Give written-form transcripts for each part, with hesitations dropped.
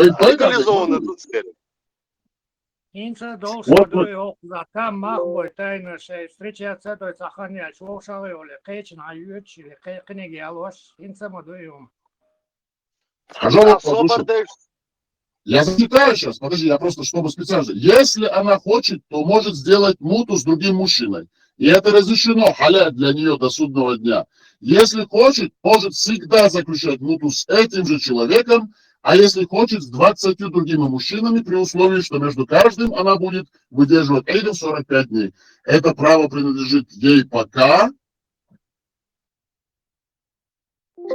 легализовано тут сфере. Ince Вот, dolsadu yok tam mahboy tayna şey встречаться то сохранять слушали или кечна ючили книги алош инце модуем. пожалуйста, Особо послушай. Я зачитаю сейчас, подожди, я просто, чтобы специально. Если она хочет, то может сделать муту с другим мужчиной. И это разрешено, халяль для нее до судного дня. Если хочет, может всегда заключать муту с этим же человеком, а если хочет, с 20 другими мужчинами, при условии, что между каждым она будет выдерживать 45 дней. Это право принадлежит ей пока.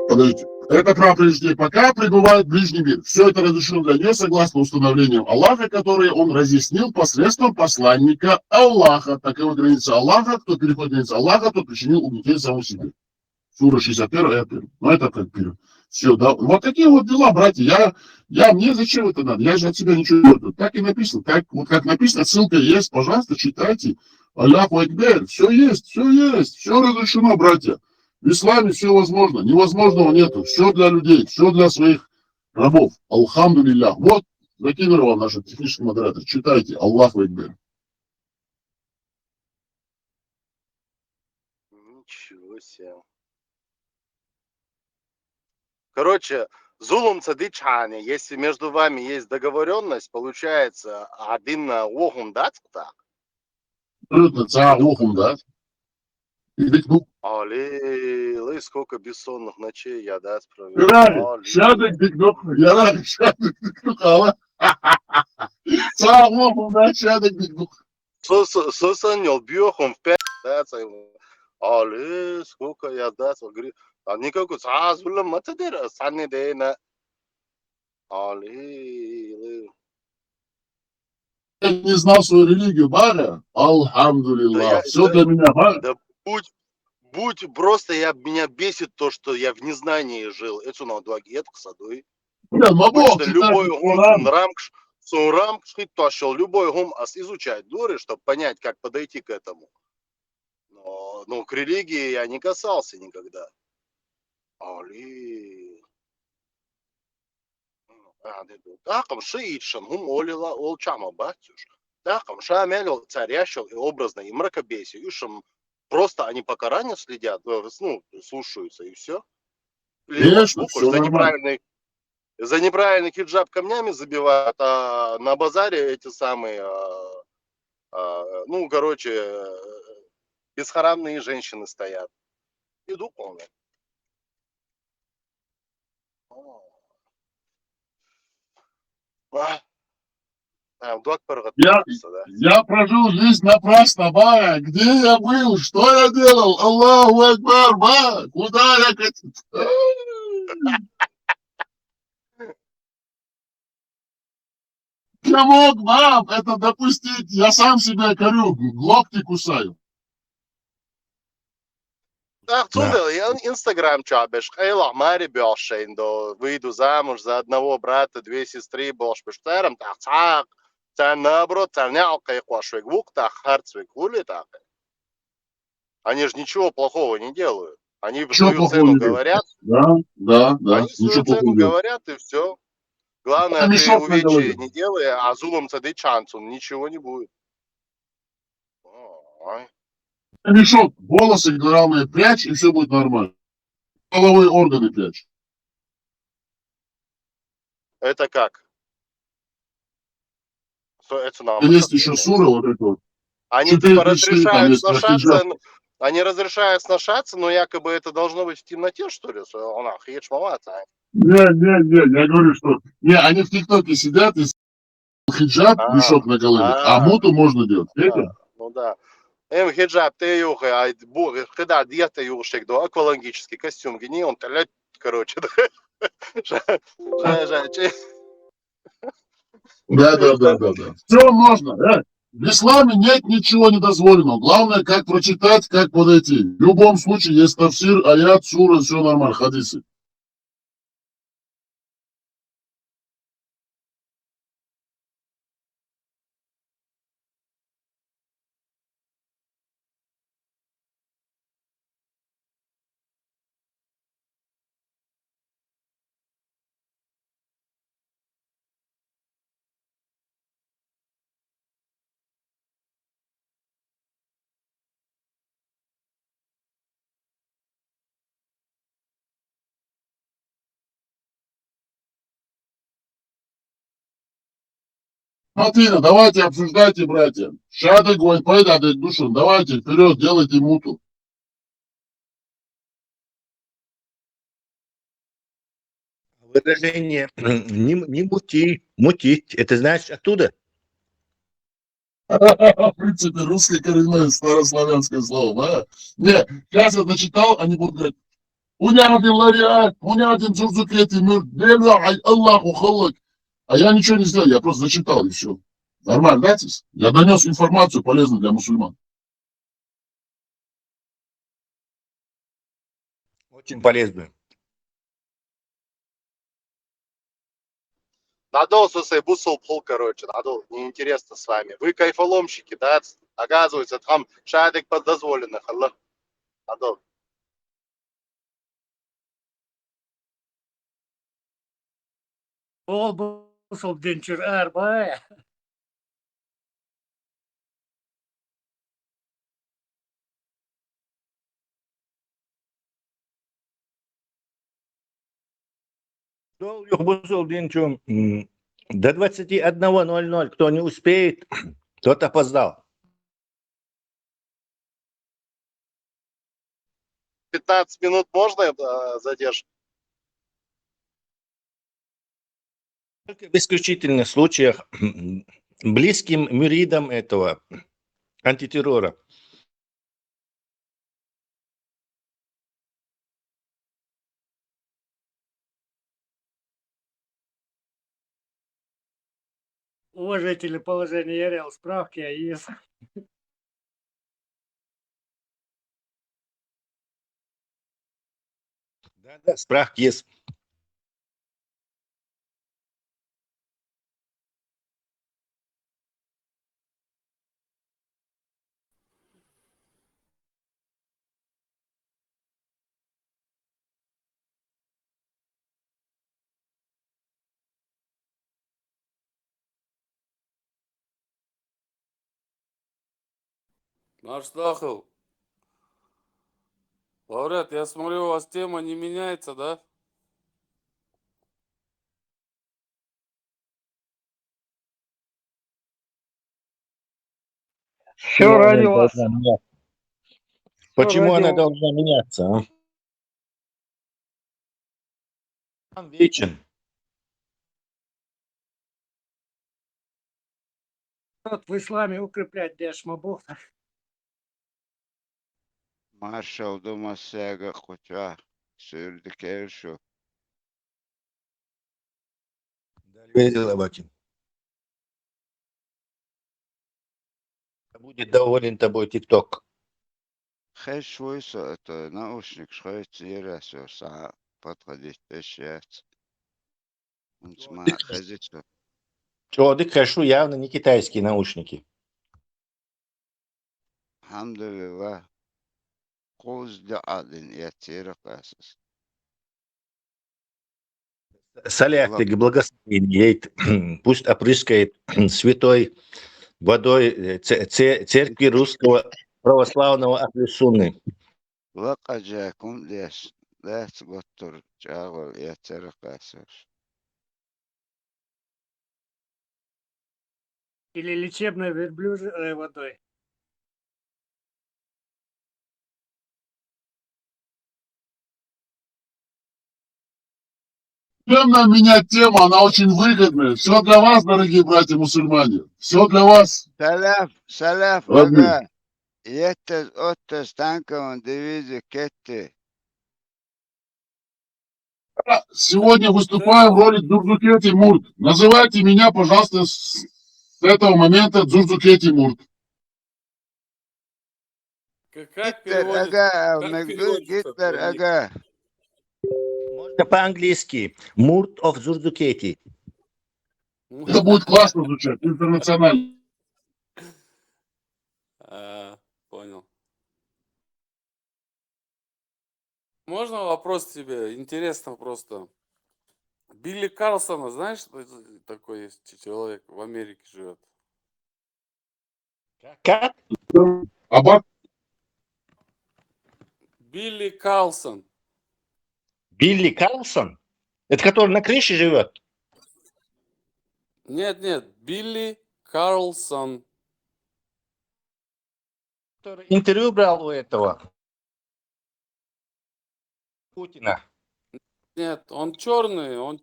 Подождите. Это право принадлежит ей пока пребывает в ближний мир. Все это разрешено для нее согласно установлениям Аллаха, которые он разъяснил посредством посланника Аллаха. Такова граница Аллаха. Кто переходит границу Аллаха, тот причинил угнетение самому себе. Сура 61, аят 1. Ну, это как вперед. Все, да. Вот такие вот дела, братья. Мне зачем это надо? Я же от себя ничего не делаю. Так и написано. Как написано, ссылка есть, пожалуйста, читайте. Аллаху Акбар. Все есть. Все разрешено, братья. В исламе все возможно. Невозможного нету. Все для людей. Все для своих рабов. Алхамдулиллах. Вот, закинули вам наш технический модератор. Читайте. Аллаху Акбар. Ничего себе. Короче, зулум цадычане, если между вами есть договоренность, получается, один охум дать так. Охум дать. Али, сколько бессонных ночей я, да, провел. Шадык дикдук, ярак, шадык дикдук, ала. Охум дать, шадык дикдук. Сосанил бьехом в 5, да, али, сколько я, да, говорит. А никакой саз было матадер, санни дейна. Али. Я не знал свою религию, Баря. Алхамдулилlah. Все для меня, Баря. Да будь просто, меня бесит то, что я в незнании жил. Это на дуагет к садуй. Обычно любой гум шхитошел, любой гум изучать дуры, чтобы понять, как подойти к этому. Но ну, к религии я не касался никогда. Али. Таком шиитшан гум олила олчама батюш. Таком шамелил царящил и образно и мракобесие. Просто они покарания следят, ну, слушаются и все. Конечно, все нормально. За неправильный хиджаб камнями забивают, а на базаре эти самые, ну, короче, бесхарамные женщины стоят. Иду полный. Я прожил жизнь напрасно, Ба. Где я был? Что я делал? Аллаху Акбар, Ба. Куда я хотел? Я мог, мам, это допустить. Я сам себя корю, локти кусаю. Так, Цудел, я Инстаграм чабеш, хейла, Мари Бёшейн, выйду замуж за одного брата, 2 сестры, Бош Бештером, так, наоборот, царнялка и кошвик, вук, так, харцвик, вули, так. Они же ничего плохого не делают. Они свою цену говорят. Да. Они свою цену говорят, и все. Главное, ты увечья не делай, а зулом цады чанцун, ничего не будет. Мешок, волосы главное прячь, и все будет нормально. Половые органы прячь. Это как? Это нам есть еще сура, вот это вот. Они типа разрешают сношаться, они разрешают сношаться, но якобы это должно быть в темноте, что ли? Не, я говорю, что... Не, они в ТикТоке сидят, и хиджаб, мешок на голове, а муту можно делать. Ну да. Хиджаб, ты юхай, а когда диета юшек, да, аквалангический костюм, гени, он талять, короче, да. Да. Все можно, В исламе нет ничего недозволенного. Главное, как прочитать, как подойти. В любом случае, есть тафсир, аят, сура, все нормально, хадисы. Матвина, давайте обсуждайте, братья. Шады гой, пойдады душу. Давайте, вперед, делайте муту. Выражение не мути, мутить. Это знаешь оттуда? В принципе, русское коренное старославянское слово, да? Не, сейчас я зачитал, они будут говорить, унядин лариат, унядин зурзукети мир, Аллаху халак. А я ничего не сделал, я просто зачитал и все. Нормально, да, Тис? Я донес информацию полезную для мусульман. Очень полезно. Надо бусол пол, короче, надо, неинтересно с вами. Вы кайфоломщики, да? Оказывается, там шадик подозволенных, Аллах. Надо. Ол бұл денчүр әрбай. До 21:00. Кто не успеет, тот опоздал. 15 минут можно задержку? Только в исключительных случаях близким мюридам этого антитеррора. Уважители положения ЯРЛ, справки АИС. Да, справки есть. Наш Стахов. Лауреат, я смотрю, у вас тема не меняется, да? Все ради вас. Почему ради она вас. должна меняться? А? Ислам вечен. В исламе укреплять дешмабух. Marshall Dumasega Khutwa sürdükleri şu. Видел об этом. Будет доволен тобой ТикТок. Heş vuysa это наушник шхойцира сюрса подходить пешец. Унцма хазичу. Чодык хорошо, явно не китайские наушники. Hamdülillah. Kuzda adın yatira касас. Соляк, ты благословение, пусть опрыскает святой водой церкви русского православного Ахлюсунны. Вакаджакум деш. Деш готтур чагол yatira касас. Или лечебной верблюжьей водой. Темная менять тему, она очень выгодная. Все для вас, дорогие братья-мусульмане. Все для вас. Salaf Родные. aga. Yettez ottez tankamın divizi ketti. Сегодня выступаю в роли Дзурзукети Мурт. Называйте меня, пожалуйста, с этого момента Дзурзукети Мурт. Как Gitler переводится? aga. Как Mekdud переводится gitler твой ник? aga. Можно по-английски. Мурт of Зурдукети. Это будет классно звучать, интернационально. Понял. Можно вопрос тебе? Интересно просто. Билли Карлсона, знаешь, что это такой есть человек в Америке живет? Как? Аббат, Билли Карлсон. Билли Карлсон? Это который на крыше живет? Нет, Билли Карлсон. Который интервью брал у этого Путина. Нет, он черный, он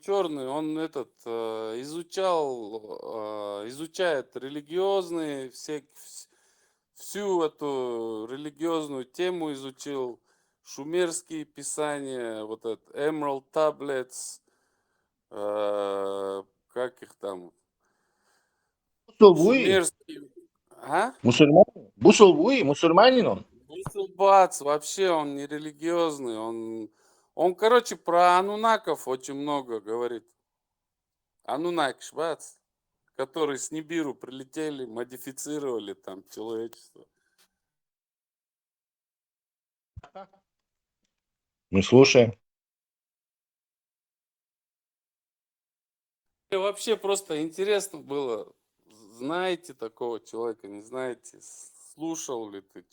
изучает религиозные, всю эту религиозную тему изучил, шумерские писания, вот этот Emerald Tablets, как их там, Бусулвуи. шумерские, а? Мусульманин. Бусулвуи, мусульманин он. Бац, вообще он не религиозный, он, короче, про анунаков очень много говорит. Анунакиш, бац, которые с Нибиру прилетели, модифицировали там человечество. Мы слушаем. Мне вообще просто интересно было, знаете такого человека, не знаете, слушал ли ты,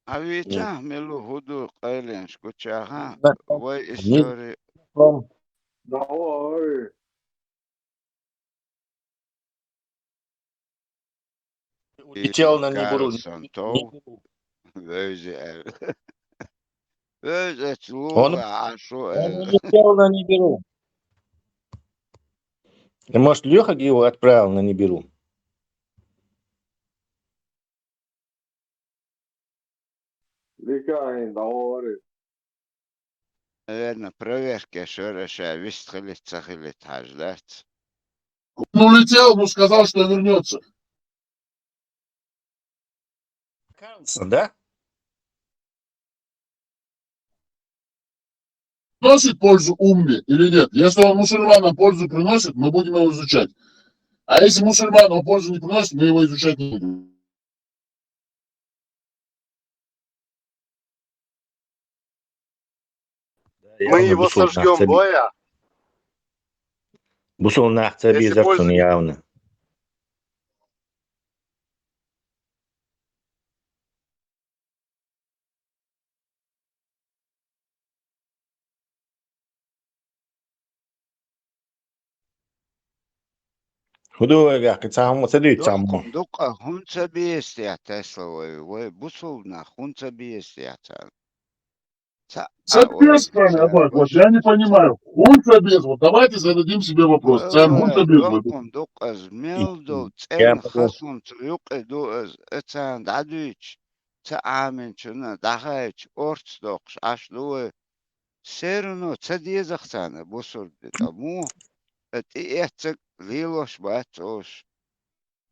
Авича милу худу кайлен шкучаха. Да. Вой истории. Улетел на Нибиру. Карлсон Тоу. Вöze Вöze Он слуга ашу улетел на Нибиру. И, может, Леха его отправил на Нибиру? наверное, проверки шереша вистхалит цахилит хаждать. Он улетел, но сказал, что вернется. Карлсон, да? Приносит пользу умме или нет? Если он мусульманам пользу приносит, мы будем его изучать. А если мусульманам пользу не приносит, мы его изучать не будем. Мы его сожгем, боя. Бусулнахца Если безарцун пользу не- явно. Худой, как сам садит сам. Дука хунца бестия Тесла, вой бусулна хунца бестия. Собес, Абак, вот я не понимаю. Он собес, вот давайте зададим себе вопрос. Цен, он собес. Дук аз мелдо Я цен хасун цюк эду аз эцан дадуич. Ца амен чуна дахаич орцдокш ашлуэ. Серно цадиезахцана бусул бетаму. Эти эцек лилош бацош.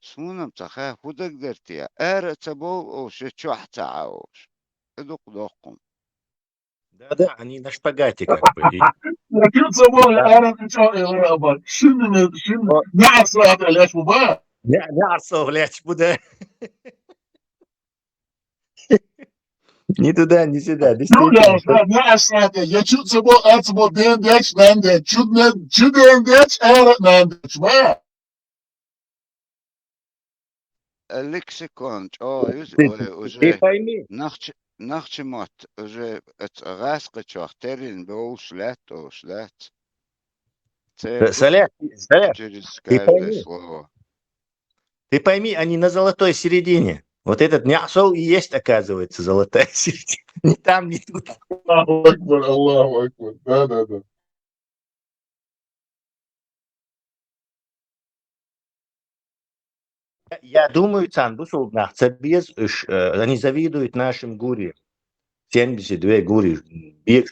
Сунам цаха худак дертия. Эр цабол ош чух цаош. Эдук докум. Да, они на шпагате как бы. Rakibsa bu Arap çağırıyor ama şimdi ne asla ilaç bu ba? Не арсовлять куда. Ни туда, ни сюда. Yok Действительно. ya ne asla ya çutsa bu at bu dendeç nende çu dendeç Arap nendeç ba? Лексикон, Ты уже пойми. нахчемот, уже раскачах терин был шлет. Соляр, Через ты каждое пойми. слово. Ты пойми, они на золотой середине. Вот этот нясол и есть, оказывается, золотая середина. Ни там, ни тут. Allahu Akbar. Да. Я думаю, Цанбусул Нахцабез, они завидуют нашим гури. 72 гури.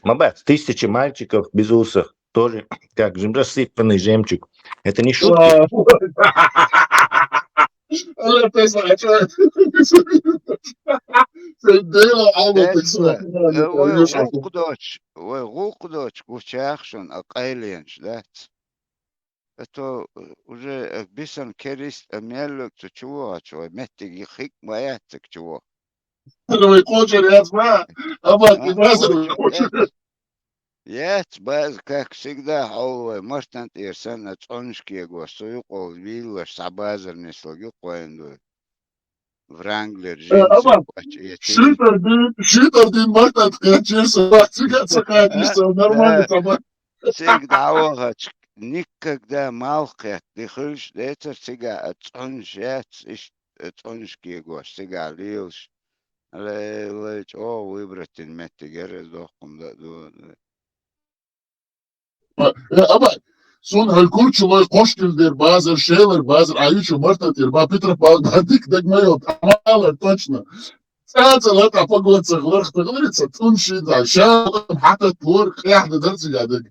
Мабац, 1000 мальчиков без усов. Тоже как рассыпанный жемчуг. Это не шутки. Allah tesla çay. Sen değil Allah tesla. Гукдоч, гучахшон, акайлиенш, да? Это уже бисан керис меллок, чего, метти хик маятик, чего. Твой кочер ясма. Абак, ты базар кочер. Яц, баз, как всегда, алло, может, ирсана цоншки го, суюкол, вилла, сабазар, неслоги, коенду. Вранглер, Абак, женщин, шитер дин мартат качерса, цыгаться катишься, нормально собак. всегда, никогда малкет, дыхльш, это сега отцонжец, отцонжки гош, сега лилш. Леч, о, выбрать метигер, дохом да Ama son halkurçular koşkildir, bazı şeyler, bazı ayıcı mırtadır. Ba Peter Balgadik degmeyo tamalar точно. Саацалар тапагот цыглар хтыглыца тунши да шалым حتى تلور قاعدة درس قاعدة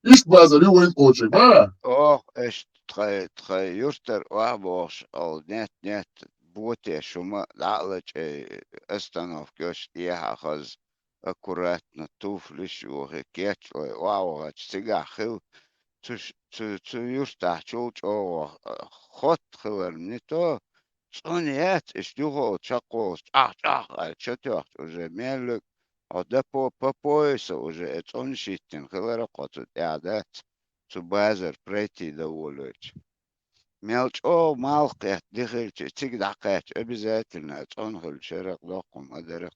إيش بازاري وين قوشي ما Ох, тхай юртер уабош, ал нет, боте шума лалач остановки ош ехахаз аккуратно туфли шухи кетлой уавач сигахил цу юрта чулчо хот хилер не то цонет иштюхо чакос чах чатях уже мелик а да по пояса уже он шиттин хилера котут ядат цу базар пройти доволить. Мелч о малкет дихельч циг дакач обязательно он хил шерак докум адерек.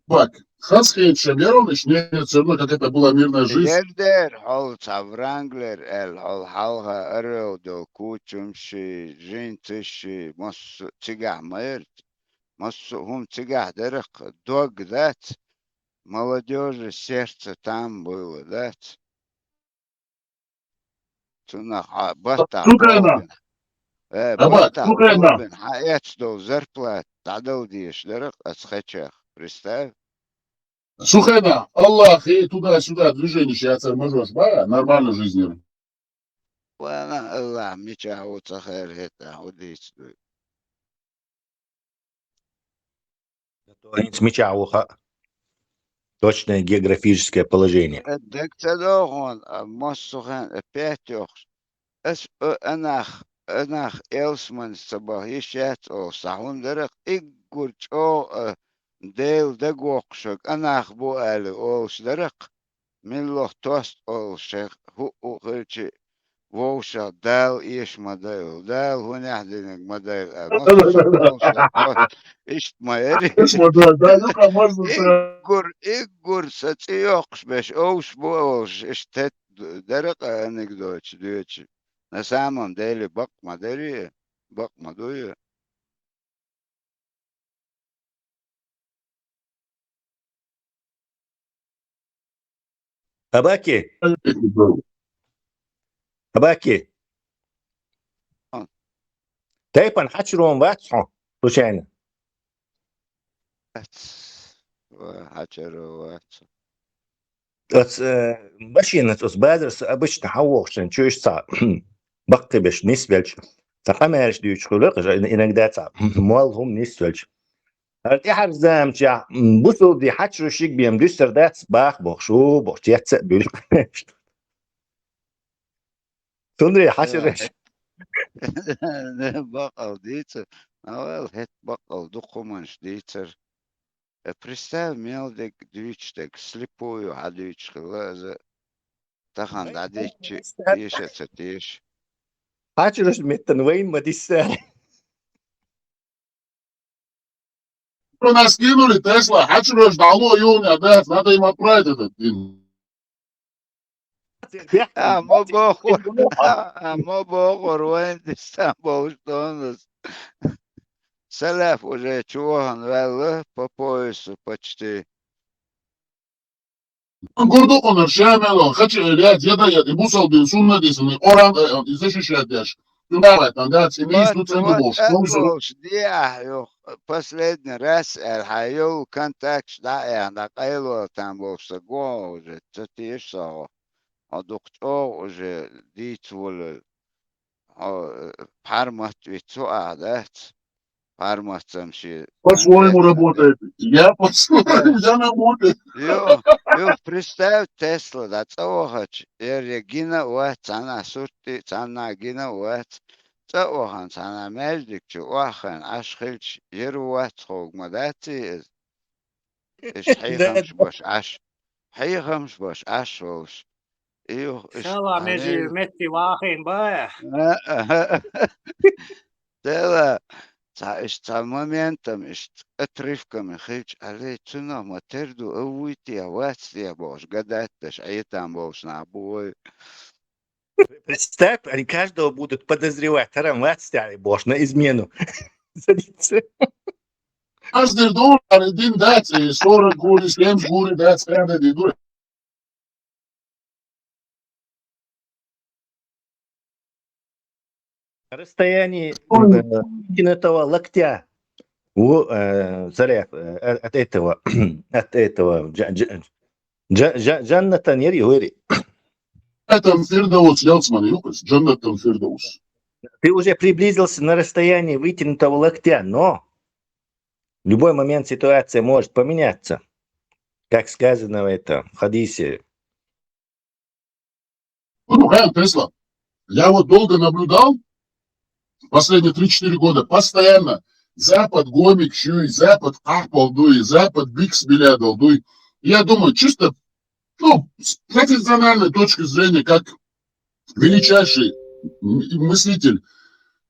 Бак, Хасхейт Шамерович, нет, все равно, как это была мирная жизнь. Yerder hol savrangler el hol halga arel do kuchumshi jintishi mos цигах маерт мос хум цигах дерек дог дат молодежи сердце там было дат цуна бата Сукайна, полбин Абак, бата Сукайна. полбин хаэч до зарплат тадал диш дерек асхачах представь. Сухайна, Аллах, и туда-сюда движение сейчас можешь, ба, нормально жизнь. وانا الله ميشا وتخير هتا وديش Мичауха. Точное географическое положение. الدكتور مصرين بيتوخ اس اناخ إلسمان صباحيشات او صحون درق إيقورج او ديل دقوقشك اناخ بو آلي او درق من لوح توست او شيخ هو غيرشي ووشا دال إيش مدايل دال هو نحدينك مدايل مصر ووشا توست إيش ما يري Смотри, да, ну-ка, можно إيجور ستيوقش باش أوش بوش اشتت درقة أنكدوش ديوش نسامم ديلي بق ما دري بق ما دوية Абаки, Абаки. Тайпан хачрон ватсон. Случайно. حشروات Машина с базерс обычно хавохшен, чуешь са. Бакты беш нисвельч. Такамерш дючхулык, иногда са. Малхум нисвельч. Артихар замча, бусул ди хачру шик бием дюстердац бах бохшу, бохчетце бюль. Тундри хачреш. بقل ديتر أول هت بقل دقمنش ديتر Представь, мелдик двичтек слепую адвич глаза. Тахан дадич ишется тиш. Хачреш меттен вейн мадисса. Что нас кинули, Тесла, Хачрош дало юни отдать, надо им отправить этот. ما بخور وين تستنبول شلونس. سلف уже чухан велы по поясу почти. Гордо он шамело, хочу я деда я и бусал бин сунна дисни, оран защищает яш. Тюнавай, там да, имеешь тут цену ложь. Последний раз الحيو كان تاكش داعي قايلو там بوسقو уже تتيشو دكتور уже ديت ولا пармат вицу адат пармат самши По-своему работает. Я по-своему, я работаю. представь Тесла да цохач Регина уат она сурти цана гина уат цохан цана мельдик чуахан ашхилч еруат хог мадати إيش حيخمش باش عش حيخمش باش عش وش إيوه إيش Sala meži meti vāhin bāja. تلا моментом, отрывками, хич, але цуна матерду, уйти, аватия, бош, гадать, даже, а я там бош на обои. Представь, они каждого будут подозревать. Аромат старый бош на измену. Садится. Каждый доллар один дать, и 40 гури, 70 гури дать, скажет, иду. На расстоянии вытянутого локтя от этого Джанната Нери. Это Фирдаус, Ялцман, Юкас, Джонатан Фирдаус. Ты уже приблизился на расстоянии вытянутого локтя, но в любой момент ситуация может поменяться. Как сказано в этом хадисе. Ну, Тесла. Я вот долго наблюдал, последние 3-4 года, постоянно. Запад Гомик, Шуй, Запад Ахпал, Дуй, Запад Бикс Белядал, Дуй. Я думаю, чисто, с профессиональной точки зрения, как величайший мыслитель,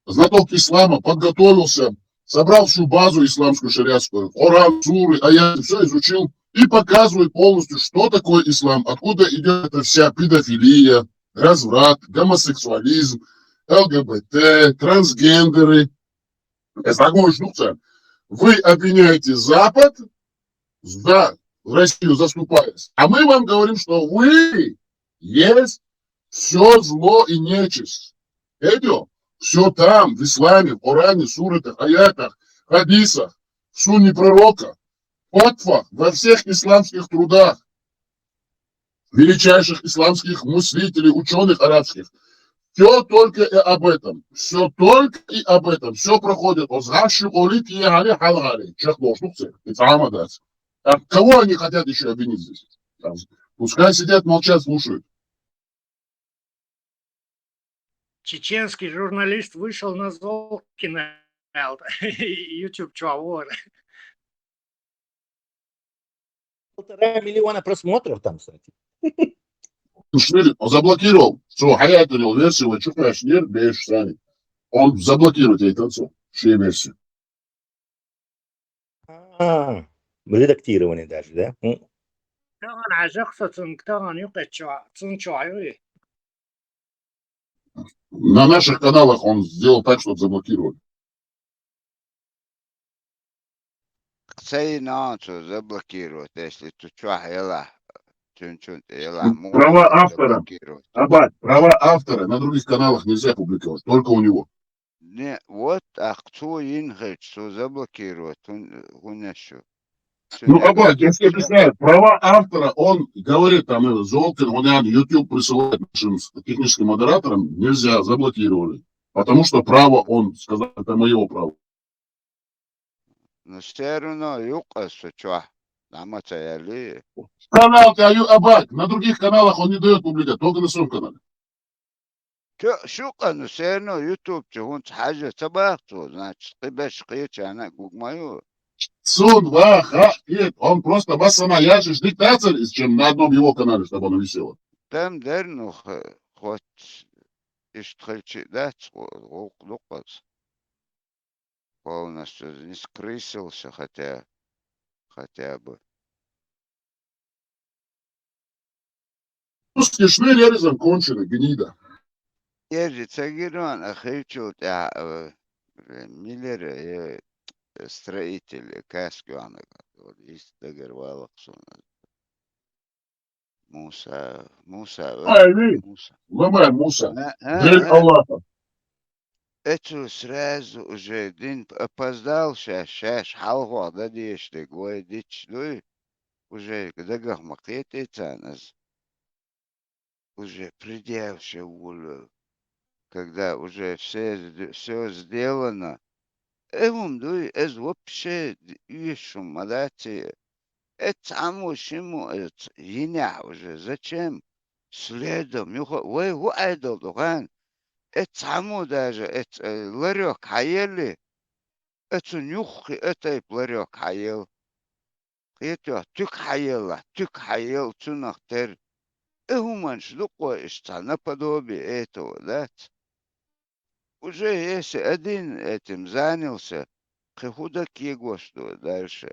знаток ислама, подготовился, собрал всю базу исламскую шариатскую, Коран, суры, аяты, все изучил и показывает полностью, что такое ислам, откуда идет эта вся педофилия, разврат, гомосексуализм, ЛГБТ, трансгендеры. Вы обвиняете Запад, да, Россию заступаясь, а мы вам говорим, что вы есть все зло и нечисть. Это все там, в исламе, в Коране, суратах, аятах, хадисах, в сунне пророка, фатвах, во всех исламских трудах, величайших исламских мыслителей, ученых арабских. Все только и об этом. Все только и об этом. Все проходит. А кого они хотят еще обвинить здесь? Пускай сидят, молчат, слушают. Чеченский журналист вышел на Золкина, YouTube чувак. 1,5 миллиона просмотров там, кстати. Он заблокировал. Все, хаятурил версию, чухаешь, нет, беешь сами. Он заблокирует эти отцов. Все версии. Редактирование даже, да? На наших каналах он сделал так, чтобы заблокировали. Цейнацу заблокируют, если тут чухала. Права автора. Аббат, права автора на других каналах нельзя публиковать, только у него. Не, вот, а кто ингет, что заблокирует, он еще. Ну, Аббат, я тебе объясняю, права автора, он говорит, там, Золкин, он YouTube присылает нашим техническим модераторам, нельзя, заблокировали. Потому что право, он сказал, это мое право. Но все равно, юкасу, чё, нам цели. Канал Аббат, на других каналах он не дает публиковать, только на своем канале. شو قالوا سيرنا يوتيوب تهون حاجة تبعته значит ты бешкаете она гугмаю. Он просто басана яшиш диктатор, чем на одном его канале, чтобы оно висело. Там дерну хоть иштричи дать лукас. Полностью не скрысился, хотя бы. Смешные релизом кончены, гнида. Ежи цагирон ахичут Миллер строители Каскюана, из Дагервалаксона. Муса. Ломай Муса. Дель Аллаха. Это сразу уже один опоздал, сейчас халва, да дешли, гвоздич, ну уже когда макетится нас, уже предевший волю, когда уже все сделано, дуй, вообще еще мадати, это амушиму, это иня уже, зачем? Следом, ой, айдол, духан. Это само даже, это ларек хаели, это нюхи, это и ларек хаел. Это тюк хаел, цунахтер. Уман шлюко ишта наподобие этого, да? Уже если один этим занялся, худак егошту дальше.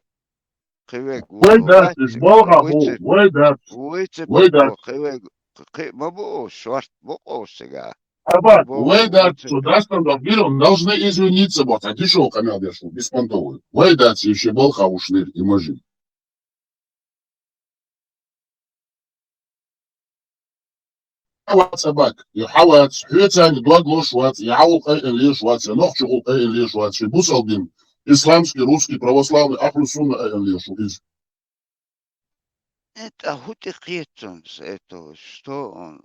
Хивек Вейдат, иш болгабу, вейдат, войцепо, хивек, мабу шорт, боко сега. Абак, Бо вейдат, государством Бабилон должны извиниться, вот, а ты шо, камядешу, беспонтовый. Вейдат, еще болгабу шныр и мажин. حوات سباك يحوات حيتان دوغلو شوات يعوق اي اللي شوات ينوخ شغل اي اللي شوات في بوسالدين исламский, русский, православный, ахлу сунна اي اللي شو из. Это хутикетсумс, это что он?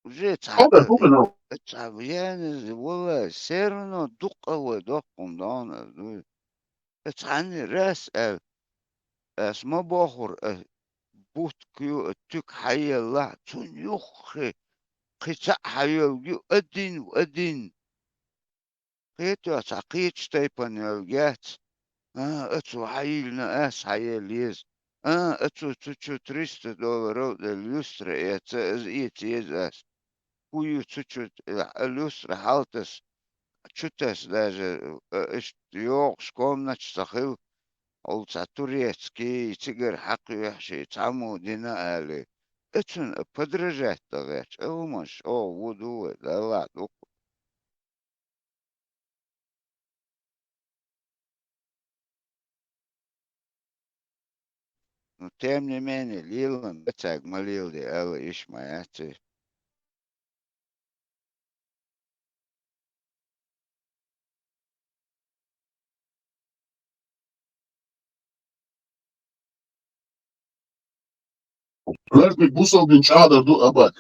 Уже Хобер, хобер, تعبان والله سيرنا دقة ودقم دانا اتعني راس اسمه بخور بوت كيو اتك حي الله تون يخي قيتا حي ويو ادين وادين قيتو اتعقيت شتيبان يوجات اتو حيلنا حي ليز اتو تشو $300 اليسرى يتيز كويو تشو اليسرى حالتس чутес даже يوغش комнач сахил олца турецкий цигар хакуяши цаму дина али этун подражать тагач элмаш о вуду да ладно. Но тем не менее Лилан бацак молил ди эла ишмаяти. Лert mit Busaldin Chader do Abak.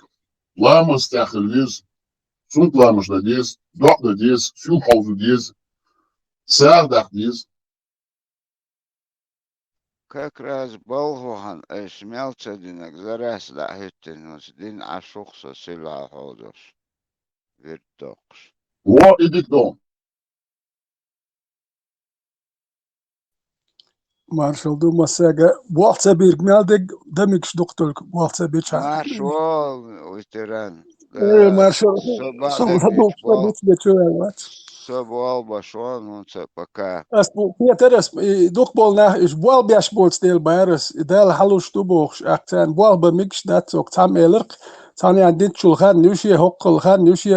Lamas tachel liz, sunt lamas da diz, dok da diz, filmhaus da diz, саардах диз. Как раз Болгохан смелца динак зарас да хиттинус дин ашухса сила ходос виртокс. Во идик дом. Marshall du Massaga, Waltzabir Gmeldeg, Demix Doktor, Waltzabir Marshall, ветеран. Marshall, Собадович, Собал Башон, он пока. Peter, Dokbol nach is Walbiashbol stil Baris, Del Halus Dubox, Actan, Walba Mix, that's Octam Elk, Tanya did Chulhan, Nushi, Hokkel, Han, Nushi,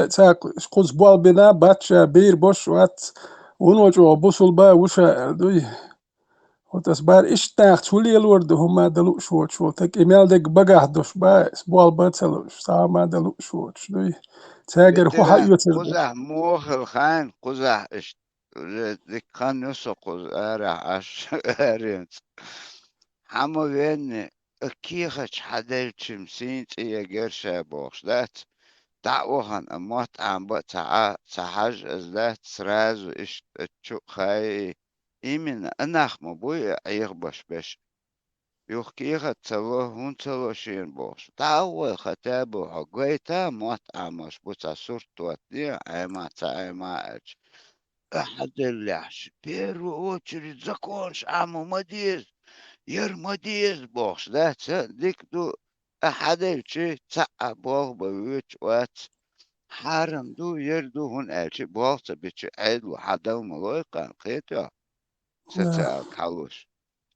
Skuz Walbina, Batch, Beer Bush, what, Unojo, Busselba, Wusha, do you? وتس بار اشتاق تولي الورد هما دلو شو تك إيميل دك بقى دوش با اسبوع بتسلو ساما دلو شو دوي تاجر هو حيو قزح موخ الخان قزح اش دك خان نسو قزارة عش ارينت حمو بين كيخش حدل شمسين تيا جرشا بوخش دات دعوهن اموت عم بتاع تحج ازدات سراز اش تشو خاي именно анахма бой айрбаш беш юхкига цало хун цало шин бош тауэ хотя бы хагайта мот амаш буца суртуат не аймаца аймач ахаделяш в первую очередь законш аму мадиз ермадиз бош да дикду ахадельчи ца бог бович ват حرم دو يردو هون الچي باغتا بيچي عيد وحدو ملويقان قيتا ستة كالوش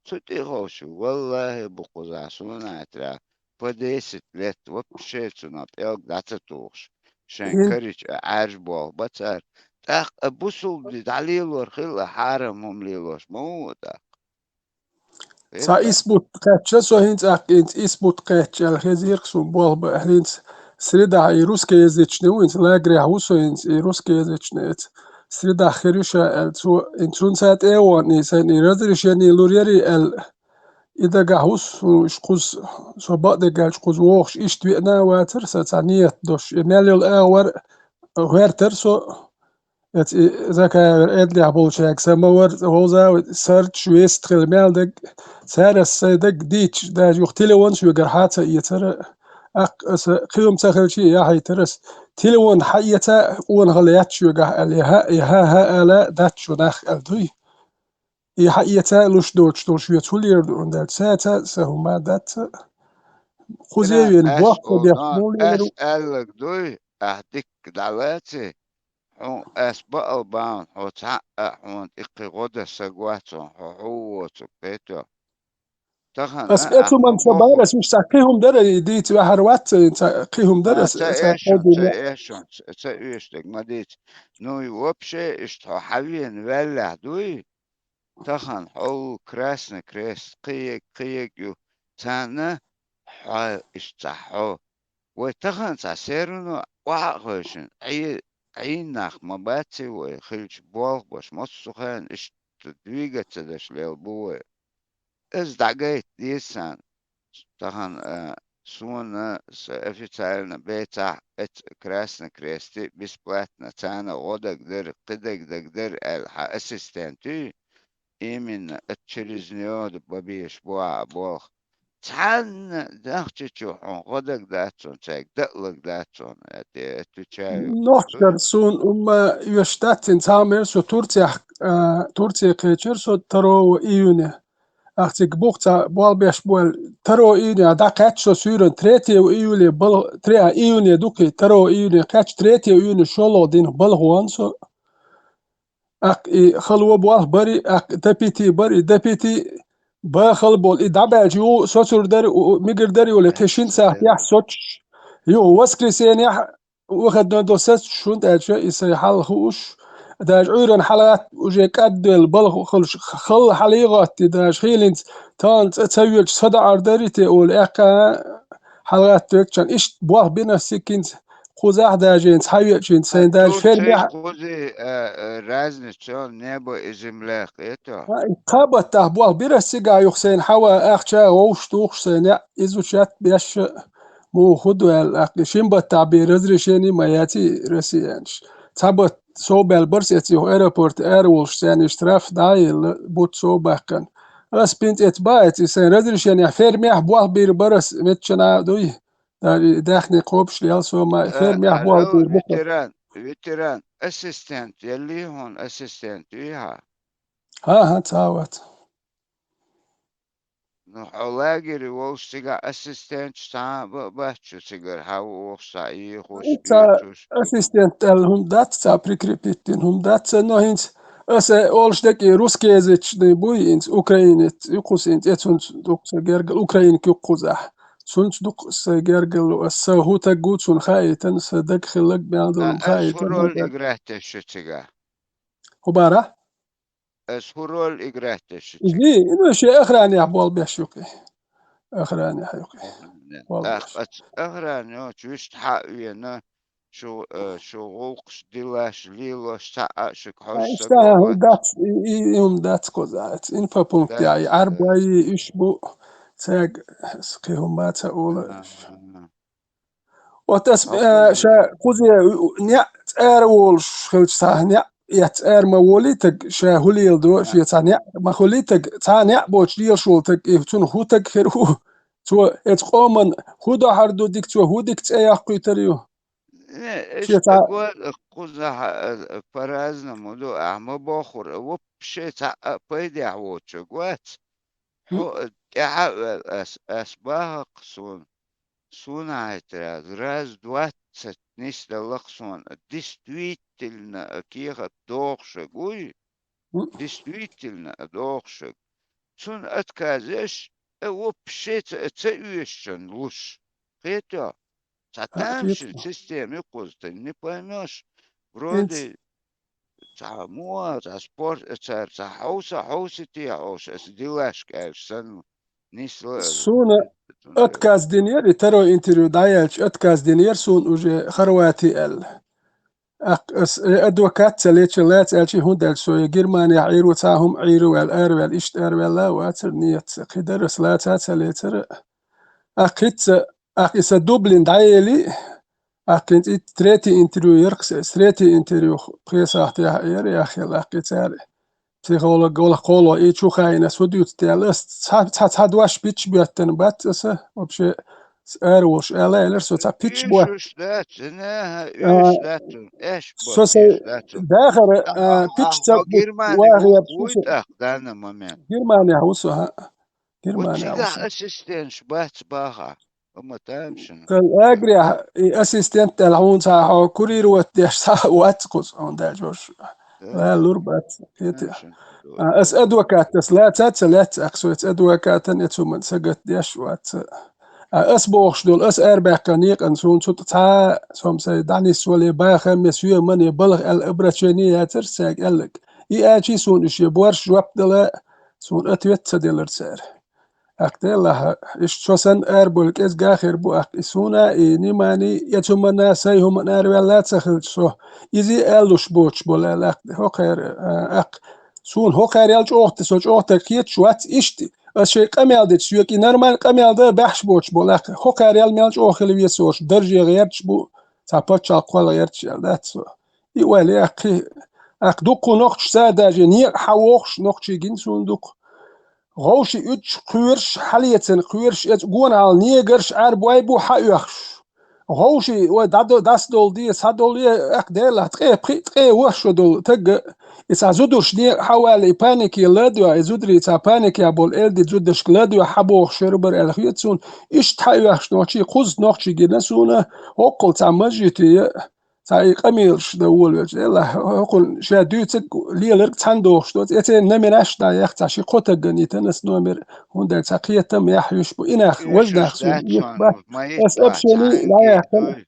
سوتي غوشو والله بقوزاسون اترا по 10 лет вообще цена пёк дататуш шенкарич аржбол бацар так бусул далилор хила харамом лилош моута Sa isbut qatcha so hint int isbut qatcha الخزير سو بول هنت سريدا ruski язычный int lagre huso int ruski язычный سريدا خيرشا سو انتون سات ايوان سن разрешение лурери إذا جاهوس شقوز صباط دجال شقوز ووخش إيش تبينا واتر ستانية دوش إمالي الأور غير ترسو ذاك إدلي عبول شاك سمور غوزا سيرش ويست خلمال دج سارس دج ديتش دا يختلي ونش وجرحات يتر قيوم تخل شيء يا هي ترس تلون حيتا ونغلياتش وجح ها لا داتش ونخ الدوي حقيقة لوش دوش يتولير وندال ساتا سهما دات خوزيوين بوقت بيحمولي أسألك دوي أهديك دعواتي حو أسبق البان حو تعقع حون إقي غدا سقواتون حو حووتو بيتو تخن بس اتو من أحمبوخ سبارس مش تاقيهم دري ديت وحروات تاقيهم درس تا إيشتك ما ديت نوي وبشي إشتو حبين ولا دوي تخن حو كراسنا كريس قيق يو تانا حو إشتحو وتخن تسيرنو وعقوشن عيناخ مباتي وخلش بوغ باش مصخان إشت دويقة تدش للبوي إز دعقيت ديسان تخن سونا официально بيتع ات كراسنا كريستي بسبلاتنا تانا غدا قدر قدر الحا اسيستنتي إيمن через نيود ببيش بوا بوخ تان داختي تشوحون غدك داتون تاك دقلك داتون اتشايو نوشتر سون يشتاتن تامر سو تورتيا قيتشر سو ترو إيوني أختك بوختا بوال بيش بوال ترو إيوني دا قاتشو سيرن تريتيو إيوني بل تريا إيوني دوكي ترو إيوني قاتش تريتيو إيوني شولو دين بل هوان سو أق خلوة بوال بري أق دبيتي بري دبيتي باخل بول إدعباج يو سوتر داري ميجر داري ولا قشين ساح يح سوتش يو وسكريسين يح وخدنا دوسات شون داجا يسي حال خوش داج عيرن حلقات وجيك أدل بلغ خل حليغات داج خيلنت تان تسويل صدع داريتي أول إحكا حلقات تكشن إيش بواه بينا سكينت خوزاح داجين تحيوت جين سين داج فيلم يح خوزي رازن شون نيبو إزملاق إيتو قابة تهبوه بيرسيقا يخسين حوا أخشا ووش توخش سين إزو شات بيش مو خدو الأقلشين بالتعبير رزرشيني ما ياتي رسيانش تابت صوب البرس يتيو ايرابورت ايرولش سين اشتراف دايل بوت صوبه كان أس بنت اتباعت سين رزرشيني فيرميح بوه بير برس متشنا دوي داخني قوبش ليالسو ما فيرميح بوه هلو بير بقر فيتران اسيستنت يلي هون اسيستنت ويها ها تاوت نحولاقي ووش تيجا اسيستنت تا باتشو تيجر هاو ووش اي خوش تا بيتوش assistent هم دات تا прикрепитин هم دات но инц أسا أولشتك روسكي языч не буй инц украинец يقص инц يتونس دوك سجرجل أوكراين كيقصح سونس دوك سجرجل السهو تجود سون خايتن سدك خلق بيعندهم خايتن اسهرول اجراتش تيجا وبارا اسهرول اجراتش تيجا جي إنه شيء أخراني أبوال بيشوكي أخراني حيوكي اخراني شوش تحقينا شو غوقش ديلاش ليلوش تعشك حوش اشتها دات يوم دات كوزات إنفا بونكت يعني أربعة إشبو تاج سقيهم ما تقولش وتس شا كوزي نيا تأر وولش خلش تاه نيا يتأر ما وليتك شا هوليل دو شي تاه نيا ما هوليتك تاه نيا بوش ليل شولتك إفتون هوتك خيرو تو اتقومن هودا هردو ديك تو هوديك تأيا قيتريو ايش اقول قزح فرازنا مدو اعمى باخر وبشي بيدي عوتش قوات اسباها قصون عتراز راز دوات ستنيس دلقصون ديستويتلنا كيغا دوغشك وي ديستويتلنا دوغشك سون اتكازش وبشي تأيشن لوش قيتا تمشي السيستم يقول не поймешь вроде муа спорт حوسة تيعوش ديلاش كاش سن نيسلا سونا أتكاز دينير ترو انتريو دايلش أتكاز دينير سون وجه خرواتي أدوكات سليتش لات ألشي هندل سوي جرمانيا عيرو تاهم عيرو الأرو الإشت أرو لا واتر نيت قدرس لا تاتسليتر أقيت أقيس دوبلين دايلي أقيت تريتي انتريو يرقس تريتي انتريو قيسا احتيا يا أخي أقيت بسيخولوج ولا قولو إيه شو خاينة سوديوت تيالست تحد واش بيتش بيتن بات أسا وبشي أروش ألا لرسو تا بيتش بوا إيش ذات إنها إيش ذات إيش سوسي إيش ذات داخل بيتش تا جرماني واغيا ويت أخدانا ممن جرمانيا هوسو ها جرمانيا وتيجا هوسو أسيستنش بات باها أما تامشن الأجري أسيستنت العون ساعة كورير وتيش ساعة واتقص عون دا جوش لا لوربات كيتي تامشن أس أدوكات أس لا تاتسلات أكسو أس أدوكات يتسو من سجت ديش وات أس بوخش دول أس أربع قنيق أنسون سوت تا سوم سي داني سولي باخا مسيو من يبلغ الإبراتشيني ترساق ألك آجي سون إشي بورش وابدلا سون أتويت سديلر سار أكتلا إيش شوسن أربولك إس جاخر بو أكسونا إني ماني يتمنى سيهم من أروالات سخل سو إذا ألوش بوش بولا لك هوكر أك سون هوكر يالج أوت سوج أوت كيت شوات إشتي الشيء قميل ديت سويك نورمال قميل ده بحش بوش بولا هوكر يال ميلج أوخل ويسوش درجة غيرش بو تابتش أقوال غيرش ده سو يوالي أك دوكو نوخش سادة نيق حوخش نوخش جنسون دوكو غوشي اتش قيرش حاليتن قيرش ات جون على نيجرش اربواي بو حيخش غوشي ودادو داس دول دي سادول اك ديلا تقي وش دول تق إذا زودش ني حوالي بانيك يلادو يزودري إذا بانيك يا بول إلدي زودش كلادو حبو شربر الخيتسون إيش تحيوش نوشي خوز نوشي جنسونا وقل تعمجيتي تاي قميرش دول لا هقول شادوت ليلر تاندوش دوت اتي نمراش دا يختاشي قوت غني تنس نومر هوند تاقيه تم يحيش بو اناخ وجداخ سون داتشون ما اس يطلع ابشني لا تانجي يحتل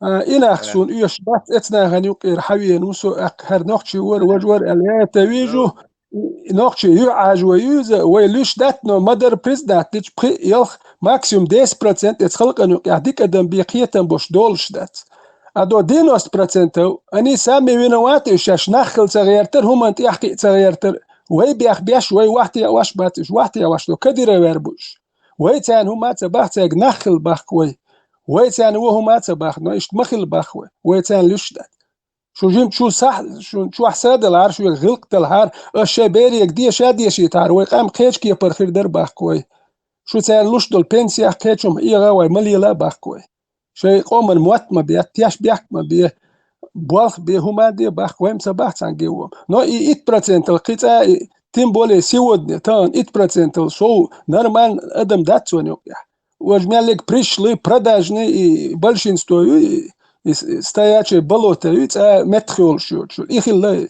اناخ سون يش بات اتنا غني قير حوي نوسو هر نوخشي ور وجور اليا تويجو نوخشي يعاج ويوز ويلوش دات نو مدر بريزدات تش بري يلخ ماكسيوم 10% اتخلق انو يعديك ادم بيقيتن بوش دولش دات أدو 90% أني سامي وينوات إيش نخل صغيرتر هم أنت يحكي صغيرتر وهي بيش وهي واحد واش باتش واحد واش لو كدير ويربوش وهي تان هم تباخت نخل باخوي وهي تان وهم تباخ نو إيش مخل باخوي وهي تان لشدت شو جيم شو صح شو حساد العار شو غلق الهار الشبيري يقدي شادي شي تار ويقام قيش كي برخير در باخوي شو تان لش دول بنسيا قيشم إيغا وي مليلا باخوي شيء قوم الموت ما بيتياش بيحك ما بيه بوالخ بيه هما دي باخ ويم سباح تانجيوم نو إيت برسنت القطع تيم بولي سيود تان إيت برسنت الشو نرمان أدم داتسون يوكيا وجمع لك بريش لي براداجني بلشين ستوي ستاياتشي بلوتا يتا متخيول شو إيخي لي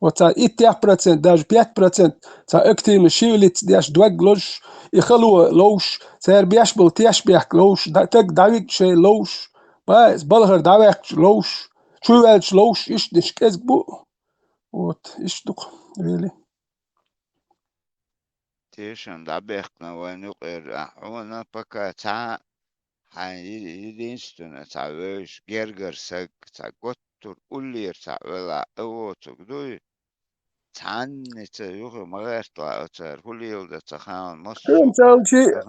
وتا إيت برسنت داج 5% تا اكتيم شيوليت داش دوغلوش يخلو لوش سير بيشبل تيشبيح لوش تك داويك شي لوش باز بلغر داويك لوش شو والش لوش إيش نش كذبو وت إيش دق really تيشن دابيخنا ونقر أحونا بكا تا يدينستنا تا ويش جرجر سك تا قطر أولير تا ولا أوتك دوي تعني يوغي مغيرتلا أتر هوليو دا تخان مصر أنت شيء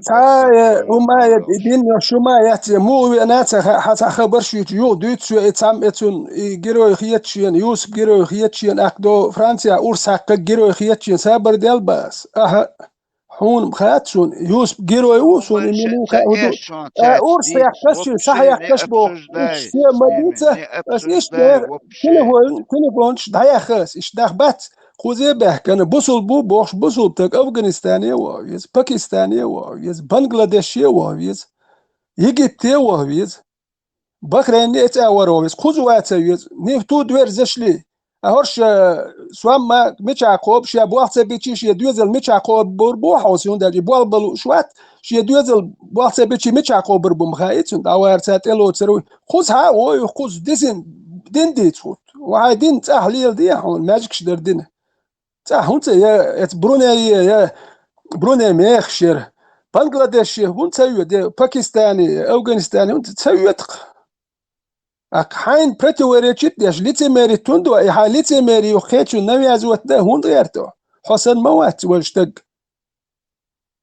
تاي هما يدين شو ما يات مو ناس حتى خبر شو يو دوت شو اتسام اتون جيرو خيتشين يوسف جيرو خيتشين أكدو فرنسا أورساق جيرو خيتشين سابر ديال باس حون خاتشون يوسف جيرو يوسون يمينو كهدو أورس يكتشف صح يكتشفوا إيش في مدينة بس إيش ده تليفونش ده يخس إيش ده بات خوزي به كان بوصل بو بوش بوصل تك أفغانستاني وهيز باكستاني وهيز بنغلاديشي وهيز يجيبتي وهيز بخرين اتاور وهيز خوزوات وهيز نفتو دوير زشلي أهرش سوام ما متعقوب شيء بوقت بيتشي شيء دوزل متعقوب بربو حوسيون داجي بوال بلو شوات شيء دوزل بوقت بيتشي متعقوب بربو مخايتون داوار سات إلو تروي خوزها وي خوز ديزن دين ديتوت وعايدين تحليل دي هون ماجيكش دردين تاهون يا بروني يا بروني ميخشر بنغلاديش هون تسوي دي باكستاني أفغانستاني هون تسوي حين بريتو وريتشيت ديش ليتي ماري توندو اي ليتي ماري وخيتشو نوي ازوات ده هون غيرتو حسن موات والشتق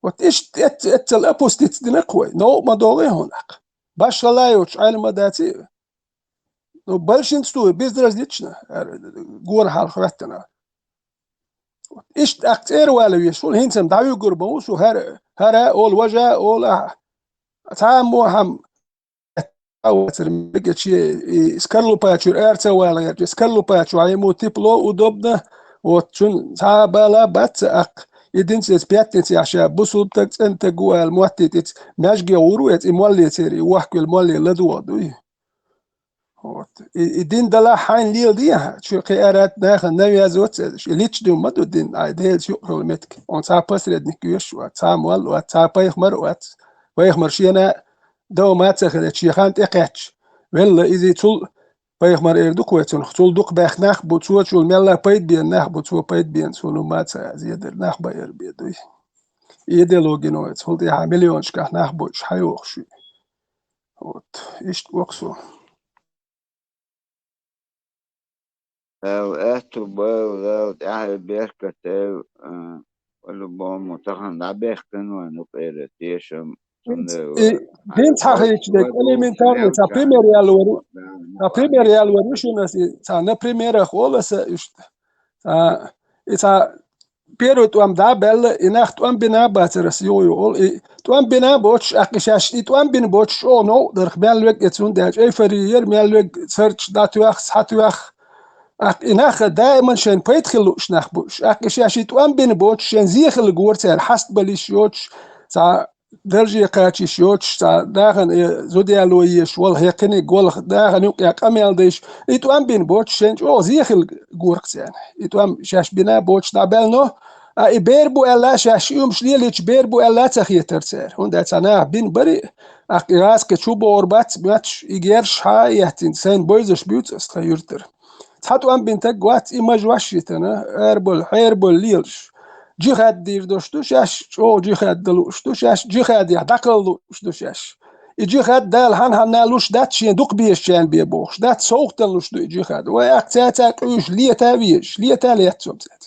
وتيش اتل ابوستيت دنقوي نو ما دوغي هونك باش لا يوش على مداتي نو بالشين ستو بيزدرز ديتشنا غور حال خرتنا ايش اكتير ولا يشول هينسم داوي قربو سو هر اول وجه اول تامو هم أو ترميك شيء سكالو باتشر إرتا ولا سكالو باتشر عيمو تيبلو ودبنا وتشون تابلا بات idinses piatnits ja busultak ente guel muattitit mäsge uruet i mollitseri wahkel molli ladwadu. Idin dala hain lil dia şu qerat naxa naviazot lich dum madu din aidel şu metk on sa pasrednik güş wa sa mol wa sa payxmar wa payxmar şina do ma tsakhre chikhant eqach wella izi tul payxmar erduk wetun tul duk baxnaq bu tul mella payd bien nax bu tul payd bien sunu ma tsa ziyader nax bayer bedu ideologino et tul ya milyon shkah nax bu shayox şu ot ish waqsu لو اهتو باو لو تعال بيركتو ولا بوم متخن دا بيركن وانو قيرتيشم din tsakhich de elementarne sa primerial waru shuna sa na primera kholasa ist sa isa pero tu am da bel inacht tu am bina batras yo tu am bina boch akishash tu am bin boch o no der khbal wek etsun da eferier mel wek search dat wach hat wach inach دائما شن بيدخل شنخ بوش اكشاشي تو ام بين بوش شن زيخل غورتر حست بليشيوتش تا درجه قاتشيوتش تا داغن زوديالويش وال هيكني قول داغن يا قمل ديش تو ام بين بوش شن او زيخل غورتر تو ام شاش بنا بوش دابلنو اي بيربو الا شاش يوم شليليش بيربو الا تخيترتر هوندا تانا بين بري اقراس كتشوبو اوربات ماتش يجيرش هايتين سين بويزش بيوت استخيرتر تحطو ام بنتك قوات ايماج واشيتنا هيربول ليلش جهاد دير دوشتو شاش او جهاد دلوشتو شاش جهاد يحدقلوشتو شاش جهاد دال هان نالوش دات شين دوق بيش شان بيبوش دات سوقتلوشتو جهاد وياك تاتاك اوش ليتا بيش ليتا ليتسوم تات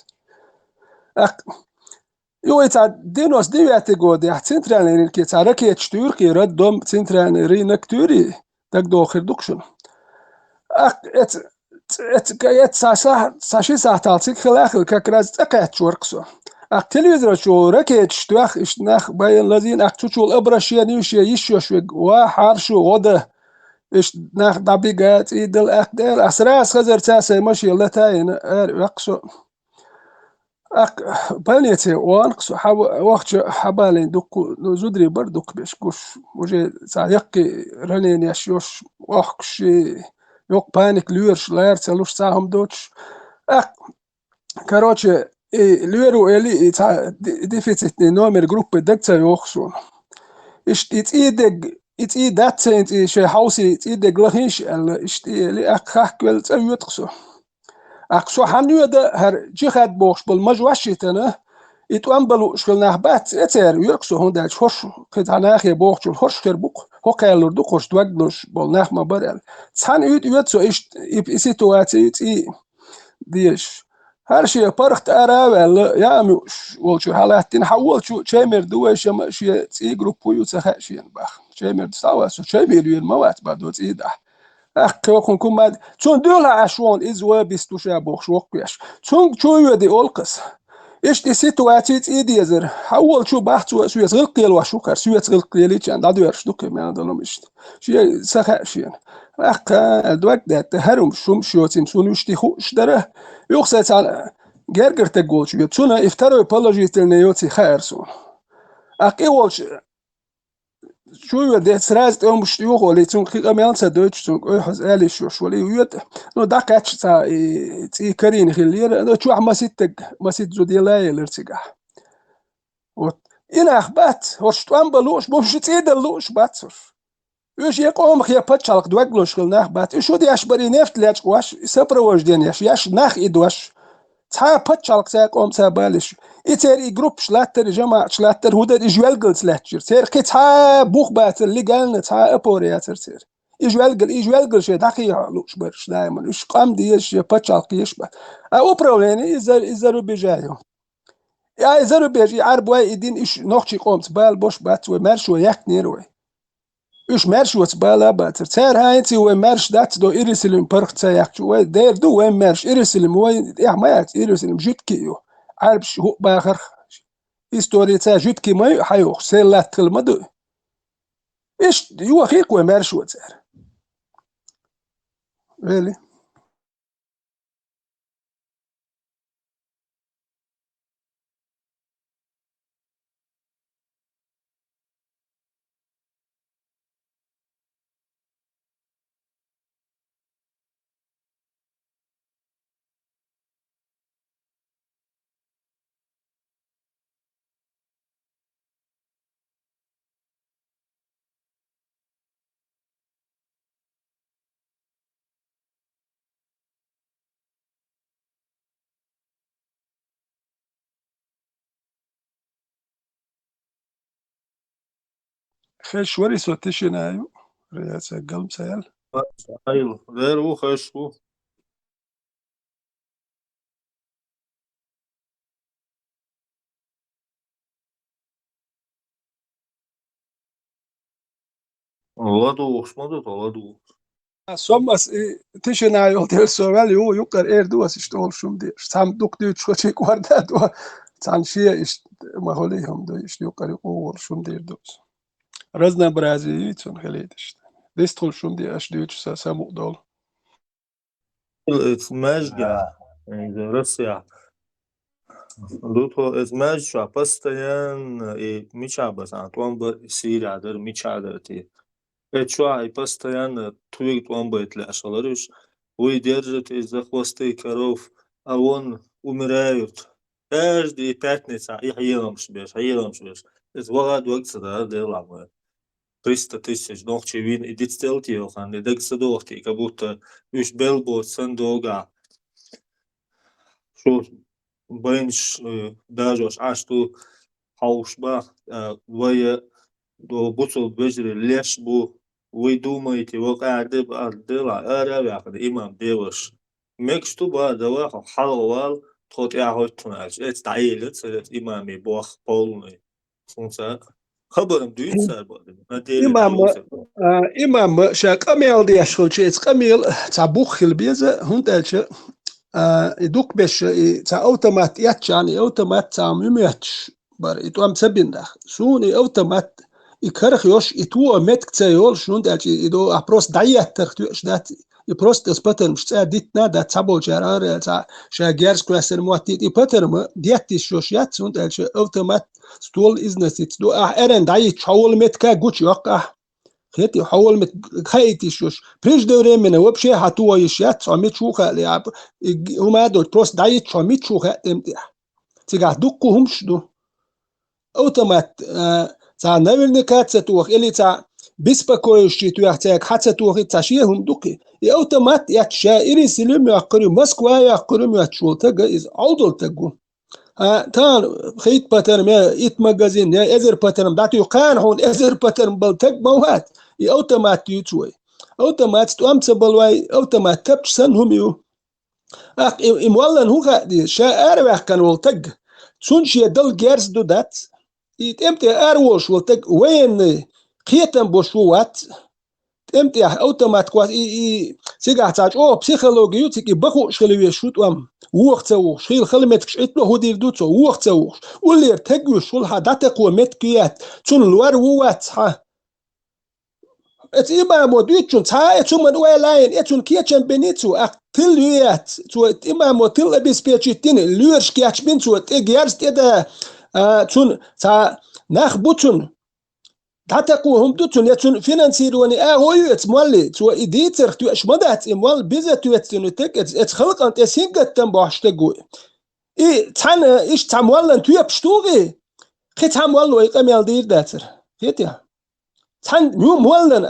يو يتا دينوس ديواتي قود يح تنترانيرين كي تاركي تشتور كي ردوم تنترانيرين كتوري تاك دوخر دوكشن et sashi sahtalsik khilakh kakraz taqat chorqso televizor shu raket shtuach ishnach bayan lazin aqchuchul abrashiyani shi yishosh wa harshu oda ishnach dabigat idel aqdel asras khazar tasa mashi latayn aqso aq banete wanqso waqt habalin duk zudri barduk beshkush muje sayaqi ranin yashosh waqshi yok panik lyers laer celuš sahom doč короче lyero eli deficitni номер группы декца йохсун ist ideg it's that sent she house it's ideg lahish ist eli akhkwel tsayutqso aqso hanuda her jihad box bol majwashitana ituam balu shkulnah bat eter yurqso honda chosh qitanahi box chosh kerbuk hoqalur du qosh twagdosh bol nahma barel san ut so ist situatie ديش هرشي فرخت أراوال يا مش والشو حالاتين حول شو شامر دوش ما شيء تي جروب يوسخشين بخ شامر سوا شو شامر المواد بعد وتيدا كوكون كوماد شون دولا عشوان إزوا بيستوشا بوخ وقياش شون يودي أولقس إيش دي سيتواتي تيدي يزر حول شو بحث شو يزغلقيل وشوكر شو يزغلقيلي كان دادو يرشدوك ما دلهم إيش شيء سخشين الدوق ده هرم شوم شوتين شو نشتي خوش دره يوخسات على جرجر تقول شو يتشونا افتروا يبولوجيت النيوتي خيرسون أقيولش شو يودي سراز تقوم بشتيوخ ولي تون خيقا ميانسا دوتش تون قويحوز آلي شوش ولي ويود نو داقاتش تا تي كارين خلير شو عما ما سيت زودي لاي الارتقاح إنا أخبات ورشتوان بلوش بوش تيدلوش باتسر يوش يقوم خيا باتشالك دوغلوش خلناخ بات يشو دي أشبري نفت لاش واش سبروش دين ياش ناخ إدواش تا باتشالك ساقوم سابالش إتر جروب شلاتر جماعة شلاتر هودا إجوالجل سلاتشر سير كي تا بوخ باتر اللي قالنا تا أبورياتر سير إجوالجل شي دقيقة لوش برش دايما إش قام ديش باتشالك يشبه أو بروليني إزارو بيجايو يا إزارو بيجي عربوا إدين إش نوخشي قومت بال بوش بات ومارشو يك نيروي إيش مرش وتبالا باتر تار هاينتي ومرش دات دو إيرسلم برخ تسايق شو دير دو وين مرش إيرسلم وين إحمايات إيرسلم جيت كيو عارف شو باخر هيستوري تا جيت كي ما حيوخ سيلات المدو إيش يو خيق ومرش وتار really خش وري سوتشنايو رياس قلب سيال ايوه غير خشوا oladu uçmadı oladu. Sommas tishinayo del sovalio yukar erduas istol shum de sam duk de chok guarda do tanshia ist maholihum do ist yukar yukor shum de dos razna brazil tun khalid ist distol shum de ash de sa samu dol Измежга Россия. Дуто измежга постоянно и мечабас антуан сирадер мечадерти. Эчуа и постоянно туик туамбает ляшаларыш. Вы держите за хвосты коров, а он умирают. Каждые пятница их елом шбеш. Это вагад вакцада делала. 300 000 ногче вин и дистелти охан, и дексадохти, как будто уж белбот сандога. Что бенч даже аж ту хаушба, вы до буцул бежри лешбу, вы думаете, вот адеб адела, арабяк, имам деваш. Мекшту ба даваха халавал, тот я хотунаш. Это таилет, это имами бог полный. Сунца. خبرم دوید سر باده imam sha kamel de shol chets kamel ta bukhil beze hundalche iduk besh ta automat yatchani automat ta mumyach bar itu am sabinda suni automat ikarkh yosh itu metk tsayol shundalche ido apros dayat terkhtush dat iprost spater msh ditna da tsabol jarar ta shagers klaser muatit ipater diatti shoshiyat shundalche automat stol iznesit do eren dai chawol metka guch yoqa خيتي حول مت خيتي شوش بريش دوري من وبشي هاتوا يشيات صامت شوخه لعب هما دو بروس دايت صامت شوخه تمتح تيغا دوكو همشدو اوتومات تا نويل نكاتساتوخ اللي تا بيسباكويشي تويحتاك حتساتوخ تاشيهم دوكي اوتومات ياتشا إري سلم يقري مسكوا يقري ياتشول تاقا إز عودل تاقو تان خيط باترم يا إيت ماجازين يا إزر باترم داتو يقان هون إزر باترم بلتاق موهات اوتومات يوتوي اوتومات تو امسبلواي اوتومات تبش سنهم يو اق امولن هو غادي شا ارواح كان ولتق سونشي دل جيرز دو دات يتمتي اروش ولتق وين قيتن بوشوات تمتي اوتومات كواس سيغا تاج او بسيكولوجيو تيكي بخو شخلوي شوت ام وقتو شيل خلمتك شيتلو هو دير دوتو وقتو ولي تقو شول حداتك ومتكيات تون لوار وات ات إما موديتشون تا اتشون ولاين اتشون كيتشن بنيتو اقتليات تو إما موتيل بيسبيتشتين لورش كياتش بنتو تيجيرز تدا تون تا نخبوتون تاتقوهم دوتون يتون فينانسيروني هويت مولي تو إديتر تو اشمدات مول بيزتو اتسنوتك ات خلق انت سينجت تنباشتقوي اي تانا ايش تامولن تو يبشتوغي خي تامولو يقميال دير داتر خيتيا تان نيو مولن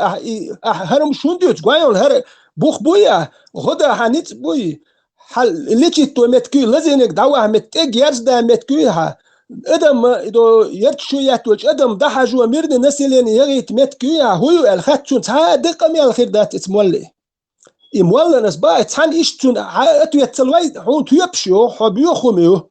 هرم شونديوت غايون هر بوخ بويا غدا هانيت بوي حل ليتي تو متكي لازينك داوا متك يرزدا متكي ها ادم دو يرتشو ياتوج ادم دحجو ميرد نسلين يغيت متكي هو الخاتون تا دقمي الخير دات اسمولي مولن اسبا تان ايشتون اتو يتسلوي هون تيبشو حبيوخميو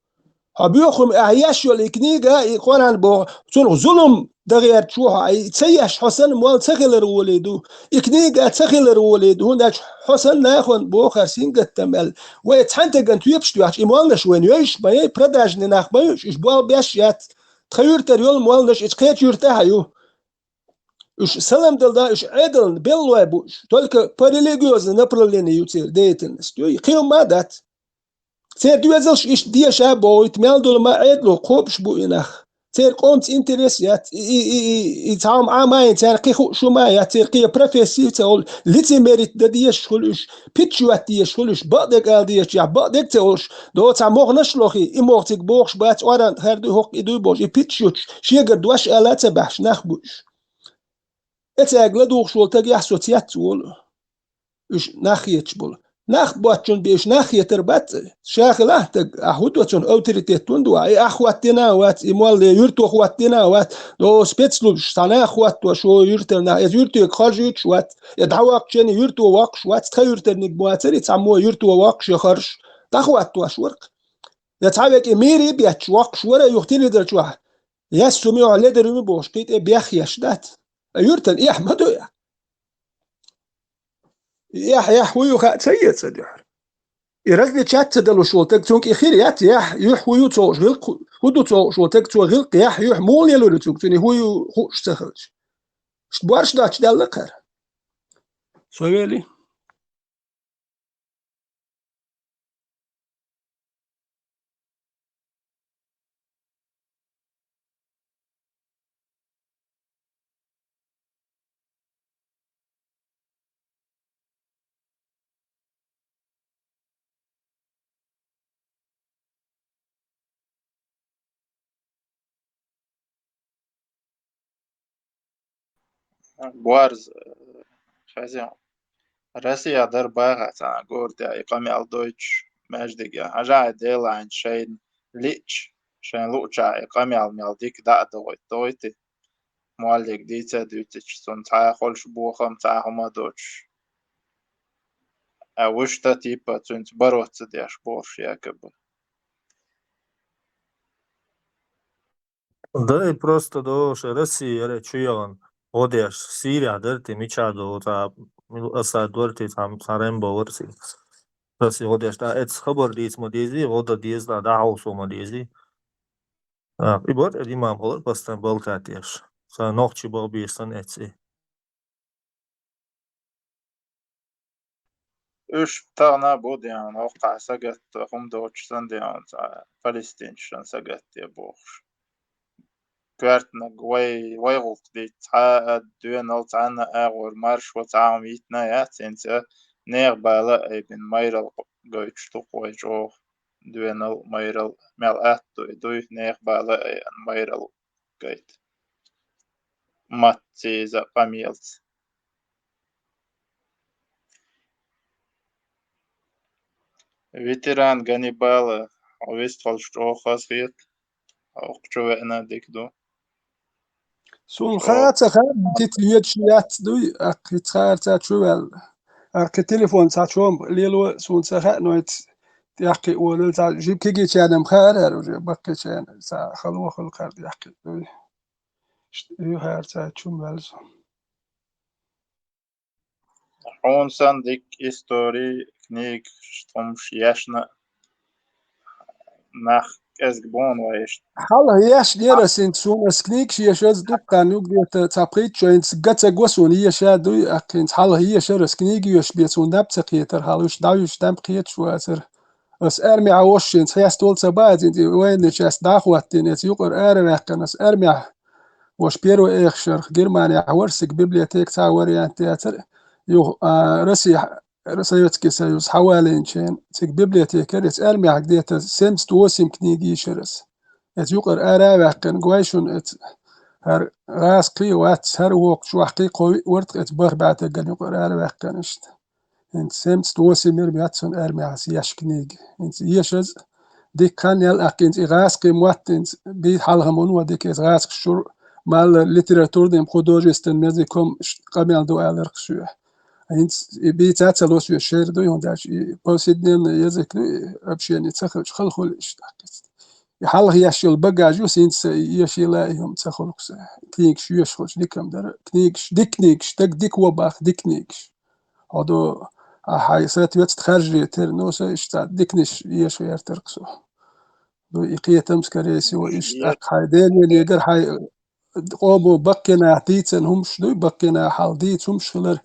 حبيوخم اعياشو الكنيغا يقولان بو تون ظلم دغير تشوها اي تسيش حسن مول تخيلر وليدو اكنيغا تخيلر وليدو هنداش حسن ناخون بو خرسين قتمل ويتحنتقن تيبشتو اش مولنش وين يش باي براداجن ناخ بايش اش بو بيشيات تخير تريول مولنش اش قيت يرتاحيو اش سلام دلدا اش عدل بيلو بوش تولك بريليجيوز نابرولين يوتير ديتنس يقيم مادات سير دوزلش اش ديشا بو يتمالدو ما عدلو قوبش بو يناخ تير قومت انتريسيات يتعام عامين تارقي شو ما تارقي بروفيسي تقول ليتي ميريت دديش خلوش بيتشوات ديش خلوش بعدك قال ديش يا بعدك تقولش دو تعمغنش لوخي امورتك بوخش بات اوران هردو هوك يدو بوش بيتشوش شيغر دوش الا تبحش نخبوش اتاقل دوخ شول تاق يحسو تيات تقول اش ناخيتش بول ناخ بوتشون بيش ناخ يتربات شاغله تك أخوتوتشون أوتوريتيتون دو أي أخواتنا وات إموال يرتو أخواتنا وات دو سبيتسلوب شتانا أخوات وشو يرتنا يرتو خارجيتش وات يدعوك شني يرتو واقش وات تخيرتر نقبواتر يتعمو يرتو واقش يخرج تخوات واشورك يتعبك إميري بيتش واقش ورا يختيني درج واحد يسمي على درمي بوشقيت بيخ يشدات يرتن إيه أحمدو يا حويو خا سيد صديح يرزني تشات دلو شو تك تونك إخير يا حويو توش غلق هدو توش شو تك تو غلق يا مول يلو تونك توني هويو خوش تخرج شتبارش داتش دلقر سويلي بوارز خازن Россия дербагатsa гордя iqamial Deutsch мәждеге ажай дейлайн шейн лич шейн луча iqamial мел дик да дойти муалдик дица дютич сон та холш бухам та хама Deutsch وشتا типа цунц бороться дяш борш якобы. Да и просто до России чуян одеш Сирия дерти мичадо та аса дорти там сарембо ворси Россия одеш да эц хабар дис модези ода диз да хаусо модези и бор имам холор бастан болкатеш са нохчи болбисан эци Üç tane bu diyan o sagat hum Deutschland diyan Palestinischen sagat diye boş. كوارتنا ويغلط دي تعاد دوين التعنا أغور مارش وتعام يتنا ياتنسا نيغ بالا ابن ميرل قويتش تقويجو دوين الميرل مال أتو دوي نيغ بالا ابن ميرل قويت ماتيزا قميلت ветеран Ганнибала ويستفال شتو خاصيت أو قشوة ديك دو سون خاطر تيت ياتش دوي أكيد خاطر شو أكيد تليفون ساتشوم ليلو سون سخاء نويت يحكي ولل تا جيب كيجي تشانم خير وجيب بقى تشان سا خلوه خل خير يحكي دوي يو هير ساتشوم والز حون سانديك إستوري كنيك شتمش ياشنا ناخ أزجبون ويش حالا ياش ديرا سنت سون اسكنيك شي شاز دوكا نوك ديت تابريت شاينس جاتsa غوسون هي شادوي اكنت حالا هي شر اسكنيك يوش بيتون دابتقيتر حالوش داوش دامقيت شواتر اس ارمي عوشين سياس تول سباد انت وين شاس داخواتين يقر ارمي كنس ارمي وش بيرو اخشر جرمانيا ورسك بيبليوتيك تا وريان تياتر يو رسيوتكي سيوس حوالين شين تك بيبليوتيك ريت ارمي عقديتا سيمس توسم كنيجي شرس يقر ارمي كن قويشون هر راس قي وات هر وقت شو حقي قوي ورت اتبر بعد قال يقر ارمي كنشت انت سيمس توسم يرمياتسون ارمي عسياش كنيج انت يشز دي كان يل اكنت راس قي مواتنت بي حالهم وديك راس شور مال ليتراتور ديم خودوجستن مزيكم قبل دو الرخشوه انت بيتات لوس يشير دو يونداش بوسيدن يزك ابشيني تخرج خلخل اشتاقت يحل هياش الباجاج سينس يشيلاهم تخلقس كنيك شوش خوش ديكم در كنيكش ديكنيكش تك ديك وباخ ديكنيكش هادو هاي سات يت تخرج ترنوس اشتا ديكنيش يشير ترقسو دو يقيتم سكريسي واشتا هايدين يليقر هاي قومو بقنا ديتن هم شنو بقنا حال ديتهم شلر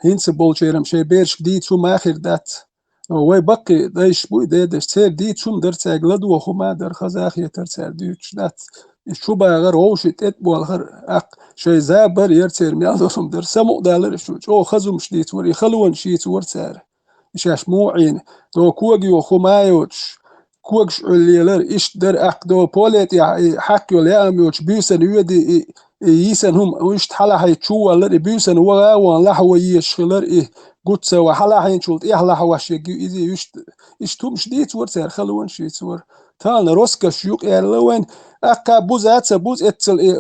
هينس بولجيرم شي بيرش ديتهم اخر دات وي بقي دايش بوي دايش سير ديتهم در تاغلد وخما در خزاخي تر تر ديتش دات شو باغر اوش تت بولغر اق شي زابر يرتر ميالهم در سمو دالر شو او خزم شديت وري خلون شيت ورتر ايش موعين دو كوغي وخمايوتش كوغش الليلر إيش در أقدو بوليت يا حكي ولا أميوش بيسن يودي يسن هم ويش تحلا هاي تشوا لر بيسن ولا ولا هو يشخلر إيه قدس وحلا حين شولت إحلا حواش يجي إذا يشتم شديد ورث خلون شيت ور تان روسكا شيوك لوين أكا بوزات بوز اتل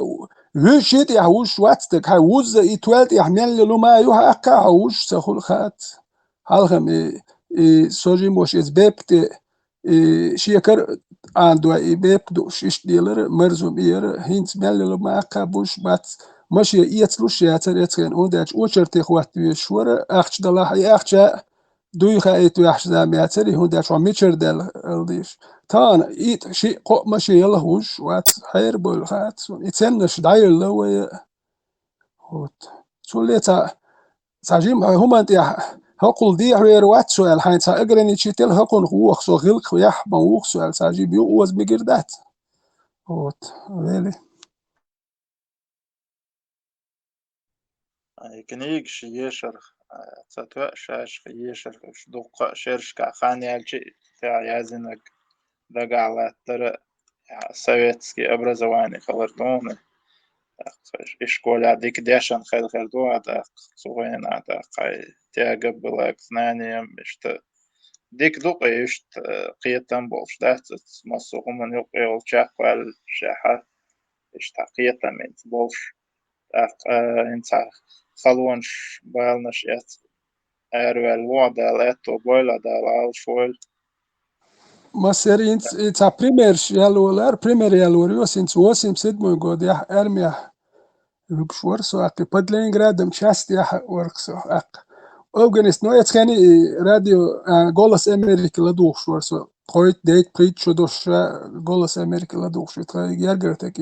وشيت يحوش واتك هاوز يتولد يحمل له ما يوها أكا هاوش سخول خات هالهم سوجي موش إزبيبت شيكر عنده بيبدو شيش ديلر مرزوم إير هينت مل له ما أكا بوش بات ماشي يتلوش يتريتين وداج وشرتي خوات بيشور أخش دلاح أخش دوي خايت ويحش زامياتري هوداج وميتشر دل الديش تان إيت شيء قو ماشي يلا هوش وات حير بول خات يتسنش داير لو هوت سوليتا ساجيم هما انت هقول دي غير وات سؤال حين ساقرني تشيتل هقول هو خصو غلق ويح موخ سؤال ساجيم يو وز بجردات هوت ويلي كنيك شيشر تتوى شاش يشر دوق شرش كخاني الشيء تاع يازنك دقع على ترى советский образование خلردون школе ديك داشن خلردو هذا صغيرين هذا قاي تاقبل знанием что ديك دوق يشت قيتن بولش دات مسوق من يقول شاقل شاحة اشتا قيتن من بولش انت خلونش بالنش ات ارول ودا لاتو بويلا دا الشول Mas it's a primer yalular, primer yalurio since osim sidmo god ya armia lukshwarso ak Padleningrad часть ya workso ak Afghanistan no etskani radio Golas Amerika la dukhshwarso qoyt date preach shodosh Golas Amerika la dukhshit yargertek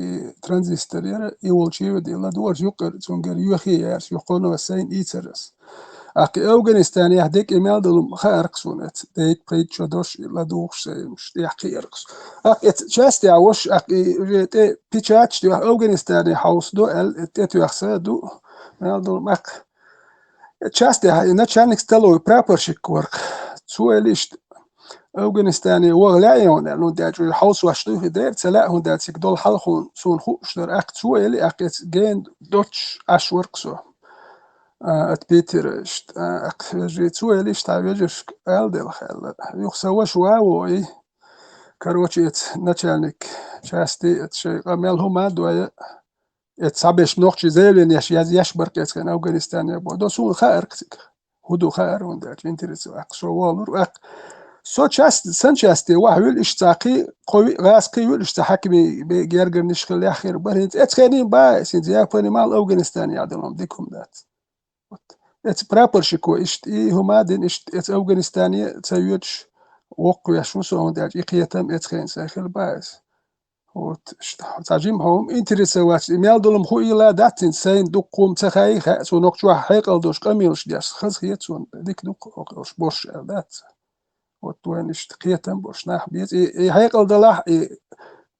transistor ya iwolchiv de la dukhsh yuqar tsunger yuhi yars yuqono sain itseres ak Afghanistan yahdek email dum kharqsunet date preach shodosh la dukhsh msh yaqirqs ak et часть ya wash ak te pichach de Afghanistan house do el et yaxsa do mail dum ak часто начальник столовой прапорщик ورك سواليش أفغانستاني وغلايون لأنه داج الحوس واشتوه دير تلا هون داج سيكدول حلخون سون خوش در أكت سوالي أكت جين دوتش أش وركسو أت بيترشت أك جيت سواليش تعبيجش ألدل خل يخسوا شواوي كروتشيت начальник части شيء عمل هما دوية تصابش نوخش زيلين يش بركز كان أفغانستان يبغى دوسون خير كتك هدو خير ونداج انترسو أقصى والور أق سو شاست سن شاستي وحول اشتاقي قوي غاسقي يول اشتحكمي بجرجر نشخل ياخير برهنت اتخانين با سنت ياباني مال أفغانستان يعدلهم ديكم ذات ات برابر شكو اشت اي هما دين اشت ات أفغانستاني تسيوتش وقو يشوسو ونداج اقيتم اتخين ساخل باس وت تعجيم هم انترسوات ميال دولم خو إلى داتين سين دقوم تخاي سو نقشوا حقل دوش قميلش دياس خز هيتسون ديك دق بوش دات وتوين اشتقيتن بوش ناح بيت اي حقل دلاح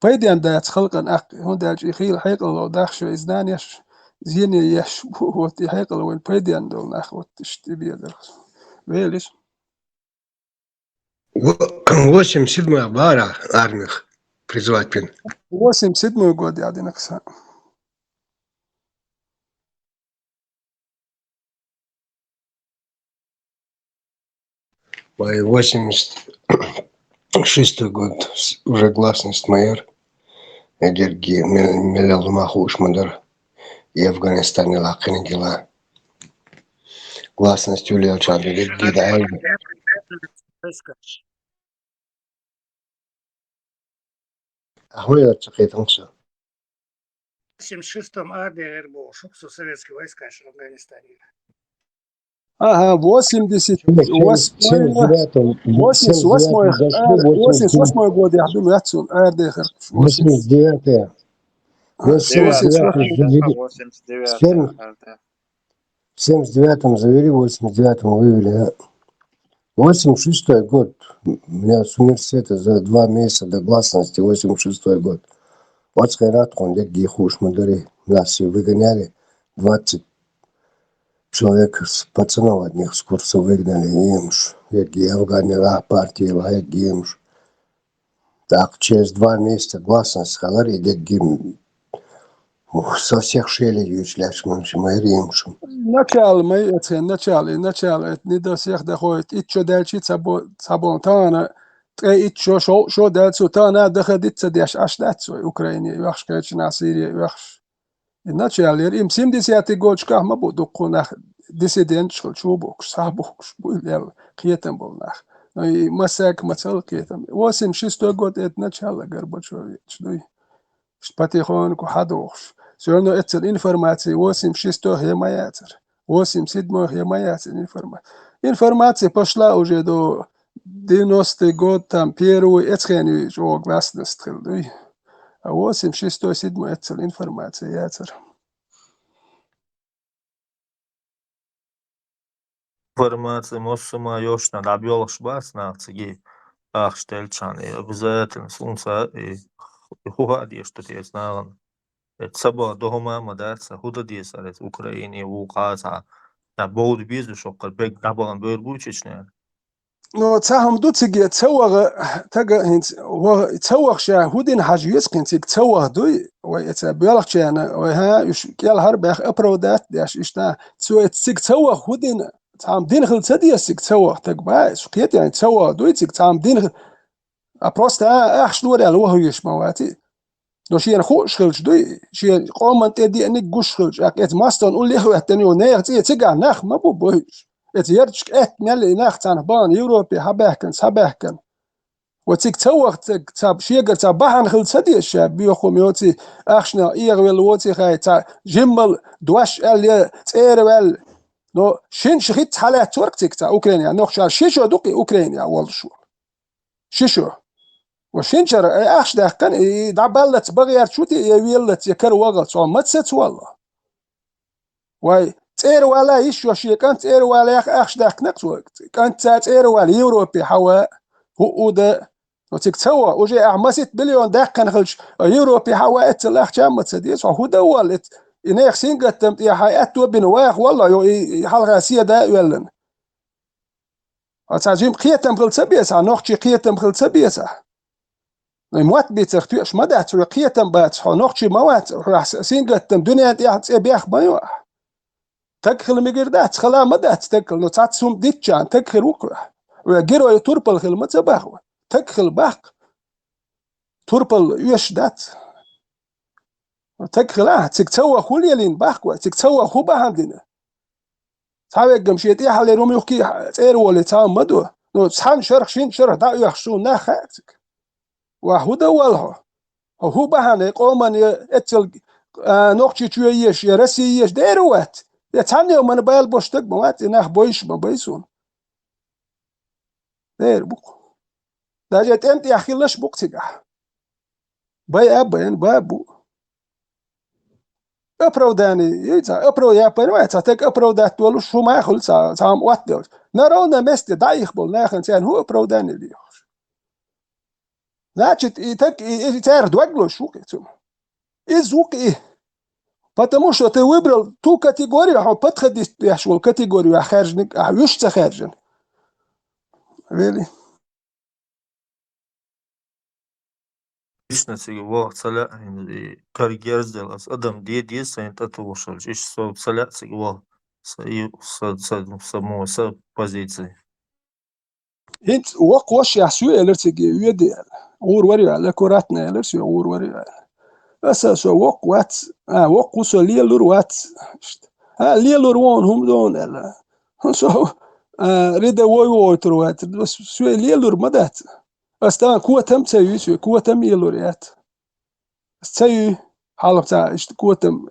بيديان دات خلقن اق هون داج يخيل حقل داخ شو ازنانيش زين يش وت حقل وين بيديان دول ناخ وتشتي بيدر ويلش 87 бара армих призвать пин. 87 год я одинокса. Мой 86 год уже гласность майор. Эдерги мелел махуш мадер. И Афганистане лакин дела. Гласность Юлия Чарли гида. Ахуя цахетанса. В 86-м АДР был шуксу советские войска в Афганистане. Ага, 88 год я думаю, отцу АРДХ. 89. 79-м завели, 89-м вывели. 86-й год. У меня с университета за 2 месяца до гласности, 86-й год. Вот скайрат, он где хуш мадури. Нас все выгоняли. 20 человек с пацанов одних с курса выгнали. Имш. Эги Афганила партии, имш. Так, через 2 месяца гласность сказали, эги Со всех щелей ючляш мы римшим. Начало мы это начало это не до всех доходит. И что дальше сабонтана и что дальше тана доходит дальше аж дальше Украине ваш конечно Сирия ваш. И начало им 70 год шках мы буду конах диссидент шел бокс сабокс был киетам был нах. Ну и масак мацал киетам. 86 год это начало Горбачевич. Ну потихоньку ходовш. Все равно эта информация 86 я маятер. 87 я маятер информация. Информация пошла уже до 90 год, там первый, это не уже гласность. А 86 7 это информация ятер. Информация моссума ёшна дабёлш бас нацги ахштельчан и обязательно сунса и хуади что ты знал. Это собой дома мадаться худа десарет в Украине вуказа на боуд бизнес шокер бег дабан бергучечне. Но цахам дуциге цауга тага хинц цаугша худин хажиес кинцик цаугдуй ой это белахчана ой ха يال هربخ ابرودات داش اشتا цу цик цауг худин цам динхл цадиесик цауг так бай шкет يعني цаугдуй цик цам динхл а просто ах шнур ал وهيش مواتي لو شي خوش خلج دوي شي قومنت دي انك غش خلج اكيت ماستون قول لي هو تاني نير تيغا نخ ما بوش ات يرجك نل نخ تان بان يوروبي حبهكن وتيك توخ تاب شيغر تاب بحن خل سدي الشاب بيخو ميوتي اخشنا ايغول ووتي خاي تا جمل دوش ال تيرول نو شنش خيت حالات توركتيك تا اوكرانيا نوخ شيشو دوقي اوكرانيا والشو شيشو وشنشر اخش ده كان دعبلت بغير شوتي يويلت يكر وغلط سو متست والله واي تير ولا يشو شي كان تير ولا اخش ده كنت وقت كانت تير ولا يوروبي حوا هو ده وتكتوا وجي 6 بليون ده كان خلش يوروبي حوا اتلاخ جامت سديس هو ده ولت انيخ سينغتم يا حياتو بنواخ والله حلقه سيده يولن اتاجيم قيتم خلصبيس نوخشي قيتم خلصبيس موات بيتر تيش مدى ترقيتم بات نوخشي موات راح سينغتم دنيا دي بيخ بايوح تكخل مقردات خلا مدى تكخل نو تاتسوم ديتشان تكخل وكره وغيرو يتوربل خل متباخو تكخل باق توربل يش دات تكخل تكتوا خوليلين باخو تكتوا خوبا عندنا تاوي قمشيتي حالي رومي وكي تيرو اللي تام مدو نو تسحن شرخ شين شرخ دا يخشو ناخاتك وهو والله هو بهانه قومن اتل نوخشي تشويش يرسيش ديروات يتعني من بايل بوشتك موات ناخ بويش ما بيسون دير بوك داجت انت يا اخي ليش بوك تيغا باي ابين بابو ابروداني يتا ابرو يا بنوات تك ابرودات ولو شو ما يخل سام وات نرونا مست دايخ بول ناخن سان هو ابروداني لي Значит, и так, и теперь двигло шуки. И звуки. Потому что ты выбрал ту категорию, а подходишь к категорию, а хержник, а юшца хержин. Вели. Ишнаци во цаля карьер сделал. Адам диет сайн татушил. Иш со цаля во само со позиции. Инт وقوش يحسو الرتجي يدي اور وري على كراتنا الرسي اور وري اساس وقوات وقوس ليلور وات ليلور وون هم دون لا سو ريدا وي تروات بس سو ليلور مدات استان كوتم تسوي كوتم يلوريات تسوي حالبتا كوتم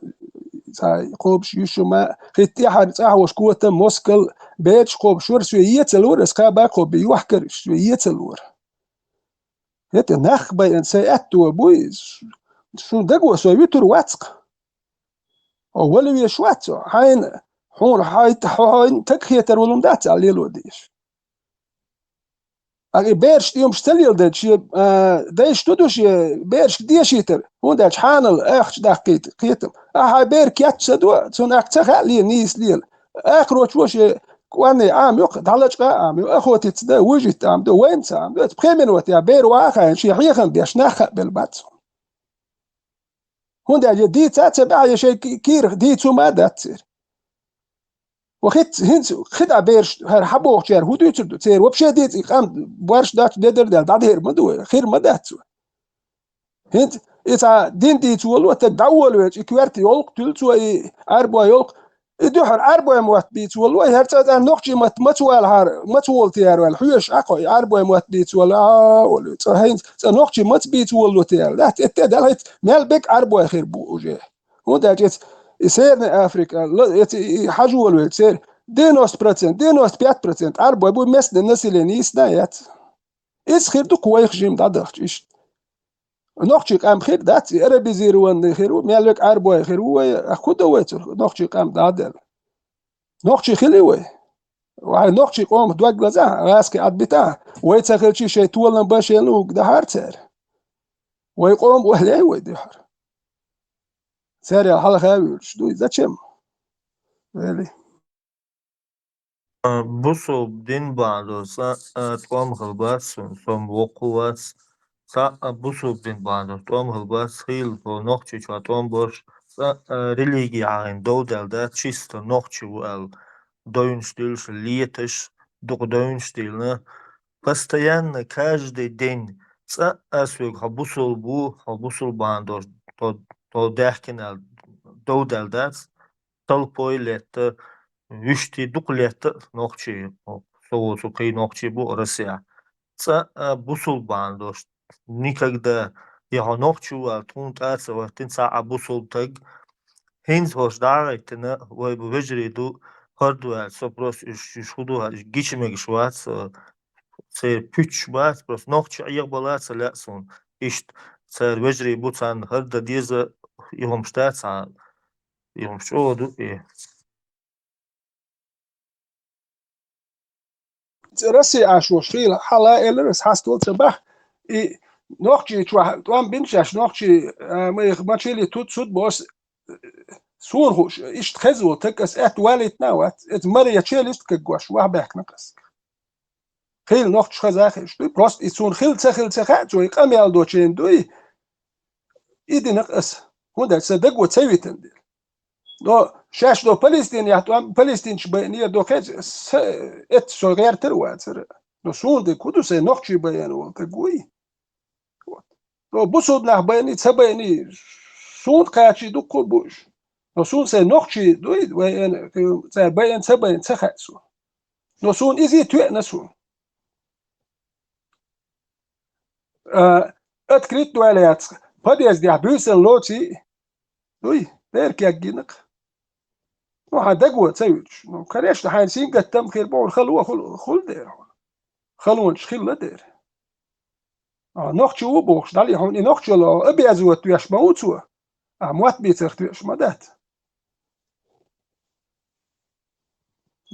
زي قوبش يشو ما خيتي حد صاحوش كوتم موسكل بيتش قوب شور سويت الور اسكا باكو بيوحكر سويت الور هت نخ باي ان سي اتو بويز شو دغو سويتور واتق اول يشواتو حين حون حايت حين تكخيتر ولندات على لوديش اگه برش يوم شتليل دش داش تدوش برش ديشيتر هون داش حانل اخش دقيت قيتم هاي بيرك ياتسدو تون اكتخ لي نيس ليل اخروش وش كواني عام يق دالج عام اخوتي تدا وجيت عام دو وين عام دو بخيمن وت يا بير واخا شي حيخن داش نخ بالبات هوندا ديت تبع شيء كير ديتو ما داتر وخت هنس خد عبيرش هر حبوه شير هو ديتو تير وبشي ديت قام بورش دات ددر دات هير مدو خير ما داتو هند إذا دين ديتو والله تدعول ويش كوارت يولق تلتو أربعة يولق يدحر أربعة موت بيت والله هرتا نقطة متوال هار متوال تيار والحيش أقوى أربعة موت بيت ولا ولا هين نقطة مت بيت والله تيار لا تدلت مال بك أربعة خير بوجه هو ده جت يصير أفريقيا لا حاجة ولا يصير 90% 95% أربعة بو مثل الناس اللي نيسنايات إيش خير دو كويس جيم دادرت إيش نقطة قام خير دات أربعة زيروان خير مالك أربعة خير هو أخده ويتر نقطة قام دادر نقطة خلوه وعلى نقطة قام دوق بزا راسك عد بتاع ويتسخل شيء طول باشلوك ده هارتر ويقوم وهلا ويدحر ساري الحلقة خاوي شدوي زاتشم ويلي بوسو بدين بعدو توام خلباس سوم وقواس بوسو بدين بعدو توام خلباس خيل بو نقطة شو توام برش ريليجي عين دودل ده чисто نقطة وال доинштильш летыш дух доинштильна постоянно каждый день асвег хабусул бандор то дахкинал додел дац толпой летта вишти дух летта нохчи соусу кей нохчи бу Россия бусул бандор никогда я нохчу ал тун таца вахтин бусул таг هنز hoş davetine ve bu vecredu hardware sopros iş hudu geçmek şuat se püç bas pros nokç ayık balat la son iş ser vecre bu san harda diese ihom stat san ihom şodu راسي عاشو شيل حلا إلرس حستول تبع نقطة توام بنشاش نقطة ما تشيلي توت سود بوس سورهوش إيش تخزو تكس والد نوات مريا تشيلست كجواش وحبك نقص خيل نقطة خزاخش دوي بروست يسون خيل تخات دوي قام يالدو تشين دوي إيدي نقص هوندا صدق وتسويتن دي دو شاش دو فلسطين يحتوام فلسطين شبينية دو كيج صغير تروات دو سون دي كودو سي نقطة بيان وتقوي دو بوسود نح بياني تسبيني سون قاچي دو كوبوش نسون سه نقطة دوید و این سه بیان سخت نسون ایزی توی نسون اتکریت دویلیت پدی از دیه بیسل لوتی دوی درک یک گینق نو هدگو تسویش نو کریش دهان سین قدم خیر باور خل دیر خلونش خیل دیر نقطة او بوش دلی هون این نقطة لا ابی ازو تویش موتو موت بیتر تویش مدت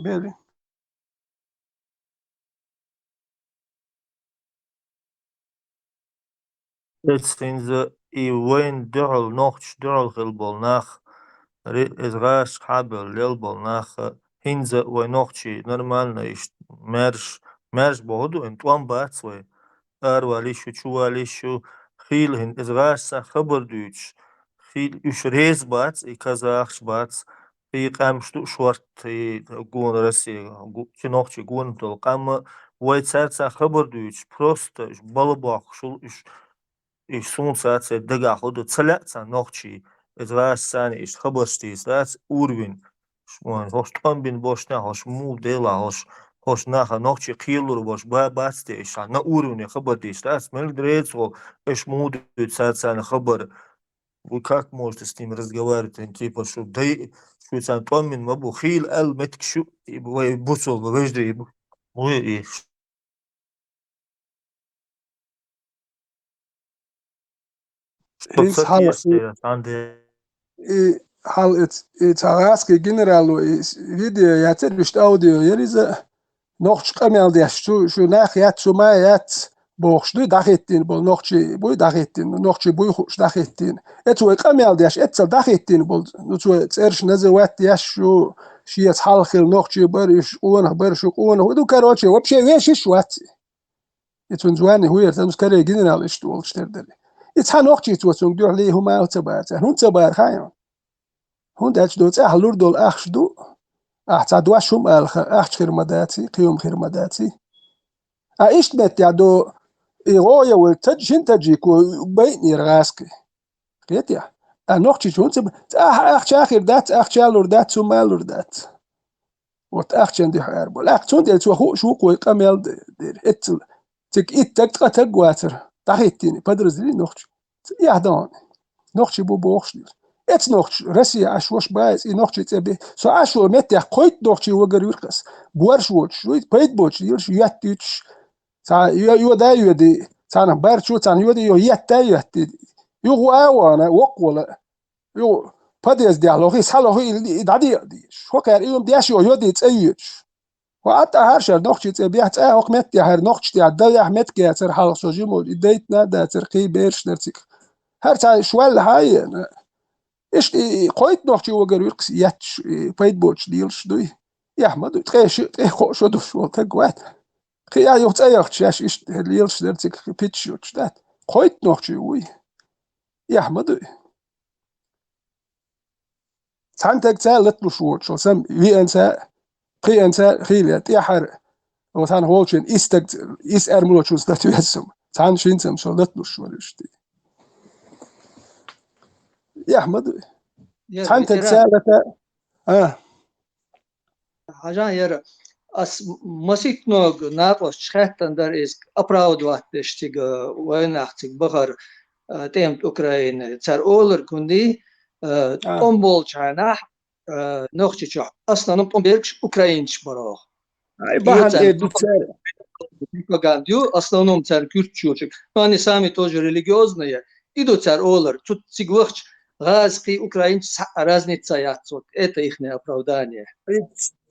بله Sinds وين دعل نوخش دعل غلبل ناخ إزغاش حابل للبل ناخ هنز وينوخشي نورمالنا إيش مرش بهدو انتوان باتسوي أرواليشو چواليشو خيل هن إزغاش سا خبر دوش خيل إش ريز باتس إي كازاخش باتس إي قامشتو شورت إي قون رسي چنوخشي قون تل قام ويتسار سا خبر دوش просто إش بالباق شل إش سون ساعت سا دقا خودو تسلق سا نوخشي إزغاش ساني إش خبرشتي ساعت أوربين هوش طن بين بوشنا هوش مو ديلا هوش ناخا نوخشي قيلور بوش باتستي إش نا أوربين خبر ديش ساعت ملك دريتسو إش مو دوت ساعت ساني خبر Вы как можете с ним разговаривать? Типа, что дай, что сам Томин, мабу, хил, эл, меткшу, и бусол, вежди, и هنز حال اتعاسك جنرالو فيديو يعتبرش اوديو يريزا نوخش قمال ديش شو ناخ يات شو ما يات بوخش دو داخيتين بول نوخشي بوي داخيتين نوخشي بوي خوش داخيتين اتو قمال ديش اتسل داخيتين بول نتو تسيرش نزوات ديش شو شيت حالخل نوخشي برش قونه برش قونه ودو كاروتشي وبشي ويش شوات اتو نزواني هو يرتنس كاري جنرال اشتول شتردلي يتحن وقتي توسون دور ليه هما وتبارت هون تبار خايم هون داش دوت أهلور دول أخش دو أحتاد واشهم أخش خير قيوم خير مداتي أيش بيت يعدو إيغويا والتجين تجيكو بيني رغاسكي قيت يا نوختي شون تب أخش آخر دات أخش ألور دات ثم ألور دات وت أخش عندي حيار بول أخش شون ديت شو قوي كمل دير إتل تك تقواتر تحيتيني بدرز لي نوختي يهدان نوختي بوخش ets noch Russia ashwash bais I noch tebe so asho met der koit noch woger wirkas borshwoch ruit paidboch yirsh yatich sa yo da yodi sana barchu sana yodi yo yatta yatti yo awana waqwala yo pades de alohi salohi dadi شو كان يوم دياش يودي تسيج وقت هرشر noch tebe hat auch met der her noch der da met geter hal so jimo deitna da terqi bersh nertik her ta شوال هاي إيش قايد نوختي وجريركس ياتش بايد بوتش ديلش دوي يا أحمد تخيش تخيش شو دوش والتقوات خيا يوت أيخ شاش إيش ديلش درتك بيتش يوتش دات قايد نوختي وي يا أحمد سانتك سالت له شو شو سام في أنسى خي أنسى خيلات يا حر وثان هولشين إستك إس أرملو شو ستاتو يسم سان شين سام شو لت له شو رشتي يا أحمد سانتك سالت Hajan yer as masitnog napos schätten der is apraudvat stig wenachtig bagar temt Ukraine tsar oler kundi ombol chana nochtich aslanım pomberg Ukrainch baro ay bahan tsar propagandyu aslanım tsar kürtçük yani sami тоже религиозные идут цар олер тут цигвахч газки украинч разница яцот это ихнее оправдание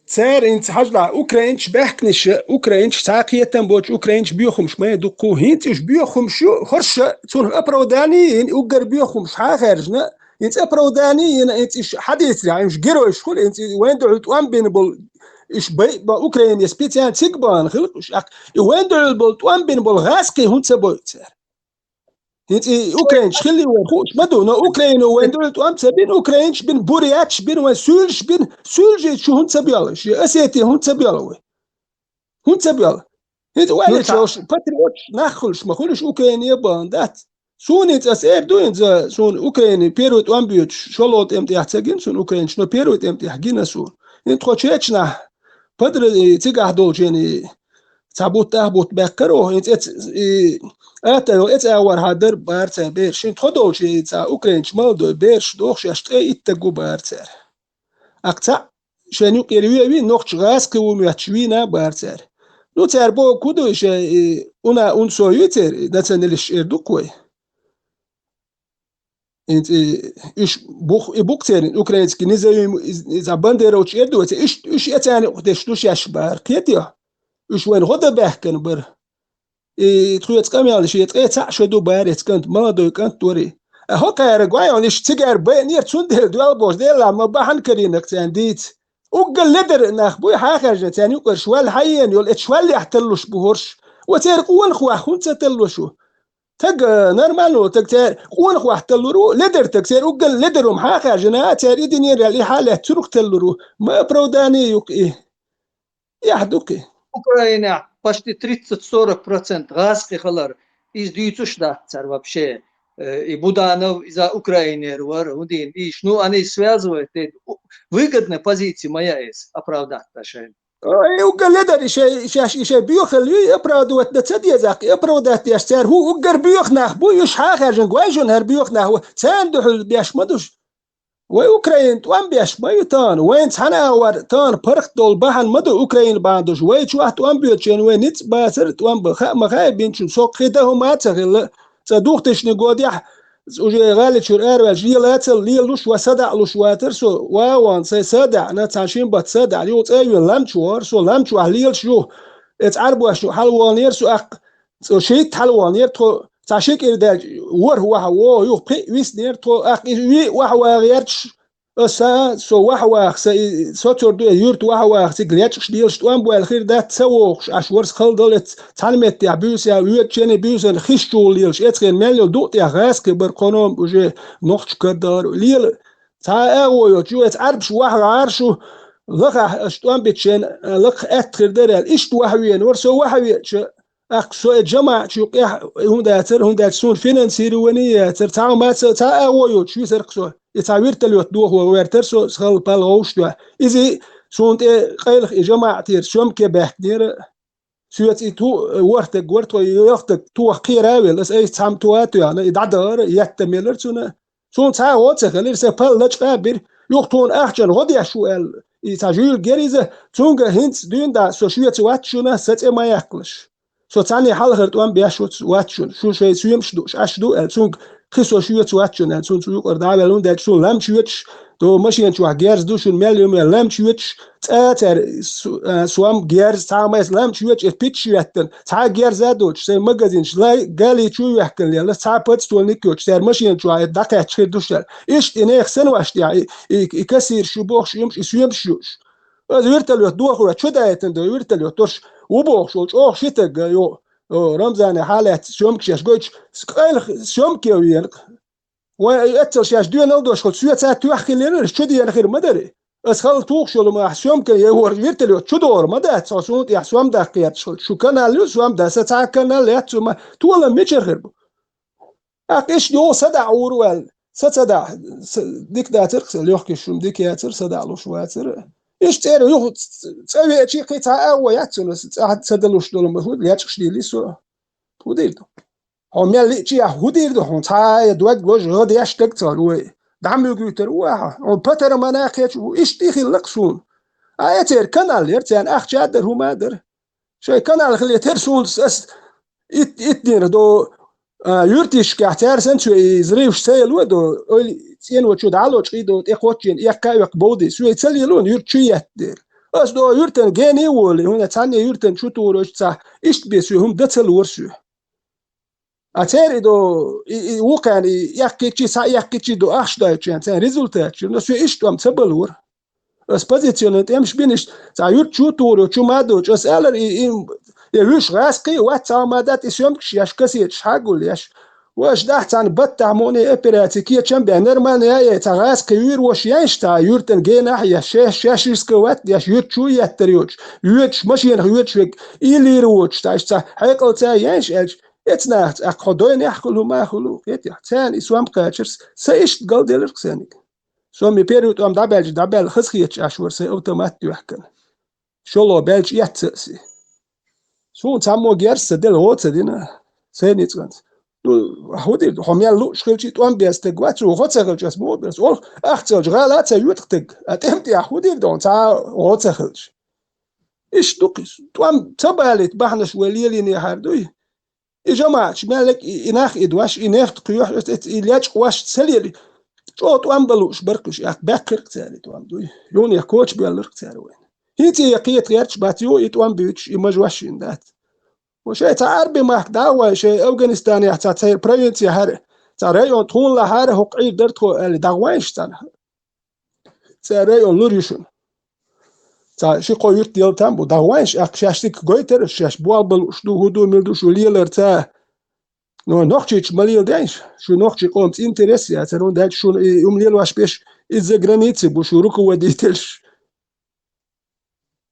цар инц хажла украинч бехкниш украинч сакиетен боч украинч биохумш ما دقو هينتش биохумш خرش تون оправдание угар биохумш хагержна инц оправдание инц حديث يعني مش جيروش كل انت وين دعوت وان بين بول ايش با اوكرانيا سبيتيان تيكبان خلقش وين دعوت وان بين بول غاسكي هون سبوت انت اوكرانش خلي وخوش ما دون اوكرانيا وين دعوت وان سبين اوكرانش بين بورياتش بين وسولش بين سولج شو هون سبيالش اسيتي هون سبيالوي هون سبيال انت وين شوش باتريوتش ناخلش ما خلش اوكرانيا باندات سونيت اسير دوين ز سون اوكراني بيروت وان بيوت شولوت ام تحتاجين سون اوكرانش نو بيروت ام تحجينا سون انت خوتشنا بدر تيجا دولجيني تابوت تابوت بكرو انت اتلو ات اور هادر بارتا بيرش انت خدولجي تا اوكرانش مالدو بيرش دوخش اشتي اتجو بارتر اقطع شنو قريوي نوخش غاس كومياتشوينا بارتر نو تربو كودوش اون اون سويتر ناتنلش اردوكوي انت ايش بوكتين اوكرانسكي نزايم اذا بانديرا وش يدو ايش اتاني قدش دوش يشبار كيتيا ايش وين غدا بحكن بر تخويت كامل شي تقيت شدو باريت كنت ما دو كنت توري هو كاير غوايون ايش تجار بينير تسند دوال بوش ديلا ما بحن كرينك تانديت وقال لدر ناخ بوي حاجه ثاني وقرشوال حيين يول اتشوال يحتلوش بهورش وتيرقون خوا خونت تلوشو تق نورمالو تكتر قون خو احتلرو لدر تكسر وقال لدرهم حاجه جنات يدني اللي حاله تروح تلرو ما بروداني يوك ايه يحدوكي Украина почти 30-40% газки халар из дюйцушда цар вообще и Буданов из-за Украины рвар и ну они связывают выгодная позиция моя есть оправдать даже وقال لدر شي بيوخل يبرودوت دتسدي زاق يبرودات يشتر هو وقر بيوخنا بو يش حاجه جواجن هر بيوخنا هو ساندو بيش مدوش واوكراين توان بيش بايتان وين حنا ور تان برخ دول بحن مدو اوكراين باندوش وي شو توان بيوتشن وين نيت باسر توان ما خايبين شو سوق خدهم ما تغل صدوقتش نغوديح وجي غالي شور ارول جيلاتل ليلوش وسدع لوش واترسو واوان سي سدع نتاشين بات سدع يوت ايو لامشور سو لامشو ليل شو اتعربوا شو حلوانير سو اق سو شيت حلوانير تو تاشيك إرداج ور هو يو بي ويس نير تو أخ وي وهو غيرش سو واحد سوتر دو يورت واحد تجليتش ديلش توان بو الخير ده تسوق اشورس خل دولت تعلمت يا بيوس يا ويت شنو بيوس خشتو ليلش اتكن مليون دوت يا غاسك برقونوم وجه نوخش كدار ليل تا او جو اتعربش واحد عارشو لقى اشتوان بيتشن لقى اتخر درال اشتو واحد ورسو واحد أقصى الجماعة شو هم داتر سون فينانسير ونية تعاون ما تعاون شو يسرقسوا يتعبير تلوت دوه وورتر سو سخال بالغوش دوا إذا سون قيل الجماعة تير شوم كبحدير شو تو ورت ويختك تو خيراوي لس أي تعم تواتو يعني يدعدر يكتملر سون تعاون تخلي سبال لش قابر يختون أحجن غدي شو يتعجيل جريزة سون هنس دين دا سو شو يتوات شو ست ما يأكلش سو تاني حال توان بيشوت واتشون شو شيء سويمش دوش أشدو سون خسوا شوية واتشون سون سوق أرداء بلون ده سون لام شويتش دو ماشين شو جيرز دوشون مليون لام شويتش تأثر سوام جيرز تعمل لام شويتش بيتش يهتن تع جيرز دوش سي مجازينش لا قالي شو يحكي لي لا تعبت تقول نيكوش سير ماشين شو دقة تشيل دوشل إيش إنك سنة واش يعني يكسر شو بوخش يمش شوش يرتلو دوخ شو ده يتندو يرتلو توش وبوخش أو شتى يو رمزان حالات شومكش قويش سكايل شومكي وياك ويأتل شاش ديو نودوش خل سويت ساعة توحكي لنا شو دي أنا خير مدري أسخل توخش ولا ما شومكي يهور يرتلو شو دور مدى تصون يحسوام دقيقة شو كان على سوام ده ساعة كان على ثم تولا ميشر خير أكيش دو صدع وروال صدع ديك ده تركس اللي يحكي شو ديك ياتر صدع له شو ياتر إيش تعرف يو تسوي شيء قطعة أو ياتر تسدلوش دول مهود لياتش دي ليسو وديردو هم يلي شيء وديردو هم تاي دوق وجه غادي يشتكتر وي دعم يقولتر واحد وبتر ما ناقش وإيش تيجي لقسون آياتر كنال يرتين أخ جادر هو مادر شيء كنال خليه ترسون أس إتنين دو يرتيش كحتار سنتو يزريوش سيلو دو تين وتشود على وتشيدو إخواتين يكايك بودي سوي تسليلون يرتشيات دير أس دو يرتن جاني ولي هنا تاني يرتن شو توروش تا إيش بيسوي هم دتل ورسو أتاري دو وكاني يحكي دو أخش دايتشان تان ريزولتات شو نسوي إيش تو أم تبلور أس بوزيشنت أمش بينش تا يرت شو تورو شو مادو أس ألر يهوش غاسقي واتسا مادات إسيومكش ياش كسيتش حاقول ياش واش داحت عن بطع موني إبراتيكية چنبه نرمان يايا تا غاسقي يور وش يانش تا يورتن جيناح ياش شاش رسكوات ياش يوتشو ياتريوش يوتش ماشين يوتش ويك إيلي روتش تاش تا حيقل تا يانش ألش اتناحت أقودوين يحقلو ما يحقلو يتيح تان إسوام قاتشرس سايشت قل ديلرك سانيك سومي بيريوت أم دابل خسخيتش أشور سي أوتومات يحكن شولو بلج يتسي سون تامو جيرس دل هوت دينا سينيت كانت هودي هم يلو شخلتي توان بيستغوات هوت سخلتش مو بس اول اختج غلط يوتك اتمت يا هودي دون تا هوت سخلتش ايش دوكس توان تبالت بحنش وليلي هاردوي يا جماعه مالك اناخ ادواش اناخ تقيوح الياج قواش تسليلي شو توان بلوش بركش يا بكر تسالي توان دوي يون يا كوتش بيلر تسالي وين هيتي يقيت غيرش باتيو يتوان بيوتش يمجوشين دات وشيء تعربي ما دعوة شيء أفغانستاني حتى تير برينتي هر تريون تون لهار حقي درتو اللي دعوانش تنا تريون لوريشون تا شي قويت ديال تامبو دعوانش أخشاشتك قويتر شاش بوالبل شدو هدو ملدو شو ليلر تا نو نوختيش مليل دايش شو نوختي قومت انتريسي ترون دايش شو ليل واش بيش إذا جرانيتي بوشو ركو وديتلش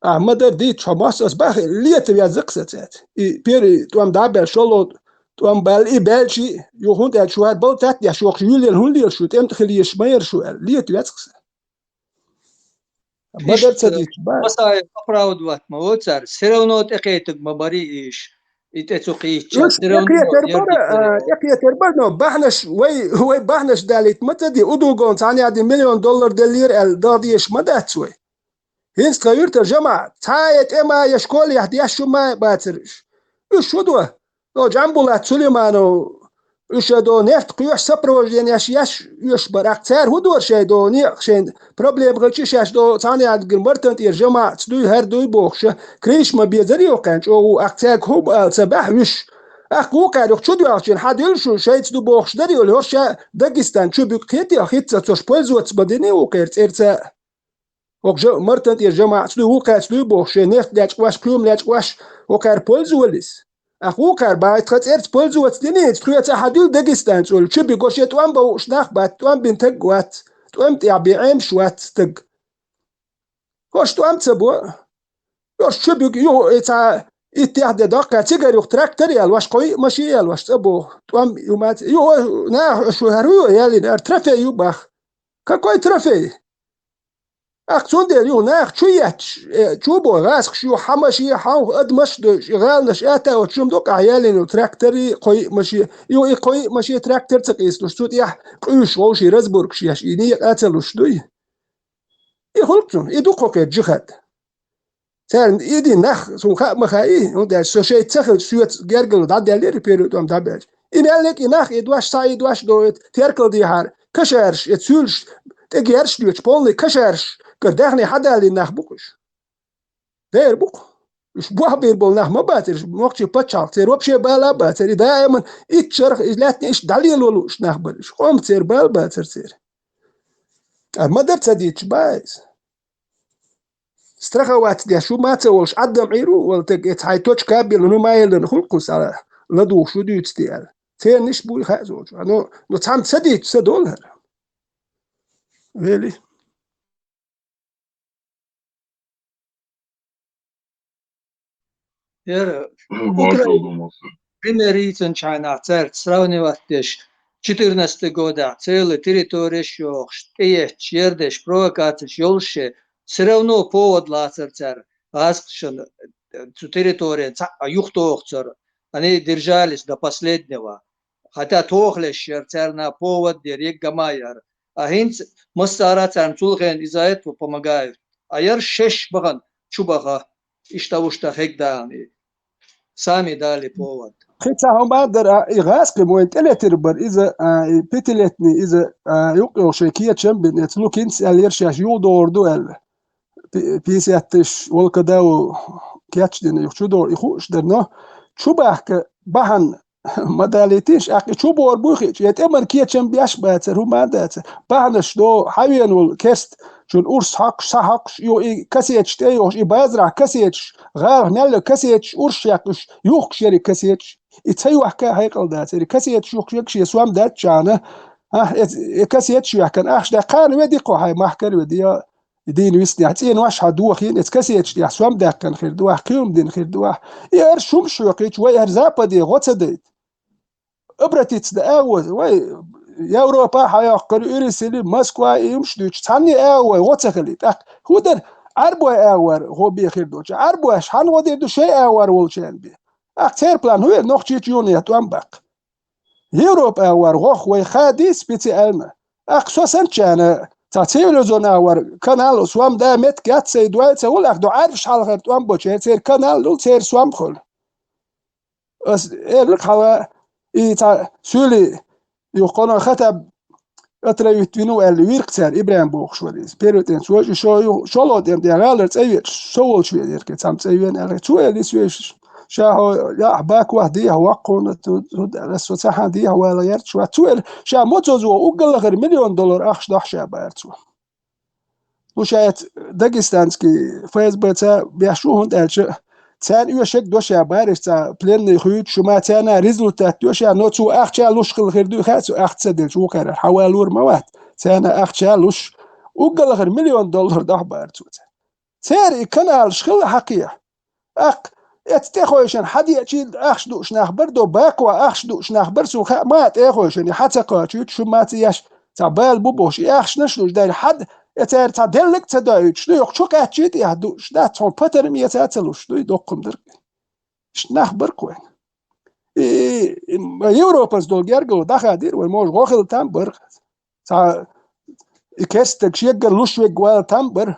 مدر دي تشماس أصبح ليه تبي زقسات بيري توام دابل شلون توام بال إبالشي يهون ده شوار بلتات يا شو خيول الهولي شو تم تخليه شمير شو ليه تبي زقس مدر تدي بس أفراد وقت ما وصار سيرونوت أكيد ما بريش يتسوقيش يا تربر نو بحنش وي بحنش داليت متى دي أدوغون ثاني عدي $1,000,000 دلير الداديش مدة شوي هنس تغيرت الجماعة تايت إما يشكول يهدي شو ما باترش إيش شو دوا لو جنبولات سليمانو إيش دو نفط قيوش سبروج يعني يش براكتار هو دور شيء دو نيق شين بروبليم غلطش يش دو ثاني عاد جنبرتنت الجماعة تدوي هر دوي بوخش كريش ما بيزري وكانش أو أكتاك هو سباح وش وقع يخ شو ديالشين حديل شو شيء دو بوخش دري ولا هوش داغستان شو بقيت يا خيت تشوش بولزوت بدني وقيرت ارتا وقجا مرتنت يا جماعه شلو وقع شلو بوخش نفت لاش واش كلوم لاش واش وقع بولزوليس وقع بايت خت ارت بولزوت دني تخيت حديل داغستان شو شو بيقوشيت وان بو شناخ بات وان بنتق وات تومت يا بيعم شوات تق هوش تومت سبو يوش شو بيق يو اتا اتحاد دقة تجاري وتراكتر يا الواش قوي ماشي يا الواش تبو توم يومات يو نا شو هرو يالي نار ترفي يوبخ كاكوي ترفي اقصون دير يو ناخ شو ياتش شو بو غاسق شو حماشي حاو ادمش دو شغال نش اتا وتشوم دوك عيالي نو تراكتري قوي ماشي يو اي قوي ماشي تراكتر تقيس لو سوت يح قوش وشي رزبورغ شياش اني قاتلوش دوي يخلقون يدوقو كجخد Sen idi nach so machai und der so schei zechel suet gergel da der lere period am dabel in elek nach edwas sai edwas do terkel di har kashersh et sulsh de gersh du polne kashersh gerdachni hada li nach bukush der buk مش بوحبير بول nach ما باتر وقت باتشال تر وبشي بالا باتر دائما اتشرخ لاتني ايش دليل ولا ايش نخبر ايش قوم تر بال باتر تر ما درت ديتش بايز استرخوات دي شو ما تسولش عدم عيرو ولا تقيت هاي توش كابل انه ما يلن خلقوس على لدو شو ديت ستيال تين نش بوي خازوج انو نو تام تسديت سدول really Jer Ukraina примерить Чайна царь сравнивать 14 года целая территория шёх чердеш провокация ёлше все равно повод для царь аскшен территория юхтохцер они держались до последнего хотя тохлеш царь на повод дерек гамаяр а хинц мастара царь цулген из-за этого помогают а яр шеш баган чубага иштавушта хегдани сами дали повод خيتها هم بعد إغاز كموين تلاتربر إذا بتلاتني إذا يقع شيكية شنبن يتلوكين سأليرشاش يودور دوال بيسياتش والكداو كياتش دين يخشو دور يخوش درنا شو بحك بحن مداليتيش أخي شو بور بوخيش يتأمر كية شنبياش باتر هم عندات بحنش دو حوين والكست شون أورس حقش صحقش يو إي كسيتش تيوش إي بازرع كسيتش غار نالو كسيتش أورش يقش يوخش يري كسيتش يتسيو حكا هيقل دات يري كسيتش يوخش يقش يسوام دات جانا كسيتش يحكن أخش دا قان ودي قوحي محكر ودي دين ويسني عتين واش هدوخ ين كسيتش يحسوام داك كان خير دوح قيوم دين خير دوح يار شوم شوقيتش ويار زابا دي غوتسديت ابرتيتس دا أول وي يوروبا حيقر إيرسلي موسكوا يمشدوش تاني أول واتخليت هو در عربو أول هو بيخير دوش عربوش حن ودير دو شيء أول ولشان بي تير بلان هو نوختيت يوني توانبق يوروبا أول غوخ ويخاديس بيتي ألما سوسن كان تلفزيون أول كانال سوام دا مت قات سيدوال تقول دو عارف شحال غير توانبو تير كانال دول تير سوام خل بس لك حوا إيه سولي يقولون خطب أتريتوينو الويركتر إبراهيم بوخشوريس بيروتين سوى شو لوديم دي غالرت أيوة شو شوي دير كتام تسوين على شو اللي سوى شاهو يا باك وحدي هو قون رسو صح دي هو لا يرت شو تويل شا موتوزو وقل غير $1,000,000 أخش دحشة بارتو وشايت داغستانسكي فيسبوك بيحشوهن دالش تان يوشك دوشا بارش تا بلين خيوت شما تانا ريزولتات دوشا نوتو اخشا لوش خل خير دو خاتو اختصدل شو كار حوالور موات تانا اخشا لوش وقال غير $1,000,000 ده بارتو تاري كانال شخل حقيقة اتتخويشن حد يأتي اخش دوش نخبر دو باكوا اخش دوش نخبر سو ما تخويشن حتى قاتيوت شو ما تياش تبال بوبوش اخش نشلوش داير حد اتر تا دلك تدايش دو يخ شو قاتشيت يهدوش دا تون باترم يتاتلوش دو يدقم درك نخبر كوين يوروباز دول جرجو دخادير والموج غوخل تامبر تا يكستك شيقر لوش ويقوال تامبر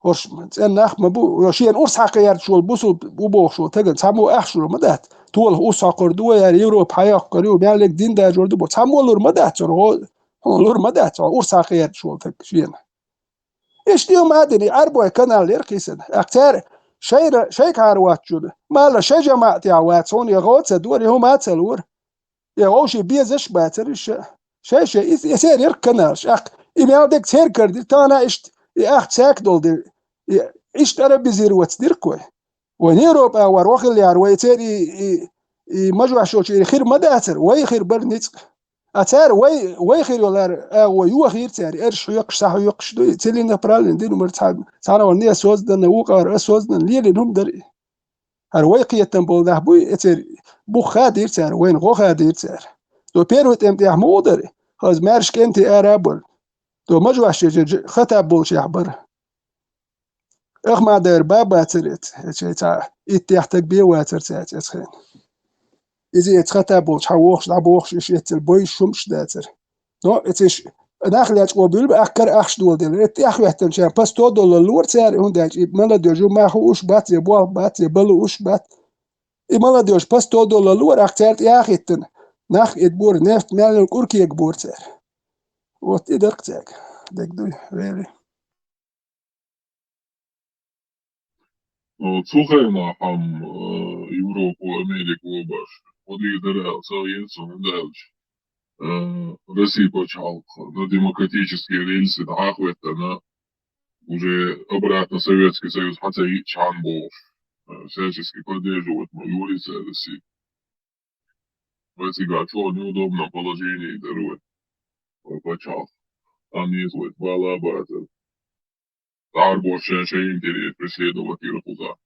هوش نخ مبو يوشين أورس حقيار شو البوسو بوبوخ شو تجن تامو أخشو مدات طول أورس حقردو يا يوروب حياق قريو بيالك دين دا جوردو بو تامو لور مدات لور مدات أورس حقيار شو تجن شين إيش ديو مادني عربو كانال يركيسن أكتر شيء كاروات جود ما لا شيء جماعة عوات هون يغوت دور يهم أتلور يغوش بيزش باتر شيء يصير يركنارش أخ يميادك تير كردي تانا إشت أخ تاك دول دي إشت أنا بزير وتدير كوي ونيروب أور وخل يار ويتير مجمع شوشي خير مداتر وي خير برنيت أتار وي خير يولار ويو خير تاري إرش يقش صح يقش دو تلين برالين دينو مرتحب تانا ونيا سوز دنا وقار سوز دنا ليلي نهم دري هر وي قيتن بول ده بوي اتر بو خادير تار وين غو خادير تار دو بيروت امتياح مودري خاز مارش كنتي ارابل دو مجمع شوشي خطاب بول شيحبر اخ ما داير بابا تريت شي تاع يتيحتك بيه واتر تاعت اتخين إذا يتخطبوا تحوخش لعبوخش إيش يتلبوي شمش داتر نو إتش داخل يتقبل بأكر أخش دول دل إتياخ يحتم شيء بس تو دول اللور تار هون داج إبملا ديجو ما هو وش بات يبوه بات يبلو وش بات إبملا ديج بس تو دول اللور أختار ياخ يتن ناخ إدبور نفط مال الكوركي يكبور تار وات إدرك تاك دك دوي ريلي Słuchajmy ham Europą, Ameryką baš. Подвигали союзу дальше. Россия почал на демократические рельсы, ахвета на уже обратно Советский Союз, хотя и чан был всячески поддерживать мою улицу России. В эти в неудобном положении дорогой почал. Там есть вот балабатер. Арбоша шея интерес преследовать и рахуза.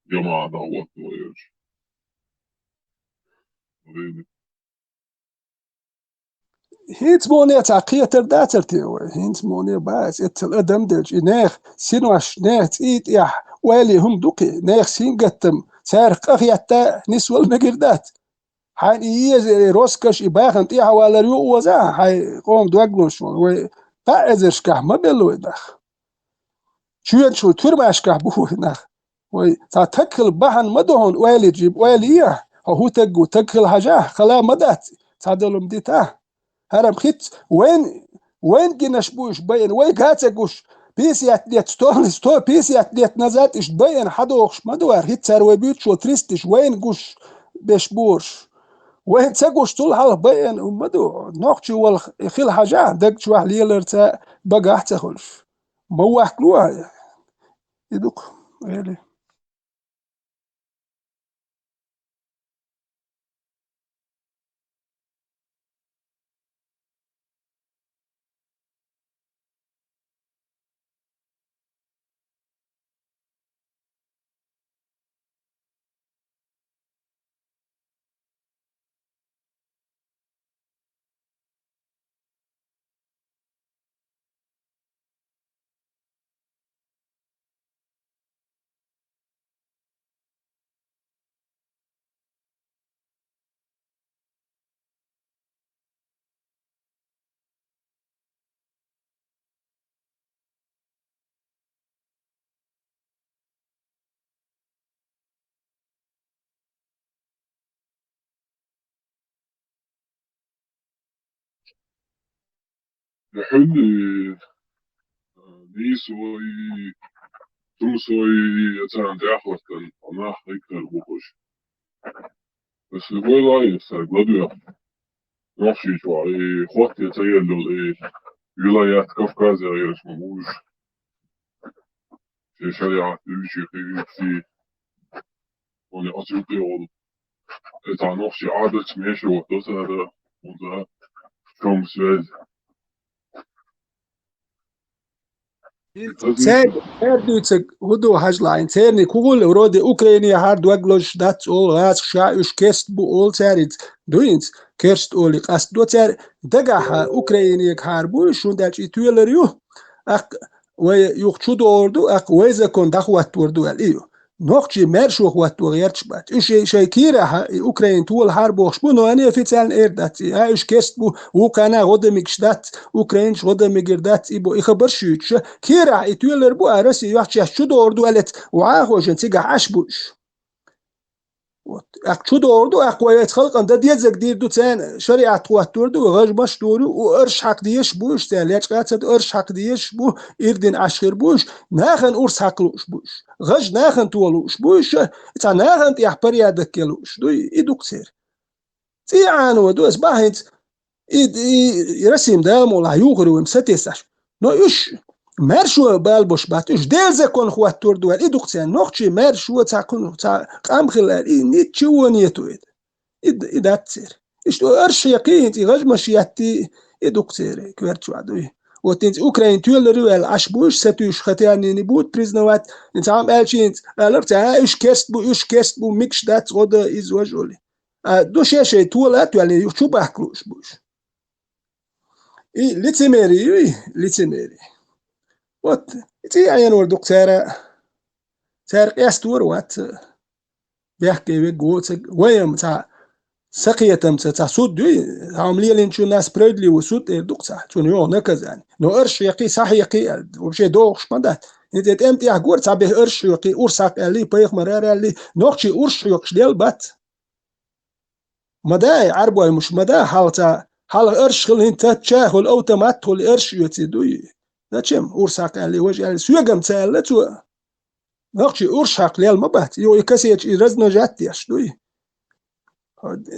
Jomā nav latvojuši. هيت مونية تعقية ترداتر تيوي هيت مونية باس اتل ادم دلج نيخ سينوش نيخ تيت يح والي هم دوكي نيخ سين قتم سارق اخياتا نسوى المقردات حان إيه روسكش إباخن تيها ولا ريو وزا هاي قوم دوغنوشون وي تأذرش كح ما بلوي دخ شو ترماش كح بوه نخ وي تاكل بحن مدهون والي جيب والي هو تقو تاكل حاجة خلا مدات تعدلو مديته هرم خيت وين جناش بوش بين وين كاتقوش بيسي اتليت ستو بيسي اتليت نزات اش بين حدوخش مدوار هيت ساروي بيوت شو تريستش وين قوش بيشبورش وين تسقوش طول حال بين ومدو نوخشي والخيل حاجة دق شو ليلر تا بقى احتخلش موح كلوها يدوك really. يحل نيسوي تروسوي يتان داخلتن أنا حقيقة بوخش بس البوي لا يستر قدوة نحشي شوي خوات يتيلو ولايات كفكاز غير اسمهوش في شريعة يوشي خيريتي وني أتوقي أول إتا نحشي عادة ميشي وقتوسا هذا وذا كم سواد Serdőceg hodó hajlány cérni kugul rode Ukrajnia hard waglos dat all ras shaish kest bu all cerit duins kerst oli qast do cer dagaha Ukrajnia harbu shundach itueleriu ak ve yuqchudu ordu ak weze kon dakhwat ordu aliyo نوخشي مرشوخ واتو غيرتشبات إيش شيء كيرا أوكرين طول حرب شبونو أنا في تال إردات إيش كيستبو وكانا غدا مكشدات أوكرينش غدا مقردات إبو إخبرشيتش كيرا إتويلر بو أرسي يحشي شو دوردو قالت وعاهو جنتيجا عشبوش شو دورdu aqwayet xalqanda diyecek dirdu sen şeriat quatturdu gajbaş doğru o ırş hak diyeş bu işte leçqatsat ırş hak diyeş bu irdin aşkır bu nahan urs haqluş bu gaj nahan tuoluş bu ta nahan yahpar yadkeluş du idukser tian و du asbahit يرسم دام ولا يغري ومستيسش نو إيش مرشو بالبوش باتش ديل كون خوات تور دوال إدوكسيان نوخشي مرشو تاكون تا قام خلال نيتشو نيتو إدات سير إيش تو أرش يقين تي غج مشياتي إدوكسير كويرتشو عدوي وتنت أوكرين تول روال عشبوش ستوش ختاني نبوت بريزنوات انت عم قالشين قالرت إيش كست بو ميكش دات غدا إز وجولي دو شيء تولات يعني شو بحكلوش بوش лицемерие. Вот, эти аянор доктора, сар ястур вот, бяхке ве гоцек, воем та сакиятам та суд дui, عملية لنشو ناس بريدلي وسود دوكسا، شو نيو نكزان، نو أرش يقي صح يقي، وبشي دوخش مدات. إنت أنت يا جور تابه أرش يقي أرساق اللي بيخ مرار اللي نوخشي أرش يقش ديال بات. مداي عربوي مش مدا حالتا حال ارش خل انت تشاه الاوتومات هو الارش يتدوي ناتشم اورساق اللي وجه سوغم تالتو نقشي اورشاق ليال مبات يو يكسيت رزنا جاتيش دوي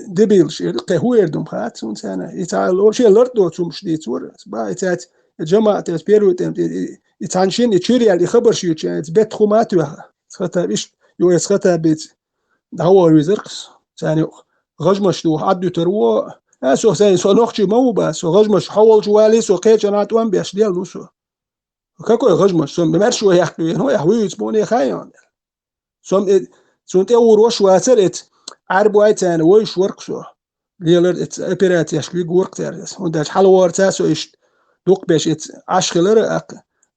دبيل شي القهوه يردم خات ونسانا يتعال اورشي لردو تمش دي تور با يتات جماعه تسبيرو تم يتانشين يشيري اللي خبر شي بيت خومات خطا بيش يو يسخطا بيت دهو ويزرقس ثاني غجمش دو عدو ترو سو ثاني سو نوخشي مو بس سو غجمش حول جوالي سو قيت انا توان بيش ديال نوسو كاكو غجمش سو ممرشو يحكي هو يحوي يسبوني خايون سو انت وروش واسرت عربو ايتان ويش ورقسو ديال ابيرات يشكي ورق تارس ونداش حل ورتاسو ايش دوق باش اشخلر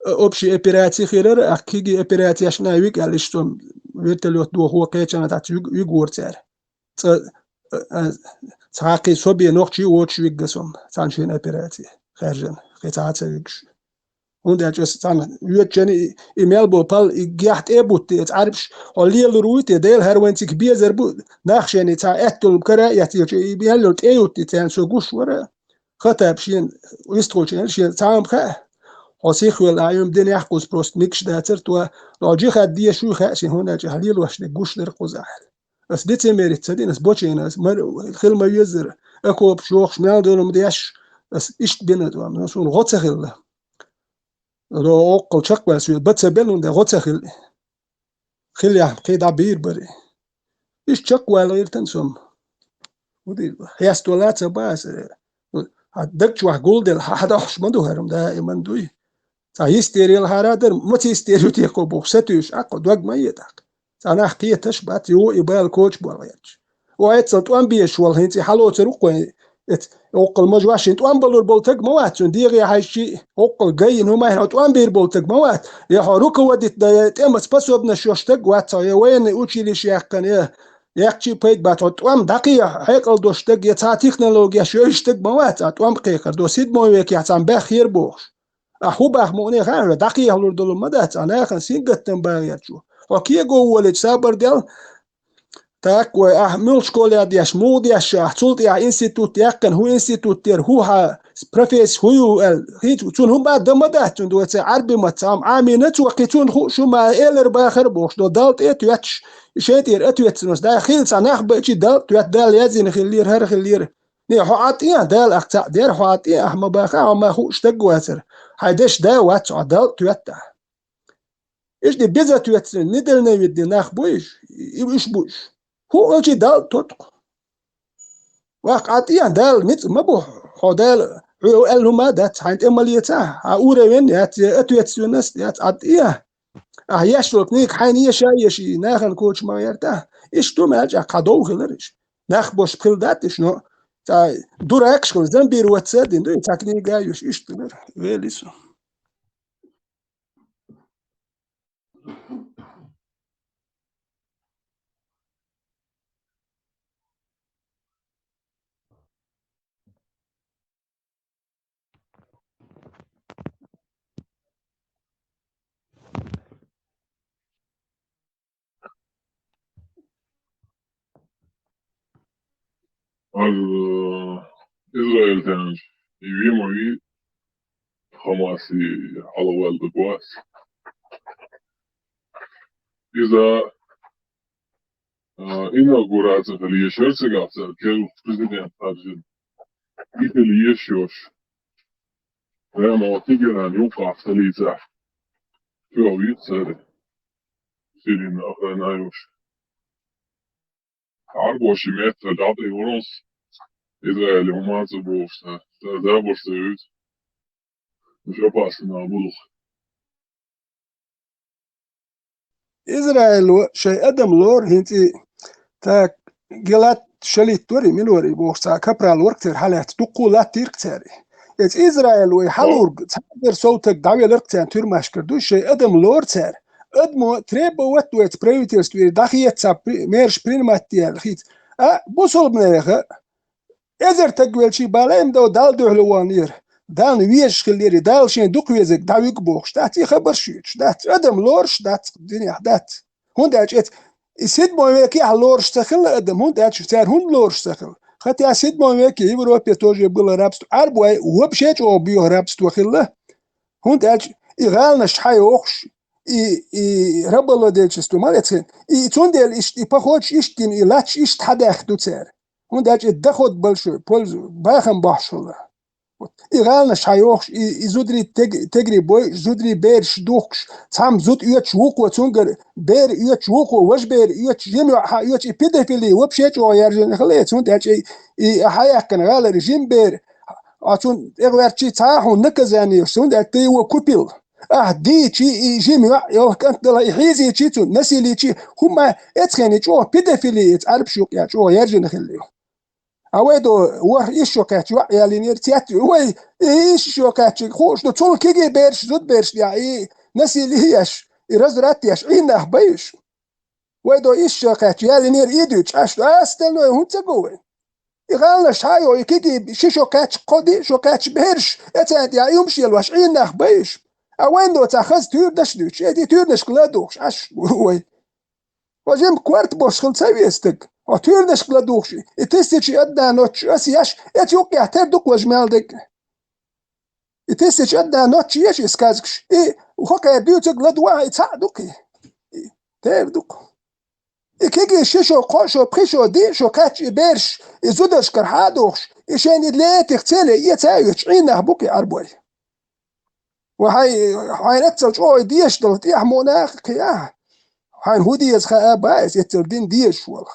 اوبشي ابيراتي خيرر اكيجي ابيراتي عشان ويك عليشتم ويتلو دو هو قيت انا تاع يغور تار تعاقي صبي نوخشي ووتش ويجسوم تانشين ابيراتي خارجن قطعات ويكش ونداش تان يوتشني ايميل بوبال جاحت ابوت تعرفش ولي الرويت ديل هروانتك بيزربو ناخشني تاع اتل كرا ياتي بيهلو تيوت تان سو غوش ورا خطابشين ويستروشين شي تاعم خا وسيخ والعيوم دين يحقوس بروست ميكش داتر تو لوجي خديه شو خاشي هنا جهليل واش نقوش درقوزاح بس دي تميرت تدين اس بوتشيناس الخل ما يزر اكو بشوخ شمال دول مدياش بس ايش بينا دو نسون غوتسخل لو اوقل شق بس بتسبل ده غوتسخل خل يا قيد عبير بري ايش شق ولا غير تنسم ودي هيستولات باس دك شو جولد حدا خش مدو هرم دائما دوي يستيري الهرادر متى يستيري تيكو بوكستيش اكو دوغ ما يدك انا حكيتش بات يو يبال كوتش بوليتش وعيت سنتوان بيش والله انت حلو تروق اوقل مجواش انت وان بلور بولتك موات ديغي هايشي اوقل جاي هما هنا توان بير بولتك موات يا حروك وديت تمس بس ابن شوشتك وات يا وين اوتشي لي شيخ كان يا يحكي بيت بات توام دقيقه هيقل دوشتك يا تكنولوجيا شوشتك موات توام قيقر دو سيد مو يك يعتم بخير بوش هو بخموني خير دقيقه لور دول مدات انا خن سينغتن باياتشو وكي جوه سابر ديال تاك مول شكولة دياش مو دياش حصلت يا انستيتوت يقن هو انستيتوت تير هو ها بروفيس هو هي تون هم بعد مدات دو عربي متام عامينت وقيتون خو شو ما ايلر باخر بوش دو دالت اتياتش شيتير اتياتس دا خيل صناخ بقى دالت دال يزين خلير هر خلير ني حاطيا دال اقطع دير حاطيا احما باخا ما خو اشتقواتر هيدش دا واتش دالت يتا ايش دي بيزا تويتسن ندل نيدي ناخ بويش ايش بوش هو اجي دال توتق واقعتيا دال نت ما بو خدال الهما دات حين اماليتا اورا وين يات اتويتسنس يات عطيا يشرب نيك حين يشي ناخن كوتش ما يرتا ايش تو ماجا قدو خلرش ناخ بوش بخلداتش نو تا دوراكش كل زنبير واتسادين دو تاكني جايوش ايش تمر ويليسو إسرائيل كان يوم حماسي على والد كواس إذا inauguracija liešiošsigaация kelių presidenten taržin iki liešioš Remo tigran jukasta liitsa työ itseri silin ahrenajuš arvoisi meträ dati unos Israeli omaansa vuosta tävorsta yt jopasina bulu إسرائيل شيء أدم لور هنتي تا جلات شليت توري ملوري بوسا كبرال وركتر حالات تقولات تيركتاري إسرائيل ويحلور تقدر صوتك دعوة لركتان ترماش كردو شيء أدم لور تار أدمو تريبو واتوات بريوتيرس توير داخيات ساب ميرش برينماتيال الخيط بوصل بنيخة إذر تقويل شي بالايم دو دال دوهلوانير دال ويش خليري دال شين دوك ويزك داويك بوخش دات يخبر شيش دات أدم لورش دات الدنيا دات هون دات ات سيد مويكي على لورش تخل أدم هون دات شتار هون لورش تخل خاطي سيد مويكي يوروبي توجي بقول رابست عربوي وبشيت او بيو رابست وخله هون دات إغالنا شحاي وخش ربلا ديلشستو مالتين تون ديل إشت بخوش إشتين إلاتش إشت حدا ياخدو تسار هون دات الدخود بلشو بولز باخم بحشله إغالنا شايوخش زودري تجري بوي زودري بيرش دوخش تام زود يوتش ووكو تونجر بير يوتش ووكو وش بير يوتش جميع يوتش بيدفيلي وبشيت او يرجن خليت هون دات حياة كان غال رجيم بير أتون إغوارتشي تاحو نكزاني سون دات تيو كوبيل دي تشي جميع يو كانت دلا يحيزي تشيتون نسيلي تشي هما اتخاني تشو بيدفيلي تعرف شو يا تشو يرجن خليو أويدو ور إيشوكات يعني نيرتيات وي إيشوكات خوش دو تول كيجي بيرش زود بيرش يعني نسي ليش يرزرات يش إنه بيش ويدو إيشوكات يعني نير إيدوش أش أستنو هون تقوي يغالنا شايو يكيجي شيشوكات قدي شوكات بيرش أتاد يعني يمشي الوش إنه بيش أويدو تأخذ تيردش دوش يدي تيردش كلادوش أش وي وجيم كوارت بوش خل سويستك أتيردش كلادوش إتستيش أدنا نوتش أسياش أتيوك يحتر دوك وجمالدك إتستيش أدنا نوتش يش إسكازكش وخوكا يبيوتك لدوا يتساعدوك تيردوك إكيجي شيشو قوشو بريشو ديشو كاتش بيرش إزودش كرحادوش إشان يدلاتك تسالي يتايوش عينه بوكي أربوي وهاي نتسل شو ديش دلت يحموناك ياه هاي هودي يزخا بايس يتردين ديش والله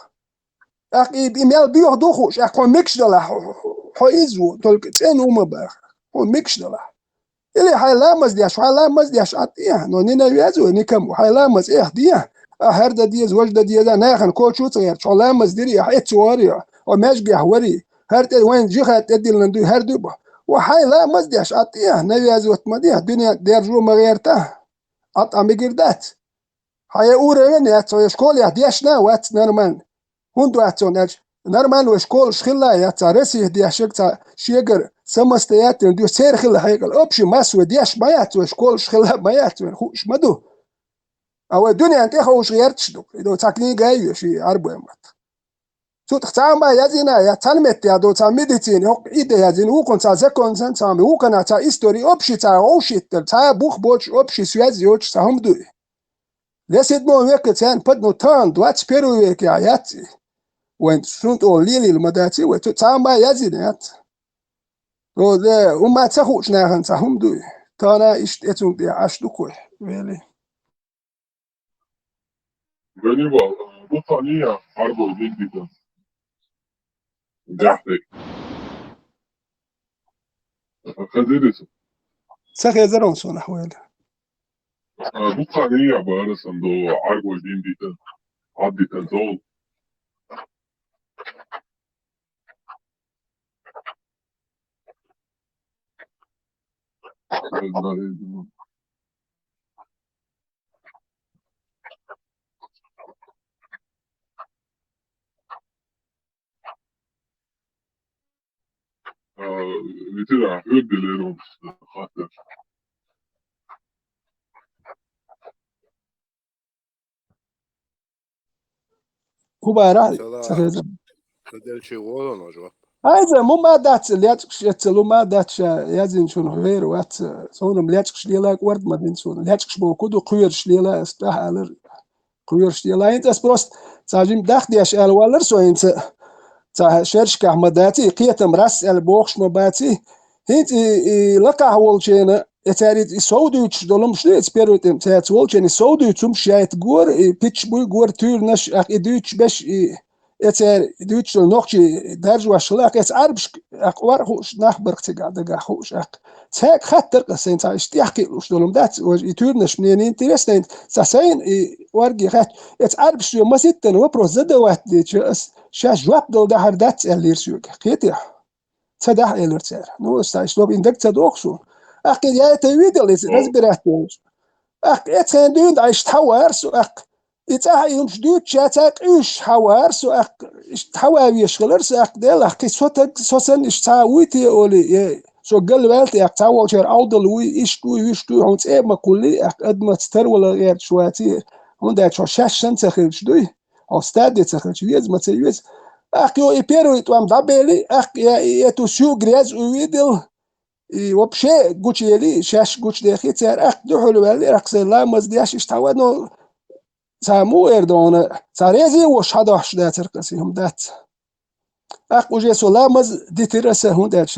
أخي بيميل بيوه دوخوش أخي ميكش دلا هو إزو تلك تين وما باخ هو ميكش دلا إلي هاي لامز دياش أطيح نو نينا يازو نيكم هاي لامز إيه ديا هردا ديز وجدا ديزا ناخن كوتشو تغير شو لامز ديري حيت سواريا وماش بيحوري هرد وين جيخات تدي لندو هردو وهاي لامز دياش أطيح نيازو تمديح دنيا ديرجو مغيرته أطعم بقردات هاي أورين ياتسو يشكول يهديشنا وات نرمان هندو أتون أج نرمان وشكول شخلا ياتسا رسي هديشك تا شيجر سمستيات نديو سير خلا هيقل أبشي ماسو ديش ما ياتسو شكول شخلا ما ياتسو خوش مدو أو الدنيا أنت خوش غيرتش دو إذا تاكلي جاي شي أربو يمات سو تختار ما يزينا يا تلمت يا دو تاميدتين هو إيده يزين هو كنت زكون سن تامي هو كنا تا إستوري أبشي تا أوشي تا بوخ بوش أبشي سويز يوش تهم دوي لسيد مو ويك تان بدنو تان دوات بيرو ويك يا ياتي وين سنت او ليلي المداتي وتتعامل يزينات وده وما تخوش ناهن تهم دوي تانا اشتتون دي عشدوكوي ويلي Ганнибал, Бутания, Арбо, Виндита. Дяхтек. Хазирис. سخي زرون سونا حوالي Butania, Barasan, do Arbo, Vindita. Addi Tanzol. Vitira, Hürdelerum, Hatter. هو بارالي Sada سخي زرون del Chivolo, no, هذا مو ما دات لياتش يتلو ما داتش يازين شنو غير وات صون لياتش ليلا ورد ما دين صون لياتش موجود وقيرش ليلا استح على قيرش ليلا انت اسبروست ساجيم داخدي اش الوالر سو انت تا شرشك احمداتي قيتم راس البوخش مباتي هيت لقى هولشينا اتاري سودوتش دولم شليت بيروتم تاعت ولشين سودوتم شايت غور بيتش بو غور تورنش اخ ادوتش باش اتار دوتش نوخشي درج واشلاك اس عربش اقوار خوش نخبر تقعد خوش اق تاك خاطر قسين تا اشتيحكي وش دولم دات تورنش منين انتريستين ساسين ورقي خات ات عربش ما ستن وبرو زدوات شاش جواب دول ده هردات الليرسيوك قيتي تدح الرتر نو استايستوب اندك تدوخسو اخ يا تيويدل از براتوش اخ اتسن دوند ايش تحوارسو اخ اتاها يمش دوت شاتاك ايش حوارسو اخ تحواوي يشغلرس اخ ديل اخ صوتك سوسن ايش تاويتي اولي سو قال بالتي اخ تاو شير اودل وي ايش تو هونت ايه ما كلي اخ ادما تستر ولا غير شواتي هون دا شو شاشن تخرج دوي او ستاد تخرج ويز ما تيويز اخ يو ايبيرو يتوام دابيلي اخ يا تو شو غريز ويدل وبشي قوش يلي شاش قوش داخل تار اخ دو حلو بالي رقص لا مزدياش اشتاوى نو سامو اردونا ساريزي وش هذا وش دا ترقسيهم دات اخ وجي سولا مز دي ترسه هون دات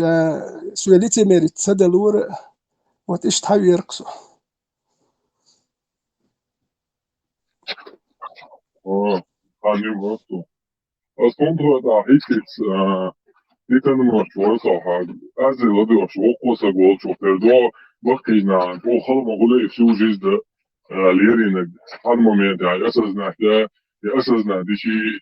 سواليتي ميريت سدلور وتش تحاول يرقصوا خليهم يرقصوا أصلا ده هيكس ديت أنا مشروع صح أزل لدي مشروع قوسا قول شو تردو بقينا هو خلنا نقول في وجيز ده ليرينا حرمة مية ده أساسنا ده أساسنا دي شيء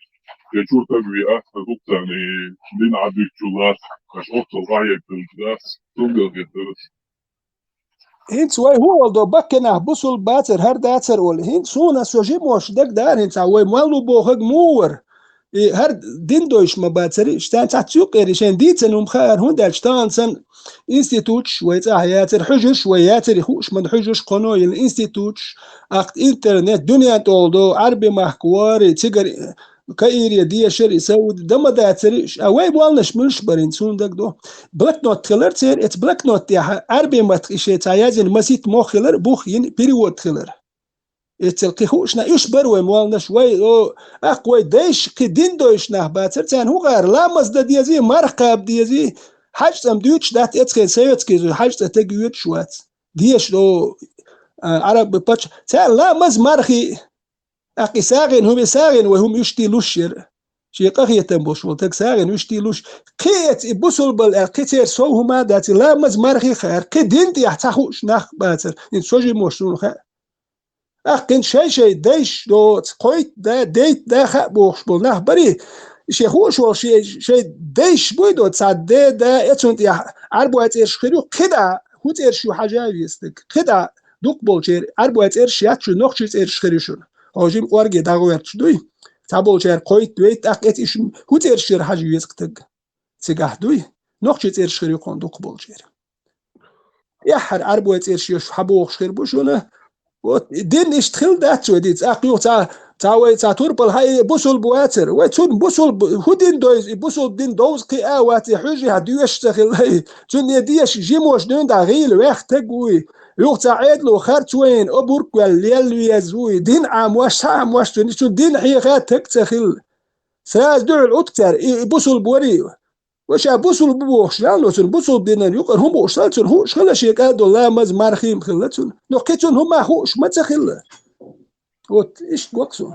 يشوف تبي أحسن يعني دين عدي شغلات مش أوصل رأيك بالناس تقدر تدرس هنت واي هو دو بكنا بوصل باتر هر داتر ولا هنت سونا سوجي موش دك دار هنت واي مالو بوخك مور هر دين دوش ما باتري شتان تاتيوق ريشان ديتن ومخار هون دال شتان سن انستيتوتش ويتا ياتر حجش وياتر يخوش من حجش قانون الانستيتوتش اقت انترنت دنيا تولدو عربي محكواري تيجر كايريا دي شر سود دم داتريش اوي بالنش مش برينسون دك دو بلاك نوت خلر تير ات بلاك نوت يا عربي ما تخشي تايازن مسيت مو خلر بوخين بيريود خلر اتلقي خوشنا ايش بروي موالنا شوي او اقوي ديش كدين دوش نه باتر تان هو غير لا مزد ديزي مرقب ديزي حاجة ام ديوتش دات اتخي سيوتكي حاجة تجيوت شوات ديش لو عرب بباتش تان لا مز مرخي اقي ساغن هم ساغن وهم يشتي لوشير شي قخية تنبوش ولتك ساغن يشتي لوش كيت يبوسل بالكتير سو هما داتي لا مز مرخي خير كدين دي احتاخوش نخ باتر ان سوجي موشون خير اخ شيء ديش دوت قويت دا ديت دا خبوش بولناه بري شي خوش ولا شي ديش بويدو تصاد دا اتسونت يا عربو اتيرش خيرو كدا هو تيرشو حاجه يستك كدا دوك بولشير عربو اتيرش ياتشو نوخشي تيرش خيرشون هاجيم اورغي داغويرتش دوي تابولشير قويت دويت اخ اتيش هو تيرشير حاجه يسكتك سيغاه دوي نوخشي تيرش خيرو كون دوك بولشير يا حر عربو اتيرش حبوخ خير بوشونه دين اشتغل دات وديت اقيو تا توربل هاي بوسول بواتر وتون بوسول هودين دوز بوسول دين دوز قي اواتي حوجي هادو يشتغل هاي تون يديش جيموش دون دا غيل ويخ تقوي يوق تعيد لو خرتوين ابورك والليل يزوي دين عام واش تون دين حيغات تكتخل ساز دول الاكتر بوسول بوري واش بوصل بوخش لا لوتن بوصل بينا يقر هم وصلتن هو شغل شي قادو لا مز مارخيم خلتن نقيتن هم خوش ما تخل وت ايش توقسو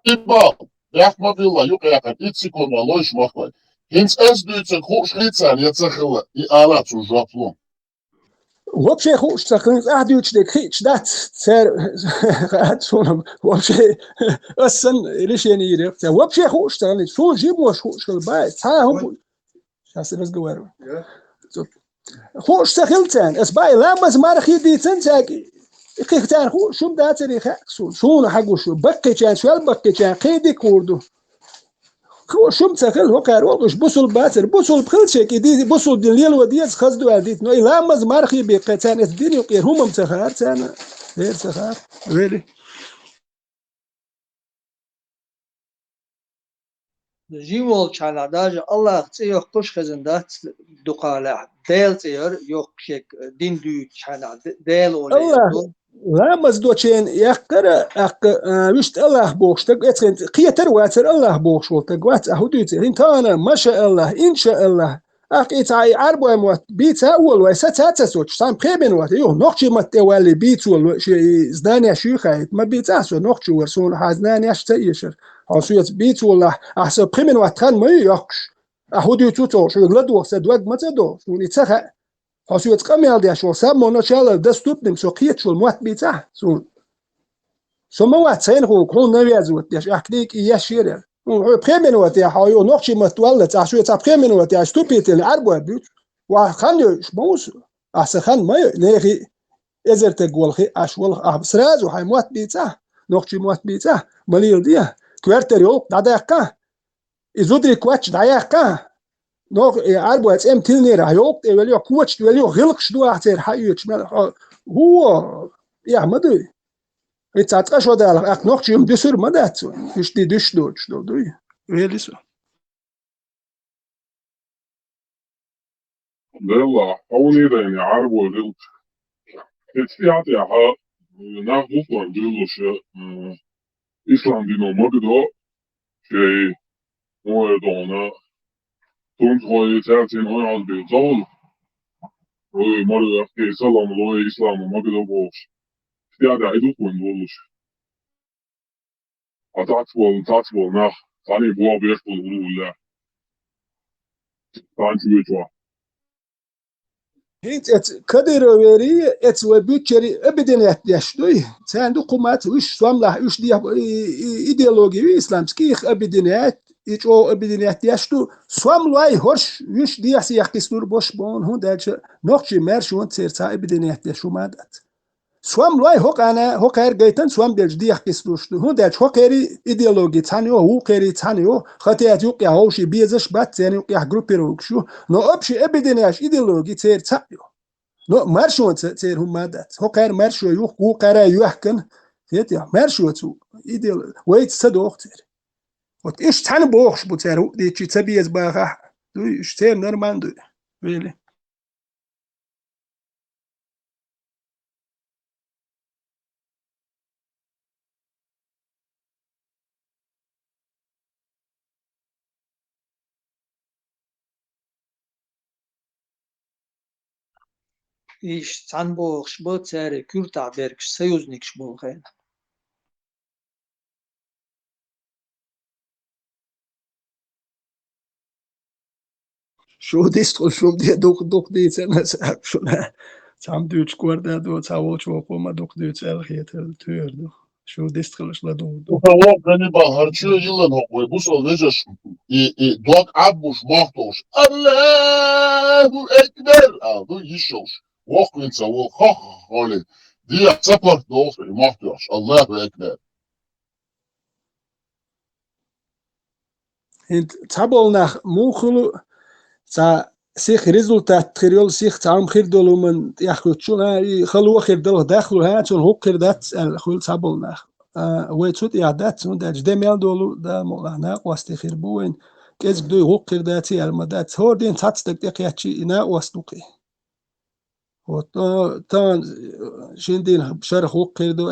إبا يحمد الله يقع إتسكون والله إيش مخبر هنس أزدوتن خوش حيتان يتسخل إعالات وجاطلون وبشي خوش تخلص احديوش ديك هيش دات سير قاعد سونم وبشي اصلا ليش يعني يريق وبشي خوش تخلص سو جيب واش خوش الباي تا هم شاس بس جوار خوش تخلتان اس باي لا بس ما رخي دي تنتاكي كيختار خو شو داتري خاكسون شو حقو شو بقي كان شو بقي كان قيدي كوردو خو شو متخل هو كاروش بوصل باتر بوصل بخل شيء دي بوصل دليل وديز خزدو عديت نو لا مز مارخي بقتان الدنيا وقير هم متخار تانا غير تخار ويلي جيمول كان عداج الله تيو قش خزندات دقالة ديل تير يوك شيك دين دو كان ديل ولا الله لا مزدوچين يقرا اق وشت الله بوشتك اترين قيتر واتر الله بوشولتك وات اهوديت انت انا ما شاء الله ان شاء الله اقيتاي عربو موت بيت اول وسات سوتش سام بريبن وات يو نوخشي مت ولي بيت ول شي زدانيا شيخايت ما بيت اسو نوخشي ورسون حزنانيا شتيشر حسويت بيت ولا احسو بريمن واتخان ما يوكش اهوديت تو شو لدو سدوق متدو شو نتسخ حسويت قميل دي شو سام مونو شال دستوبنم سو قيت شو موت بيتا سو سما وات سين هو كون نويازوت ديش احكيك يشير بريمن وات يا حيو نوخشي متولت احسويت بريمن وات يا ستوبيت العربو بيت وخان شموس احسخان ما نيغي ازرت قولخي اشول ابسراز وهاي موت بيتا نوخشي موت بيتا مليل دي كوارتر يو دايقا ازودري كواتش دايقا نوخ عربو اس ام تلنير هيوق وليو كواتش وليو غلقش دو احتر حيوش هو يا مدري اتاتقا شو دال اخ نوخشي يوم دسر مدات ايش دي دش دوش دو دوي ويليسو Della, oniden ja arvoisilta. Sitten jatjaha, nähustan kyllus ja Islandin on magdo, kei noedona, tuntroi tärtin ojalbil tol, roi marja kei salam loi islam magdo boos. Sitten jatja edukun tullus. A tatsvol nah, tani bua beskul ululla. Tani syötyä. هيت كدر وري ات وبيتشري ابدن يشدوي ساندو قمات وش سواملا وش دي ايديولوجي اسلامسكي ابدنيات يچو ابدنيات يشدو سواملاي هوش وش دي سياقيستور بوش بون هون دالش نوخشي مارشون تسيرتا ابدنيات يشو مادات سواملاي هوك انا هوك هير جيتن سوام دالش دي يقيستوش هون دالش هوك هيري ايديولوجي تانيو هو كيري تانيو خاطيات يوقيا هوشي بيزش بات يعني يوقيا جروبيروكشو نو ابشي ابدنياش ايديولوجي تسيرتا نو مارشون تسير هم مادات هو كان مارشو يوح هو قرا يحكن هيت مارشو تو ايديال ويت صدوق تير وت ايش تان بوخش بوتر دي تشي تبيز باغا دو ايش تير نورمان دو ويلي إيش تنبوخ شبوت ساري كورتا بيركش سيوزنيك شبوخين شو ديستول شو دي دوق دي سنة شو لا تام دوتش كوردا دو تاول شو قوما دوق دوتش الخيت التور دو شو ديستول شلا دو Upravo Hannibal harčio Ilano, koji busal vežeš i dok abuš mohtoš. Allahu Ekber! A du išoš. Vokvinca, ali dija cepar dofe i mohtoš. Allahu Ekber. انت تابول ناخ موخلو تا سيخ ريزولتات تريول سيخ تعم خير دولو من ياخد شو خلو خير دولو داخلو هاتون هو خير دات خل تابول ناخ ويتوت يعدات سون داج دميل دولو دا مولانا واستي خير بوين كيز بدو هو خير داتي المدات هو دين تاتستك دقيقتي نا واستوقي هو تان شندين بشرح هو خير دو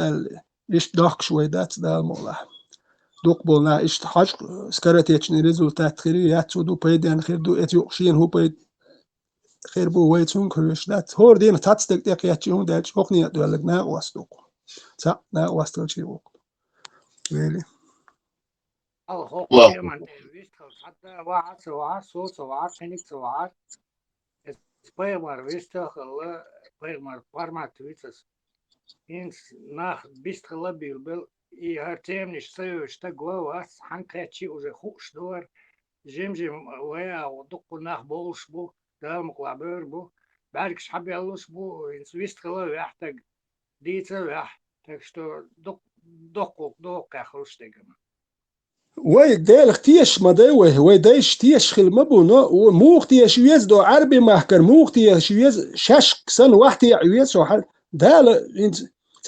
ايش داخ شوي دات دا مولانا دوق بولنا ايش حاج سكرتيتشني ريزولتات خيري ياتو دو بايدان خير دو اتيوقشين هو بايد خير بو ويتون كريش دات هور دين تاتستك دقيقتي هون داج حقني دولنا واستوق تا نا واستوقي وق ويلي هو الله. من حتى واحد سواعات صوت سواعات سنك سواعات سبايمر ويستخل بايمر فارما تويتس إنس ناخ بيستخل بيلبل и артемниш сеюшта главас ханкачи уже хуш дор жим вая дукку нах болш бу дам клабер бу баркш хабялус бу инсвист хала яхтаг дица ях так что док хруштегам وي ديل اختيش مداوه وي دايش تيش خل مبونو وموخ تيش ويز دو عربي محكر موخ تيش ويز شش سن واحد يعويز وحال دال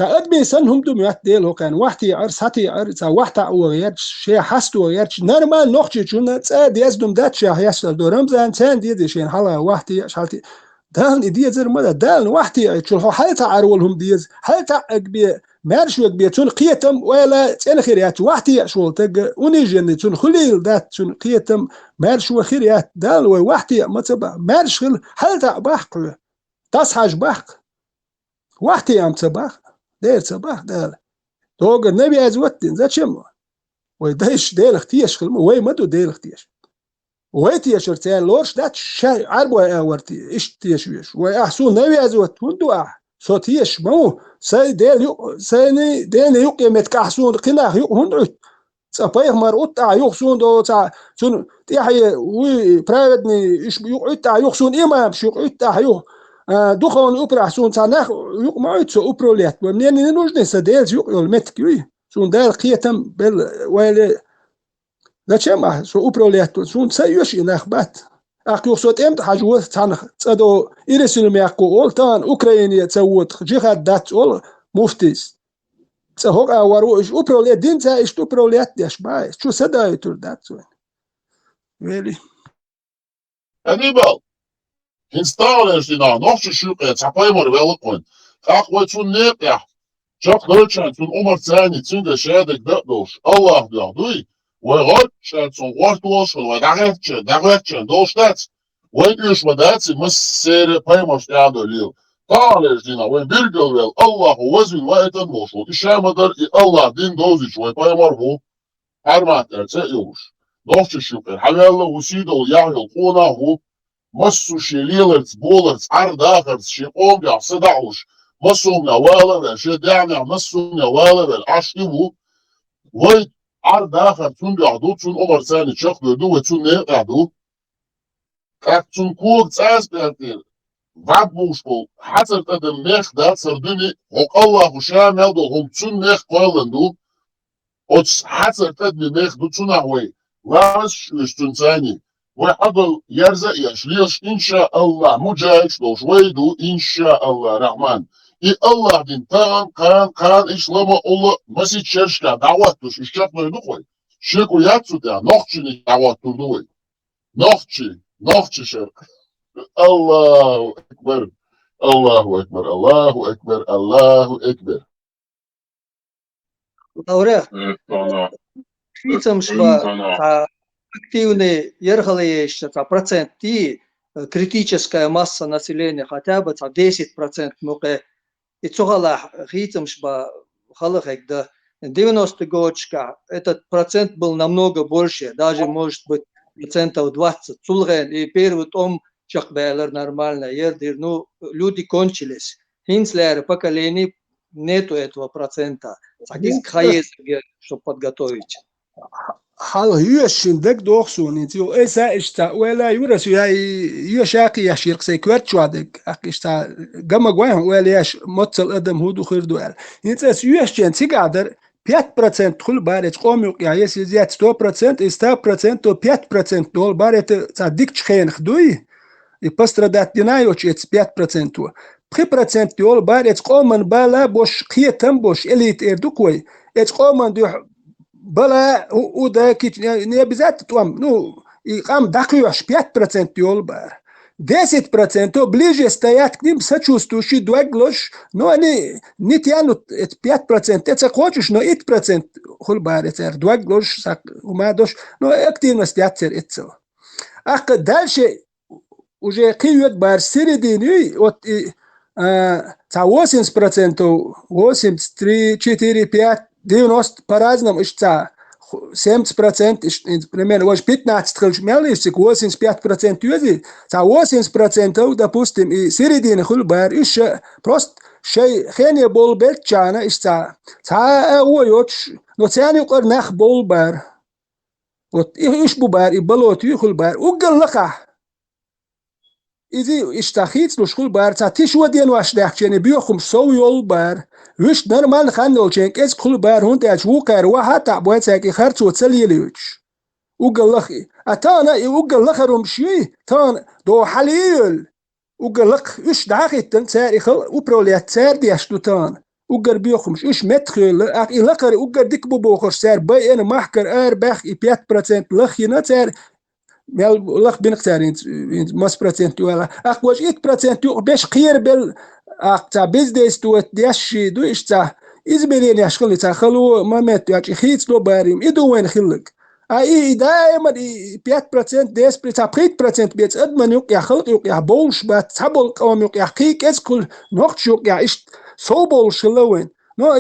أدمي سنهم دم يتدل هو كان وحتي عرس هتي عرس وحتى وغيرش شيء حست وغيرش نرمال نخشي شون تأدي يزدم دات شيء يحصل دو رمزان سان دي شيء حلا وحتي شالتي دال دي زر ماذا دال وحتي شو هو حالة عرولهم ديز حالة أكبي مارش وأكبي شون قيتم ولا تأل خيريات وحتي شو تج ونيجن شون خليل دات شون قيتم مارش وخيريات دال وحتي ما تبع مارش خل حالة بحق تصحج بحق وحتي عم تبع دير صباح دال توقع النبي عز وقتين ذات شم ويدايش ديل اختيش خلمه وي مدو ديل اختيش ويتيش ارتيان لورش دات شاي عربو اورتي ايش تيش ويش ويحسون نبي عز وقتون دو صوتيش مو ساي ديل يو سايني ديل يوق يمت كحسون قناخ يوق هندعت صبايخ مرقوط يوقسون دو سون تيحي وي برايدني ايش يوقعت يوقسون إمام يوقعت يوق دوخون اوبرا سون تناخ يوق ما يتسو اوبروليت ومنين نوجد سديل يوق المتك وي سون دار قيتم بال ولا لا شما سو اوبروليت سون سيوش ينخبات اخ يوصوت امت حاجو تنخ تصدو يرسل ميقو اولتان اوكرانيا تصوت جهاد دات اول مفتيس تصهوق اورو اوبروليت دين تا ايش اوبروليت داش باي شو سدا يتر دات ويلي Hannibal. Installers die nou nog zo zoeken, het zou maar wel kunnen. Ach, wat zo'n neer, ja. Csak Deutschland zo'n omartsani, zo'n de schade gdotlos. Allah, ja, doei. We Deutschland zo'n wortlos, we daar door staat. We dus wat dat ze mas sere paimos ja door liel. Installers die nou, we birgel wel. Allah, was in wat het mos. Die schamader, Allah, din dozic, we paimor ho. Harmat er, ze jongens. Nog zo zoeken. Halal, we zien al ja, heel kona ho. مسو شليلرز بولرز عرداخرز شيقوم يا صدعوش مسو نوالا شدعنا مسو نوالا بالعشتبو وي عرداخر تون بيعدو تون عمر ثاني شخص دو وتون نقعدو تون كوك تساس بيعتير بعدوش بو حتى تدم ميخ دات سردني وق الله وشام يدو هم تون ميخ قوالندو وتس حتى تدم ميخ دو تون احوي واش تون ثاني وحضل يرزق يشليش إن شاء الله مجايش لو شويدو إن شاء الله رحمن إي الله دين كان إيش لما الله مسيد شرشكا دعواتوش إيش شاف لي نخوي شيكو ياتسو دا نخشي دعواتو دوي نخشي شرك الله أكبر الله أكبر الله أكبر الله أكبر Лауреат, фицам шба активные ерхалееща, процент и критическая масса населения хотя бы 10% муке и цогала хитам шба халахек да 90 годчика этот процент был намного больше, даже может быть 20%. Цулген и первый том чакбелер нормально ердир, ну люди кончились. Хинслер поколение нету этого процента. Сагис хаес, чтобы подготовить. حال يوشين دك دوخسون انتو ايسا اشتا ولا يورس يوشاقي يشيرق سيكوات شوادك اشتا قام قوان ولا يش متصل ادم هودو خير دوال انتس يوشين تيقادر 5% كل بارت قومي وقيا زيادة 100% استا процент 5% دول بارت تصدق تخين خدوي يبستردات دينايوش اتس 5% 3% دول بارت قومن بالا بوش قيتم بوش اليت اردوكوي اتس قومن دو بلا وده كيت نبذات توام نو يقام دقيقش 5% يول بار 10% ближе стоят к ним сочувствующие дуэглош но они не тянут 5% это хочешь но 8% хулбар это дуэглош умадош но активность ятер это ах дальше уже киют бар середины вот 80%, 83, 4, 5, 90 по-разному, 70%, примерно, 15 мелочек, 85% юзи, 80%, допустим, и середина хулбар, еще просто шей хене бол бетчана, но цяни укор нах бол бар, вот, иш бубар, и болот, и хулбар, угл лаха, إذا اشتخيت لشكل بار تعطيش ودين واش داخل بيوخم سوي يول بار وش نرمال خانو شينك إس كل بار هون تاج وكر واحد تعبوه ساكي خرط وتسلي ليش وقلخي أتانا وقلخرهم شيء تان دو حليل وقلخ وش داخل تنساري خل وبروليات سار ديش تان ugar biochums ish metkhul ak ilakar ugar dik bobokhor ser bay en mahkar bach i 5% lakhina ser mel lakh binak ser in mas procent wala ak waj 8% yu besh khir bel ak ta bizdes tu dash du ish ta izbelin yashkhul ta khalu mamet yach khits do barim idu wen khilk اي دائما 5% 10% بيت ادمن يقع خلط يقع بولش بات تبل قوم يقع كيك اسكل نوخش يقع اش صوبول شلوين نو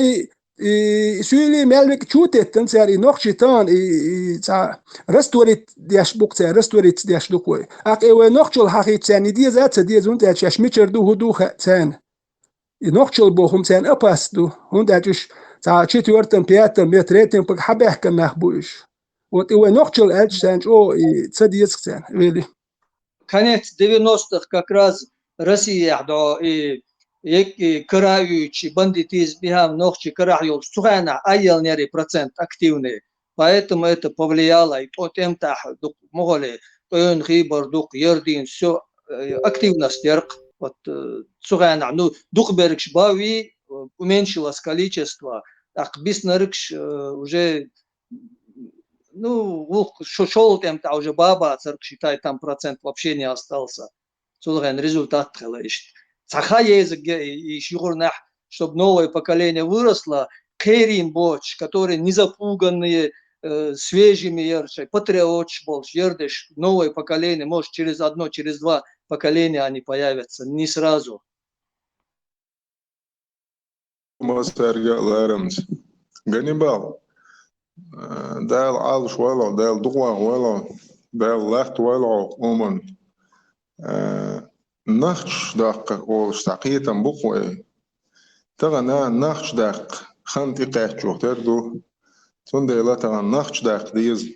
سيلي مالك تشوتت تنساري نوخش تان تا رستوريت دياش بوقتا رستوريت دياش دوكوي اق اي نوخش الحقيقه ثاني دي ذات دي زونت اش ميتشر دو هدو ثان نوخش بوهم ثان اباس دو هوند اش تا تشيتورتن بياتن متريتن بق حبه كنا خبوش Вот его ногчел эльчсенч о и цадиецксен вели. Конец 90-х как раз Россия до и карающий бандитизм бихам ногчи карающий сухана айялнери процент активный. Поэтому это повлияло и по тем тах дук моголи он хибар дук ярдин все активность ярк вот сухана ну дук беркш бави уменьшилось количество так биснаркш уже ну, шел там, уже баба, считай, там процент вообще не остался. Сулган результат хэлэшт. Цаха язык и шигурнах, чтобы новое поколение выросло, керин боч, которые не запуганные, свежими ярче, патриотч больш, ердеш, новое поколение, может через одно, через два поколения они появятся, не сразу. Ганнибал. دال عالش ولا دال دقوة ولا دال لحت ولا أمن نخش دق والشتاقية بقوة تغنى نخش دق خنتي قاعد تردو تندلا تغن نخش دق ديز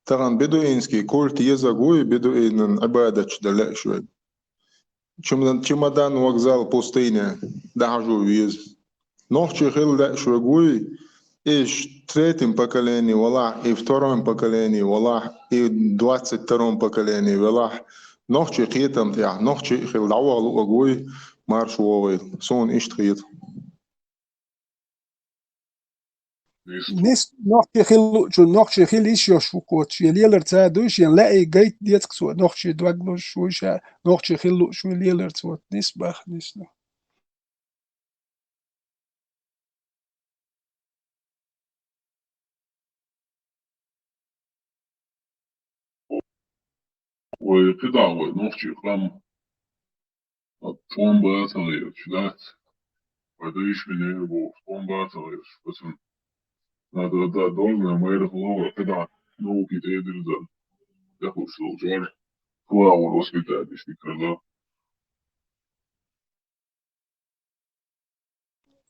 تغن بدو إنسكي كل تيزا قوي بدو إن عبادة دلع شوي чемодан вокзал пустыня дажу виз нохчи хил да шуй قوي إيش تريتم поколении ولا и втором поколении ولا и 22-м поколении ولا نوخشي قيتم تاع نوخشي خل دعوة لقوي مارش ووي سون إيش تخيط نس نوخشي خل إيش يشوكوت يليلر تا دوش ينلاقي جيت ديتك سو نوخشي دواجلو شويشة نوخشي خل شو يليلر تو نس باخ نس وقطع ونوخشي خلام طون باتغير شلات وديش من يربو طون باتغير بس هذا دولنا ما يرغلوا قطع نوكي تيدر ذا دخل سلوجار كوا والوسكي تادش فكر الله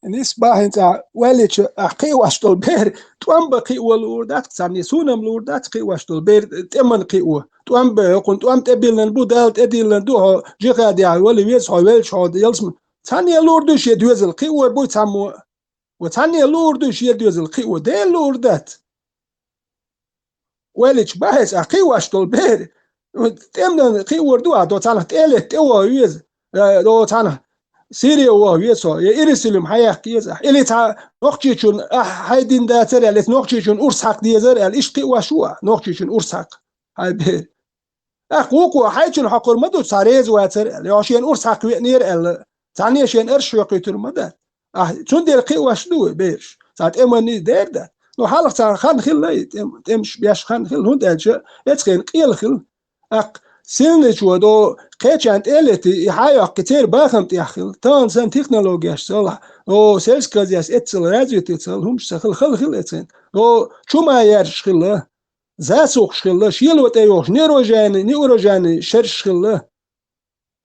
نسبة هنتا وليش أخي واشتول بير توام بقي والوردات كسامني سونم الوردات قي واشتول بير تمن قيوه توام بيكون توام تبيلن بودال تديلن دو جيغادي ولي ويس هويل شود يلسم ثاني الوردش يدوزل قيوه بو تامو وثاني الوردش يدوزل قيوه ده الوردات وليش باهس أخي واشتول بير تمن قيوه دو دو تانا تيلت تو ويز دو تانا سيريا وهويسو يرسلم حياك يزح اللي تا نوختيشون هايدين داتر اللي نوختيشون أرسحق ديزر الإشقي وشوا نوختيشون أرسحق هاي به أخوكو حيشون حقور مدو ساريز واتر اللي عشان أرسحق وينير ال ثاني عشان أرش وقيتر مدى شون دير قي وشدو بيرش ساعت إماني دير ده نو حالك تا خان خل لا تمش بياش خان خل هون دالجا يتخين قيل خل سينش ودو قيتشانت إلتي حياة كتير باخمت يخل تان سن تكنولوجيا صلاح أو سيلز كازياس إتصل راديو تتصل همش سخل خل إتصل أو شو ما يرش خله زاسوق خله شيل وتيوش نيروجاني شرش خله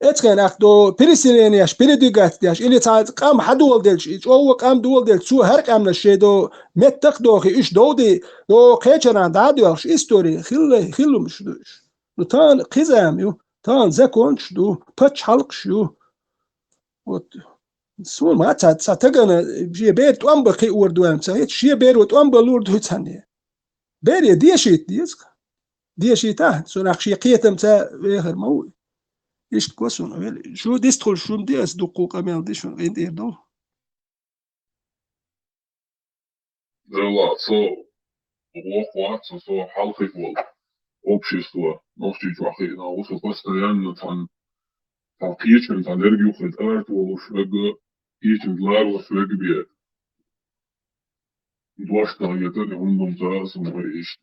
إتكن أخدو بريسيلينياش بريديغاتياش اللي تعال قام حدول دلش أو قام دول دل سو هرك أمن الشيء دو متق دو خي إيش دودي دو قيتشان دادوش إستوري خله مش دوش تان قزام يو تان زكونش دو بتش حلق شو سون ما تاتجنا جي بير توام بقي وردوام سايت شي بير وتوام بلورد هتاني بير ديشيت ديشيت سون اخشي قيتم تا غير مو ايش كوسون شو ديستخل شو ديس دقوق امال دي شو غير دو дела, со халкой общество, носить вахи, на усу постоянно там кичен, там энергию хватает, швега, кичен длару, швега бьет. Дважды это рundum зараз говоришь.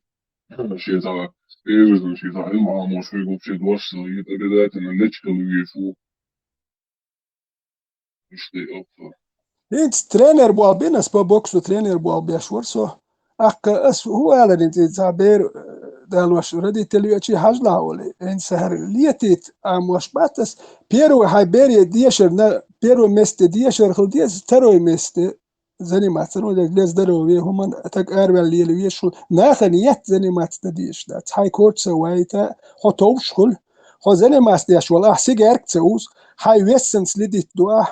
Значит, это значит, это мама, швега вообще дважды, это обязательно лечка лугифу. Что это? It's trainer bol binas pa boksu trainer bol biashwar so as هو على انت تعبير دالوش ردي تلو شي حاجه هولي ان سهر ليتيت ام واش باتس بيرو هايبيريا ديشر بيرو مست ديشر خل ديس ترو مست زني ما ترو ليز درو وي هم تك اربل لي شو ناخنيت زني ما تديش ده هاي كورت سويتا خطوش خل خو زني ما استيش والله سيجارك تسوس هاي ويسنس لديت دواه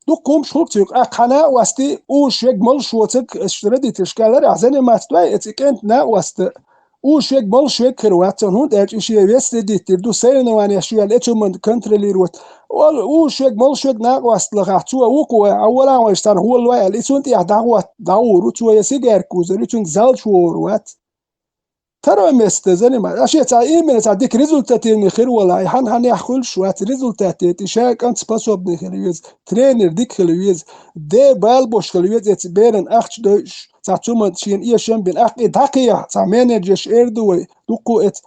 دو قوم شوكتيك قناة واسطي وشيك مل شوتك اشتردي تشكالر عزاني ما تتواي اتكنت نا واست وشيك مل شيك كرواتون هون داج اشي ويستي دي دو سيرنا واني اشياء لاتو من كنترولي روت وشيك مل شيك نا واست لغاتوا وكوا اولا واشتان هو الواي الاسونت يعداوات داورو تو يسيجار كوزر يتون زال شوروات ترى مستزني ما أشياء تعيين من تعديك ريزولتاتين خير ولا يحن يحكول شوية ريزولتاتين تشاك أنت باسوب نخليوز ترينر ديك خليوز ده بالبوش خليوز يتبين أخش دوش تعتوم تشين إيه شن بين أخ دقيقة تع مانجرش إردوي دوكو إت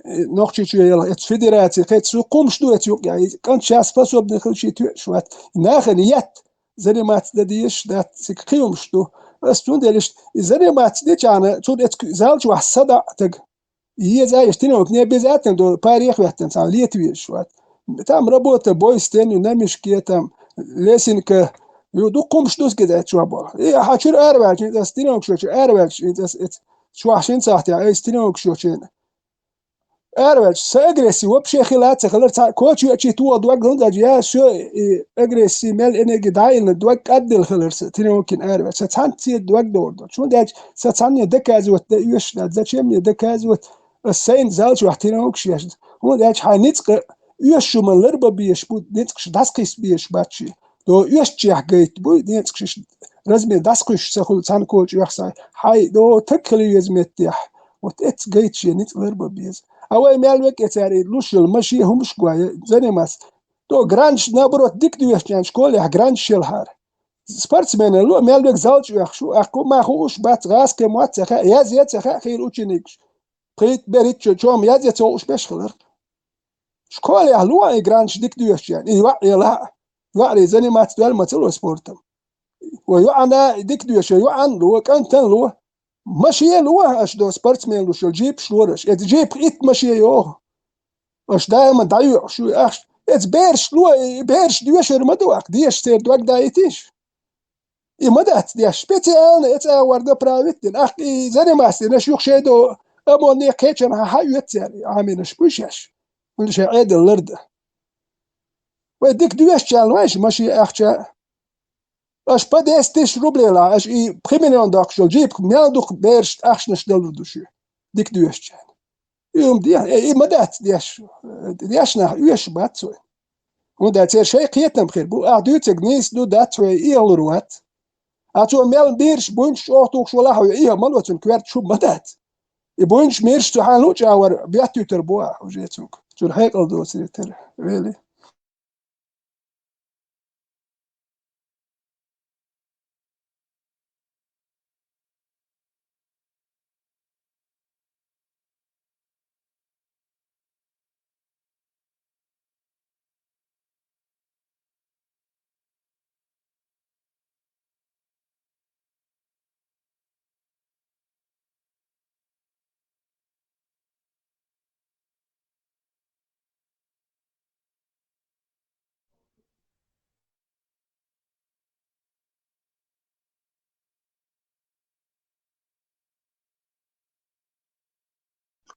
نقطة شوية يلا إت فيدراتي خيت سوقوم شدو إتيوك يعني كان شاس باسوب نخل شيء شوية ناخنيات زي ما تديش ده سكيوم شدو استون دلش زني ما تديش أنا تود زالش وحصدا تج هي زي يشتني وكني بيزاتن دو باريخ وقتن تعليه تويش وات تام ربوت بويس تاني نمش كيتام لسن ك يودو قومش دوس كده شو بقى إيه حشر أربعة كده استني وكشوش أربعة شو عشان ساعتين استني وكشوشين أربعة سأجريسي وبشي خلات خلر كوتش يأتي تو أدوق هند أجيا شو أجريسي مال إنك داين أدوق قد الخلر ستني ممكن أربعة ستان تي أدوق دور شو ده ستان يدك أزوت يش ده شيء من يدك أزوت السين زالش وحتين وكشيش هو ده حنيتك يش شو من لربا بيش بود نيتكش داسكيس بيش باتشي دو يش تيح جيت بود نيتكش رزمي داسكيش سخل تان كوتش يحصل هاي دو تكلي يزمتيح وتأت جيت شيء نيت لربا بيز أول ما الوقت يتاري لوش المشي هم مش قوي زني ماس تو جرانش نبرت ديك دويش كان شكول يا جرانش الهار سبورتسمان لو ما الوقت زالش يخشو أكو ما خوش بات غاس كموات سخا يا زيت سخا خير وتشنيكش بريت بريت شوم يا زيت وش بشخلر شكول يا لو جرانش ديك دويش يعني يلا يلا زني ماس دوال ما تلو سبورتم ويعنا ديك دويش يعن لو كان تلو ماشي لو اش دو سبورتسمان لو شو جيب شلورش ات جيب ات ماشي يو اش دائما ضيع شو اخ ات بيرش لو بيرش دوشر مدوك ديش سير دوك دايتيش اي مدات ديش سبيتيال ات ورد برايفت اخ زي ما سي نشوخ شيدو اموني كيتشن هايت يعني عامل شبوشش كل شيء عيد اللرد وديك دوش شال ماشي اخشا اش بدستش روبليلا اش اي بريمينون داكشل جيب ميادوك بيرش اخشنش دلردوشي ديك دوش يوم دي اي مدات دياشنا يش باتسو ودا تير شيء قيتنا بخير بو اعدوت جنيس دو داتو اي الروات اتو ميل بيرش بونش اوتوك شو لاحو اي مالوتن كوارت شو مدات بونش ميرش تو حالوج اور بياتو تربوا وجيتوك تو الحيق الدو سيتر ويلي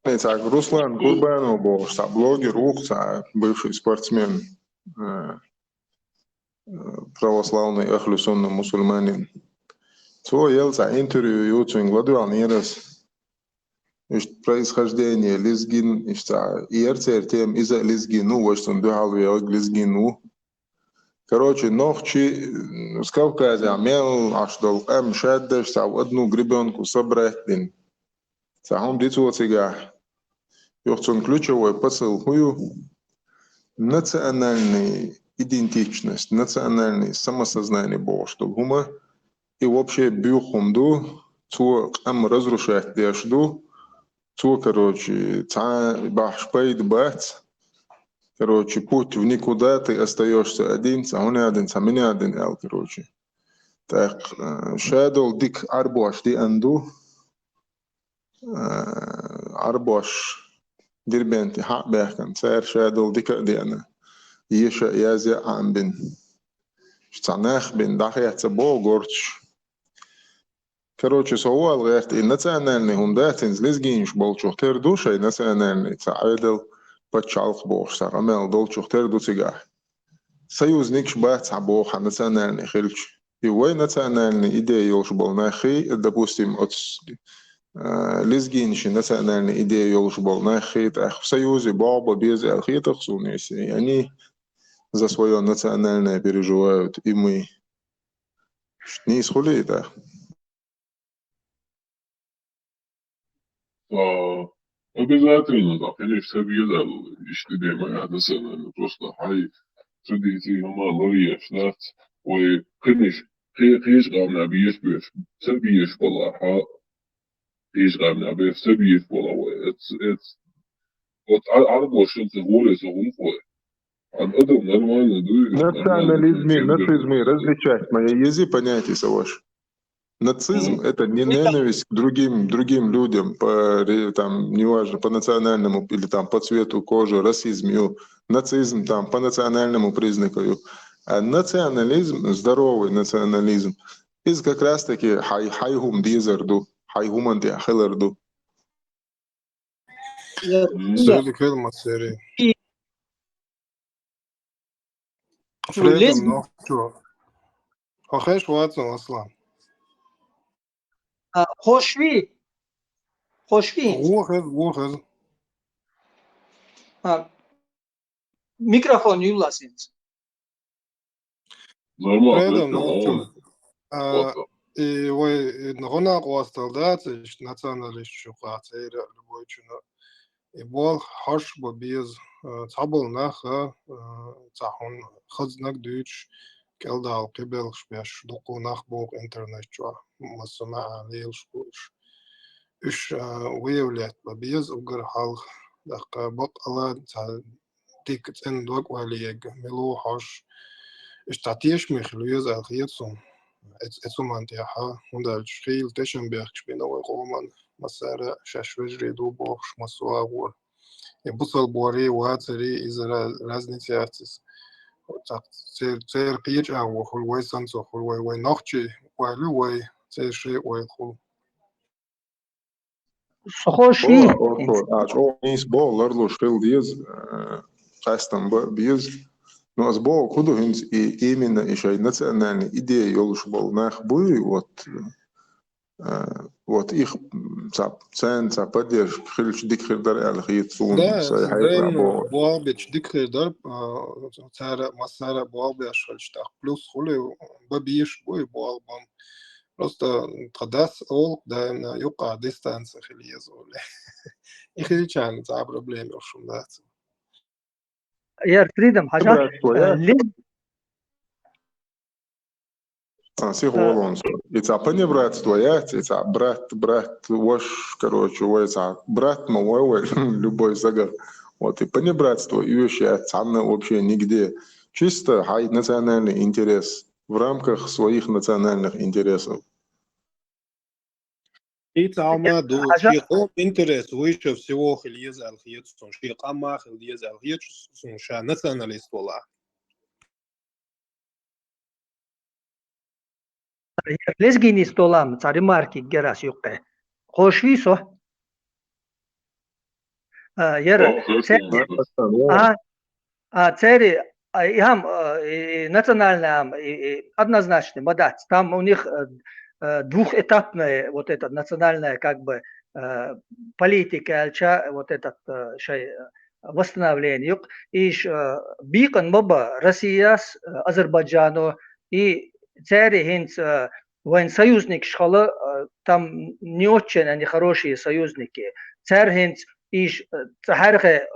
Так, Руслан Курбанов был, блогер, бывший спортсмен, православный ахлюсунный мусульманин. Свой елца интервью ютуб гладуал нерас. Происхождение лезгин, иерцер тем из-за лезгину, вот что он духал в лезгину. Короче, ногчи с Кавказа мел, аж дол шеддеш, сав одну гребенку собрать дин. Сахом дицуоцига. Ёхцун ключевой посыл хую национальная идентичность, национальное самосознание Бога, чтобы гума и вообще бюхумду, цу разрушать дешду, цу, короче, бахшпейд бац, короче, путь в никуда, ты остаешься один, сауне один, самине один, короче. Так, шадол дик арбош ди анду, арбош дирбенти хак бехкан, цер шадол дика диана, يشا يازي عم بن شتعناخ بن داخل يحتبو غورتش Короче, سوال غيرت национальный гумдатинс лезгинш болчухтер душай национальный цаидел пачалх бохш сарамел долчухтер дуцига. Союзник шбат цабоха национальный хильч. И вой национальный идея ёлш бол нахи, допустим, от лезгинши национальный идея ёлш бол нахи, так в союзе баба без алхитах сунеси. Они за свое национальное переживают, и мы. Не исхули это. Обязательно, да, конечно, объедал. Ишти дема я национально просто хай. Судите, мама лория шнат. Ой, конечно, хиш гамна биеш биеш. Сабиеш бола, ха. Хиш гамна биеш сабиеш бола. It's вот арбош это воле за умфой. Национализм, нацизм различать. Моя язык понятие саваш. Нацизм это не ненависть к другим людям по там неважно по национальному или там по цвету кожи, расизм, нацизм там по национальному признаку. А национализм, здоровый национализм, из как раз таки хайгум дизерду, хайгуман де хелерду. لازم خوشوی mikrofon yullasınız. Normal. И ой, нагона квасталда, националист шука, цейра любой чуна. И бол хаш без цабл наха, цахун хазнак дюч, келдал кибел шпеш, дуку нах бог интернет чуа, масума лейл шкуш. Үш выявлять без угар хал, дак бак ала тик цен док валиег, милу хаш. Statisch mich löse auch jetzt so. Jetzt man ja und als Spiel Teschenberg spielen auch Roman Masara Shashvejri do Boch Maswa. И бусал бори уацери из разницы артис. Так цер пич а хулвай сансо хулвай ночи вай цер ши вай хул. خوشوی. О, нис бол ларло шил диз кастам биз. Ну, а с Бога куда и именно еще и национальная идея ёлуш был нахбуй, вот их цен поддержка хилч дикхердар алхитсун Да, боабич дикхердар цара масара боабиш хальштах плюс хули бабиш бой боабам просто традас ол да на юка дистанция хилиезуле. Их речан за проблемы шумда. Eğer freedom hajar Сихолон. Это понебратство, это брат, ваш, короче, это брат мой, любой загар. Вот, и понебратство, и вообще ценно вообще нигде. Чисто хай национальный интерес в рамках своих национальных интересов. Ама шиқом интерес выше всего хильез алхиетсон шиқама хильез алхиетсон ша националист бола. Lezginist olan çarimarki geras yuqe. Xoşviso. Yer цери ham национальная однозначно модать. Там у них двухэтапная вот эта национальная как бы политика, вот этот восстановлению. Иш бикон моба Россия, Азербайджану и цари хинц воин союзник школа, там не очень они хорошие союзники. Царь хинц иш цархе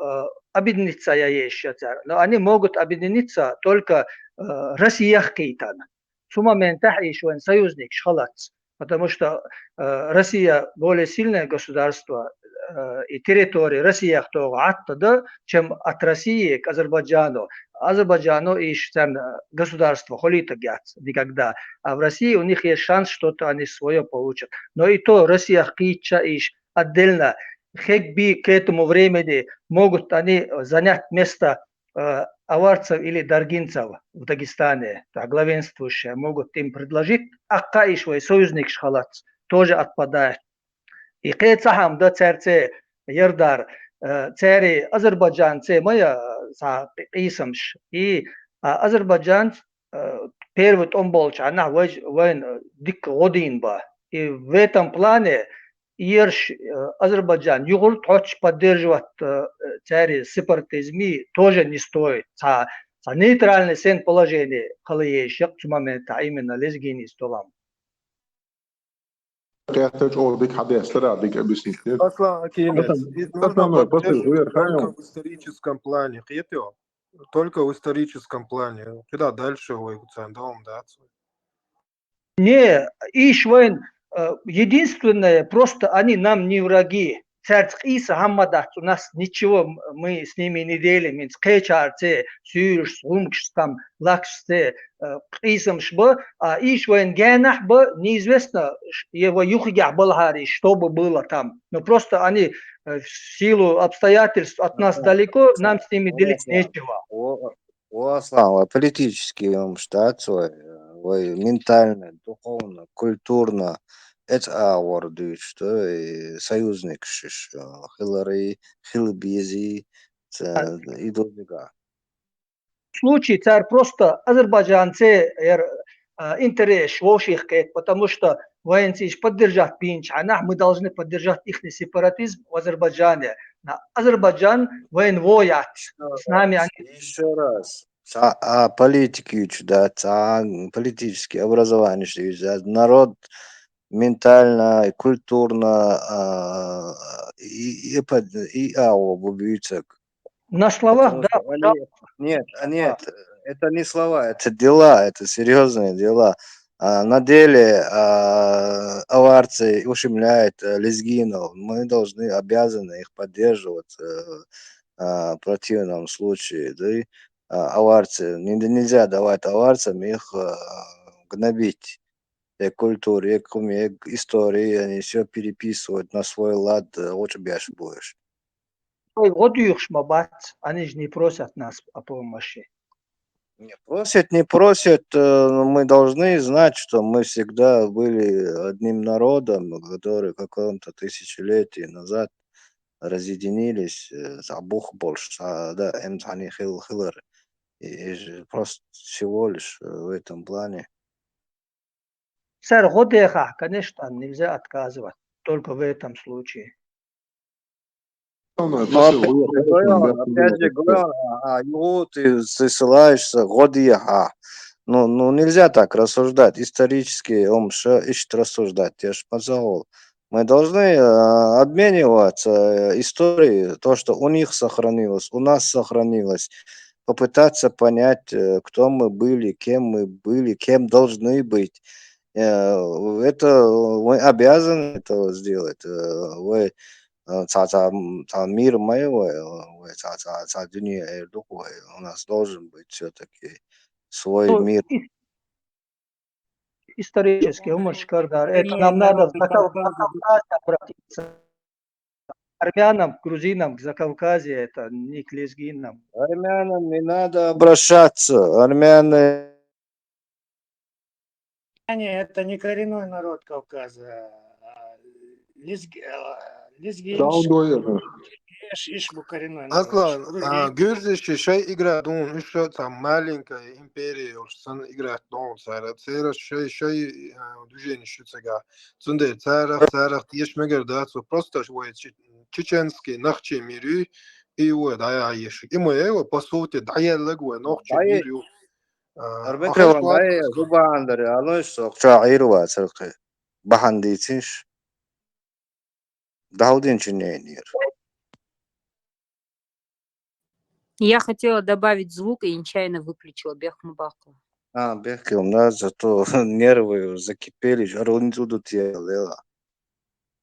объединиться я еще царь, но они могут объединиться только Россия кейтан. В момент иш воин союзник школац, потому что Россия более сильное государство и территории Россия кто оттуда, чем от России к Азербайджану. Азербайджану и государство холито никогда. А в России у них есть шанс, что-то они свое получат. Но и то Россия кича иш отдельно. Хекби к этому времени могут они занять место аварцев или даргинцев в Дагестане, главенствующие, могут им предложить, акка и свой союзник шхалац тоже отпадает. И кецахам да церце ярдар цери Азербайджан це моя исамш. И Азербайджан первый он был, она воин дик годин ба. И в этом плане Ирш Азербайджан югурт хоч поддерживать цари сепаратизме тоже не стоит. За нейтральное сен положение халаешек в момент именно лезгини столам. قاعد أوديك حدث لا أديك أبيسني. Aslan Акимец, нужно поддерживать только в историческом плане. Только в историческом плане. Куда дальше вы дом, да? Не, Ишвайн, единственное, просто они нам не враги. Царь Иса Хаммадат, у нас ничего, мы с ними не делим. Скечарце, Сюрш, Румкш, там, Лакште, Исам Шба, а Ишвайн Генах бы, неизвестно, его Юхигях Балхари, что бы было там. Но просто они в силу обстоятельств от нас далеко, нам с ними делить нечего. Аслан, политический штат свой, ментально, духовно, культурно, это авардует, что союзник Хиллари, Хиллбизи, и другие. В случае царь просто азербайджанцы интерес воших, потому что военцы поддержат пинч, а мы должны поддержать их сепаратизм в Азербайджане. На Азербайджан воен воят с нами. Еще раз. Политики учат, политические образования, народ ментально, и культурно и убийцек. На словах, да. Нет, это не слова, это дела, это серьезные дела. На деле аварцы ущемляют лезгинов. Мы обязаны их поддерживать в противном случае. Да? Аварцы, нельзя давать аварцам их гнобить. Культуре, истории, они все переписывают на свой лад, очень бешено будешь. Они же не просят нас о помощи. Не просят, но мы должны знать, что мы всегда были одним народом, который каком-то тысячелетии назад разъединились, Бог больше, да, и просто всего лишь в этом плане. Сэр, Годеха, конечно, нельзя отказывать, только в этом случае. Опять же говорю, ты ссылаешься Годеха. Ну, нельзя так рассуждать. Исторически он ищет рассуждать. Я ж позволил. Мы должны обмениваться историей, то, что у них сохранилось, у нас сохранилось. Попытаться понять, кто мы были, кем должны быть. Это мы обязаны этого сделать. Вы мир моего, у нас должен быть все-таки свой мир. Исторически, Умар Шкардар, это нам надо в Закавказье обратиться. Армянам, грузинам, к Закавказье, это не к лезгинам. Армянам не надо обращаться. Армяне... Это не коренной народ Кавказа. Лезгин, Ишбу коренной народ. Аслан, Гюрзище шей играет, он еще там маленькая империя, он играет дом, царь шей движение шуцега. Цунде царах, есть мегер, да, просто чеченский, нахче мирю, и вот да ешь. И мы его по сути да я легу ночи Дай бирю. арбетре Ахаш лад дай губандаре алош сокча айрва церкhe. Бахандициш. Даудин чиненир. Я хотела добавить звук и нечаянно выключила Бехмубаку. Бехки у нас зато нервы закипели, жарунцуду тела.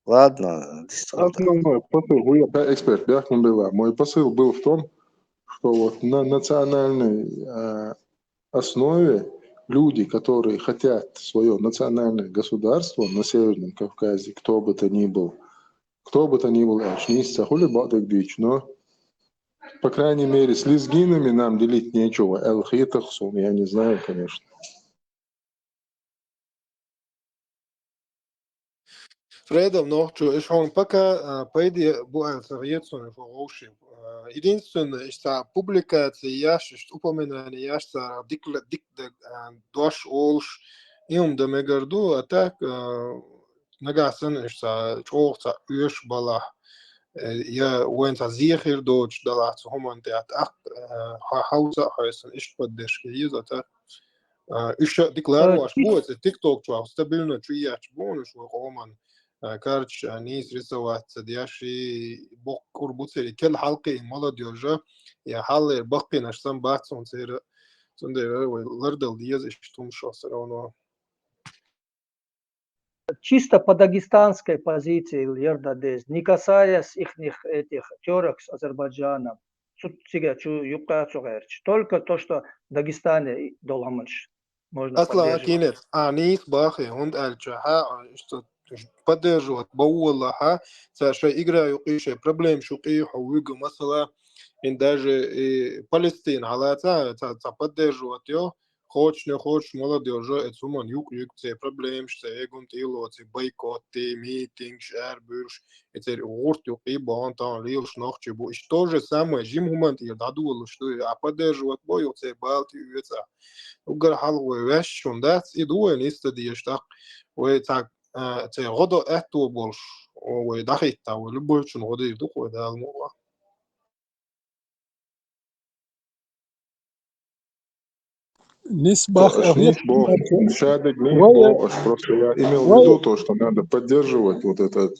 Ладно, Основной посыл, я эксперт, мой посыл был в том, что вот на национальной основе люди, которые хотят свое национальное государство на Северном Кавказе, кто бы то ни был, очнись, хули бадок дичь, но, по крайней мере, с лезгинами нам делить нечего. Эл-Хитахсум, я не знаю, конечно. Фредом, но что, еще он пока пойди будет советсон в Оши. Единственное, что публикация яш, что упоминание яш, дик дош олш, им да мегарду, а так нагасан, что чохца уж бала. Я уэнца зихер доч дала, что хуман теат ах хауса хайсан, иш поддержки езата. Еще декларировать будет, TikTok чуал, стабильно чуяч, бонус, хуман. كارتش نيس رسوات دياشي بوك كوربوتسيري كل حلقة مالا ديوجا يا حال بقي نشتم بات سون سير سندر ولردل ديز اشتم شاسرانو. Чисто по дагестанской позиции Лердадез, не касаясь их этих терок с Азербайджаном, только то, что в Дагестане доламыш можно أصلا поддерживать. كانت أنيس باخي هند الجها поддерживать бауэллаха, саша игра юқише проблем шуқи хуига масала, и даже Палестина, алата поддерживать ее, хочешь не хочешь, молодежь, это суман юк те проблем, что эгун тило, те бойкоты, митинг, шербюрш, это урт юқи бантан лилш нахчебу, и то же самое, жим хумант я дадул, что а поддерживать бой, те балти юца. Угар халвы веш шундат, и дуэн истадиештак, وتاع غدا اتو بولش ودخيت او لبوشن غدا يدوق ودا الموضوع نسبة Ашнис Бог, шадек Бог, просто я имел в виду то, что надо поддерживать вот это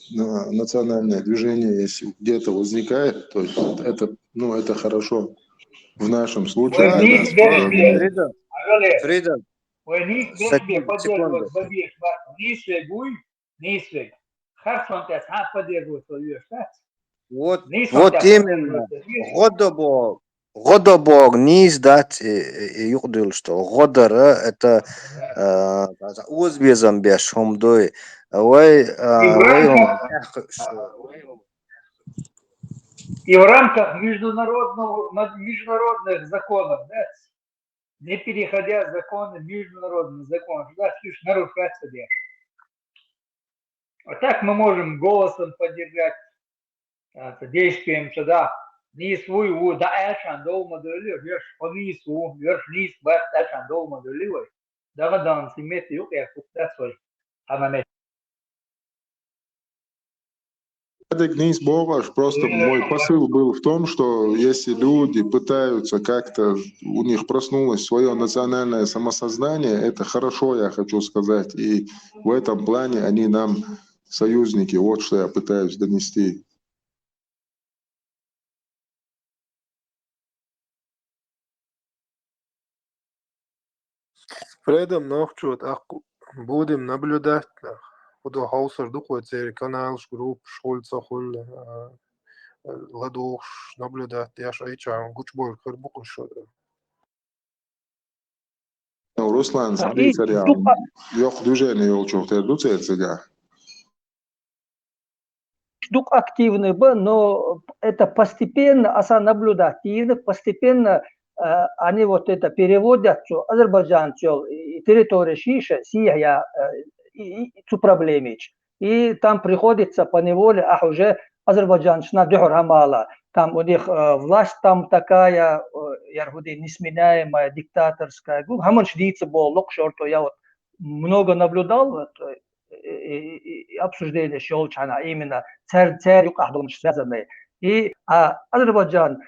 национальное движение, если где-то возникает, то есть это, ну, это хорошо. В нашем случае для нас. Фрида, секунду. Вот именно. Годобог не издать юхдил, что Годара это узбезом беш хомдой. И в рамках международных законов, да, не переходя законы международных законов, да, лишь нарушать себя. А так мы можем голосом поддержать, действием сюда. Не свой у да эшан дома дали, верш понису, верш нис бат эшан дома дали, да гадан симет юк я купта свой, амаме. Денис Богаш, просто мой посыл был в том, что если люди пытаются как-то, у них проснулось свое национальное самосознание, это хорошо, я хочу сказать. И в этом плане они нам союзники. Вот что я пытаюсь донести. Фредом нахчут, будем наблюдать. Буду хаусер духовый канал, групп, шольца, холь, ладуш, наблюдать. Я шайча, гучбой, хербуку шода. Руслан, смотри, царя, ёх движение ёлчух, ты дуцет сега. Штук активный был, но это постепенно, наблюдативно, постепенно они вот это переводят, что Азербайджан, территория Шиша, Сия, цу проблемич. И там приходится по неволе, уже Азербайджан, шнадюр мало. Там у них власть там такая, несменяемая, диктаторская. Хамон шдица был, локшорту, я вот много наблюдал, и обсуждение шел, именно царь юкахдом связанные. И Азербайджан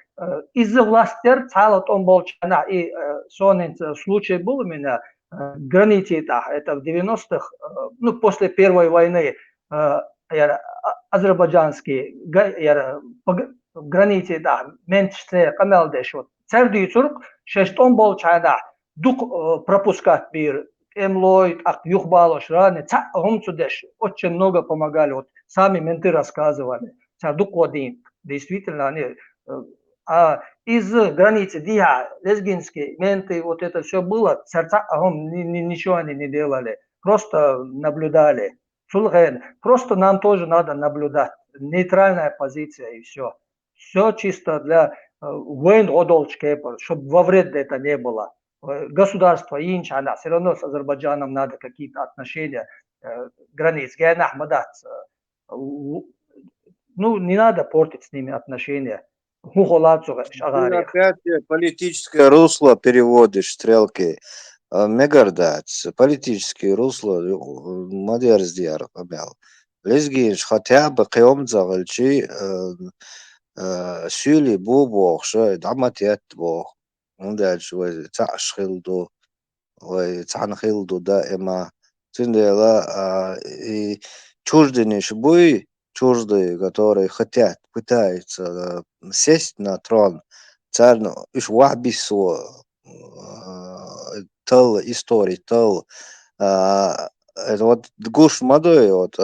из-за властей цалот он болчана. И сонен случай был у меня границы, это в 90-х, ну, после Первой войны, азербайджанские границы, да, меньше камелдеш, вот. Цердий цурк, шештон болчана, дук пропускать бир, эмлойд, юхбалош, раны, гомцудеш, очень много помогали, вот, сами менты рассказывали, дук один, действительно, они, из границы Диа, лезгинские менты, вот это все было, сердца, ничего они не делали, просто наблюдали. Сулхен, просто нам тоже надо наблюдать, нейтральная позиция и все. Все чисто для воин одолчкепа, чтобы во вред это не было. Государство инчана, все равно с Азербайджаном надо какие-то отношения, границ, ну, не надо портить с ними отношения. Ты опять политическое русло переводишь, стрелки. Мегардац, политическое русло, модерс диар абел. Лезгинш хотя бы кем загалчи сюли бубох, что даматет бог. Он дальше цашхилду, цанхилду дائма. Циндела и чужденеш буй, чуждые, которые хотят, пытаются сесть на трон, царь, иш вахбисо, тыл истории, тыл, это вот гуш мадой, вот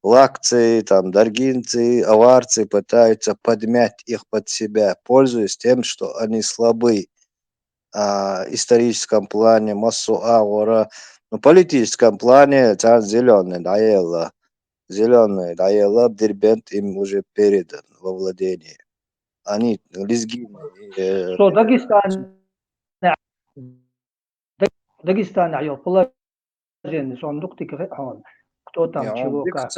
лакцы, там, даргинцы, аварцы пытаются подмять их под себя, пользуясь тем, что они слабы историческом плане, массу аура, но в политическом плане царь зеленый, даела, Дербент им уже передан во владение. Они лезгины. Что Дагестан, положение, сондук тикрет, кто там чего как.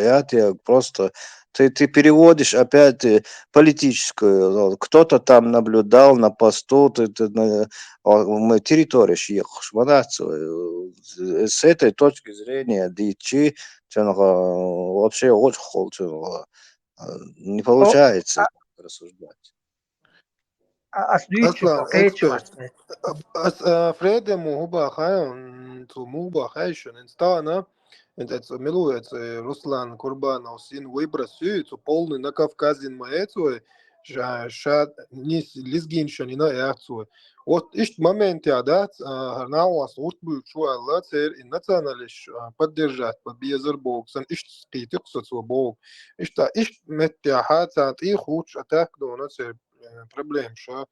Я тебе просто... Ты переводишь опять политическую. Кто-то там наблюдал на посту, мы территорию ехал, с этой точки зрения дичи вообще очень не получается рассуждать. Aslan, expert. Frede muhuba khayon, tu muhuba khayshon, инстана, это милует Руслан Курбанов, сын выбросил, tu полный на Кавказин маэцуй, шад нис лизгиншан ина яцуй. Вот ищ момент я да, харнауас уртбу шуа лацер и националиш поддержать побезер бог, сан ищ скитик соцу бог. Ищ меттяхат, ат и хуч атак до нацер проблем, что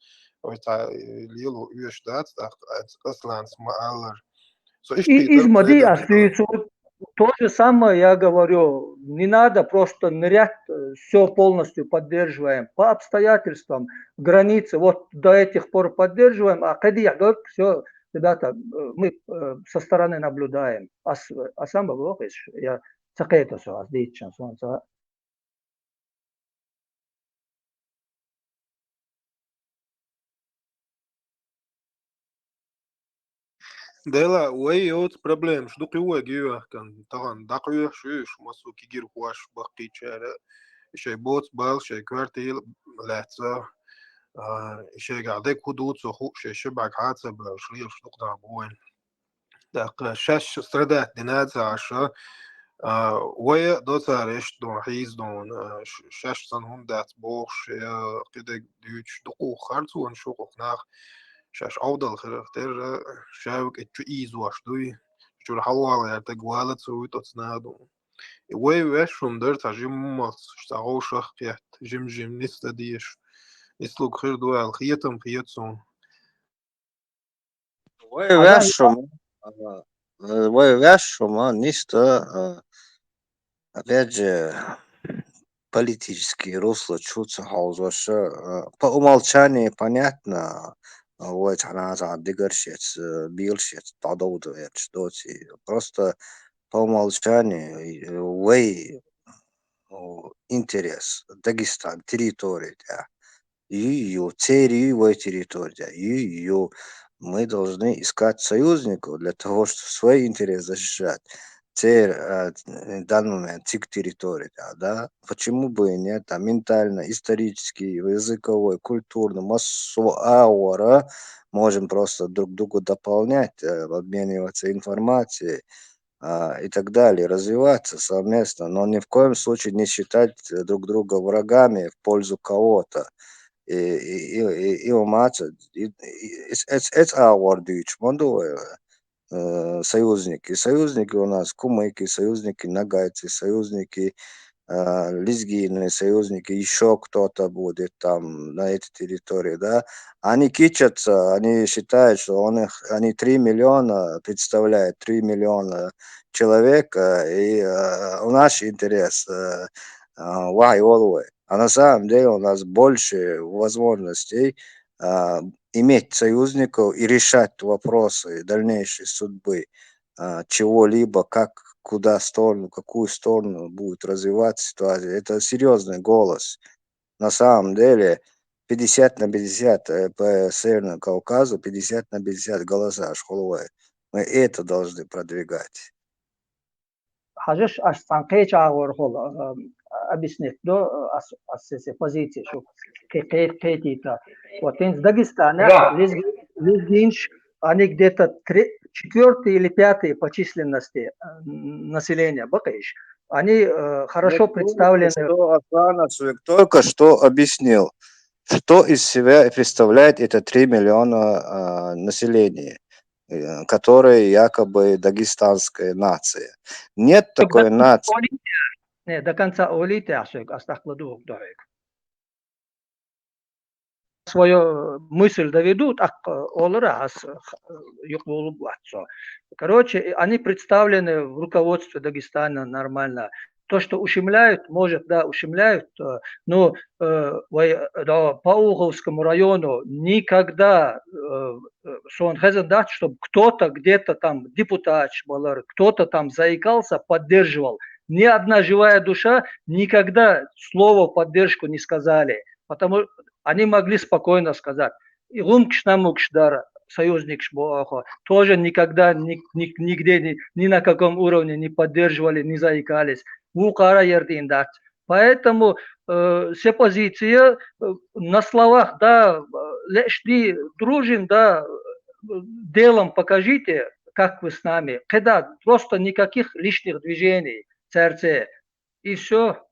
Лилу Юшдат, Асланс Маалар. Из Мади остаются то же самое, я говорю, не надо просто нырять, все полностью поддерживаем по обстоятельствам, границы, вот до этих пор поддерживаем, а когда все, ребята, мы со стороны наблюдаем, а сам Бог, я цакета все, отлично, солнце. Дела, уйот проблем, что кривой гиюах кан, таган, дакуюах шуюш, масу кигир хуаш бахки чара, шей боц бал, шей квартил, летса, шей гадек худут суху, шей шибак хатса бал, шлил штук да буин. Так, шаш страдать динадza аша, ويا دوتار إيش دون حيز دون شاش صنهم دات بوخ كده ديوش دقو خارتو ونشوقو ناخ شاش أفضل خير شاوك إتشو إيز واش دوي شو الحوالة يا تقوالة سوي تتصنادو وي ويشهم در تجيم مص شتاغو شخ يحت جيم نستا ديش نسلوك خير دوي الخيتم خيتسون Вящума, нисто, опять же, политические русла чутся хаузаша. По умолчанию понятно, вот она за дигарщец, билщец, тадоуду доти. Просто по умолчанию, way интерес, Дагестан, территория, ее целевой территория, ее мы должны искать союзников для того, чтобы свой интерес защищать. в данный момент цик территории, да, почему бы и нет, там, ментально, исторически, языковой, культурно, массово, аура, можем просто друг другу дополнять, обмениваться информацией, и так далее, развиваться совместно, но ни в коем случае не считать друг друга врагами в пользу кого-то. И уматься, it's our Deutsch, союзники. Союзники у нас кумыки, союзники нагайцы, союзники лезгины, союзники, еще кто-то будет там на этой территории, да. Они кичатся, они считают, что они 3 миллиона представляют, 3 миллиона человек, и наш интерес why always. А на самом деле у нас больше возможностей иметь союзников и решать вопросы дальнейшей судьбы чего-либо, как, куда сторону, какую сторону будет развиваться ситуация. Это серьезный голос. На самом деле 50 на 50 по Северному Кавказу, 50 на 50 голоса школовые. Мы это должны продвигать. حاجش أصلا قيش عور خل أبيسنت دو أساس позиции شو قيتيتا وتنس Дагестана лезгинш они где-то четвертый или пятый по численности населения бакаиш. Они хорошо представлены. Что Асанов только что объяснил, что из себя представляет это 3 миллиона населения, которые якобы дагестанская нация. Нет такой нации. Не, до конца олите астахладу дорог. Свою мысль доведут, короче, они представлены в руководстве Дагестана нормально. То, что ущемляют, может, да, ущемляют, но по Уголовскому району никогда чтобы кто-то где-то там депутат, кто-то там заикался, поддерживал. Ни одна живая душа никогда слово поддержку не сказали, потому они могли спокойно сказать. И Лумкшнамукшдар, союзник Шбоахо, тоже никогда нигде, ни на каком уровне не поддерживали, не заикались. Поэтому все позиции на словах, да, лишь дружим, да, делом покажите, как вы с нами. Когда просто никаких лишних движений в сердце. И все.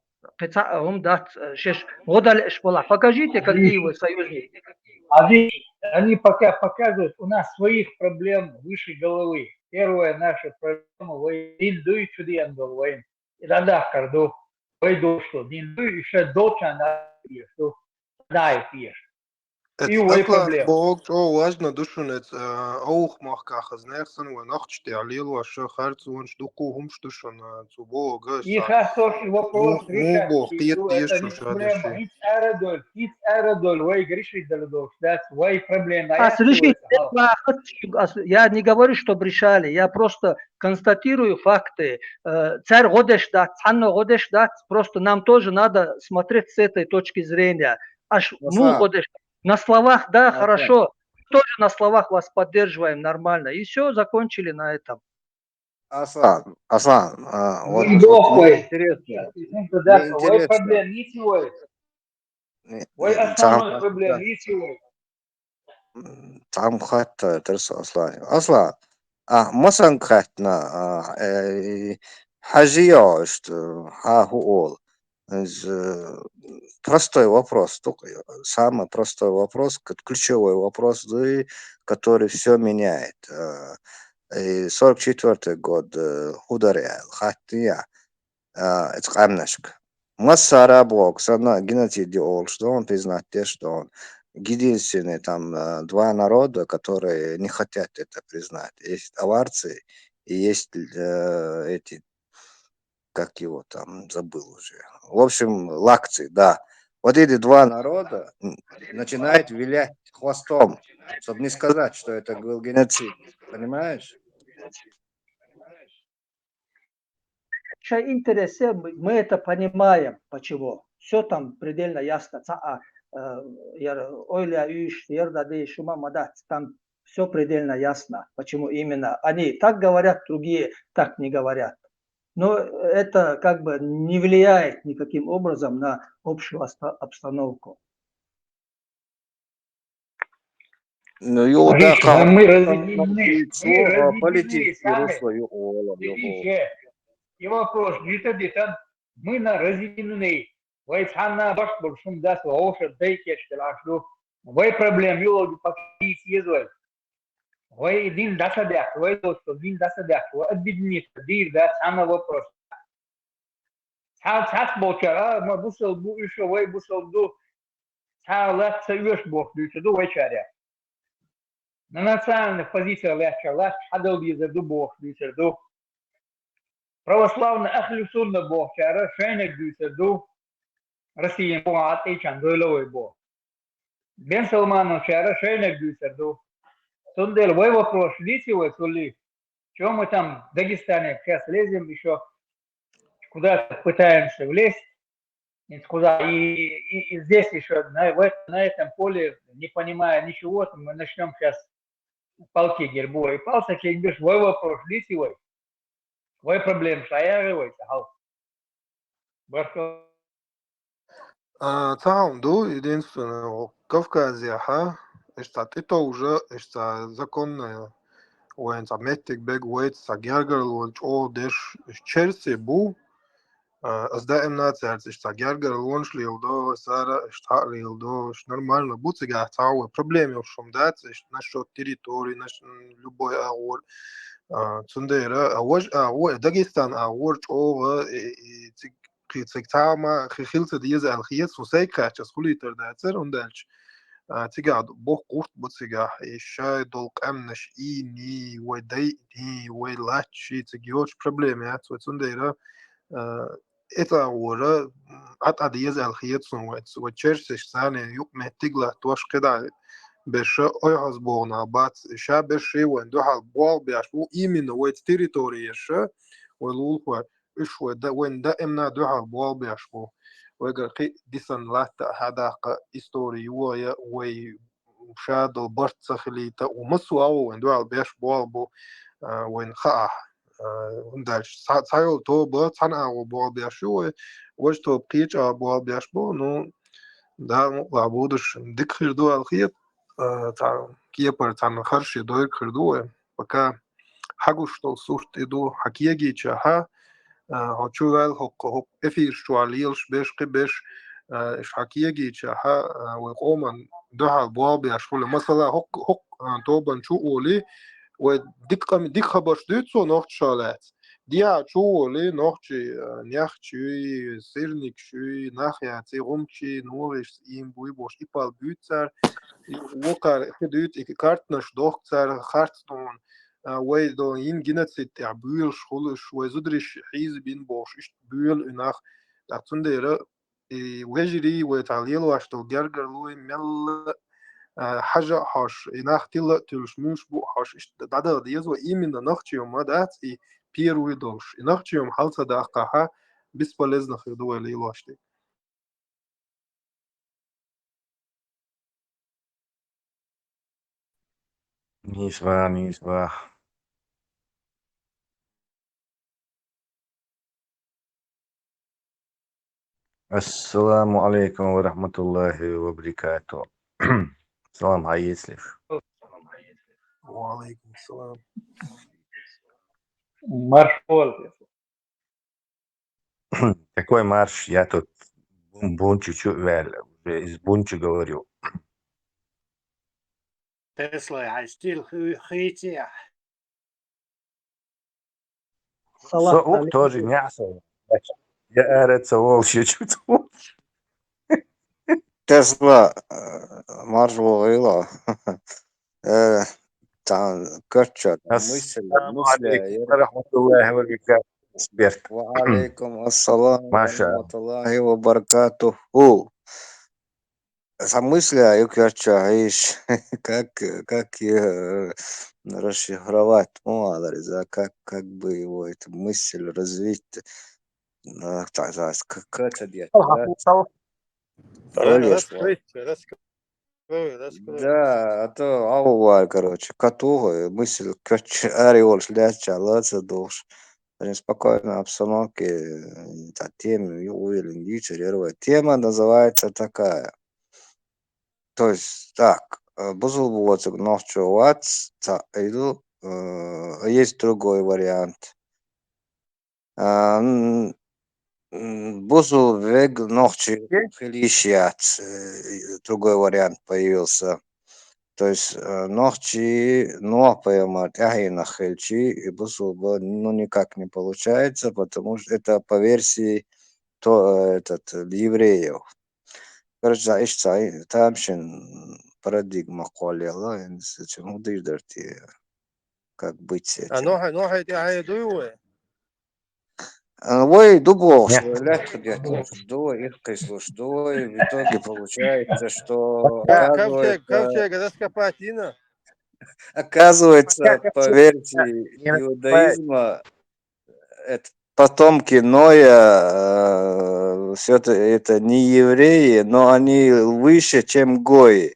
Покажите, какие вы союзники. Они пока показывают, у нас своих проблем выше головы. Первая наша проблема, вы индуй чуден головой. Рада карду, вы дошло, индуй еще доча на что дай пьешь. И вы проблема. بوقت وزن دشونت أوخ مخكخ زنيرسن ونخش تعليل وشو خارج ونش دقوهم شتشون تبو غش. И хороший вопрос, مو بو قيت это не ديش проблема. شادشي. Hiç aradol, вы грешите дальдош, that's why проблема. Я не говорю, что решали, я просто констатирую факты. Царь годеш дат, Цанно годеш дат, просто нам тоже надо смотреть с этой точки зрения. Аж ну годеш. На словах, да, хорошо, тоже на словах вас поддерживаем нормально. И все, закончили на этом. Аслан, вот интересно. Вы проблем ничего. Вы основной проблем ничего. Там хатта терс Аслан. Масан хатна хажио, что хуол. Простой вопрос, только самый простой вопрос, ключевой вопрос, который все меняет. 44 год ударял, хотя это камнешка. Масса Боксана геноцид делал, что он признать, что он единственный там два народа, которые не хотят это признать. Есть аварцы и есть эти, как его там, забыл уже. В общем, лакцы, да. Вот эти два народа начинают вилять хвостом, чтобы не сказать, что это был геноцид. Понимаешь? Интересы, мы это понимаем, почему. Все там предельно ясно. Там все предельно ясно, почему именно. Они так говорят, другие так не говорят. Но это как бы не влияет никаким образом на общую обстановку. Ну, юлда Видишь, мы политическое разъединены сами. русло югола, Видишь, и вопрос, мы на разъединены. Вы цана баш большим дас оушер дейкеш телашу. Вы проблем юлду пакис езвай. Вы дин даса дях, вы досто дин даса дях. Вы обидни дир да цана вопрос. Цат бочара, мы бусел бу еще вы бусел ду. Цала цевеш бох ду вы чаря. На национальных позициях легче хадал езду бог ду. Православный ахлюсунна бог чара шайнек ду. Россия бог и чандойловый бог. Бен Салману чара шайнек ду. Сундел вой вопрос литивый сули. Чего мы там в Дагестане сейчас лезем еще, куда пытаемся влезть, куда и здесь еще на этом поле, не понимая ничего, мы начнем сейчас палки гербу и палца, через вой вопрос литивый, вой проблем шаярывай, Барко. Там, единственное, Кавказе, это уже законная. وين صمتك بيج ويت سجارجر والجو ديش تشيلسي بو دائم ناتسرت سجارجر لونش ليلدو سارة اشتاق ليلدو نورمально بوتسيجا تعوي проблеми ушом дат насчет территории наш любой агор цундера ой Дагестан агор чого цигтама хилте диез алхиет сусейка часхулитер датер und дальше تقعد بوق قوت بوتسيجا الشاي دولق أمنش إيني ودايني ويلاتشي تجيوش проблемات وتنديرا إتا ورا أت يزال خيطسون وتشرسش ثاني يوم مهتجلا توش كده بش أيهز بونا بات شا بشي وندو حال بوال بيشبو إيمين ويت تيريتوريش ولول هو إيش وين دائما دو حال بوال بيشبو وقال ديسن لاتا هذاك إستوري وي شاد البرت خليتا ومسوا وين دو البيش بوالبو وين خاح وندالش سايو تو بو صنع وبوال بيشو وش تو بقيج بوال بيشبو نو دا لابودش دكخر دو الخيط تاع كيبر تاع خرش دو كردو بكا حقوش تو صورت دو حكيجي تشاها هتشوغل هوك افير شواليلش بيش قبش اش حكيجي تشاها وقومن دها بوابي اشول مثلا هوك توبن شو اولي وديك خبرش ديتسو نوخت شالات ديا شو اولي نوختي نيختي سيرنيك شوي ناخياتي رومشي نورش إيم بوي بوش إيبال بيتسر وقار خدوت إك كارتنش دوختسر خارتنون ويدو ين جنت تاع بيل شغلش وزدرش حيز بين بوش إش بيل إناخ تاعتنديرا وجري وتعليل واشتو جرجر لوي مل حاجة حاش إناخ تلا تلش موش بو حاش إش دادا ديز وإيمن نختيوم ما دات إي بير ويدولش نختيوم حالتا داقها بسبالزنا خدوه ليلواشتي نيسوا السلام عليكم ورحمة الله وبركاته. Salam, а если? وعليكم السلام. Марш пол. Какой марш? Я тут бунчу из бунчу говорю. Тесла, стил хити. Салам тоже мясо. Я арется волчье чуть-чуть. Tesla maršrulla tā kača السلام عليكم ورحمة الله وبركاته. وعليكم السلام ما شاء ورحمة الله وبركاته. Замысляю, короче, как расшифровать адрес, как бы его эту мысль развить, как это делать, да, а то аувар, короче, коту мысль, короче, ореол шляться, лаца душ, очень спокойной обстановке тему увеличивать. Тема называется такая. То есть так, бузулбуоцик нохчуац иду. Есть другой вариант. Бузул вег нохчи хелищиац. Другой вариант появился. То есть нохчи нопаемат ахина хельчи и бузул ну никак не получается, потому что это по версии евреев. Короче, ишцай тамшин парадигма колела, чему дыждарти, как быть с этим. نوحي هاي دوي Ой, дубов, Нет. что их что в итоге получается, что ковчег раскопатина. оказывается, по версии Не наступает. иудаизма, это потомки Ноя, все это не евреи, но они выше, чем гои.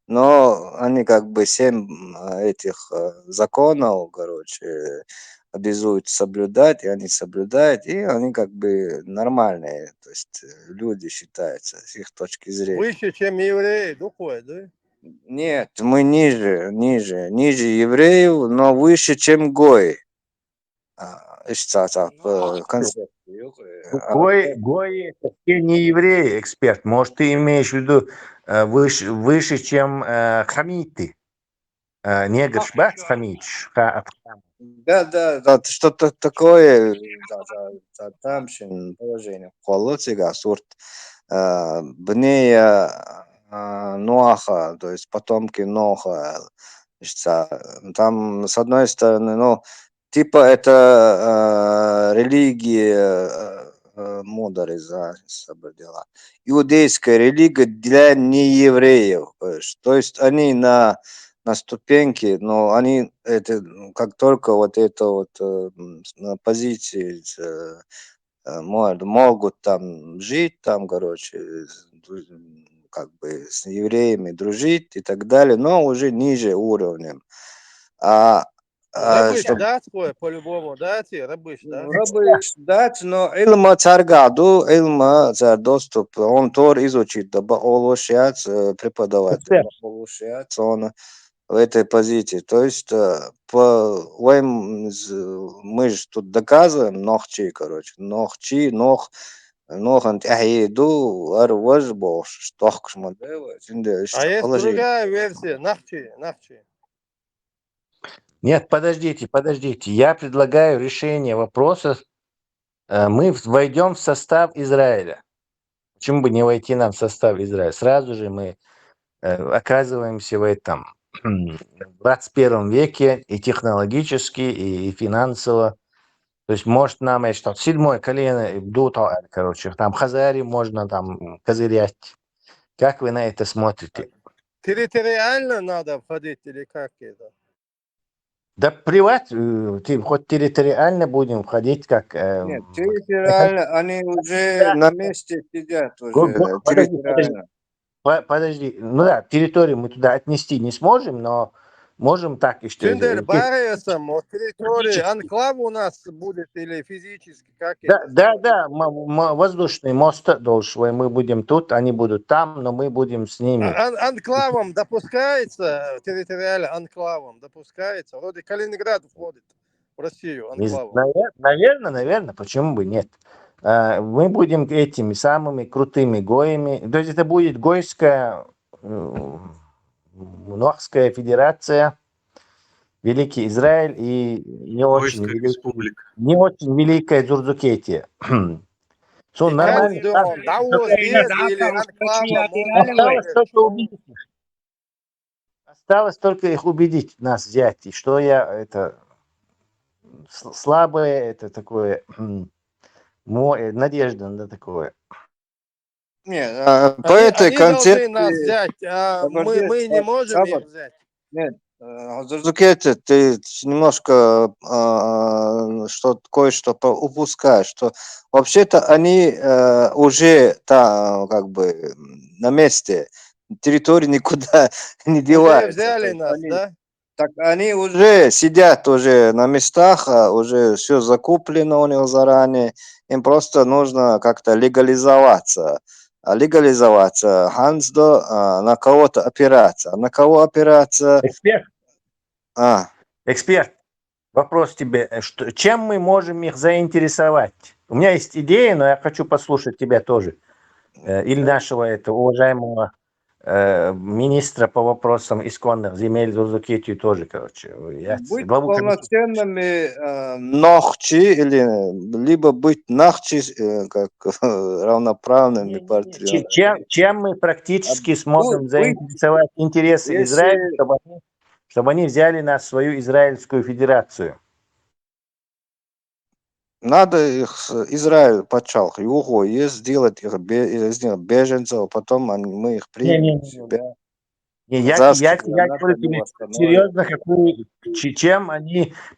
Но они как бы 7 этих законов, короче, обязуют соблюдать, и они соблюдают, и они как бы нормальные, то есть люди считаются с их точки зрения. Выше, чем евреи, духой, да? Нет, мы ниже евреев, но выше, чем гои. Концепт. Гои это все не евреи, эксперт. Может, ты имеешь в виду выше, чем хамиты. Негр шбац хамич. Да, что-то такое, там положение. Холоцига, сурт бнея Ноаха, то есть потомки Ноха. Там, с одной стороны, ну, типа это религия мудрых, дела. Иудейская религия для неевреев. То есть они на ступеньке, но они это как только вот это вот на позиции могут там жить, там, короче, как бы с евреями дружить и так далее, но уже ниже уровнем. Рабыш дать, по-любому, дать, рабыш дать. Рабыш дать, но илма царгаду, илма цар доступ, он тор изучит, да олушац, преподаватель, олушац, он в этой позиции. То есть мы же тут доказываем нохчи, короче, нохант ахиду арваж бош, штохкш модева, А есть другая версия, нахчи. Нет, подождите. Я предлагаю решение вопроса. Мы войдем в состав Израиля. Почему бы не войти нам в состав Израиля? Сразу же мы оказываемся в этом 21 веке и технологически, и финансово. То есть, может, нам что 7-е колено, короче, там Хазари можно там козырять. Как вы на это смотрите? Территориально надо входить или как это? Да плевать, хоть территориально будем входить, как... Нет, территориально, они уже на месте сидят уже, территориально. Подожди, ну да, территорию мы туда отнести не сможем, но можем так и что... Тюндер, баресом, от территории анклав у нас будет или физически, как это? Да, воздушный мост должен, мы будем тут, они будут там, но мы будем с ними. Анклавом допускается, территориально анклавом допускается, вроде Калининград входит в Россию анклавом. Наверное, почему бы нет? Мы будем этими самыми крутыми гоями, то есть это будет гойская Нохская федерация, Великий Израиль и не очень великая Дзурзукетия. Осталось только их убедить, нас взять. И что это слабое, это такое, надежда на такое. Нет, по этой концепции... Нас взять, а мы не можем их взять. Нет, Дзурзукете, ты немножко кое-что упускаешь, что вообще-то они уже как бы на месте, территории никуда не деваются. Уже взяли нас, да? Так они уже сидят уже на местах, уже все закуплено у них заранее. Им просто нужно как-то легализоваться. А легализоваться, Хансдо на кого-то опираться. А на кого опираться? Эксперт, А, эксперт, вопрос тебе. Чем мы можем их заинтересовать? У меня есть идея, но я хочу послушать тебя тоже. Или нашего этого уважаемого министра по вопросам исконных земель Зузукетию тоже, короче. Я быть главу комиссии. полноценными нохчи, или либо быть нахчи, как равноправными партнерами. Чем мы практически сможем Быть, заинтересовать интересы Израиля, если чтобы они взяли на свою Израильскую Федерацию? надо их, Израиль почал его, и сделать их из них беженцев, потом мы их примем в себя. Я говорю тебе серьезно,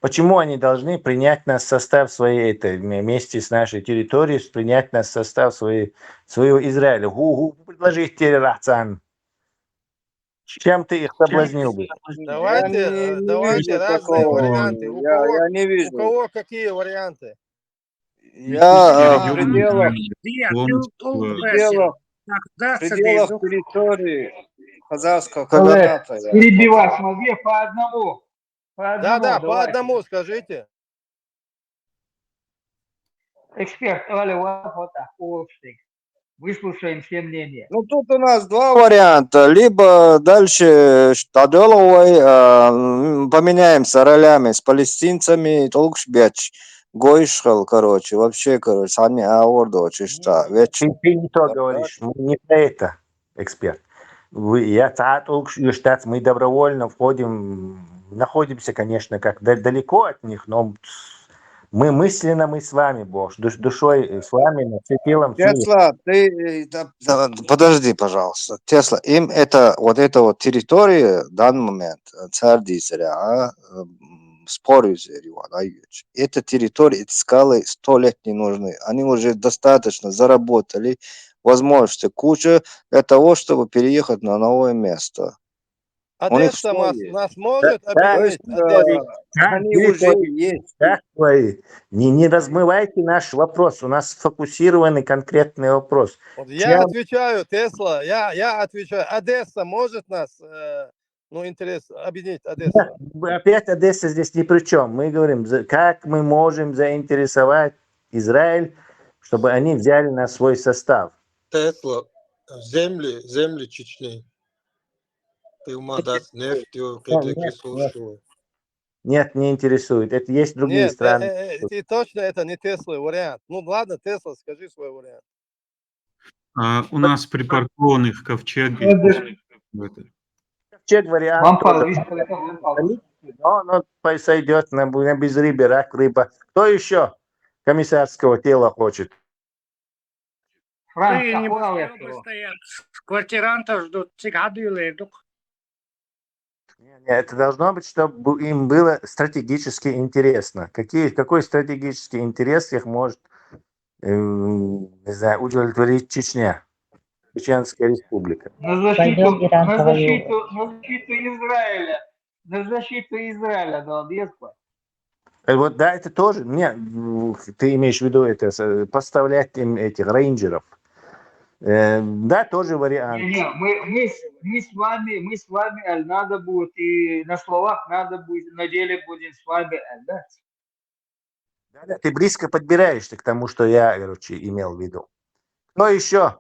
почему они должны принять нас в состав своей, вместе с нашей территорией, принять нас в состав своего Израиля. Предложи тебе, Рацан. Чем ты их соблазнил бы? Давайте разные варианты. Я не вижу. У кого какие варианты? Я в пределах территории казахского каганата. Перебивать могу по одному. Да, по давайте. одному скажите. Эксперт, вот так, общий. Выслушаем все мнения. Ну, тут у нас два варианта. Либо дальше Штаделовой поменяемся ролями с палестинцами, Толкшбеч, Гойшхал, короче, вообще, Сани Аордо, чисто. Ты не то говоришь, мы не про это, эксперт. Мы добровольно находимся, конечно, как далеко от них, но мы мысленно с вами, Бог, душой с вами, но телом. Тесла, подожди, пожалуйста. Тесла, им вот эта территория в данный момент, спорю, эта территория, эти скалы 100 лет не нужны. Они уже достаточно заработали возможности куча для того, чтобы переехать на новое место. Одесса нас может объединить. Они уже есть. Не размывайте наш вопрос. У нас сфокусированный конкретный вопрос. Вот я отвечаю, Тесла, я отвечаю. Одесса может нас объединить? Одесса. Опять Одесса здесь ни при чем. Мы говорим, как мы можем заинтересовать Израиль, чтобы они взяли на свой состав. Тесла, земли Чечни. Нет, не интересует. Это есть другие страны. И точно это не Тесла вариант. Ну ладно, Тесла, скажи свой вариант. У нас припаркованных ковчег. Ковчег вариант. Но сойдет на безрыбье, рак, рыба. Кто еще комиссарского тела хочет? Франц, квартирантов ждут. Это должно быть, чтобы им было стратегически интересно. Какой стратегический интерес их может, не знаю, удовлетворить Чечня, Чеченская республика? На защиту Израиля. На защиту Израиля, Вот да, это тоже. Ты имеешь в виду это, поставлять им этих рейнджеров. Да, тоже вариант. Мы с вами, надо будет, и на словах надо будет, на деле будем с вами, да? Да, ты близко подбираешься к тому, что я, имел в виду. Кто еще?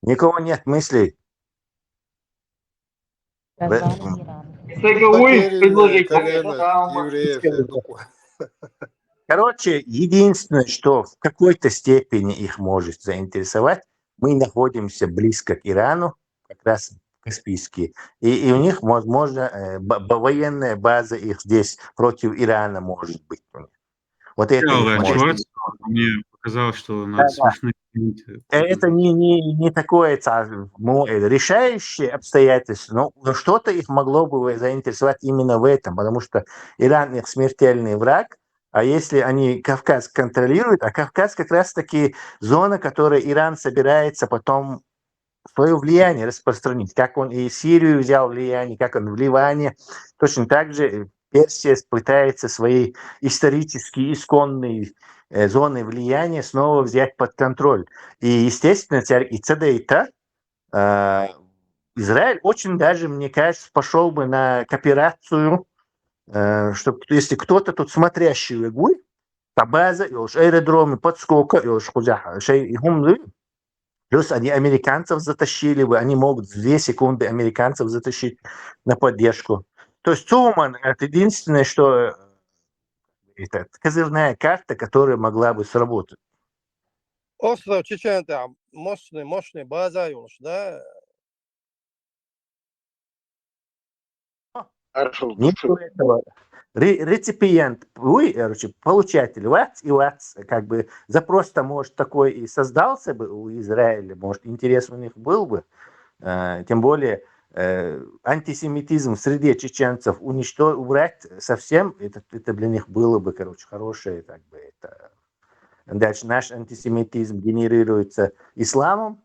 Никого нет мыслей? Короче, единственное, что в какой-то степени их может заинтересовать, мы находимся близко к Ирану, как раз Каспийский, и у них, возможно, военная база их здесь против Ирана может быть. Вот это мне показалось, что надо смешно. Это не такое решающее обстоятельство, но что-то их могло бы заинтересовать именно в этом, потому что Иран их смертельный враг. А если они Кавказ контролируют, а Кавказ как раз-таки зона, которую Иран собирается потом свое влияние распространить. Как он и Сирию взял влияние, как он в Ливане. Точно так же Персия пытается свои исторические, исконные зоны влияния снова взять под контроль. И, естественно, и ЦДИТа, Израиль очень даже, мне кажется, пошел бы на кооперацию, чтобы если кто-то тут смотрящий легуй, база, аэродромы, подскока, плюс они американцев затащили бы, они могут в 2 секунды американцев затащить на поддержку. То есть Цуман – это единственное, что это козырная карта, которая могла бы сработать. Остров Чечен там мощный база, да? Нету этого. Реципиент, вы, короче, получатель, как бы запрос-то, может, такой и создался бы у Израиля, может, интерес у них был бы, тем более антисемитизм в среде чеченцев убрать совсем, это для них было бы, короче, хорошее, как бы, это. Дальше наш антисемитизм генерируется исламом,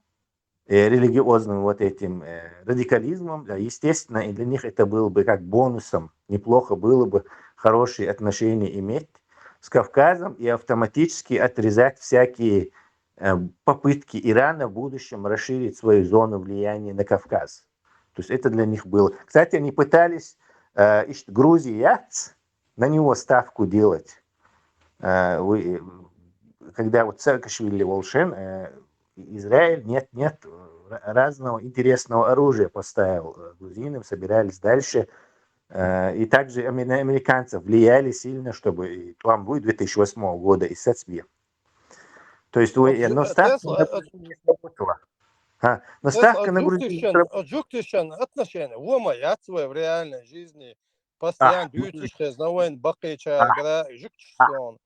религиозным вот этим радикализмом, да, естественно, и для них это было бы как бонусом, неплохо было бы хорошие отношения иметь с Кавказом и автоматически отрезать всякие попытки Ирана в будущем расширить свою зону влияния на Кавказ. То есть это для них было. Кстати, они пытались Грузия, на него ставку делать. Когда вот Саакашвили Волшен, Израиль нет разного интересного оружия поставил грузинам, собирались дальше. И также на американцев влияли сильно, чтобы там будет 2008 года и Сацбе. То есть, но ставка на Грузию не сработала. Но ставка на Грузию не сработала. Джуктишан отношения, в реальной жизни. Постоянно бьются, знавен, бакича, жуктишан.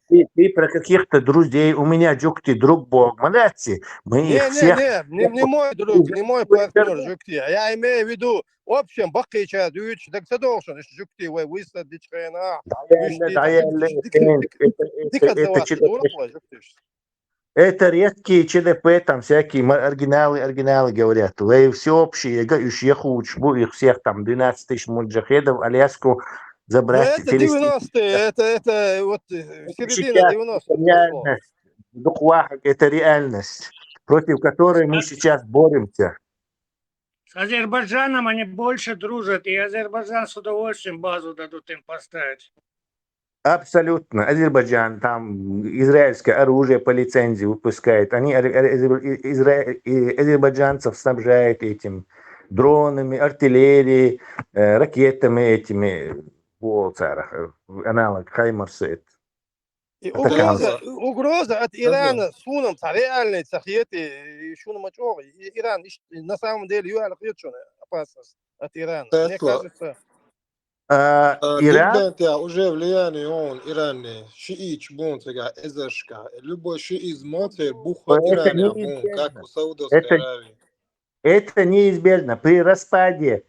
Ты про каких-то друзей, у меня Джукти друг Бог, молодцы. Мы их всех... Не мой друг, не мой партнер Джукти. Я имею в виду, в общем, бакича, дьюч, так ты должен, Джукти, вы выслать члена. Это редкие ЧДП, там всякие оригиналы говорят. Вы всеобщие, их всех там 12 тысяч муджахедов, Аляску забрать. Это 90-е, это вот середина 90-х. Это реальность, против которой мы сейчас боремся. С Азербайджаном они больше дружат, и Азербайджан с удовольствием базу дадут им поставить. Абсолютно. Азербайджан, там израильское оружие по лицензии выпускает. Они азербайджанцев снабжают этим дронами, артиллерией, ракетами этими, аналог Хаймарса. Угроза от Ирана сунам реальные цахеты, Иран на самом деле опасность от Ирана. Мне кажется... Иран уже влияние он Иране, шиич бун сега эзершка, любой шииз смотрит буха Иране бун, как у Саудовской Аравии. Это неизбежно. При распаде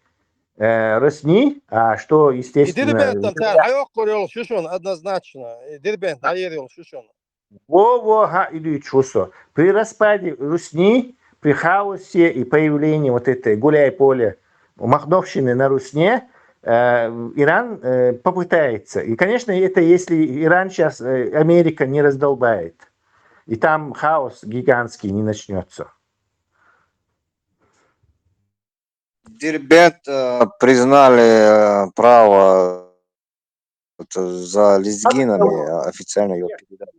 Росни, а что, естественно... однозначно. При распаде Русни, при хаосе и появлении вот этой гуляй-поле Махновщины на Русне, Иран попытается. И, конечно, это если Иран сейчас, Америка не раздолбает. И там хаос гигантский не начнется. Дербент признали право за лезгинами, официально ее передали.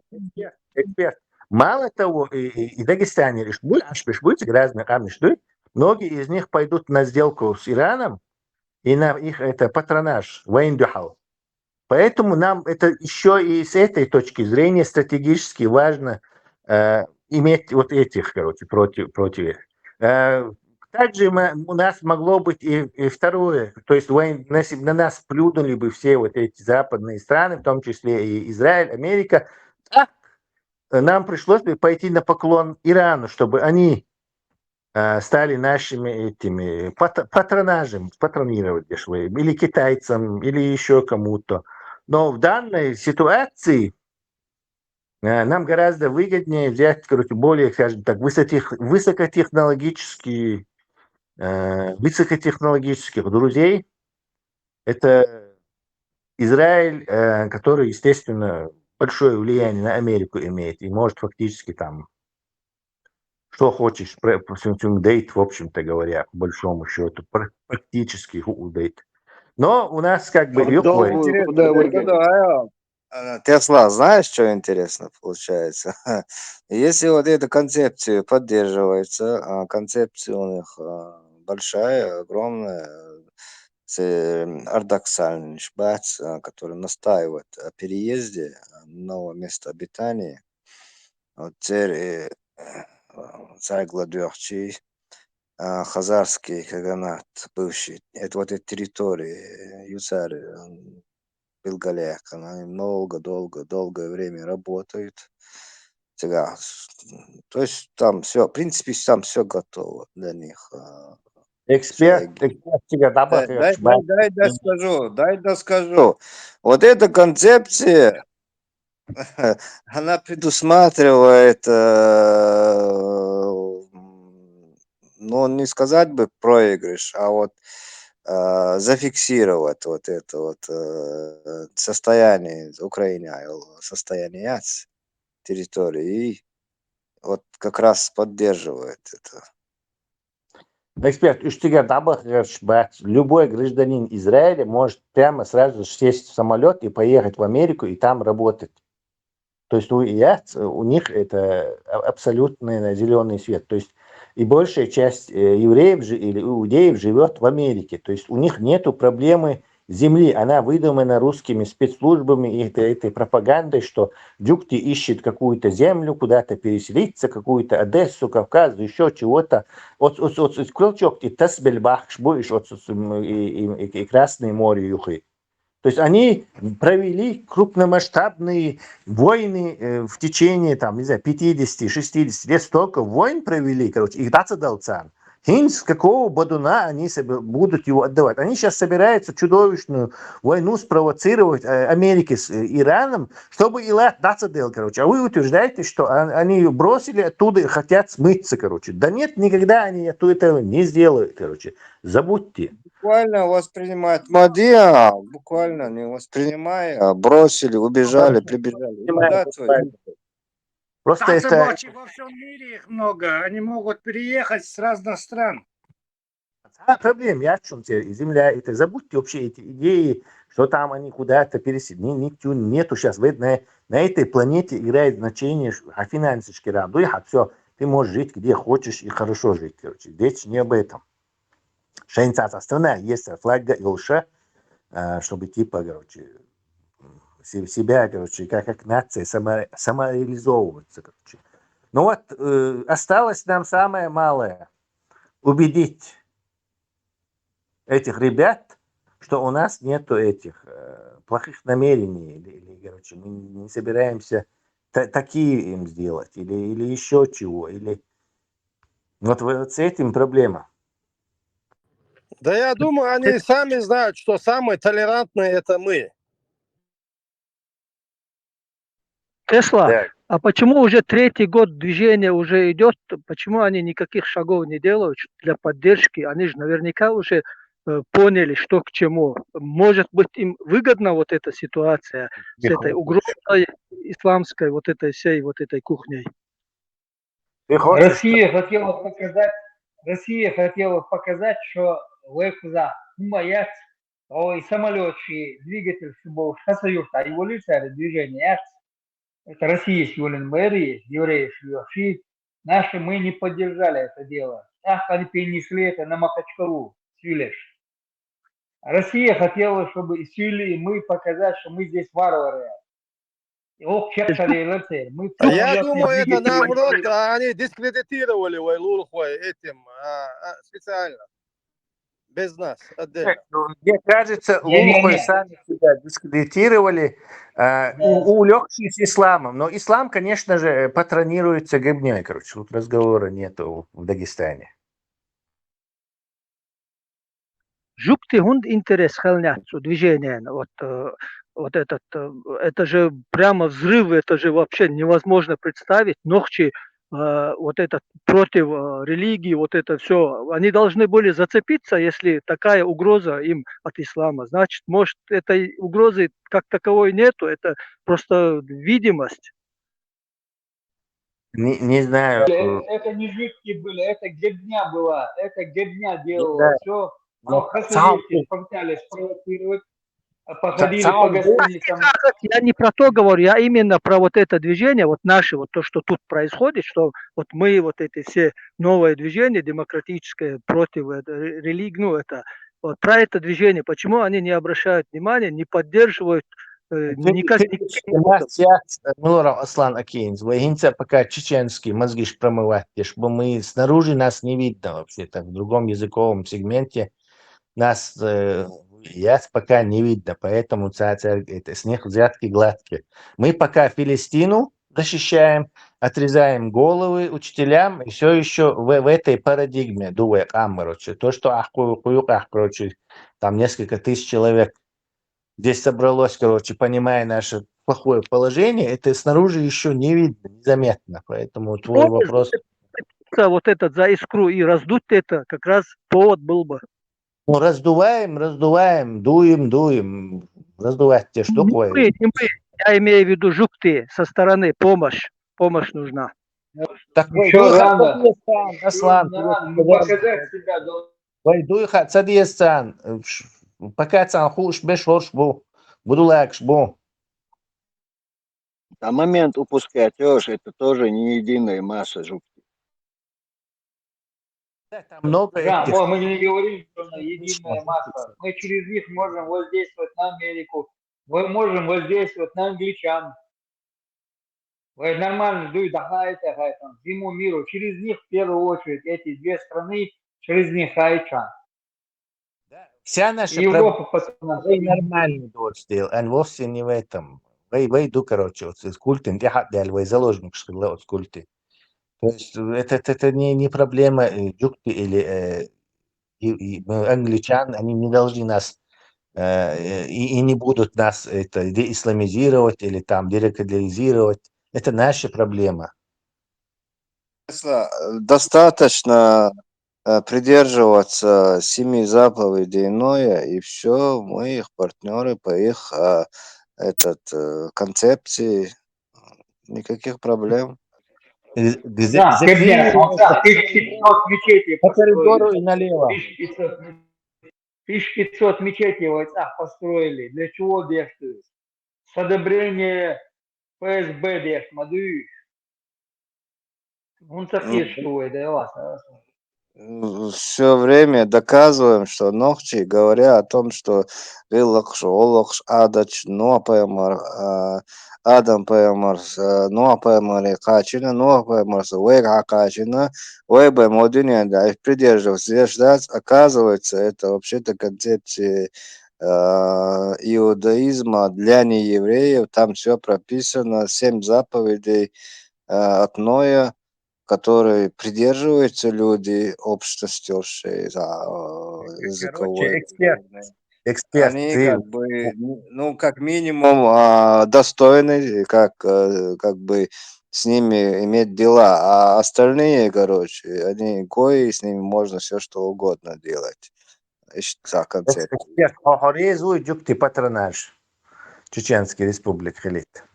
Эксперт. Мало того, и Дагестане будете разные армии, многие из них пойдут на сделку с Ираном, и на их это патронаж, воендухал. Поэтому нам это еще и с этой точки зрения стратегически важно иметь вот этих, короче, против. Также у нас могло быть и второе, то есть на нас плюнули бы все вот эти западные страны, в том числе и Израиль, Америка. Так нам пришлось бы пойти на поклон Ирану, чтобы они стали нашими этими патронировать, или китайцам, или еще кому-то. Но в данной ситуации Нам гораздо выгоднее взять, короче, более, скажем так, высокотехнологических друзей. Это Израиль, который, естественно, большое влияние на Америку имеет и может фактически там, что хочешь, дейт, в общем-то говоря, по большому счету, практически дейт. Но у нас как бы... Тесла, знаешь, что интересно получается? Если вот эту концепцию поддерживается, концепция у них большая, огромная, ортодоксальный шбац, который настаивает о переезде на новое место обитания. Вот царь Гладуахчий, хазарский каганат, бывший, это вот эти территории, Юцарь, Белгаляк, они долгое время работают. Сега, то есть там все, в принципе, там все готово для них. Эксперт тебя добавляет. Дай доскажу. Вот эта концепция, она предусматривает, ну, не сказать бы проигрыш, а вот зафиксировать вот это вот состояние Украины, состояние территории, и вот как раз поддерживает это. Эксперт, любой гражданин Израиля может прямо сразу сесть в самолет и поехать в Америку и там работать. То есть у них это абсолютный зеленый свет. То есть и большая часть евреев или иудеев живет в Америке. То есть у них нету проблемы земли. Она выдумана русскими спецслужбами и этой пропагандой, что Дюкти ищет какую-то землю, куда-то переселиться, какую-то Одессу, Кавказ, еще чего-то. Крылчок и Тасбельбах, и Красное море юхи. То есть они провели крупномасштабные войны в течение, там, не знаю, 50-60 лет, столько войн провели, короче, их дацадалцан. С какого бодуна они будут его отдавать? Они сейчас собираются чудовищную войну спровоцировать Америке с Ираном, чтобы Илат дацадел, короче. А вы утверждаете, что они бросили оттуда и хотят смыться, короче. Да нет, никогда они этого не сделают, короче. Забудьте. Буквально воспринимают Мадия, буквально не воспринимая, бросили, убежали, прибежали. Просто это... Во всем мире их много, они могут переехать с разных стран. Проблем, я в чем земля, это забудьте вообще эти идеи, что там они куда-то переселили. Нету сейчас, на этой планете играет значение финансовый раб. Все, ты можешь жить где хочешь и хорошо жить, короче. Речь не об этом. Шейнцата страна, есть флаг Илша, чтобы типа, короче, себя, короче, как нация самореализовываться, короче. Ну вот, осталось нам самое малое убедить этих ребят, что у нас нету этих плохих намерений, или, короче, мы не собираемся такие им сделать, или еще чего, или вот с этим проблема. Да я думаю, они сами знают, что самые толерантные это мы. Тесла, а почему уже третий год движение уже идет? Почему они никаких шагов не делают для поддержки? Они же наверняка уже поняли, что к чему. Может быть, им выгодна вот эта ситуация с этой угрозой исламской, вот этой всей вот этой кухней? Россия хотела показать, что боят, самолет, двигатель, союз, а эволюция движения. Это Россия сегодня мэрии, евреи, наши мы не поддержали это дело. Так они перенесли это на Махачкалу, Свилеш. Россия хотела, чтобы и мы показать, что мы здесь варвары. Я думаю, это наоборот, они дискредитировали этим специально. Без нас, отдельно. Мне кажется, Лулухой сами себя дискредитировали, увлекшись исламом. Но ислам, конечно же, патронируется гибней. Короче, тут разговора нету в Дагестане. Жукти хунд интерес хелняцу движение. Вот вот это же прямо взрыв, это же вообще невозможно представить. Ногчи, вот это против религии, вот это все, они должны были зацепиться, если такая угроза им от ислама. Значит, может, этой угрозы как таковой нету, это просто видимость. Не знаю. Это не жидкие были, это гебня была, это гебня делала Да. все. Вот Хасавюрте пытались спровоцировать, походили по сам гостиницам. Я не про то говорю, я именно про вот это движение, вот наше, вот то, что тут происходит, что вот мы, вот эти все новые движения демократические против религии, ну это, вот про это движение, почему они не обращают внимания, не поддерживают никак. Милоров Аслан Акинс, вы гинца пока чеченский мозгиш промывать, чтобы мы снаружи нас не видно вообще, так в другом языковом сегменте нас пока не видно, поэтому это снег взятки гладкие. Мы пока Палестину защищаем, отрезаем головы учителям, и все еще в этой парадигме, думаю, короче, то, что короче, там несколько тысяч человек здесь собралось, короче, понимая наше плохое положение, это снаружи еще не видно, незаметно, поэтому твой вопрос... Вот этот за искру и раздуть это как раз повод был бы. Ну, раздуваем, дуем. Раздувать те, что такое. Я имею в виду жукты со стороны, помощь нужна. Так, Еще рано. Аслан, Мы показать себя должны. Дуйха, цадиестан, пока цан хуш беш хорш бу, буду лакш бу. А момент упускать, это тоже не единая масса жуки. Много Да, этих. мы не говорим, что она единая масса. Мы через них можем воздействовать на Америку, мы можем воздействовать на англичан. Вы нормально там, всему миру. Через них в первую очередь эти две страны, через них хайчан. Вся наша Европа проблема нормальный дождь, а вовсе не в этом. Вы иду, короче, вот с культом, я хотел, вы заложник, что ли, от культы. То есть это не проблема джукти или англичан, они не должны нас и не будут нас это деисламизировать или там дерадикализировать. Это наша проблема. Достаточно придерживаться 7 заповедей Ноя, и все, мы их партнеры по их концепции, никаких проблем. Да, 1500 мечетей по коридору и налево. 1500 мечетей в Айцах построили. Для чего действуют? С одобрения ФСБ действуют. Он соответствует, да, вас. Все время доказываем, что ногчи, говоря о том, что Олокш, Адач, Адам Пэмар, Пэмар, Качина, Пэмар, Уэга Качина, Уэбэ Модиня, да, и придерживаться, ждать, оказывается, это вообще-то концепция иудаизма для неевреев, там все прописано, 7 заповедей от Ноя, которые придерживаются люди, общностевшие за языковой. Эксперт. Они как бы, как минимум достойны, как бы с ними иметь дела, а остальные, короче, они гои, с ними можно все что угодно делать. За концепт. Эксперт. Охорезу джукти патронаж. Чеченской республики Халит.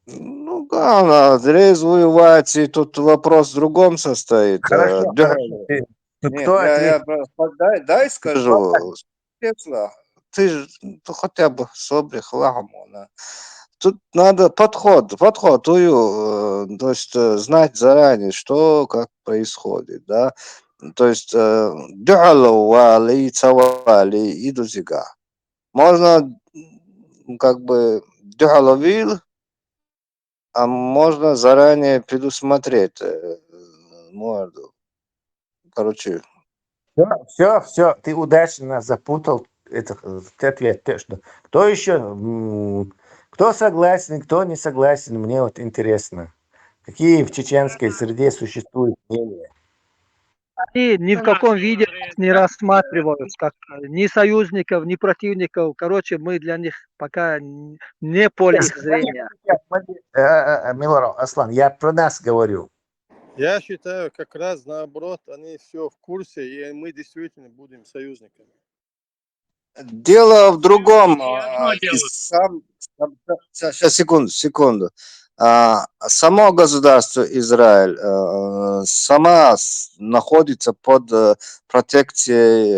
Ну, да, зрез воевать, и тут вопрос в другом состоит. Хорошо, Нет, дай скажу. Ты же хотя бы собрих лагомона. Тут надо подход, то есть знать заранее, что, как происходит, да. То есть дюаловали, цавали и дузига. Можно как бы дюаловил, а можно заранее предусмотреть морду. Короче. Все, ты удачно нас запутал. Это ответ. Кто еще? Кто согласен, кто не согласен? Мне вот интересно. Какие в чеченской среде существуют мнения? Они ни в каком виде не рассматривают как ни союзников, ни противников. Короче, мы для них пока не поле их зрения. Милорад, Аслан, я про нас говорю. Я считаю, как раз наоборот, они все в курсе, и мы действительно будем союзниками. Дело в другом. одно дело. Сейчас, секунду. Само государство Израиль находится под протекцией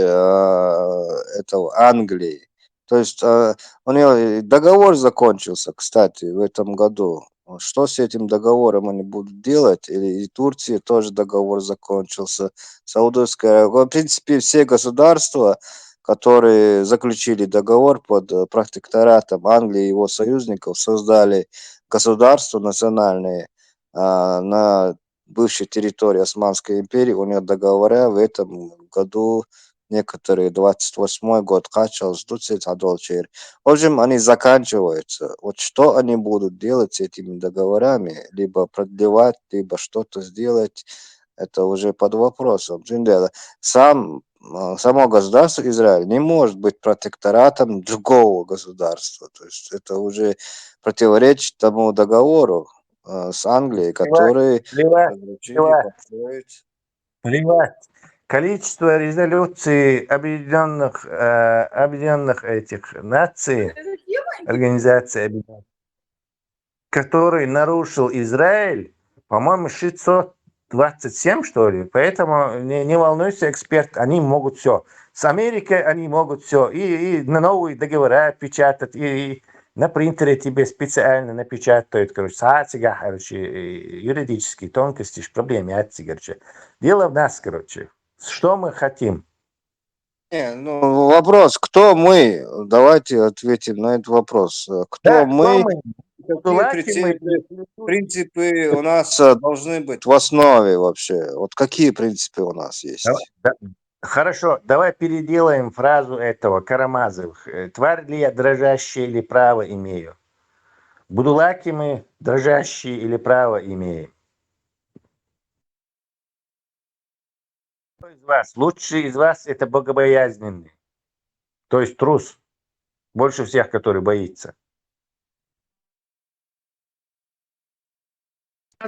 этого Англии. То есть у нее договор закончился, кстати, в этом году. Что с этим договором они будут делать? И Турции тоже договор закончился. Саудовская Аравия. В принципе, все государства, которые заключили договор под протекторатом Англии и его союзников, создали государства национальные на бывшей территории Османской империи. У них договора в этом году некоторые 28-й год качался, в общем, они заканчиваются. Вот что они будут делать с этими договорами? Либо продлевать, либо что-то сделать, это уже под вопросом. Само государство Израиль не может быть протекторатом другого государства. То есть это уже противоречит тому договору с Англией, который Плевать. Количество резолюций объединенных этих наций, организации объединенных, который нарушил Израиль, по-моему, 627, что ли. Поэтому не волнуйся, эксперт, они могут все. С Америкой они могут все. И на новые договора печатать, и на принтере тебе специально напечатают, юридические тонкости, проблемы, Дело в нас, Что мы хотим? Вопрос, кто мы? Давайте ответим на этот вопрос. Кто мы? Какие принципы у нас должны быть в основе вообще? Вот какие принципы у нас есть? Хорошо, давай переделаем фразу этого Карамазовых. Тварь ли я дрожащая или право имею? Будулаки мы дрожащие или право имеем? Кто из вас? Лучший из вас это богобоязненный. То есть трус. Больше всех, который боится.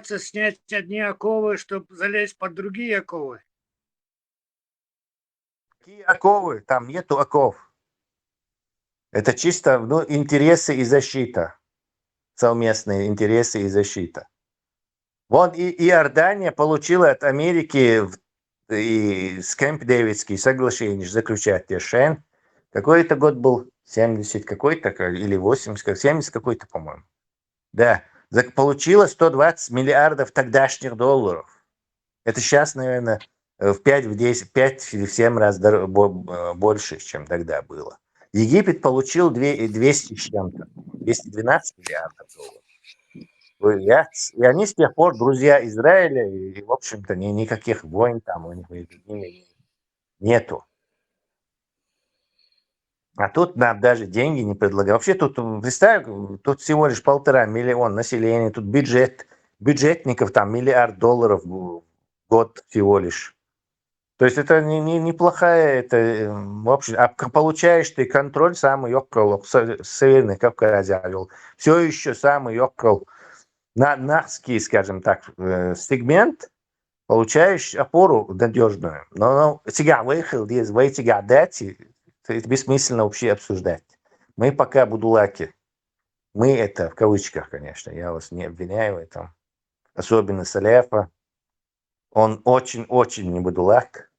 Снять одни оковы, чтобы залезть под другие оковы. Какие оковы? Там нету оков. Это чисто интересы и защита. Совместные интересы и защита. Вон и Иордания получила от Америки и с Кэмп-Дэвидские соглашения заключать Шен. Какой-то год был 70 какой-то или 80, 70 какой-то, по-моему. Да. Получила 120 миллиардов тогдашних долларов. Это сейчас, наверное, в 5, в 10, 5 или в 7 раз больше, чем тогда было. Египет получил 200 с чем-то, 212 миллиардов долларов. И они с тех пор друзья Израиля, и в общем-то, никаких войн там у них нету. А тут нам даже деньги не предлагают. Вообще тут, представь, тут всего лишь 1,5 миллиона населения, тут бюджетников там $1 миллиард в год всего лишь. То есть это неплохая, это, в общем, а получаешь ты контроль самый около Северный Кавказ вел. Все еще самый около нахский, скажем так, сегмент, получаешь опору надежную. Но сега выехал, вы сега дать, это бессмысленно вообще обсуждать. Мы пока будулаки. Мы это в кавычках, конечно, я вас не обвиняю в этом. Особенно Салефа. Он очень-очень не будулак.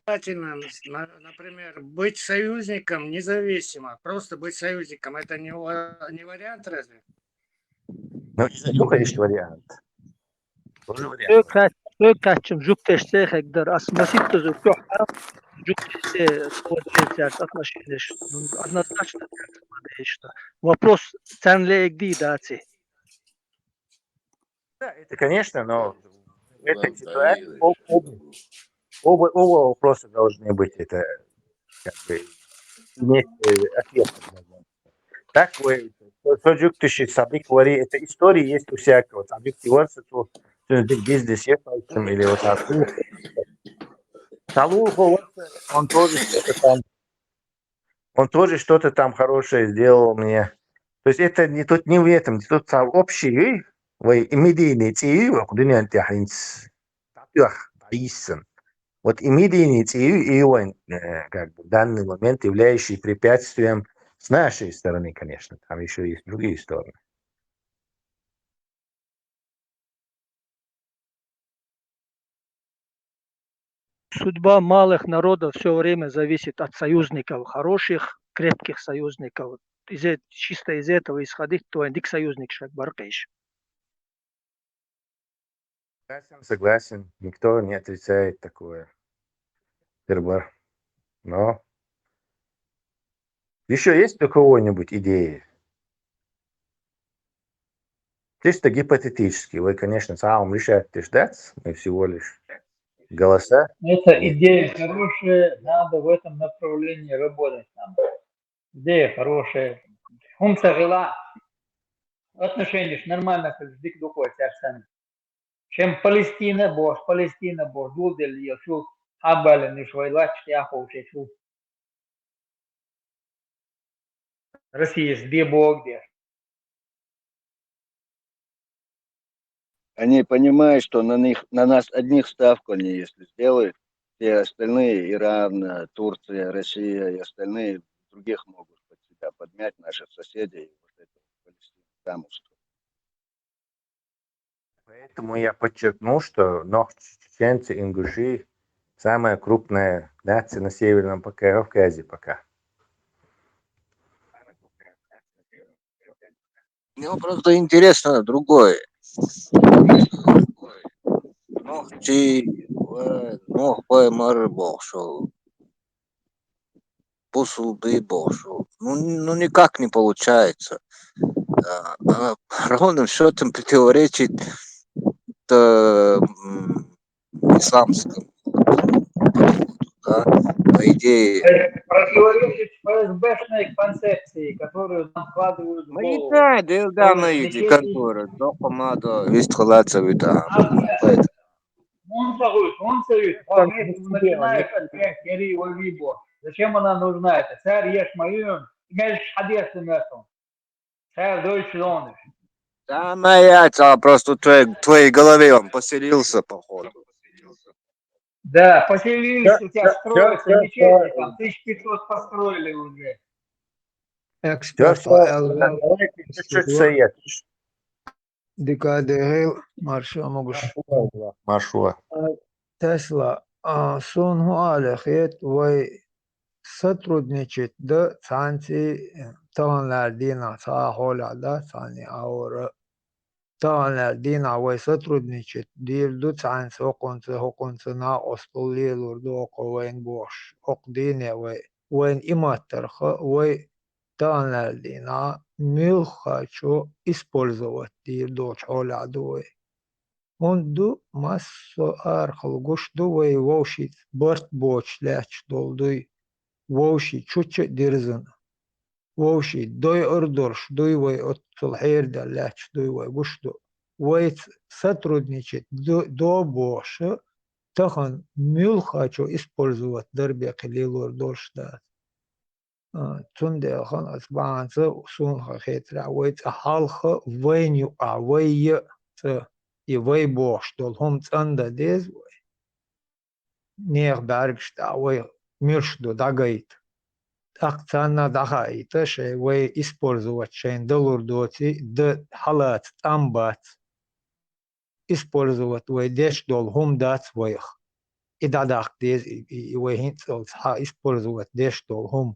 Например, быть союзником независимо. Просто быть союзником. Это не вариант разве? Ну, есть вариант. Тоже вариант. Kaçım jukteşte hektar asmasit tuzu jukteşte соответствует отношения. Однозначно что вопрос ценле игды дати. Да, это конечно, но эта ситуация оба вопроса должны быть это как бы иметь ответ. Такое сочук тыши сабик вари это истории есть у всякого. Сабик тиварса то Здесь ехаем или вот так. Талуху, он тоже что-то там хорошее сделал мне. То есть это не тут не в этом, тут общий, вы медийные цели, куда не антихинц, таисан. Вот и медийные цели, и он, как бы, в данный момент являющий препятствием с нашей стороны, конечно. Там еще есть другие стороны. Судьба малых народов все время зависит от союзников, хороших, крепких союзников. Чисто из этого исходить, то индик союзник шаг баркаиш. Согласен, никто не отрицает такое. Тербар. Но еще есть у кого-нибудь идеи? Чисто гипотетически. Вы, конечно, сам решаете ждать. Мы всего лишь голоса. Это идея хорошая, надо в этом направлении работать. Надо. Идея хорошая. Хумсагила. Отношения нормально, как дик духой сами. Чем Палестина, дулдел, я шу, хабали, не швайла, чтяху, шу. Россия с бог где. Они понимают, что на нас одних ставку они, если сделают, все остальные, Иран, Турция, Россия и остальные других могут под себя подмять, наших соседей, и вот это Палестину там устроить. Поэтому я подчеркнул, что чеченцы, ингуши самая крупная нация на Северном Кавказе пока. Мне просто интересно другое. Ну никак не получается. Ровным счетом противоречит исламскому подходу, да, по идее. Противоречит ФСБшной концепции, которую нам вкладывают в голову. Да, мы иди, контора, до помада, весть халатся, да. Он начинает опять Кири Вибо. Зачем она нужна? Это царь ешь мою, имеешь хадес этом. Царь дойч лониш. Да, моя, просто в твоей голове он поселился, походу. Да, поселились, у тебя строятся мечети, там 1500 построили уже. Дикадегил маршо могуш. Маршо. Тесла сунху алехет вай сотрудничать да цанти таганлар дина сахола да цани аура таганлар дина вай сотрудничать дирду цан хоконцы на остолли лурду оковайн бош окдине вайн иматтерха вай таганлар дина мил хочу использовать дирду чола дуй. Он ду массо архал гушду вай вошит борт боч ляч долдуй воши чуча дирзан воши дой ордорш дой вай от сулхейр да ляч дой вай гушду вай сотрудничать до боша тахан мил хочу использовать дербе калилор доршда тунде хан асбанца сунха хетра вай халха вайню вай и вай бош дол хом цанда дез нех даргшта вай миршду дагайт акцана дахайта шей вай использовать шейн долурдоти д халат амбат использовать вай деш дол хом дат вайх и дадах дез и вай хинцол использовать деш дол хом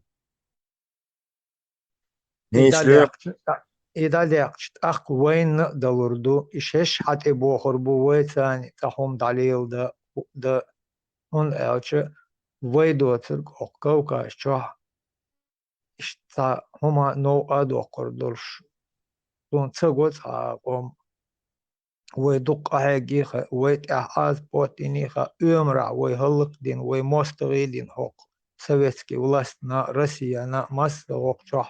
إذا دقت أخ وين دلوردو إيش حتى بوخر بوي ثاني تهم دليل دا هون ألش ويدو ترك أقوى شو إشتا هما نو أدو قردلش دون تقول قوم ويدق هاجيخ ويت أحاز بوتينيخ أمرع ويهلق دين ويمستغي دين حق советский власть на Россия на масса шо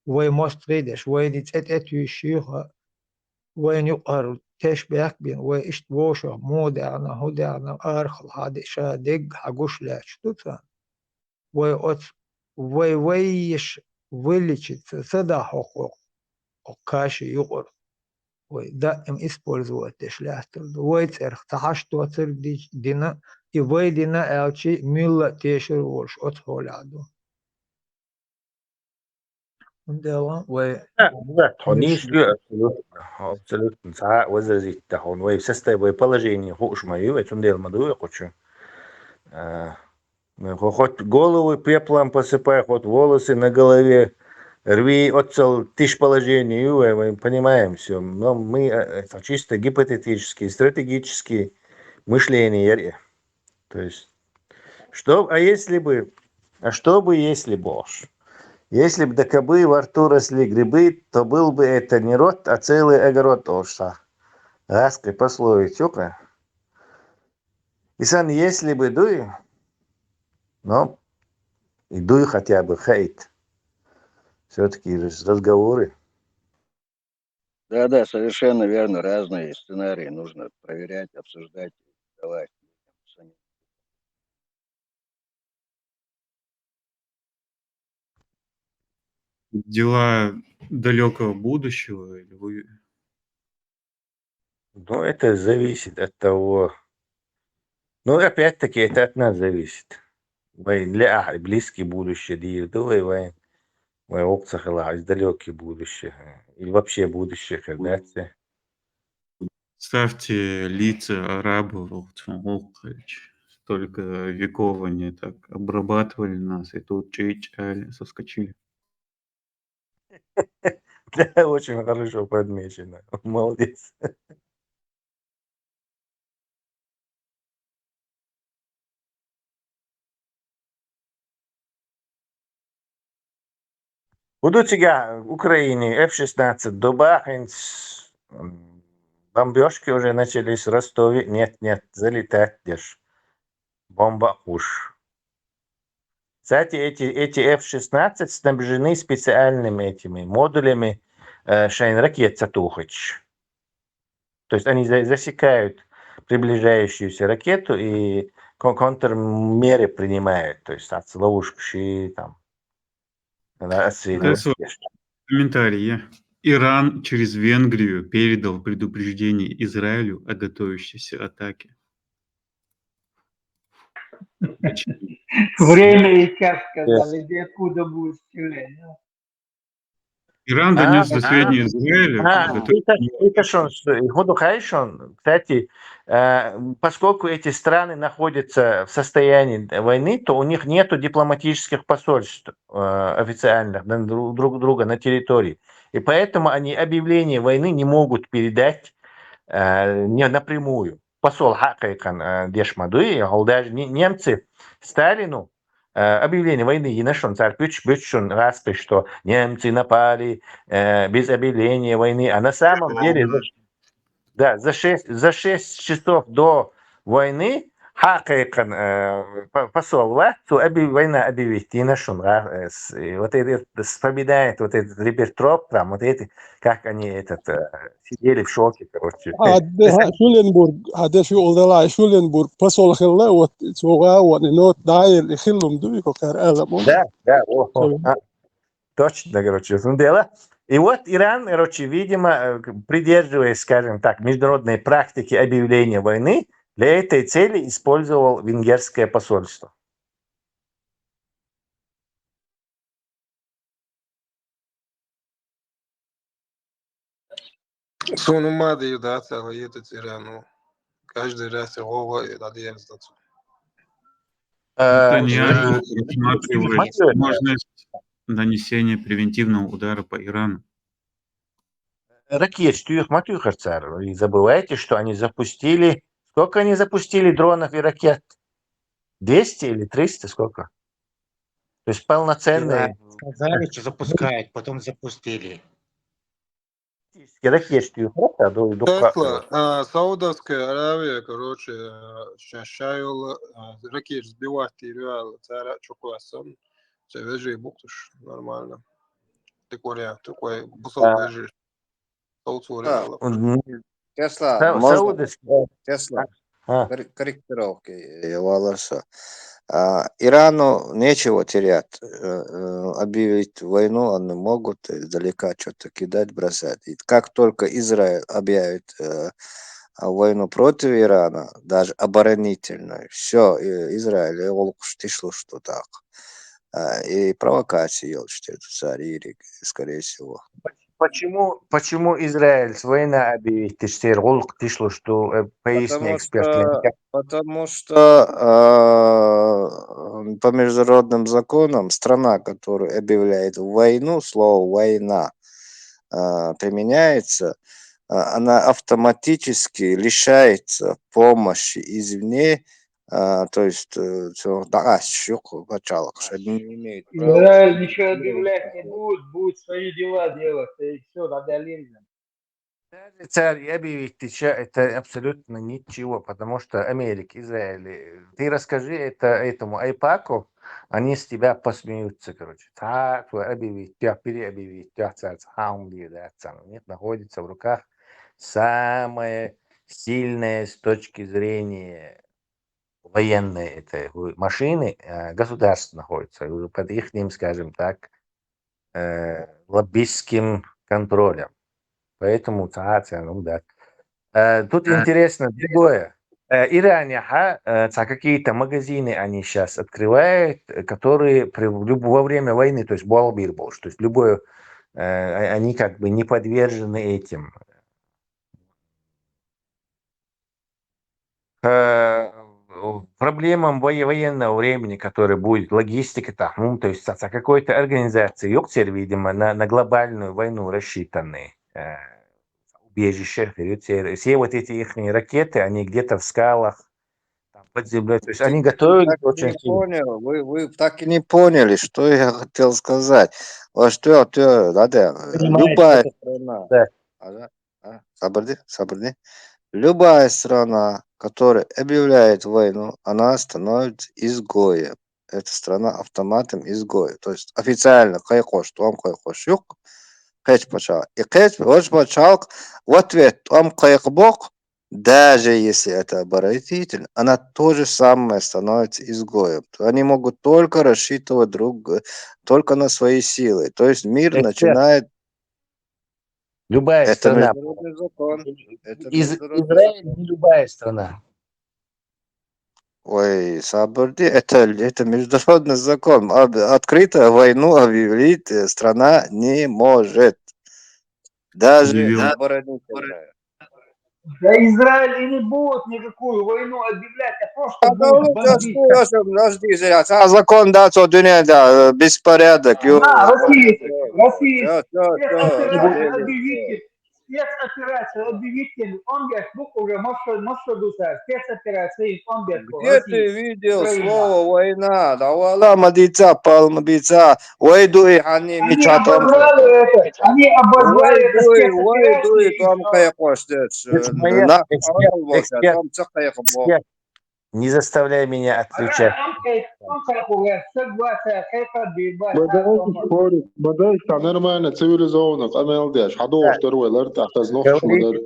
وي مستغيدش وي دي تأتيشيها وين يقر تشبه بين وإيش بوشة مودرنا هودرنا أرخل هذا شادق حقوش لا شتوتا ويأت ويش ويليش صدا حقوق وكاشي يقر ويدائم использовать шляхтер ويتر تحشتو تر دينا يويدنا ألشي ميلا تيشر ورش أتهولادو دوا و Да, honestly, абсолютно. Са возразить он в состоянии положения хуш мою, это он делал мадуя хочу. Хоть голову пеплом посыпай, хоть волосы на голове рви, отцел тысяч положений, мы понимаем все. Но мы это чисто гипотетические, стратегические мышления. То есть, что если бы Боже? Если бы до кобы во рту росли грибы, то был бы это не рот, а целый огород овса. Раской пословицюка. И сан, если бы дуй, но и дуй хотя бы хейт. Все-таки разговоры. Да, совершенно верно. Разные сценарии нужно проверять, обсуждать, давать. Дела далекого будущего или вы... Ну, это зависит от того. Ну, опять-таки, это от нас зависит. Для близкие будущее, давай, опция из далекие будущее. Или вообще будущее, когда Ставьте лица арабов, столько веков они так обрабатывали нас, и тут соскочили. Да, очень хорошо подмечено. Молодец. Будучи Украине F-16 до Бахинц, бомбежки уже начались в Ростове. Нет, залетать держь. Бомба уж. Кстати, эти F-16 снабжены специальными этими модулями Шайн-ракет Сатухач. То есть они засекают приближающуюся ракету и контрмеры принимают. То есть от ловушки там. Комментарий. Иран через Венгрию передал предупреждение Израилю о готовящейся атаке. Время и час сказали, где откуда будет стрелять. Иран донес до сведения Израиля. Кстати, поскольку эти страны находятся в состоянии войны, то у них нет дипломатических посольств официальных друг друга на территории. И поэтому они объявление войны не могут передать не напрямую. Посол Хакайкан Дешмадуи, даже немцы Сталину объявление войны и нашел царь Пючун распри, что немцы напали без объявления войны, а на самом деле за 6 часов до войны Хакайкан посол война объявить и нашел вот это вспоминает вот этот Риббентроп там вот эти как они сидели в шоке короче. هذا في أوضاع شولنبورغ посол خلا وتوغا ونوت داير يخلهم دويكو كار Да, точно, короче, в том дело. И вот Иран, короче, видимо, придерживаясь, скажем так, международной практики объявления войны, для этой цели использовал венгерское посольство. Сону мады да, целый этот Ирану. Каждый раз его надеялся. Нетаньяху рассматривает возможность нанесения превентивного удара по Ирану. Ракет, и забывайте, что они запустили... Сколько они запустили дронов и ракет? 200 или 300? Сколько? То есть полноценные... Сказали, что запускают, потом запустили. Тесла, Саудовская Аравия, короче, шашайл ракет сбивать реально, цара чукуасан, це вежи буктуш нормально. Такой вариант, такой бусол вежи. Тауцуриалов. Тесла, можно? Саудовский. Тесла, А, корректировки вопроса. Ирану нечего терять. Объявить войну они могут издалека что-то кидать, бросать. И как только Израиль объявит войну против Ирана, даже оборонительную, все, Израиль, тишло что так. И провокации, царь, скорее всего. почему Израиль война объявить? Ты что, что поясни эксперт. Потому что по международным законам страна, которая объявляет войну, слово «война» применяется, она автоматически лишается помощи извне, то есть не имеет права. Израиль ничего объявлять не будет, будет свои дела делать, и все, тогда лезем. Царь объявить это абсолютно ничего, потому что Америка, Израиль, ты расскажи это этому Айпаку, они с тебя посмеются, короче. Так, объявить, переобъявить, нет, находится в руках самое сильное с точки зрения военной этой машины, государство находится под их, скажем так, лоббистским контролем. Поэтому да. Тут интересно другое. Иране какие-то магазины они сейчас открывают, которые во время войны, то есть Буалбир был, то есть любое, они как бы не подвержены этим проблемам военного времени, который будет, логистика, то есть какой-то организации, видимо, на глобальную войну рассчитаны. Убежища, все вот эти их ракеты, они где-то в скалах, там, под землей, то есть они готовили очень сильно. Вы так и не поняли, что я хотел сказать. Вот что любая страна, Сабрди, любая страна, которая объявляет войну, она становится изгоем. Эта страна автоматом изгоем. То есть официально юг, и в ответ даже если это оборонитель, она то же самое становится изгоем. Они могут только рассчитывать только на свои силы. То есть мир начинает... Любая Это страна. международный закон. Израиль не любая страна. Ой, Сабурди, это международный закон. Открыто войну объявить страна не может. Даже оборонительная. Да Израиль и не будет никакую войну объявлять, а просто будет бомбить. Закон дать dünyada беспорядок. Да, Россия, спецоперация объявитель, он говорит, уже может спецоперация, он говорит, Где ты видел слово война? Давала мадица, палмабица, войду и они меча там. Они обозвали это спецоперацией. Не заставляй меня отвечать. Нормально, цивилизованно, амелдеш, хадош, теруэлэр, тахтазнох, шмадэр.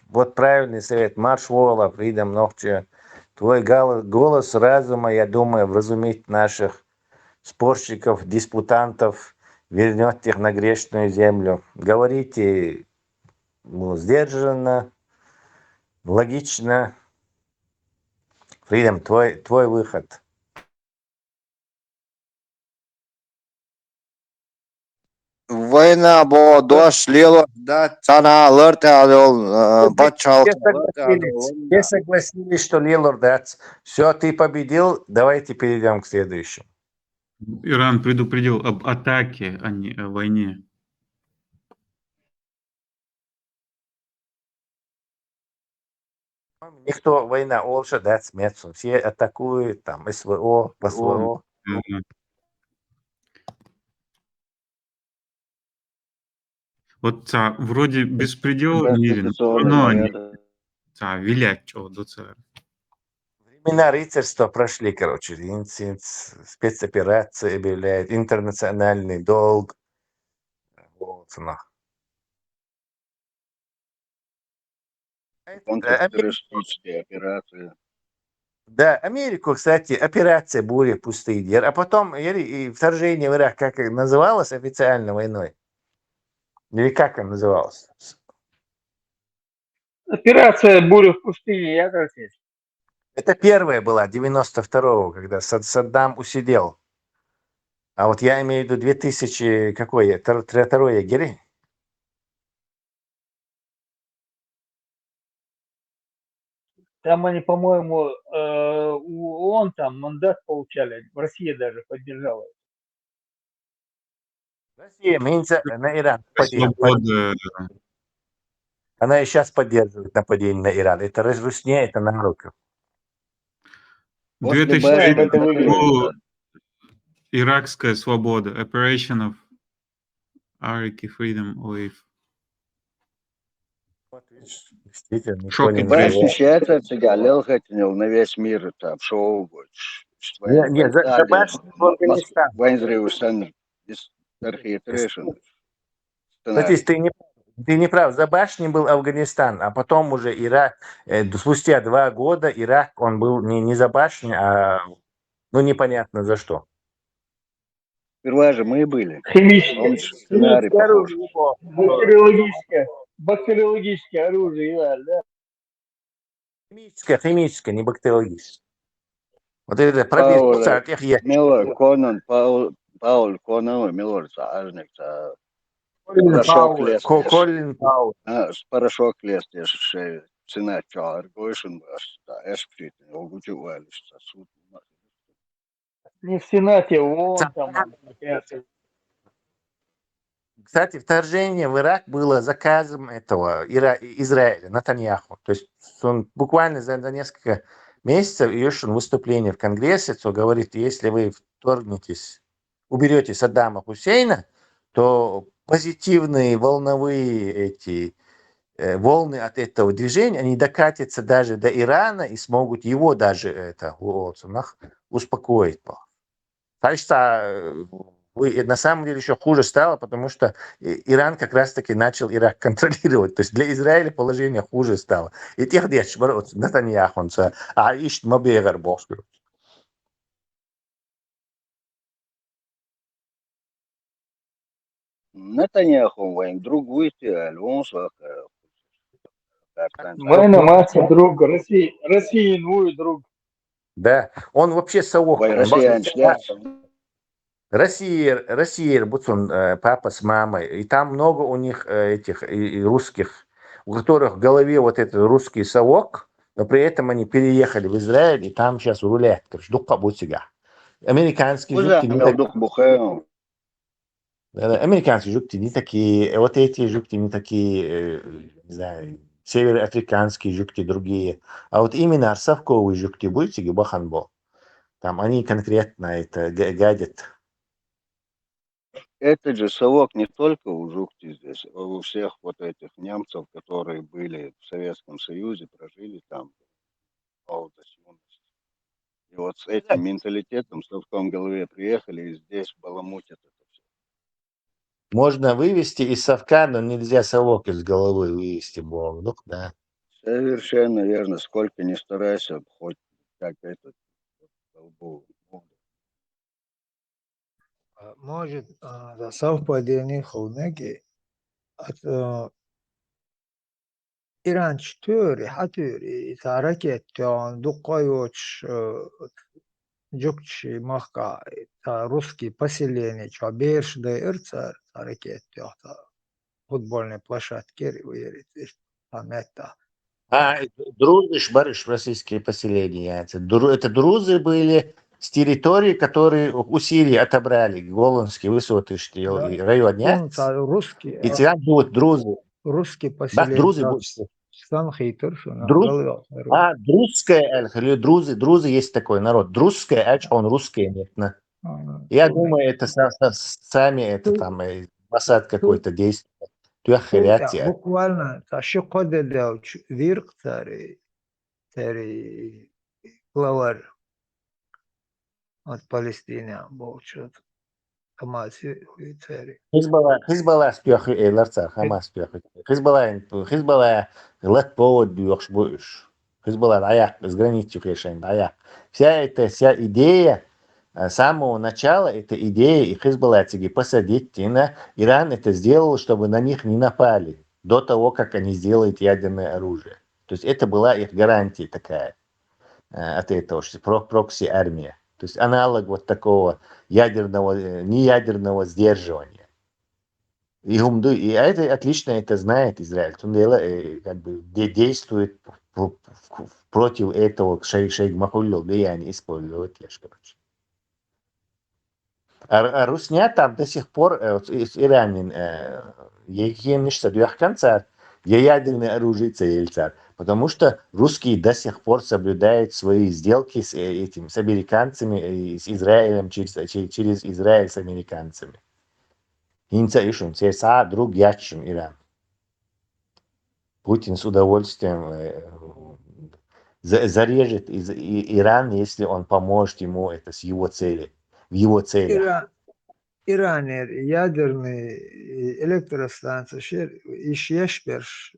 Вот правильный совет. Марш Волов, видим ногче. Твой голос разума, я думаю, вразумить наших спорщиков, диспутантов, вернет их на грешную землю. Говорите сдержанно, логично. Фридом, твой выход. Война была дошла до цена лертал бачал. Все согласились, что Лилорд, все, ты победил, давайте перейдем к следующему. Иран предупредил об атаке, а не о войне. Никто война олша дать сметься. Все атакуют там СВО, ПСВО. Вот вроде беспредел в мире, но все равно они вилять чего до царя. Времена рыцарства прошли, короче. Спецоперации объявляют, интернациональный долг. Вот, Контртеррористические операции. Да, Америку, кстати, операция «Буря пустыни», а потом и вторжение в Ирак, как это называлось официально войной? Или как он назывался? Операция «Буря в пустыне», я как здесь. Это первая была, 92-го, когда Саддам усидел. А вот я имею в виду 2000, какой, второй герой? Там они, по-моему, у ООН там мандат получали. Россия даже поддержала. Россия, на Иран. Свобода. Она и сейчас поддерживает нападение на Иран. Это Русня, это на руку. 2007 иракская свобода. Operation of Iraqi Freedom Wave. Действительно, Шок и Баш треск. нищета цыгалел хотел на весь мир это шоу. Не, за башню в Афганистан. Вайнзреусан из архитектуры. Смотри, ты не прав. За башней был Афганистан, а потом уже Ирак, спустя 2 года Ирак, он был не за башней, а непонятно за что. Сперва же мы были. Химическое оружие. Бактериологическое оружие, да. Химическое, не бактериологическое. Вот это пробил. Миллер Конан, Пауль Конан, Миллер Царник, порошок лез. Колин Паул. Порошок лез, цена чар, гойшен, эшприт, угучивались, суд. Не в Сенате, ООН там. Кстати, вторжение в Ирак было заказом этого Израиля, Натаньяху. То есть он буквально за несколько месяцев еще выступление в Конгрессе, то говорит, если вы вторгнетесь, уберете Саддама Хусейна, то позитивные волновые волны от этого движения, они докатятся даже до Ирана и смогут его даже успокоить. Так что на самом деле еще хуже стало, потому что Иран как раз-таки начал Ирак контролировать. То есть для Израиля положение хуже стало. И тех деш, Натаньяху, а ищет мобегар бошку. Натаньяху воин друг выйти, альвонс Война мать друг, Россия иную друг. Да, он вообще совок. Россия, Буцун, папа с мамой, и там много у них этих и русских, у которых в голове вот этот русский совок, но при этом они переехали в Израиль, и там сейчас рулят. Короче, дух побутига. Американские жутки не такие. Американские жутки не такие, вот эти жутки не такие, не знаю, североафриканские жутки другие. А вот именно совковые жутки бутиги, баханбо, там они конкретно это гадят. Это же совок не только у Жукти здесь, а у всех вот этих немцев, которые были в Советском Союзе, прожили там молодость, юность. И вот с этим менталитетом, совком в голове приехали и здесь баламутят это все. Можно вывести из совка, но нельзя совок из головы вывести, Бог. Ну, да. Совершенно верно. Сколько ни старайся, хоть как этот колбу. Может, за совпадение худнеги от Иран четыре, хатыри, это ракеты, он дукаёч, джукчи, маха, это русские поселения, что берешь до Ирца, ракеты, это футбольные площадки, там это. Друзы, барыш, российские поселения. Это друзы были с территории, которые у Сирии отобрали, Голландские высоты, районе. Русские. И тебя будут друзы. Русские поселения. Друзы будут. Сам хейтер, друзы есть такой народ. Друзская, он русская, нет. Я думаю, это сами, это там, Масад какой-то действие. Буквально, что кодел вирк цари главарь от Палестины был что-то. Хамаси уйцери. Хизбалла спяхи эйларца, Хамас спяхи. Хизбалла лет повод бьёшь будешь. Хизбалла аяк, с границы решен, аяк. Вся идея с самого начала, эта идея, и Хизбалла посадить на Иран это сделал, чтобы на них не напали до того, как они сделают ядерное оружие. То есть это была их гарантия такая от этого, что прокси-армия. То есть аналог вот такого ядерного, неядерного сдерживания. И это отлично это знает Израиль. Тундела как бы действует против этого шейх Махуллил влияние использовать, я же говорю. А Русня там до сих пор, Иранин, нечто конца, ядерное оружие цельцар, потому что русские до сих пор соблюдают свои сделки с американцами, с Израилем, через Израиль с американцами. Инца ишун, цеса друг ячим Иран. Путин с удовольствием зарежет Иран, если он поможет ему это с его цели, в его целях. Иранер ядерный электростанция иш перш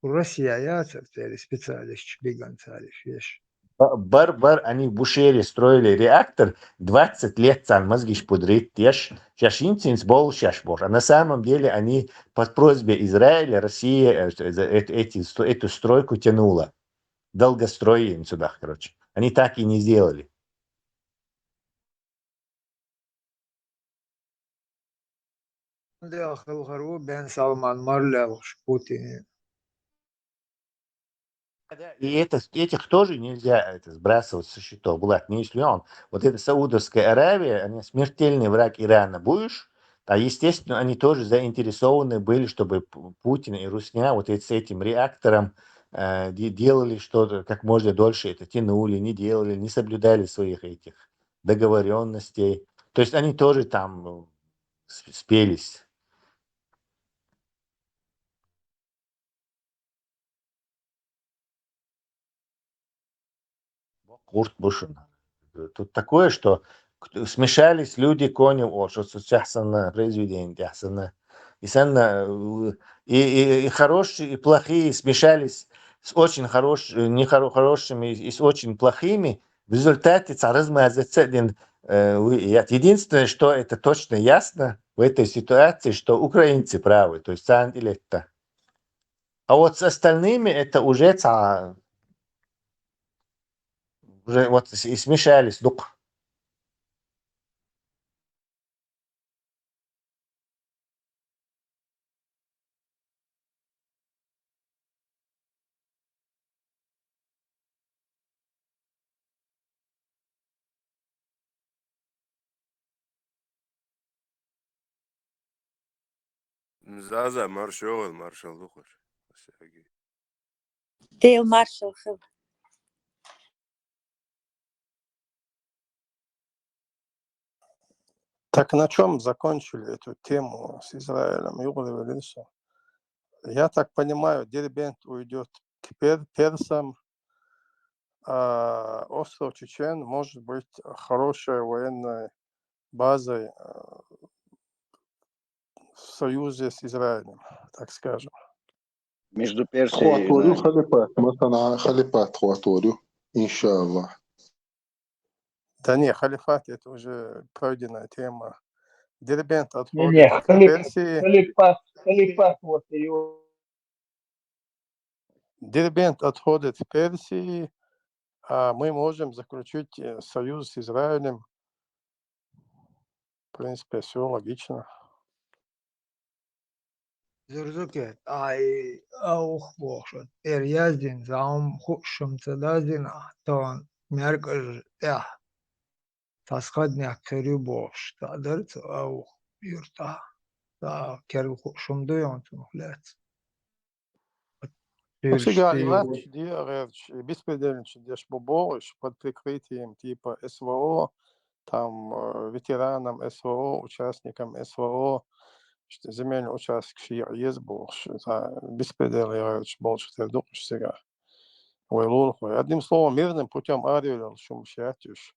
Россия яцертели специалист биганцалиш еш. Бар они в Бушере строили реактор 20 лет цан мозгиш подрыт теш шашинцинс бол шашбор. А на самом деле они по просьбе Израиля Россия эту стройку тянула. Долгостроили сюда, короче. Они так и не сделали. Бен Салман Марлевш Путин. И этих тоже нельзя сбрасывать со счетов. Булат, не если он. Вот эта Саудовская Аравия, она смертельный враг Ирана будешь. А естественно, они тоже заинтересованы были, чтобы Путин и Русня вот с этим реактором делали что-то, как можно дольше это тянули, не делали, не соблюдали своих этих договоренностей. То есть они тоже там спелись. Курт Бушин. Тут такое, что смешались люди, кони, что сейчас на произведение, и хорошие, и плохие смешались с очень нехорошими и с очень плохими. В результате единственное, что это точно ясно в этой ситуации, что украинцы правы, то есть это. А вот с остальными это уже вот и смешались. Zaza marshal dukhur. Тейл маршал. Так на чем закончили эту тему с Израилем? Югла Вилиса? Я так понимаю, Дербент уйдет к персам, а остров Чечен может быть хорошей военной базой в союзе с Израилем, так скажем. Между Персией и Хуаторию Иран. халифат. Мы халифат хуаторию. Иншаллах. Да не, халифат это уже пройденная тема. Дербент Не, отходит к Персии. халифат вот его. Дербент отходит к Персии, а мы можем заключить союз с Израилем. В принципе, все логично. Зурзукет, auch Wochen. Яздин, заум хушум цедазин, тон меркаж, тасхадня керю бош, тадерц, аух юрта, керю хушум дуйон тумхлец. Ну, всегда Иракч, Диаревч, беспредельничать, дешь Бобович под прикрытием типа СВО, там ветеранам СВО, участникам СВО, что земельный участок есть больше, беспредел Иракч больше, ты думаешь сега. Одним словом, мирным путем Ариэль Шумшатюш.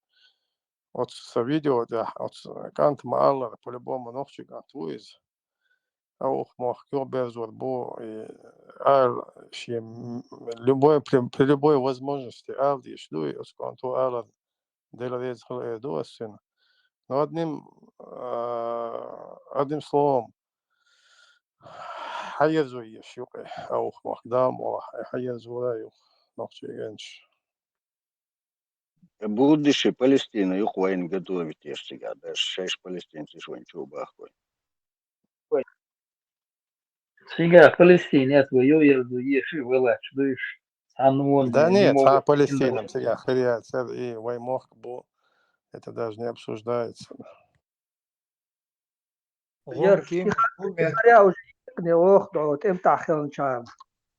Вот с видео, да, вот кант малар по-любому ногчик атвуиз. Аух мох кёбезор бо и любой при любой возможности алдиш дуй осконту алар делавец дуасин. Но одним словом حيزوا يشوقي أو مقدام وحيزوا لا يخ نقطة جنش. Будущее Палестины, их войн готовить, я сега, даже 6 палестинцев, что ничего бахой. Сега Палестине твое еши вылач, дышь. Анвон Да не нет, а могут. Палестинам сега хря и воймох бо это даже не обсуждается. Яр, стихаря уже не ох, да вот им тахел чам.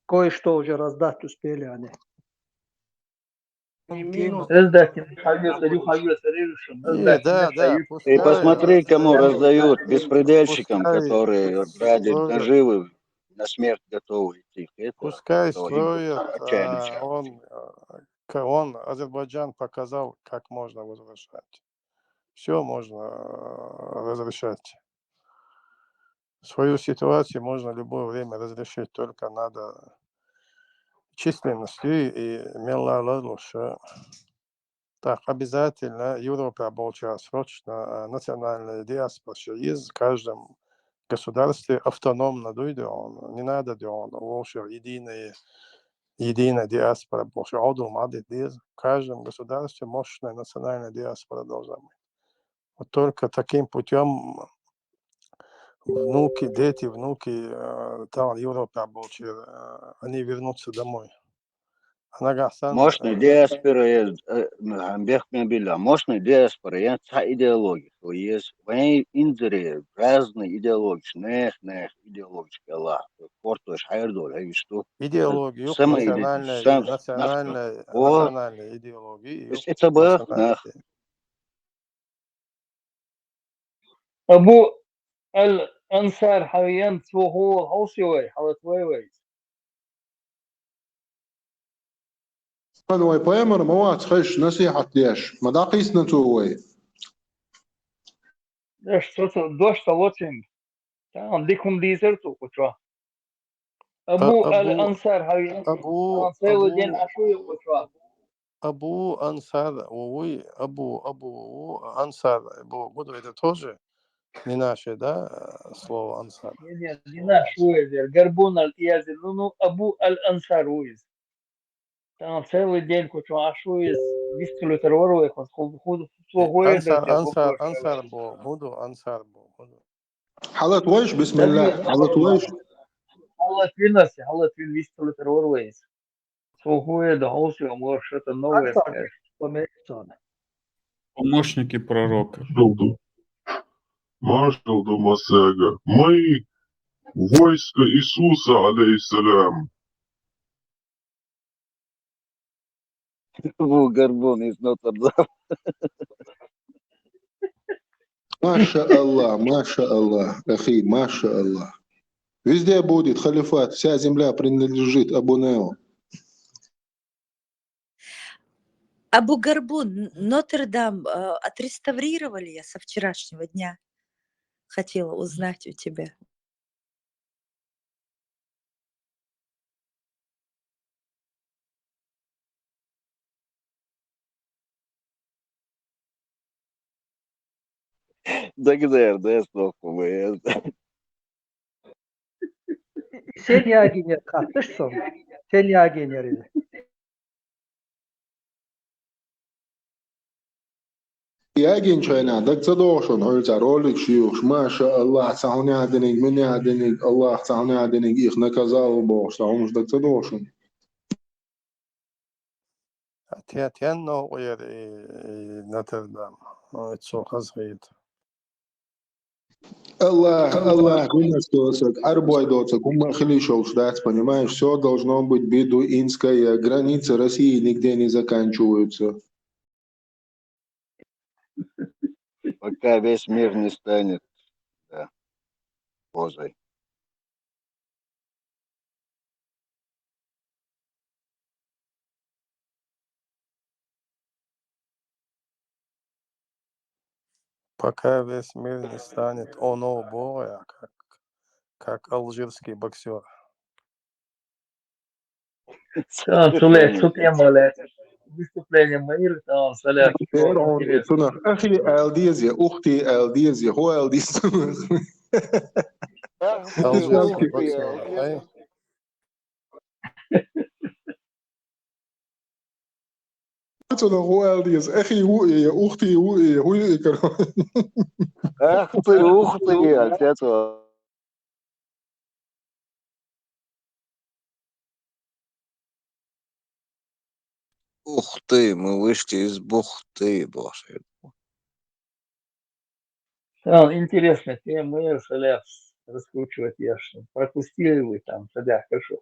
Кое-что уже раздать успели они. Эздакин, хавьёса решим. Да, да, Эздакин, Ты пускай посмотри, кому раздают, раздают, беспредельщикам, пускай которые ради строят, наживы на смерть готовы идти. Это пускай говорим строят, отчаянным человеком. он, Азербайджан показал, как можно возвращать. Все можно разрешать. Свою ситуацию можно в любое время разрешить, только надо численностью и мелалалуша. Так, обязательно Европа обучает срочно национальная диаспора, что есть в каждом государстве автономно дойдет, не надо делать, лучше единая диаспора, больше в каждом государстве мощная национальная диаспора должна быть. Вот только таким путем внуки, дети, внуки там в Европе обучили, они вернутся домой. Мощная диаспора есть, мощная диаспора есть идеология, то есть войны инжире разные идеологии, нех идеологии, Аллах, портуешь хайрдол, что идеологию, самая национальная идеология. это было, أبو الأنصار حاليا هو هوسيوي حوت ويوي. هذا بايمر مواد خش نصيحة ليش ما داقيس نتوي دوش تلوتين تمام ديكم ديزرتو كتوا أبو الأنصار حاليا سيلو دين أشوي كتوا أبو أنصار ووي أبو أنصار أبو بدو это тоже не наше, да, слово ансар. Не наш уезд, Горбун аль-Иязи, ну Абу аль-Ансар уезд. Там целый день кучу ашуез, вистулю террору, их худ Ансар буду. حالة ويش بسم الله حالة ويش Аллах вин вистулю террору уезд. Хуе да хоуси омор что-то новое скажешь. Помощники пророка. Машалду Масега. Мы войско Иисуса, алейхиссалям. Горбун из Нотр-Дам. Маша Аллах, ахи, Маша Аллах. Везде будет халифат, вся земля принадлежит Абу Нео. Абу Горбун, Нотр-Дам отреставрировали я со вчерашнего дня. Хотела узнать у тебя. Dagder, да, стопку. Sen yaginer katmışsın. Sen yagineri. Ягин чайна, так задошон, хольца ролик шиуш, Маша Аллах, сахуни аденик, мини аденик, Аллах сахуни аденик, их наказал Бог, сахумш так задошон. Тянно уер Нотр-Дам. Это что, хазгит. Аллах, выносился, арбойдоться, кума хлишел ждать, понимаешь, все должно быть бедуинская, границы России нигде не заканчиваются. Пока весь мир не станет, да, позой. Пока весь мир не станет оно боя, как алжирский боксер. Tamam Sule, çok emanet. Выступление Маира, tamam Саляр, çok فرعون интересно. تنخ أخي ألديز يا أختي ألديز يا هو ألديز Алжирский боксер. Эй, تنخ هو ألديز أخي هو يا أختي هو يا هو Ух ты, отец. Ух ты, мы вышли из бухты, боже. Tamam, интересно, тема Маир, Саляр, раскручивать ясно. Пропустили вы там, тогда хорошо.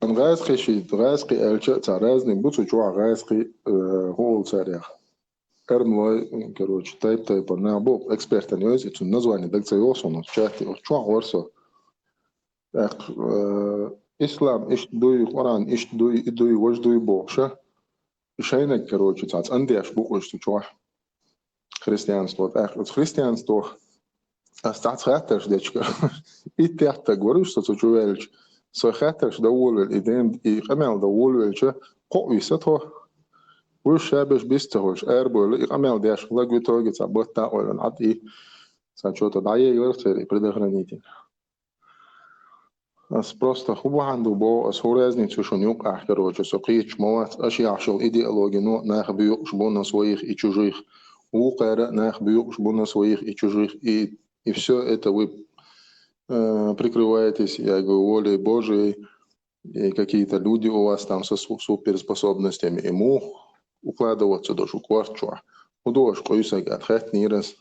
غاسقي شي غاسقي ألشة تعرازني بوتو جوا غاسقي هو سريع Erno, короче, taip, ne, buvo ekspertinius, tu nazvani, dag se josonos, čati, o čua orso. Islam, ish dui, Quran, ish dui, wash dui boksha. Ishaynek, короче, tats andiash bukush tu čua. Християнство, het християнство, tats hatters, dečka. I tehta gorish, tu čuvelč. So hatters da ulvel, I kamel da ulvelče, ko visato, والشابش بيستهوش أربول إقامل داش لقي توجي تبطة ولا نعطي سانشو تدعي يورتري بدهرانيتين أس просто هو عنده بو أس هو رازني تشون يوق أحكروج سقيت موات أشياء عشان إيديولوجي نوع ناخ بيوقش بونا سويخ إتشوجيخ وقارئ ناخ بيوقش بونا سويخ إتشوجيخ и все это вы прикрываетесь, я говорю, волей Божией, и какие-то люди у вас там со суперспособностями ему укладываться до шукварчуа. Удош, коюса гатхет нирес.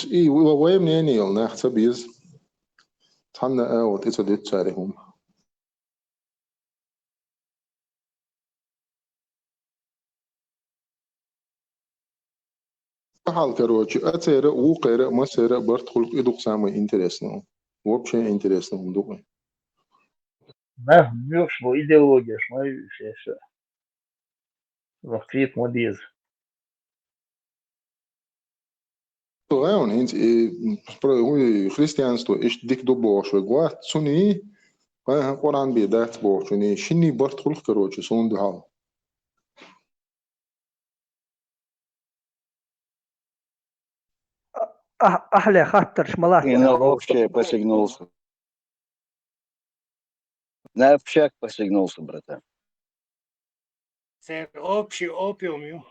И вы мнение, нахца без танна вот это дит царихум. Хал, короче, ацера, укера, масера, бартхулк идук самый интересный. Вообще интересный думаю. Да, бьешь, во идеология, шмаю, все. В ответ модез. Evo, hristijanstvo iš dik do bošve gvat, suni, Quran bi dat bošve, šini bart hulk karoče, sun duhal. أحلى خاطر شمالات И на вообще посигнулся. На общак посигнулся, братан. Це общий опіум.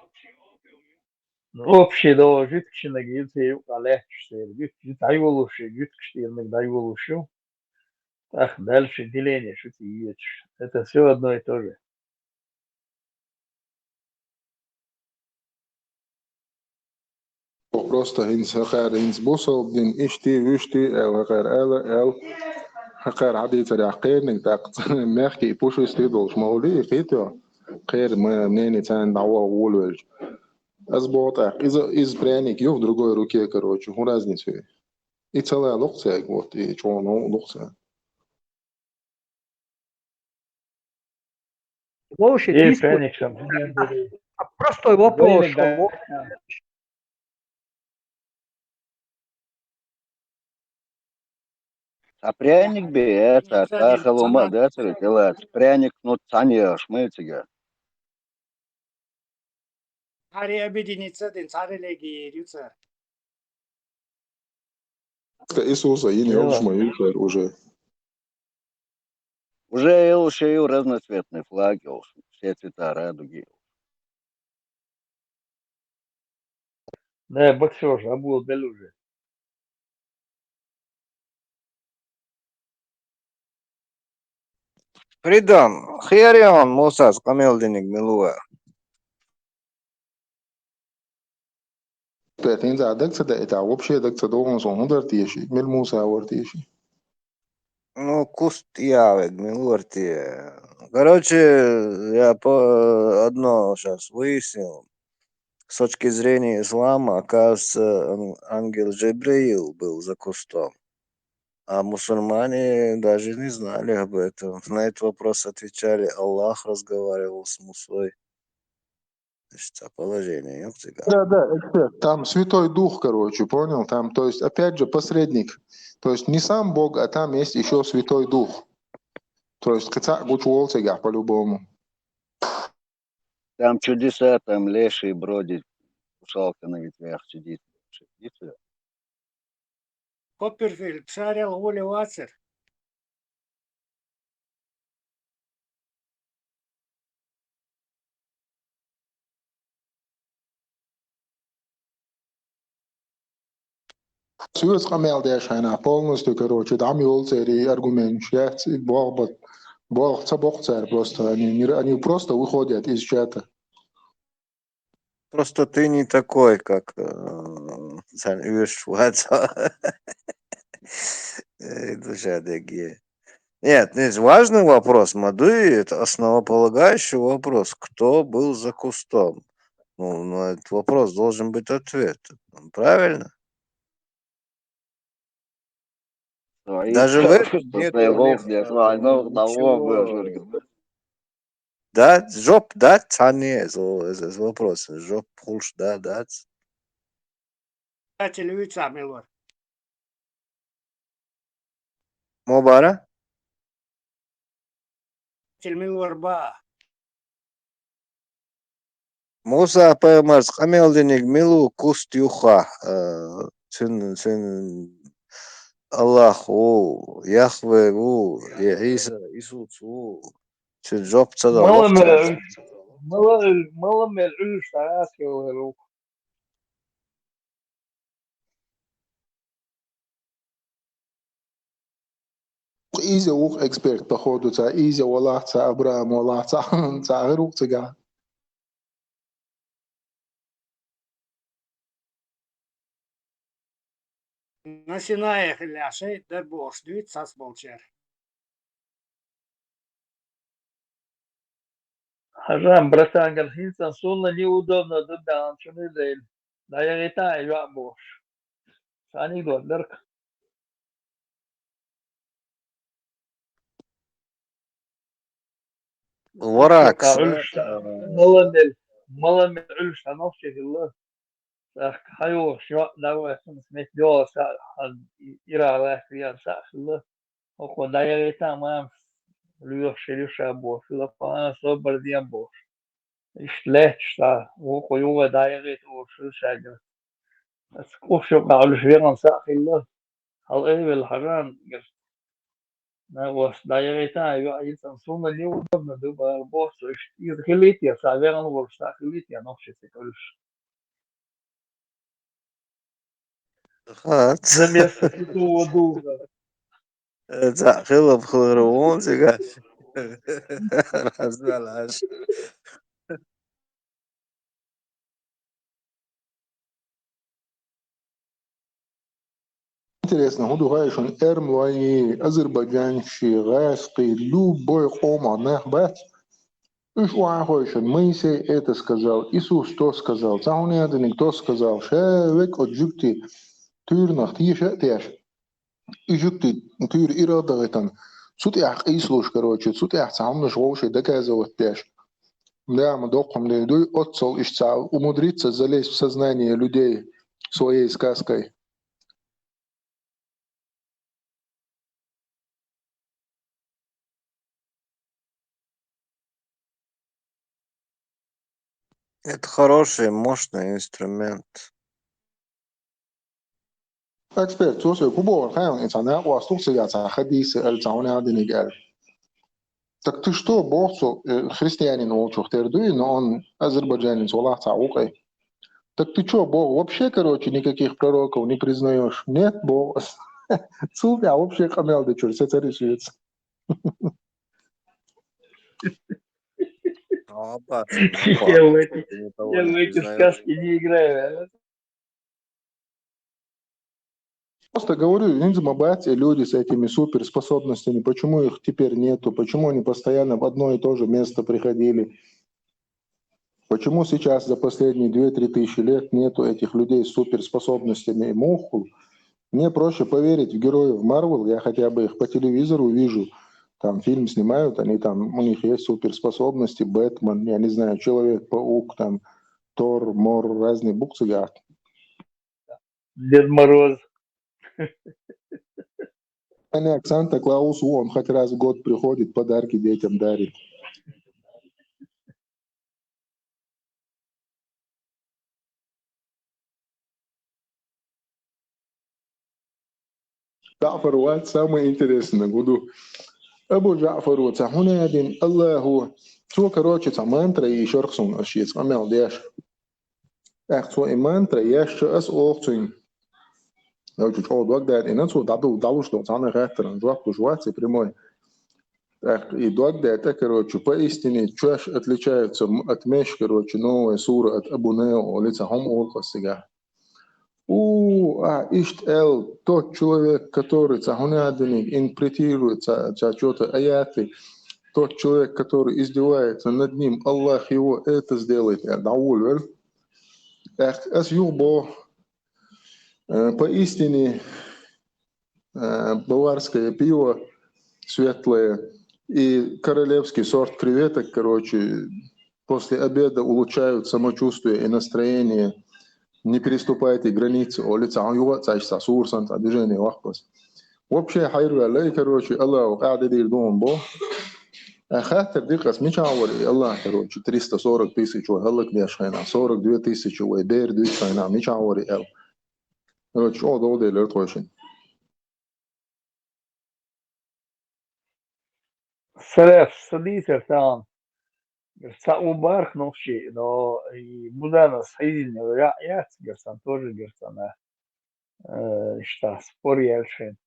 Общий да, жидкий нагибся, легче, жидкий дайволуши, жидкий дайволуши. Так, дальше деление, что ты едешь. Это все одно и то же. Просто hins bosel, din ishti, wishti, hakar hakar عادي تريحقين نتاق مركي بوشو يستيدول شمولي قيتو خير منين تان دعوة وولوج أزبوط إذا برانيك يوف другой руке, короче, разницу. И целая лекция, вот, и чего, ну, лекция. Слушай, простой вопрос, что А пряник би это, тахалума, да, делать. Пряник, ну, цания, шмыцыга. Care обеденица, din țarele gheriuță. Иисуса, и не обшмаю, уже. Уже шею разноцветные флаги, все цвета радуги. Да, боксер, забыл уже. Придан, херион, мусас, камелдиник, милуа. Тетин задак цада это вообще дак цадован сондар тиши, мельмуса авар тиши. Ну, куст явек, милуарти. Короче, я одно сейчас выяснил. С точки зрения ислама, оказывается, ангел Джабраил был за кустом. А мусульмане даже не знали об этом. На этот вопрос отвечали: Аллах разговаривал с Мусой. Значит, положение, ёптыга. Да, эксперт. Там Святой Дух, короче, понял? Там, то есть, опять же, посредник. То есть, не сам Бог, а там есть еще Святой Дух. То есть, по-любому. Там чудеса, там леший бродит, русалка на ветвях сидит. И всё. Копперфильд, шарил Ули Вацер. Сюз камелдеш она полностью, короче, там юлцери аргумент, Бог царь просто, они просто выходят из чата. Просто ты не такой, как Шварца. Душа такие. Нет, есть важный вопрос. Мады — это основополагающий вопрос. Кто был за кустом? Ну, на этот вопрос должен быть ответ. Правильно? Даже в этом нет ничего. Да, жоп, да, цане, вопрос. Жоп, пулш, да. Телевизор, Милор. Мобара? Милор ба. Муса пэмэрс хамелденик милу куст юха. Цин Аллах у, Яхве у, Иса, Исус у. Цин жоп цада лохца. ملم العلوش تعاسي ولو Изи ух эксперт, походу, Изи Валах, Абрам Валах, Цагарух Цыган. На Синае хляшей, да бош, двит сасболчер. حرام برسان قال هينسان صولا неудобно ضد شنو الليل لا يغيتا يعبوش ثاني دول درك Варакс. ملم العلوش نفسك الله ساخ حيو شو دعوة سمت دول ساخ إيرا واحد ريال ساخ الله وقو لا يغيتا ما ليوش أبوش لا فانا صبر دي أبوش إشتلاتش تا وقو يوغا دا يغيت وشو شاقر بس كوف شو قاعد شويغان ساخ الله هل إيه بالحرام na was da ta yo ai san suma ni udobno duba bosso ir gelitja sa veran vol sta gelitja noch se kolus на место Святого Духа. Захило бхлорон сега. Разбалаш. Интересно, худу гайшон эрмлай азербайджанщи гайски любой хома нахбат. Уж уахойшон Моисей это сказал, Иисус то сказал, Цауняденик то сказал, шевек от жукти тюрнах тише тяж. И жукти тюр ирадагатан. Сут ях Иисус, короче, сут ях цаунаш волши доказывать тяж. Да, мы доком ледуй отцол ищца умудриться залезть в сознание людей своей сказкой. Это хороший, мощный инструмент. Эксперт, слушай, кубо хаям инсана вастук я хадис аль-цауна адинигал. Так ты что, босу христианин волчух тердуй, но он азербайджанец, Аллах цаукай. Так ты что, Бог, вообще, короче, никаких пророков не признаешь? Нет, Бог. Супер, вообще камел, да что, все решится. Я в эти сказки не играю. Просто говорю, люди с этими суперспособностями, почему их теперь нету, почему они постоянно в одно и то же место приходили, почему сейчас за последние 2-3 тысячи лет нету этих людей с суперспособностями. Муху, Мне проще поверить в героев Марвел, я хотя бы их по телевизору вижу, там фильм снимают, они там, у них есть суперспособности, Бэтмен, я не знаю, Человек-паук, там, Тор, Мор, разные буксы, ja. Дед Мороз. Понятно, Санта-Клаус, он хоть раз в год приходит, подарки детям дарит. جعفر وات самое интересное буду. أبو جعفر وتحونادين الله هو شو كروتش تمانترا يشرخصون أشياء أمال ديش أخذوا إمانترا يش أس أوختين لو تشوف وقت ده إن أنتوا دعوش لو تعنا خاطر أن جواب جواتي بريموي أخ يدوق ده تكروتش بايستني تشاش أتليشات أتمش كروتش نو سورة أبونا وليتها هم أول قصة Иштел тот человек, который интерпретирует что-то аяты, тот человек, который издевается над ним, Аллах его это сделает. Поистине баварское пиво светлое и королевский сорт креветок, короче, после обеда улучшают самочувствие и настроение. Не переступайте границы, улица عيوة تعيش صور سنت движение وحبس. وبشي حيرو الله كروشي الله وقاعد يدير دون بو. خاطر دقيقة مش عوري الله كروشي 340 тысяч وهلك ليش خينا 42 тысячи ويبير دوش خينا مش عوري ال. كروشي او دو دي لرتوشين. Среф, садись там. Герца убарх новши, но и будана схизин, я герцан тоже герцана. Что спор ялшин.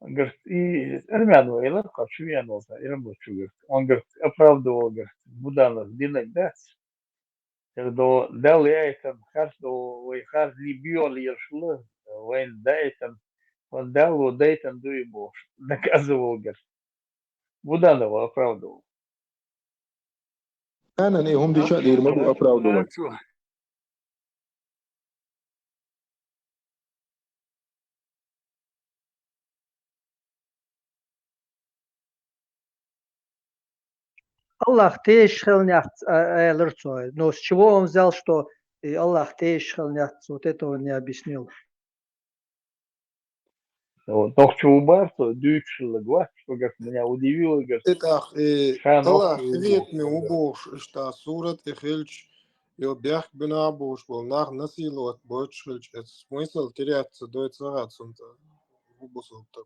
Говорит, и армяну, и ларка, чувянулся, и рабочий, говорит. Он, говорит, оправдывал, говорит, будана, динак дац. Когда дал я этом, харду, ой, хард либиол ершлы, вайн дайтан, он дал его дайтан дуйбо, наказывал, говорит. Буданова оправдывал. أنا هم دي شادي المدو أبراودو. Аллах тейш хелнят лерцой. Но с чего он взял, что и Аллах тейш хелнят? Вот этого не объяснил. Вот, но к убарцу, дючил глаз, что, говорит, меня удивило, говорит, Итак, шанов Аллах вет мне убош, что сурат и хельч, и объях бинабуш был нах насиловать больше, это смысл теряться до этого цунта. Убусал так.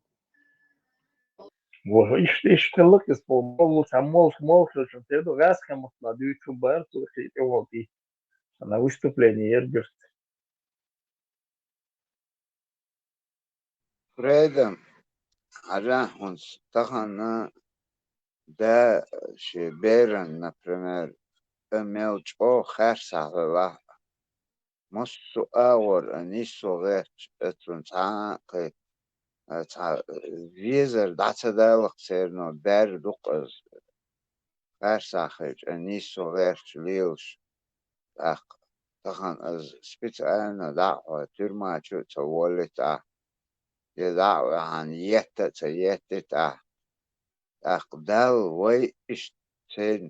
вот, и что лык исполнил, мол, что ты раз кому дючил убарцу, и вот, и на выступлении, говорит, Freedom, Arahons, Tahana, да, Шиберан, например, мелч о Харсахова, Мосту Аур, Нису Ветч, Этрунцаки, Визер, Дацадалах Церно, Бер Дуказ, Харсахич, Нису Ветч, Лилш, Тахан, специально, да, тюрьма чуть-чуть волит, يدعو عن يتتا أقدال وي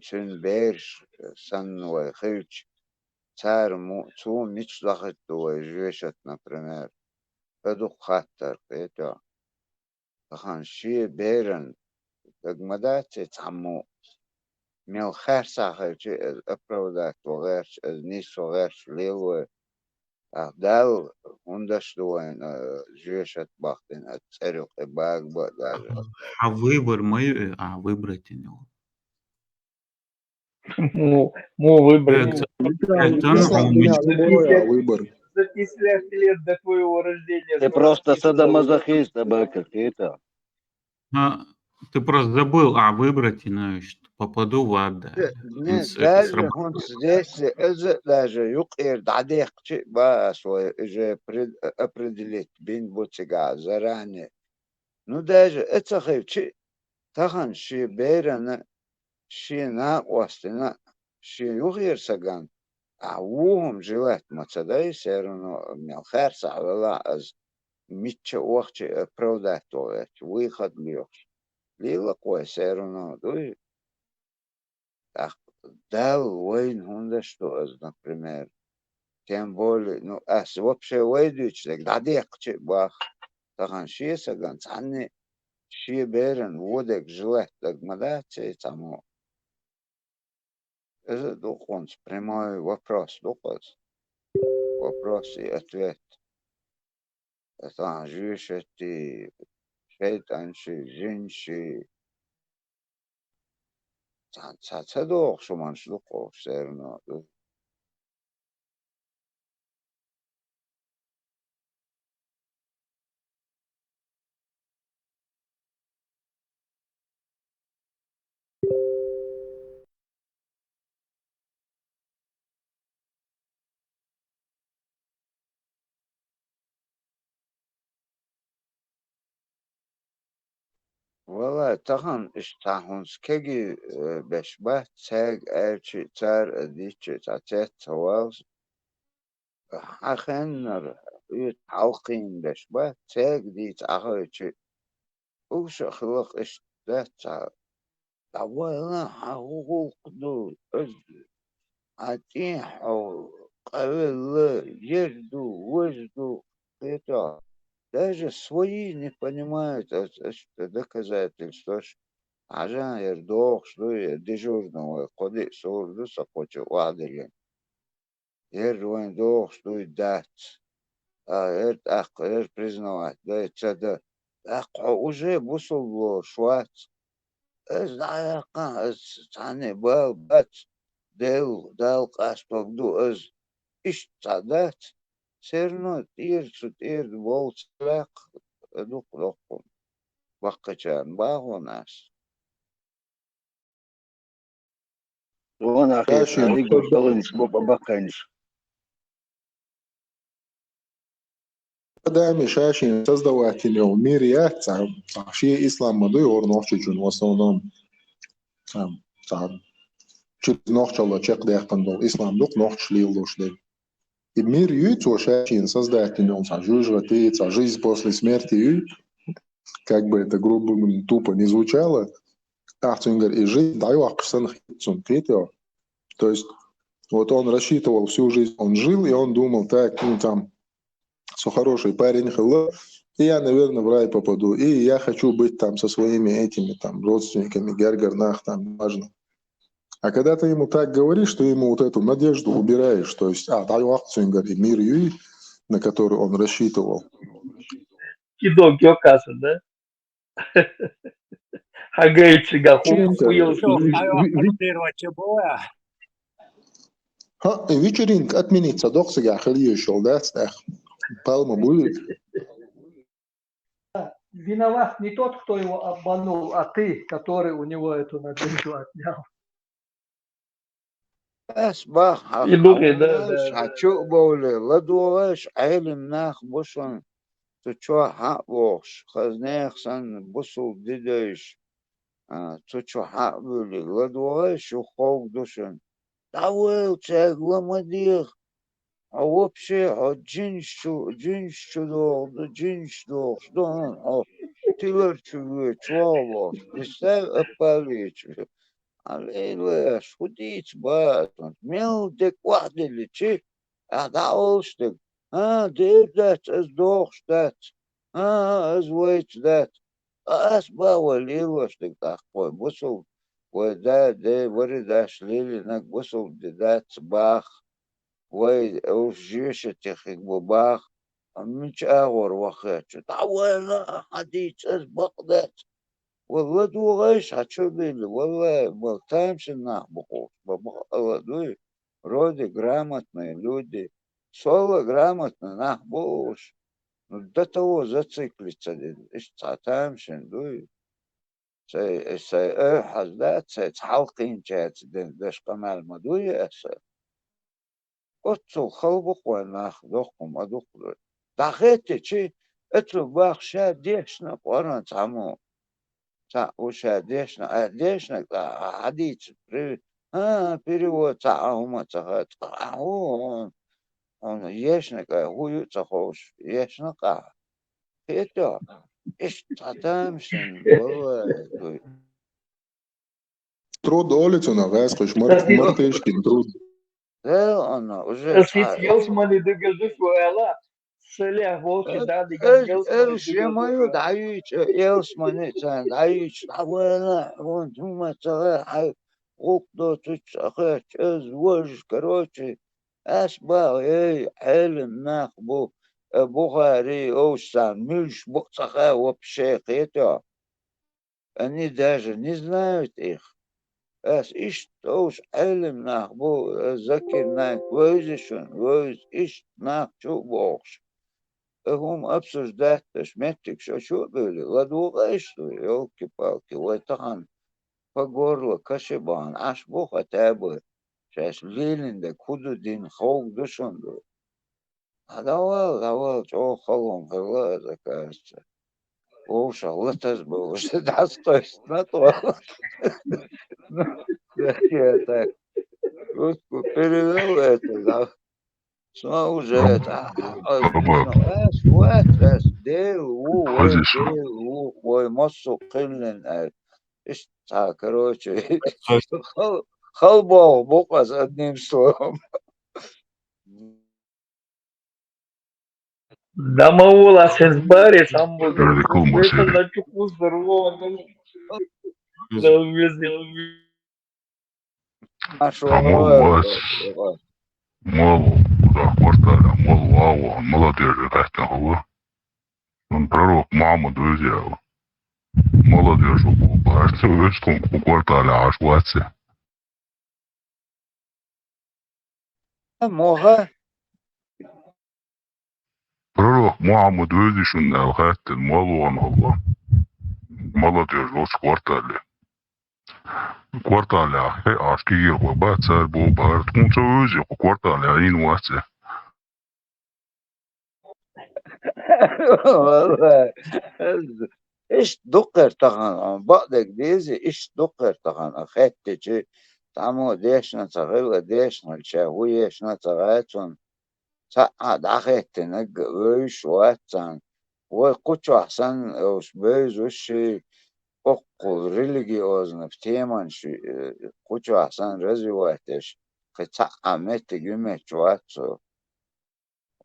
سن بيرش سن وخيرش صار تو مش ضغط وجيشت например بدو خطر كيتا خان شي بيرن تجمدات تعمو ميل خير ساخر شي أبرودات وغيرش نيس وغيرش ليلو أقدال هندش دوين جيشت باختين أتسرق باق بدار А выбор мой, выбрать у него. Му выбрать. Выбор. За 50 лет до твоего рождения. Ты просто садомазохист, какие-то. Ты просто забыл, выбрать, что попаду в ад. Нет, даже он здесь, даже юкир, дадех, бас, уже определить, бин бутига, заранее. Ну, даже это хевчи, тахан ши бейрана, ши на остина, ши юкир саган, а ухом желать мацадай, все равно мелхер савела, аз митча уахче оправдать выход лёж. Лила кое все равно, дуй. Так, дал войн хунда что, например. Тем более, ну, вообще войдуч, так дадекче бах. Тахан шиеса ганцанне, шие берен, водек жилет, так мадаче, тому. Это духонс, прямой вопрос, духонс. Вопрос и ответ. Это жишети, шейтанши, жинши. Цадох, шуманш духов, все равно. Вала, тахан иштахунс кеги бешба, цег, эрчи, цар, дичи, цацет, цавалс. Ахеннер, ют алқин бешба, цег, диц, ахойчи. Уш خلق اشتاتا طوالا حقوق دو عتيح أو قبل ежду, вожду, это даже свои не понимают, что доказательство, что ажан ердох, что я дежурного, коды сорду сапочу вадели. Ердуэн дох, что и дать. Признавать, да, это уже бусул шват. Знаю, цаны был, бат, дал каспогду, иштадат. Все равно тир, волцлак, дух лохун. Бакачан, багу нас. وانا اخي شاشين صديق بشتغل بابا بكنش Дами шашин создаватели мирия, ши ислам мадуй орнохчучун в основном чуть нохчало чек дехпандол ислам дух нохчлил дошли. И мир ю, шашин создатели, жужжати, жизнь после смерти, как бы это грубо тупо не звучало, ахтунгер и жизнь даю ахсан хитсун. То есть вот он рассчитывал всю жизнь, он жил, и он думал, так, ну там, все хороший парень, и я, наверное, в рай попаду, и я хочу быть там со своими этими там родственниками, гергарнах, там, важно. А когда ты ему так говоришь, что ему вот эту надежду убираешь, то есть, даю ахтунгер и мир юй, на который он рассчитывал. Кидок Йокаса, да? Хагайчига, хуел. Вечеринка отменится, доксига, халье шолдец, палма будет. Виноват не тот, кто его обманул, а ты, который у него эту надежду отнял. أسبح يدوخي ده حتشو بولي لدوغش علم ناخ بوشن تشو حق بوش خزناخ سن بوسو ديدش تشو حق بولي لدوغش وخوف دوشن داول تاق لمديخ вообще джинш دوغ شدون تلر чуво представь опалич Аллилуйя, шудить, бат, мел дек вахдели, чи, да олштек, дебдат, as дохштат, as вейт дат, as бава лилоштек, такой, бусул, де, вори даш лили, нак бусул, дат, бах, вей, уж жишетих, их бах, мич агор вахачу, да вейла, хадич, as бахдат, والله دو غايش هتشوفي والله болтаемся нахуй молодой роды грамотные люди соло грамотно нахуй до того зациклиться ищтаемся дуй сей حزدات حلقين جات دش قمال مدوي أسا أتصل خلبق وناخ دقم أدقل دخيتي شي أتلو باخشا ديشنا قرن تعمو уша дешна ходить перевод ума он ешника хую цахош ешника это, ишtatамшин, والله. Труд олицуна, вескаш, мартышкин труд. Да, она уже Сит Yelsman'ı da gözü koyala. Söyle volki da digan Yelsman'ı da şey gözü mayu dayı Yelsman'ı sen dayı havana он думается окто тут чез вож короче أشبه علم نخبو بخاري أوسان مش بقصة вообще это они даже не знают их. إيش توش علم نخبو ذكر ناك ويزشون ويز إيش ناك شو بوخش هم обсуждать шметик что были ладуга что елки-палки ويتخن по горло кашебан аж бог атабы сейчас лилинде куду дин хог душунду давал чё холом хала закажется Оша, латас был, уже достой, на то. Я так руску перевел это, да. Что уже это, ой, массу киллин, короче, халбал, буква с одним словом. Да маула сез баре сам буду. Это на чуку здорово. Да увезли. Мало, куда хватали, мало, молодежь как-то было. Он пророк маму друзья. Молодежь был, кажется, вышком в квартале аж ватся. Моха? Пророк маму друзья, что на хатте мало он было. Молодежь в квартале. Квартале, аж киев, бацар был, барт, кунца вызы, квартале, один ватся. والله ايش دقر طغن بعدك ديزي ايش دقر طغن اخدت شي تعمو ديش نتغل ديش نلشاويش نتغاتون سقعد اخدت نج ويش واتسان وقوتشو احسن اوش بيز وشي اقو ريليجيوزن في تيمان شي قوتشو احسن رزي واتش فتسقع مت جمت واتسو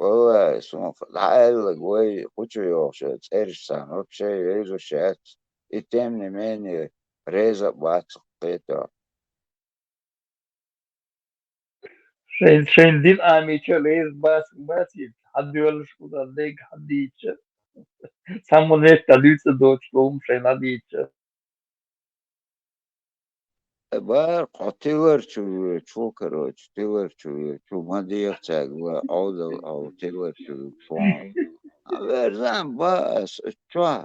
والله اسمه العائلة قوي كوتشو يوشي تسيرشان وبشي يزو شات يتمني مني ريزة باتسق قيتا Şeyin din amiçe leyiz basi حد يقول شو ده حد يتش سامو نيت تدويت دوتش لوم şeyin hadi يتش بار قتيور شو كروش تيور شو ما ديختاق أو تيور شو فون أبرزان باس شو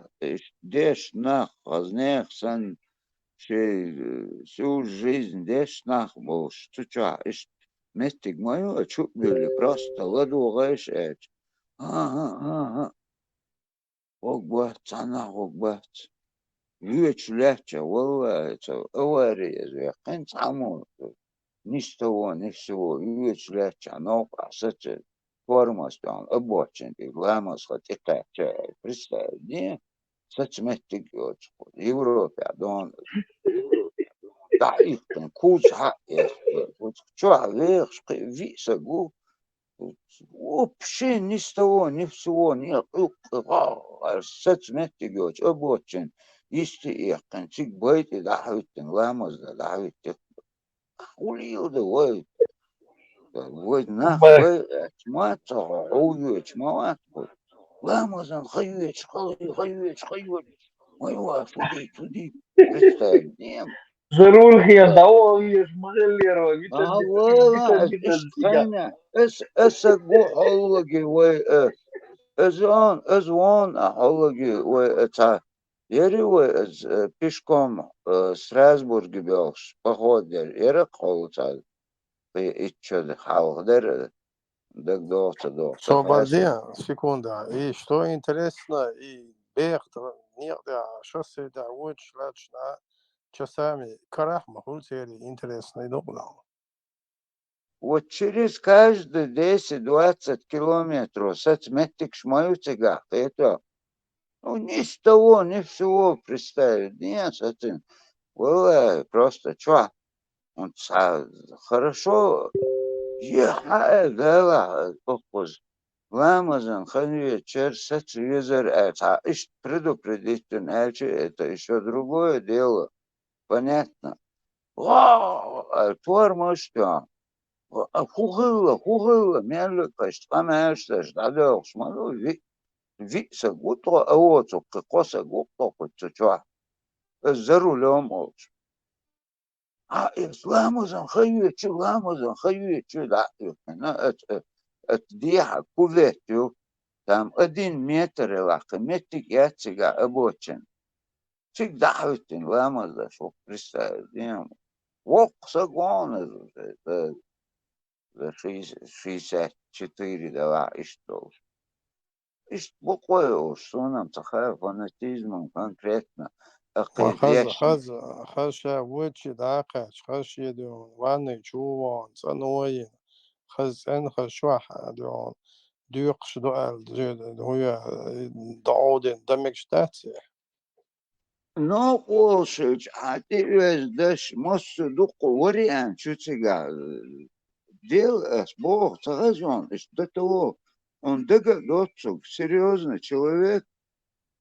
ديش ناخ غزنيخ سن всю жизнь дешь нахбош, ты чё, местик мою, чуп били, просто ладугаешь эч. Ага, огбат, цана огбат. Юеч легче, والله, это авария, зверь, саму, ни с того, ни с сего, юеч легче, но, кстати, формость, он, обочин, и гламос, хоть и так, представь, не, кстати, местик, Европе, он, ضعيف كوش حق شو عليه في سجو وبشين نستوى نفسوى نيقوق ستمت جوج أبوتشن يستيقن تيك بيت دعوتن لامز دعوتن وليو ده ويد ناخ ويد ما تعويج ما لامز خيوج خيوج ما يوافق تدي представь ضرور هي دعوة هي مغليرة والله استنى اسقو حلقي و ازوان حلقي و تا يري و пешком Страсбург бёлш походер يري قولتا ичче халдер до Освобождение, секунда. И что интересно, и бег, нет, шоссе, да, очень лично, часами, карах, махутери, интересный доклад. Вот через каждые 10-20 километров сацметик шмаю цигах, это Ну, ни с того, ни всего представить. Нет, это было просто, чё? Он хорошо, да, покуз. Ламазан, ханве, черсет, визер, это предупредительно, это еще другое дело. Понятно? Вау, тормозка. Хугыла, мелкость, камешта, ждалёк, смотрю, виса, гуто, оцу, коса, гуто, чё, за рулем, оцу. Ламазан, хавечу, да, это дьяха, куветю, там 1 метр, лаха, метик яцига, обочин. Чик давитин, ламаза, шо представить, вок сагон, за 64, да, и что? И буквально уж, что нам такая фанатизмом конкретно, خش وجه داقش خش يدون واني جوان صنوين خزن خشوح دون ديقش دوال هو دعود دمك شتاتي Но слушай, а ты весь можешь дуку вариант, что тебя делаешь, Бог, сразу, до того, он догадался, серьезно, человек,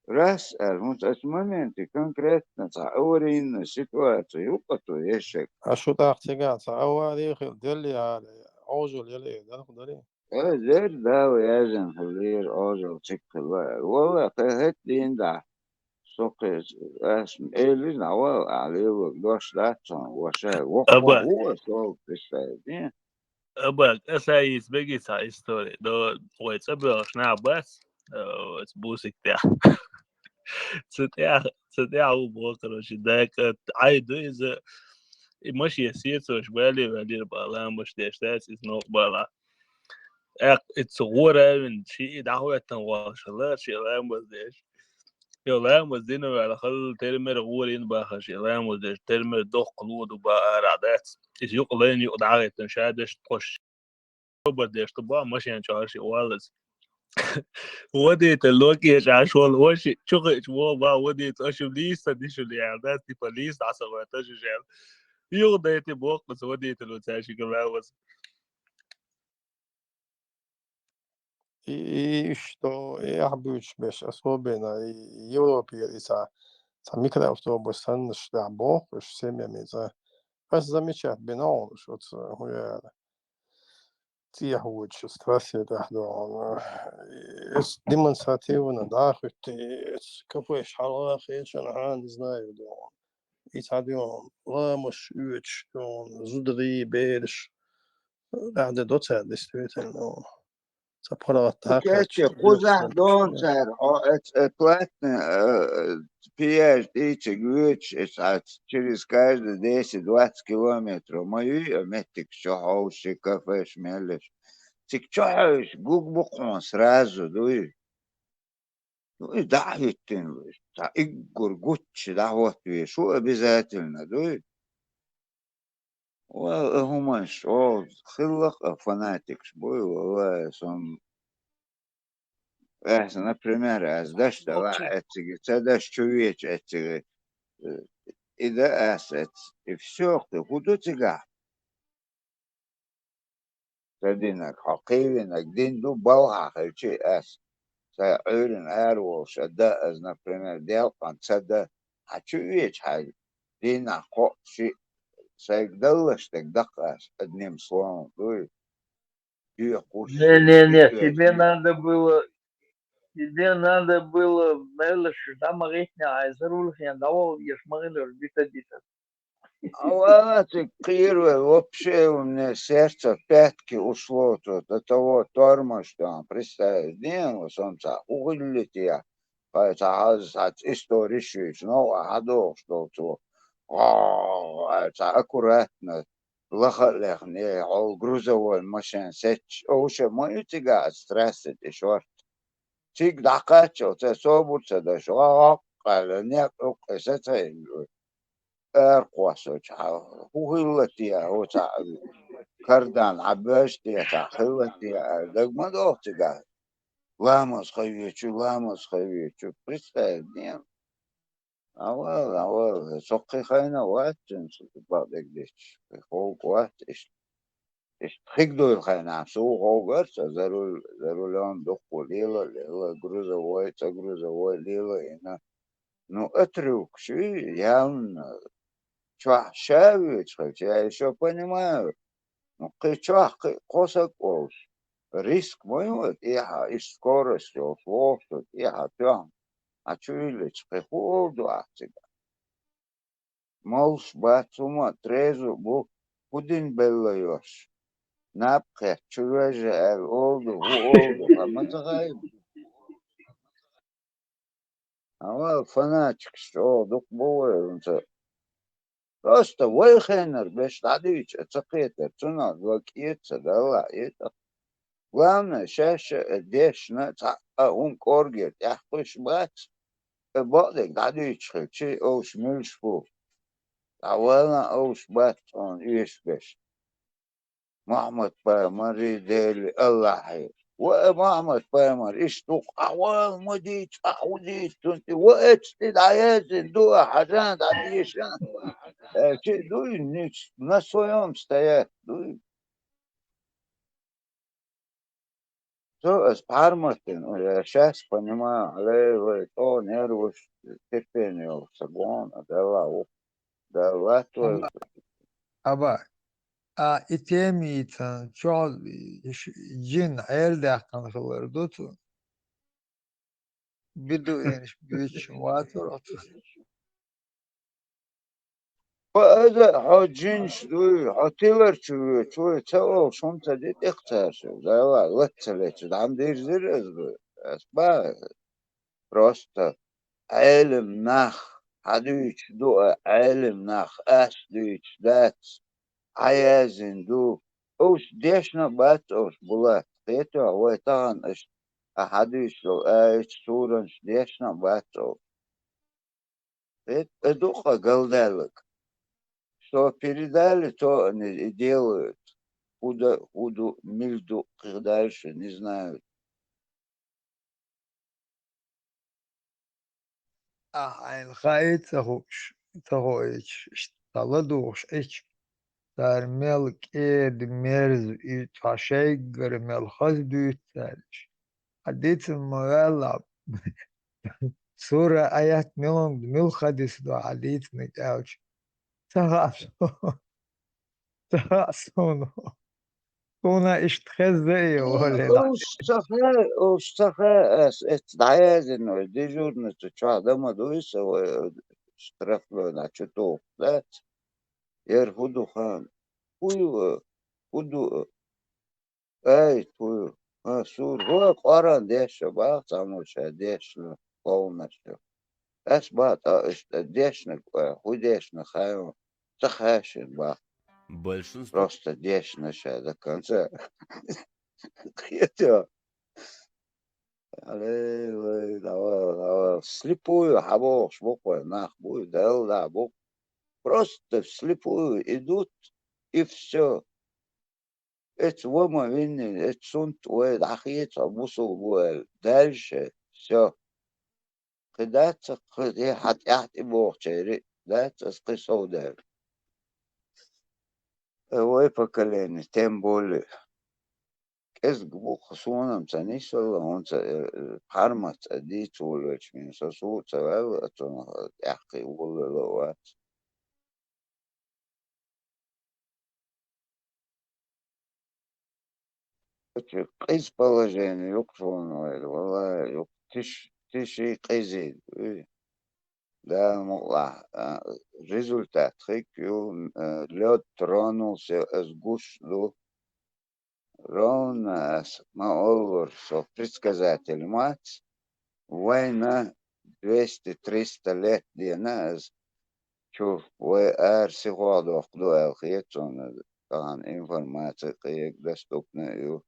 раз, вот этот момент, и конкретно, аварийная ситуация, у которой есть أشو تاختيقات أواريخ دلي على عوجل يلي دلي زر ده ويازن خلير أوزل تكتل والله قهت دين ده سوق اسم إيلي نوال عليه وقدوش لاتون وشا وقوة أبا هو سوق تستاذين أبا أسايس بقي سا إستوري دو ويتسبب شنا بس تبوسك تاع تاع وبوكر وش داك عايدو إذا مش يسير سوش بالي بالا مش ديشتاس إذنو بالا الصغورة من شيء دعوة تنواش لا شيء لا مزدش لا مزدين على خل ترمر غورين باخش لا مزدش ترمر دوخ قلود وبا رعدات إيش يقلين يقدع تنشادش تخش بديش طبعا مش يعني شاشي والس وديت اللوكي عشان وشي شغل شو با وديت أشوف ليست دي شو اللي عادات دي بوليس عصابات أشجع يقدر يبوق بس وديت اللي تاشي كمان بس И что я бюч беш особенно Европе иса микроавтобусан штабо с семьями за раз замечать бинал что хуя те хуч страсти да с демонстративно да хоть какой шалах я не знаю да يتعديون لا مش يوتش دون زودري بيرش بعد دوتا دستويت انه سبحانه Кстати, تاكاتش кузах يوصل дон بشوية царь, платный пияж, дичи, гвич, через каждые 10-20 километров. Мою метик, что хауши, кафе, шмелешь. Тик чаешь, гук-букон сразу, дуй. Ну и давит ты, игур, гуччи, да вот, что обязательно, дуй. Гумаш, хиллах, фанатик, бой, сам. Например, дашь дала эти, дашь чувеч эти, и да эсет, и все, ты куда тебя? Тадинак, хакивинак, дин ду балах, чи эс. Саурин эрвол, шада, например, делкан, сада, а чувеч, хай, дина хо, ши, сайгдалаш, так дакас, одним словом, дуй, дюя курсы, Не-не-не, дюя, тебе надо было, наверное, там рехня, а зарулх я давал, я шмарил, бита. Аллахи первое, вообще у меня сердце в пятки ушло тут, до того тормоз, что он, представь, днем, солнца, угодили тебя, это историю, снова гадал, что то, это аккуратно, лахалех, не, грузовой машин, сеч, уже мою тебя, стрессы, ты шорт, тик дакачо, ты собутся, да шо, не, это, قواسو وغلتي او كردان عباشتي خلتي دق ما دوقتي ламас хавечу. Представь, нет. Авал, соққи хайна ваттен, бадек деш. Хол ваттеш. Хигдой хайна, су хогарца, зарулен доху лила, грузовой, лила, ина. Ну, отрюк, явно. Шавич, я еще понимаю. Ну, косак олш. Риск мой вот, и скорость, лошадь, прям. А чуилич, приходу, Молш бацума трезу бу кудин беллайош. Напхе чуваже олду, хамазагай. Авал фанатик, что дук бове, просто войхенер, беш тадыч, цакетер, цуна, лакица, дала, это. Главное, шаша, дешна, коргет, яхпыш бац, бодек, тадыч, чи ош мильшпу. Авана ош бац, он ишбеш. محمد پیامبر دل الله و محمد پیامبر اشتوق اول مديت اوديت كنت وقت العياز دو حزان عديشان شيء دو ناس يوم стоят دو то спарматин я сейчас понимаю але то нервус терпение сагон дала то Aba, itemitan çoğal jin el dağtan kılırdı tu. Bidu eniş büyük vator otur. فهذا حاجينش دوي حتيلر شوي تسوى شمسة دي تختارش زوا واتسلت عم دير زرز اسبا просто علم نخ حدوش دو علم نخ اس دوش دات عيازن دو اوش ديشنا بات اوش بولات تيتو ويتان اش حدوش لو ايش سورنش ديشنا بات اوش ادوخا قلدالك что передали, то они делают. Худу, мильду, дальше, не знают. Ein gait tahoch taladuş iç termel ed merz taşay gırmel haz düğütler. Hadit mağala sura ayat mil hadis do hadit mi gavç. Tahasonu. Ona iştхезе валена. Устаха, это дежурный, что, дома дуется, штрафной, на что-то, да? Я худу хан, худу, эй, твою, сур, қоран деші, бақ, самуша, деші, полностью. Эс бат, деші, худеші, хайм, цахашин, бақ. Просто деші, до конца. Хотя, давай, слепую, хабок, шбокой, нахуй, да, бок. Просто вслепую идут, и все. Это вома винни, это сунт, ой, дахица, мусул, дальше, все. Кидаться, хотят и бог чери, даться, скисов дэр. Ой, поколение, тем более. Kes bu sonam sani solla onsa parmat di tulöç min so su sevel atona yaqi ullo قيس положение yok sonra vallahi yok tişi qizid да молла результат хикю лед тронулся с гушу ровно маолвор со предсказатель мать война 200-300 лет диназ شوف وأرسي واضح دو خيتون طبعا информация как доступна и в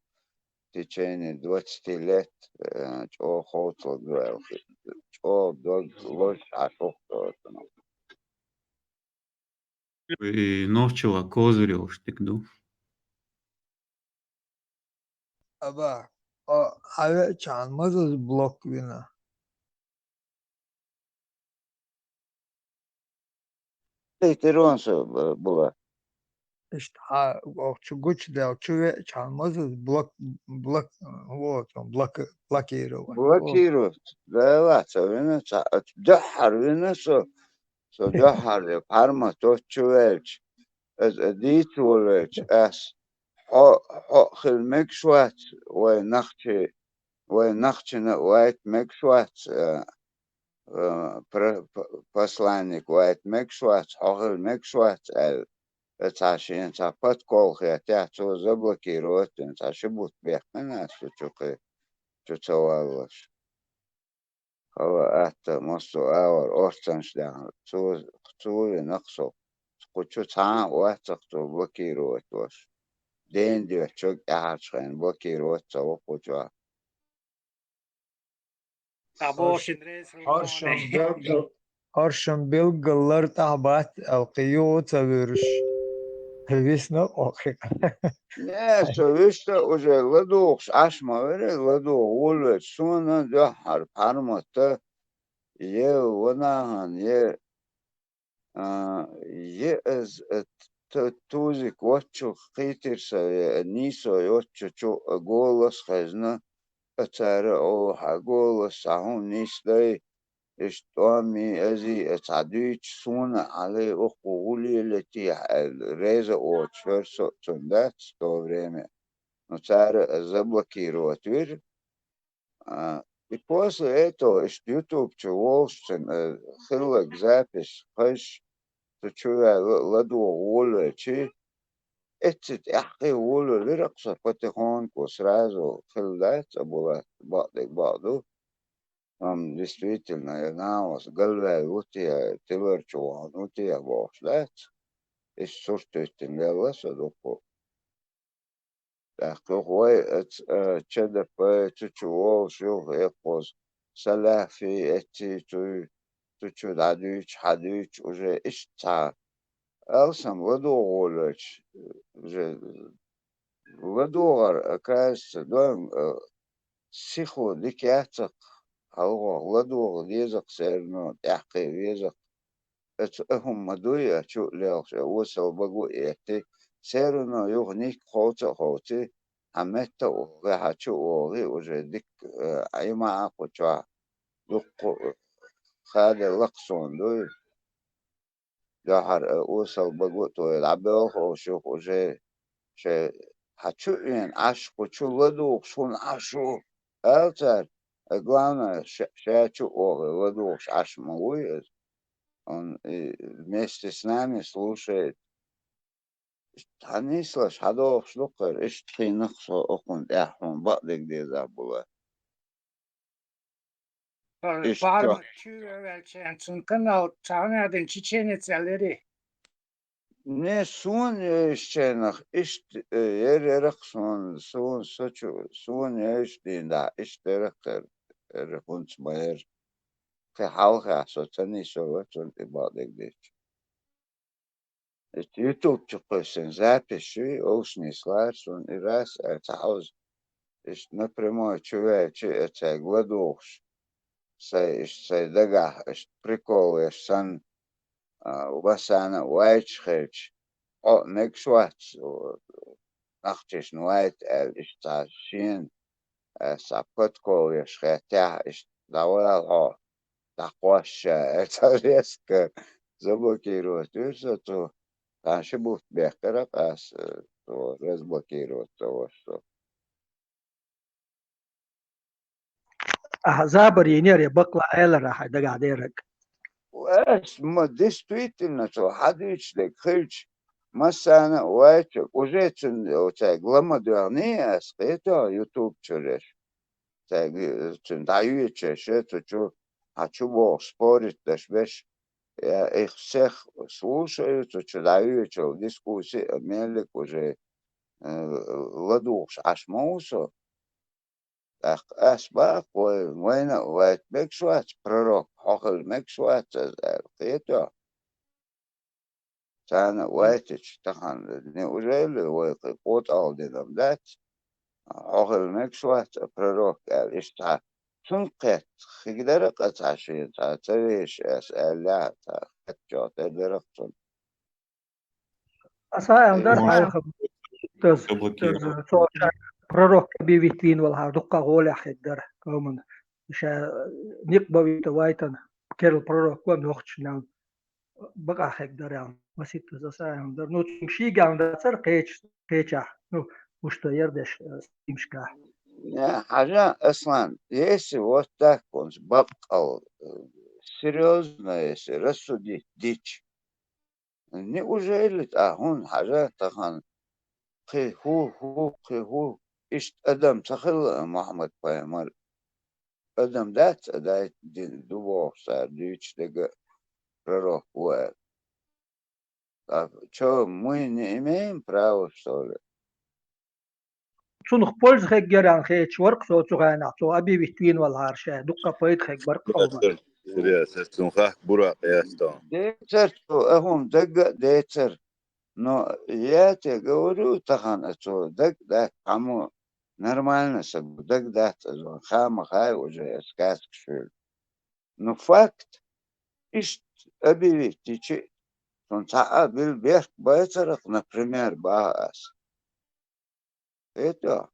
течение 20 лет что хотел дуэл что ложь Novčila Kozuril štikdu. Aba Аве чанмазыз блок вина. Teytironsa bula. İşte okçu güç de okçu çalmazız blok вот он блокировать. Блокирует. Да ладно, вина дохар вина so дохар парма то чуэлч. ديت ولش أس خل مكشوات ونخشنا وايت مكشوات посланник وايت مكشوات خل مكشوات تعشين تعبت كل خياتي تو زبلكيروت تعشبوت بيحنا شو تسوالش هو مصو أور أورتنش ده تو نقصو قلت تعا واتقتو بلكيروت وش دين دي تشوك أحد بلكيروت تو قلت Arşın bilgiler tabat alqiyot virüş. Hvisna okik. Не, совеста уже ладух, аш мавере ладух, улвет суна дохар пармата, ванахан, از توزик отчу хитерса, нисо отчу чу голос хазна, اتاره او голос ahun nisday, اشتوامي ازي اتعديش سونا علي اخو غولي التي ريزا اوت فرسو تندات sto vreme. No cara zablokirot и после этого YouTube чувствовал, хилок запись, хаш, то чуя ладу волю, чи, эти ахи волю лиракса потихоньку сразу хилдается была баду. Действительно, я наус галвай утия тилерчуан утия бошлет, и суртуйтин галаса доку. Так هو تشدف تشوف شو يقوز سلافي اتي تشو دادوش حدوش وجه ايش تا السم لدوغولش لدوغر اكاس دوم سيخو ديكاتق هو لدوغ ديزق سيرنو تحقي ديزق هم مدوية شو ليوش وصل بقو ايتي سيرنا يغنيك خوتي عمتا وغي هاتشو وغي وجه ديك اي معاق وشوا دقو خالي لقصون دوي جاهر وصل بقو تو العبوخ وشوف وجه شي هاتشو ين عشق وشو لدوخ شون عشو التر главное شاتشو وغي لدوخ عش مويز он вместе с нами слушает. Танислаш хадох шлукар иштхинах со окун яхун бадик деза була. Parma çüvelçen kanal çağnadın çiçeğinleri. Не сун ищенах ишт ерерах сун сочу сун иштинда иштерахер рехунц майер ke halga so tani so сон бадик дез. YouTube çıkıyorsun zaten şey olsun izlersin iras tauz işte напрямую чувствуешь это гладуш sai daga приколы сан васана вайчхэч о некшват нахчеш нуайт işte шин сапотколы шхэтя işte давал о такош это резко заблокировать то Kanske bort bättre att разблокировать того, что أحزاب ينير بقلا إلا راح يدق عليك. ما действительно что حدش لك خلش مثلا وايت وجيتن وتاغلما دورني اسقيتا يوتيوب تشرش تاغ تايوتش تو хочу бог спорить даже беш их всех слушают, читают дискуссии, мелик уже ладуш аж моусо. Так асба кой война вайт мексуат пророк хохл мексуат это тана вайтич тахан неужели вы вот алдинам дать عقل مكسوات prorok قال إشتها تنقت خقدر قطع شيء تريش أسأل لا تجو تدرقتن أصلا در Может, حقيقة تز заблокировал. prorok بيبيتين والها دقة غولة حدر كومن مش نقبل توايتن كير prorok ونوخش نعم بقى حدر يعني مسيت تزاسا در نو تمشي قام در سر قيتش نو مش تيردش يمشكا يا حاجة أصلا يسي وقتك كنت ببقى серьезно, если рассудить дичь. Неужели تأهون حاجة تخن خي هو إشت أدم تخل محمد بيمر أدم دات دوبو صار ديش دقة пророк وقت شو мы не имеем права, что ли? شنو بولز خيك جران خيك ورق سو تغانا سو أبي بيتين والهارشة دقة بيت خيك برق قوما Brother, serious, es un hack burak ya sta. ديتر تو أهم دقة ديتر но я тебе говорю, тахан, что так кому нормально так да, хама хай уже сказка шел. Но факт, ишь объявить, тичи, он цаа бил берг байцарах, например, баас. Это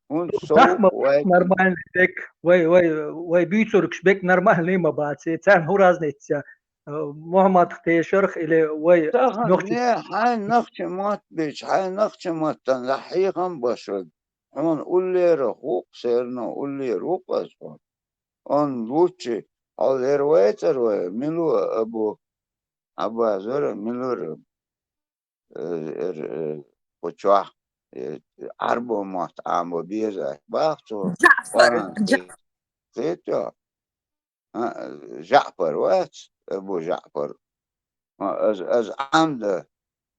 он تخمة соук вайк. نورمال بيك وي بيتورك شبيك نورمال نيما باتسي تان هو رازنيتسا محمد تيشرخ إلى وي تاخن نوختي نه هاي نخشى مات بيش هاي نخشى مات تنلحيهم بشر هون قولي رخوق سيرنا قولي روق أسفل он лучше алервайтер милу абу азор милу почва арбо мат амбо биза бахту جعفر паранти тето جعفر وات ابو جعفر از عمد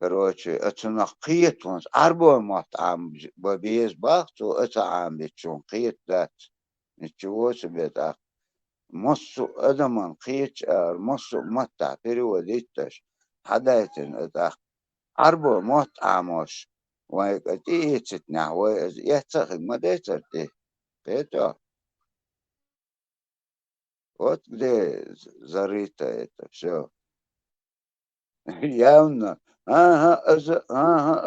короче اتنقيت ونس арбо мат ам бабиз бахту это ам бечун قيت ذات نتشوو سبيت مصو أدمان قيتش مصو متع بيرو ديتش حدايتن أتاخ أربو موت عاموش ويك تيتنا ويز يتخذ ما ديتر تي بيتو وات دي زريتا إتا شو ياونا ها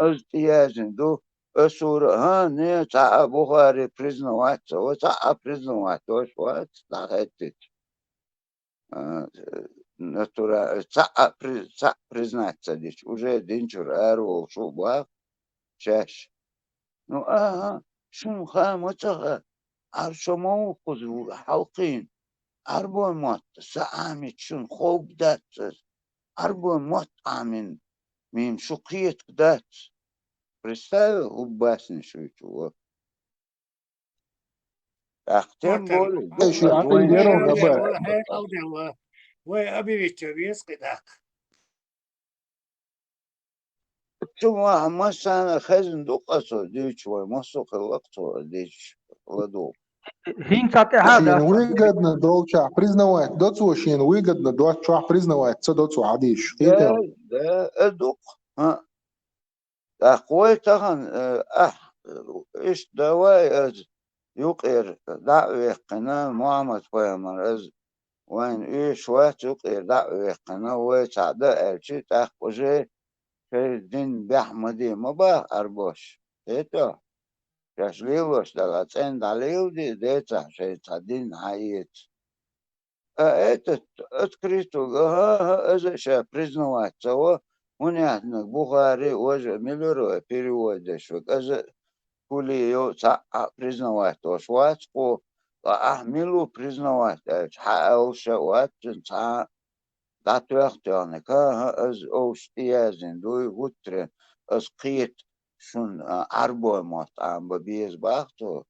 أز تيازن دو أسورة ني تاع بخاري بريزنوات وتاع بريزنوات وش وات تاع натура признаться здесь уже динчур ару шуба чаш ну شنو خامتها عرشمو خذوا حلقين أربع مات سامي شن خوب دات أربع مات عامين ميم شقية دات представил убасни шучу أختم مطر بولي ايش دقة عقل دوين ديرهم وهذا غباء وهذا وأبي بيتشويس كده شو مثلا خزن دقة سو ديش ومسو خلقتو ديش ладу هين تاتي Шин هذا выгодно долча признавать, доцу шин выгодно долча признавать, це доцу адиш. Это ده الدق ها أقوي تغن إيش دواء يقير دعوة قناة محمد فيمر از وين إيش وات يقير دعوة قناة ويتعدى ألشي تأخوجي في الدين بأحمدي مبا أربوش إيتو يشليوش دلاتين دليل ديتا شيء تدين حييت это открыто это сейчас признавать того понятно Бухари уже миллион переводишь это кули ее признавать то швачку милу признавать حاول شوات تا dat وقت يعني از اوشتیازن دوی وتر از قیت شون اربع مات ام ببیز باختو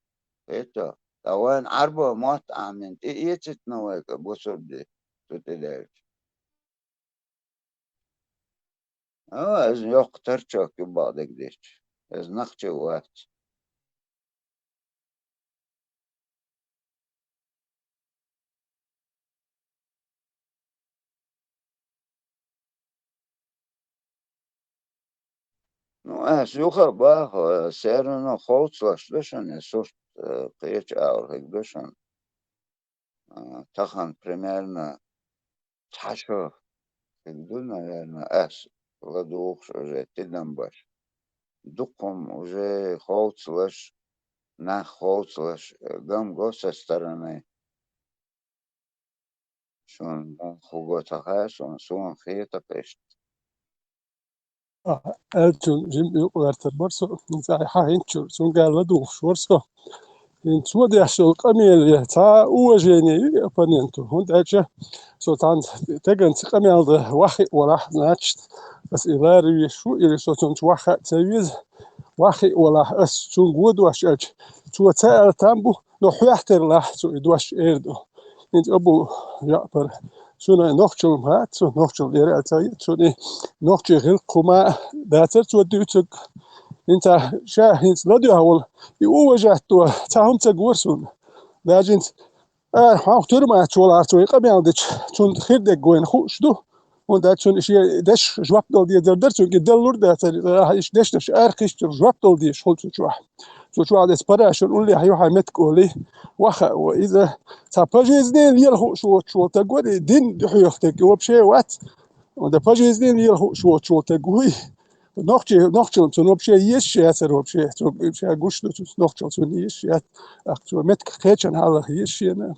это وين أربعة مطعم يتنوك بوسود تتدرج از يقتر شوك بعضك ديش از نخش وقت يوخر باه سيرنا خوصلش دشن سوست قيش هيك دشن تخن примерно تحشو يقولنا наверное ладух уже тидам баш дуком уже خوصلش на خوصلش гам го со стороны شون خوغوتها شون خيطة قيش Elçun şimdi uğraştır varsa insan hainçur son geldi uğraşsa insan yaşlı kamiyeli ta uğraşını yapanento hundaca sotan tegen kamiyelde vahi ولا ناتشت بس إلاري شو إلى صوتون واحد تجيز واحد ولا أس شون جود واشج شو تسأل تامبو لو حيحتر له شو يدوش إيردو إنت أبو يعبر شون نخشل هات شون نخشل دير أتاي شون نخشل غير قما داتر شو دوتك إنت شاهين لديه هول يوجهتوا تاهم تجورسون داجنت هاو ترما شوال أرتوي قبيل دش شون خير دجوين خوش دو وده شون إشي دش جواب دول دي دردر شون قدلور ده ترى إيش دش أركش جواب دول دي شغل شو على إسبرا شون قولي هيو حمتك قولي وخا وإذا تبجيزني ليه هو شو تقولي دين حيختك وبشيء وات وده بجيزني ليه هو شو تقولي نخشل شون وبشيء يش ياسر وبشيء شو بشيء قوش نخشل شون يش يات شو متك خيشن هذا يش أنا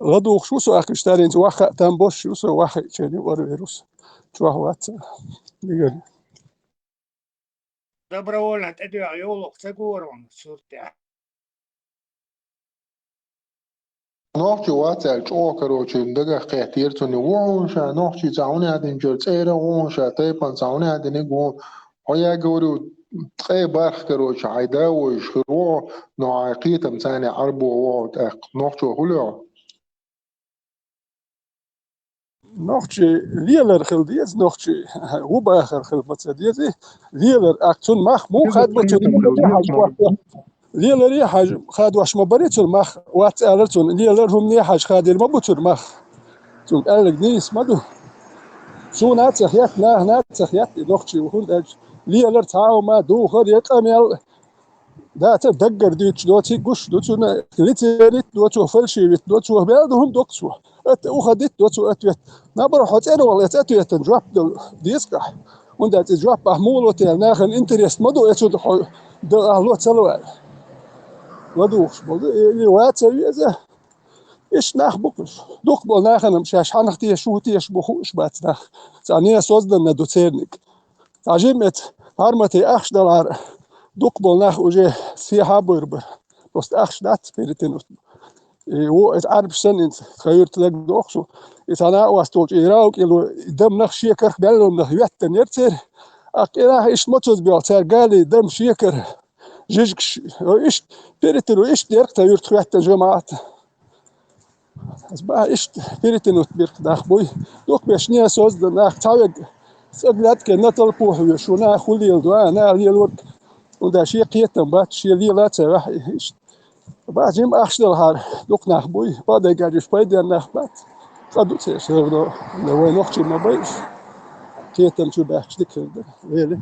غدو شو سو أخي اشتري أنت واحد تنبوش شو سو واحد شنو وريروس شو هوات بيقول Добровольно تدعو يولق تقورون صورتها نوخچ واتل چو کروچن دغه قحتیر تونی وون شا نوخچ ځاونه ادم جوړ چیرې وون شا ته په ځاونه ادنه ګو هيا ګورو تقي برخ کروچ عيدا وشرو نو عقيتم ثاني عربو وات نوخچ هولو نوخشي ليلر خلديز نوخشي هو باخر خلفت ديزي ليلر اكتون مخ مو خد بتون ليلر حاج خد واش مبريتون مخ وات الرتون ليلر هم ني حاج خادر ما بتون مخ تون قال نيس مدو شو ناتخيات ناتخيات نوخشي وهون ليلر تاو ما دو خد يقمل ده تدقر ديتش دوتي قش دوتو ليتريت دوتو فلشي دوتو بيادهم دوكسو وخدت دوتو اتوت نبر حط انا والله اتوت جواب ديسكح وند جواب محمول وتل ناخن انترست مدو اتو دو اهلو تسلوا ودوش بودو اللي وات سويزه ايش ناخ بقش دوك بول ناخن مش حنختي شوتي بخوش باتنا ثانيه سوزدن دوتيرنيك تعجبت هرمتي اخش دلار دوك بولناخ وجه سيها بربر بس أخش دات بيرتين هو عارف سن خير تلاقي دوخشو أنا واستوج إيراوك إلو دم نخ شيكر بيلهم نخ يتن يرتر أكيرا إيش متوز بيعتر قالي دم شيكر جيجكش إيش بيرتين وإيش ديرك تير تخويت جماعات أسبوع إيش بيرتين وتبيرك داخ بوي دوك بيشنيا سوز دناخ تاوج سقلت كنا تلقوه وشونا خلي الدواء أنا لي الورك وده شيء قيتم بات شيء لي لا تروح بعد جيم أخشل هار دوك نخبوي بعد يجريش بايد نخبات قدو تيشرب لو وين أختي ما بيش قيتم شو بأخشل كده ويلي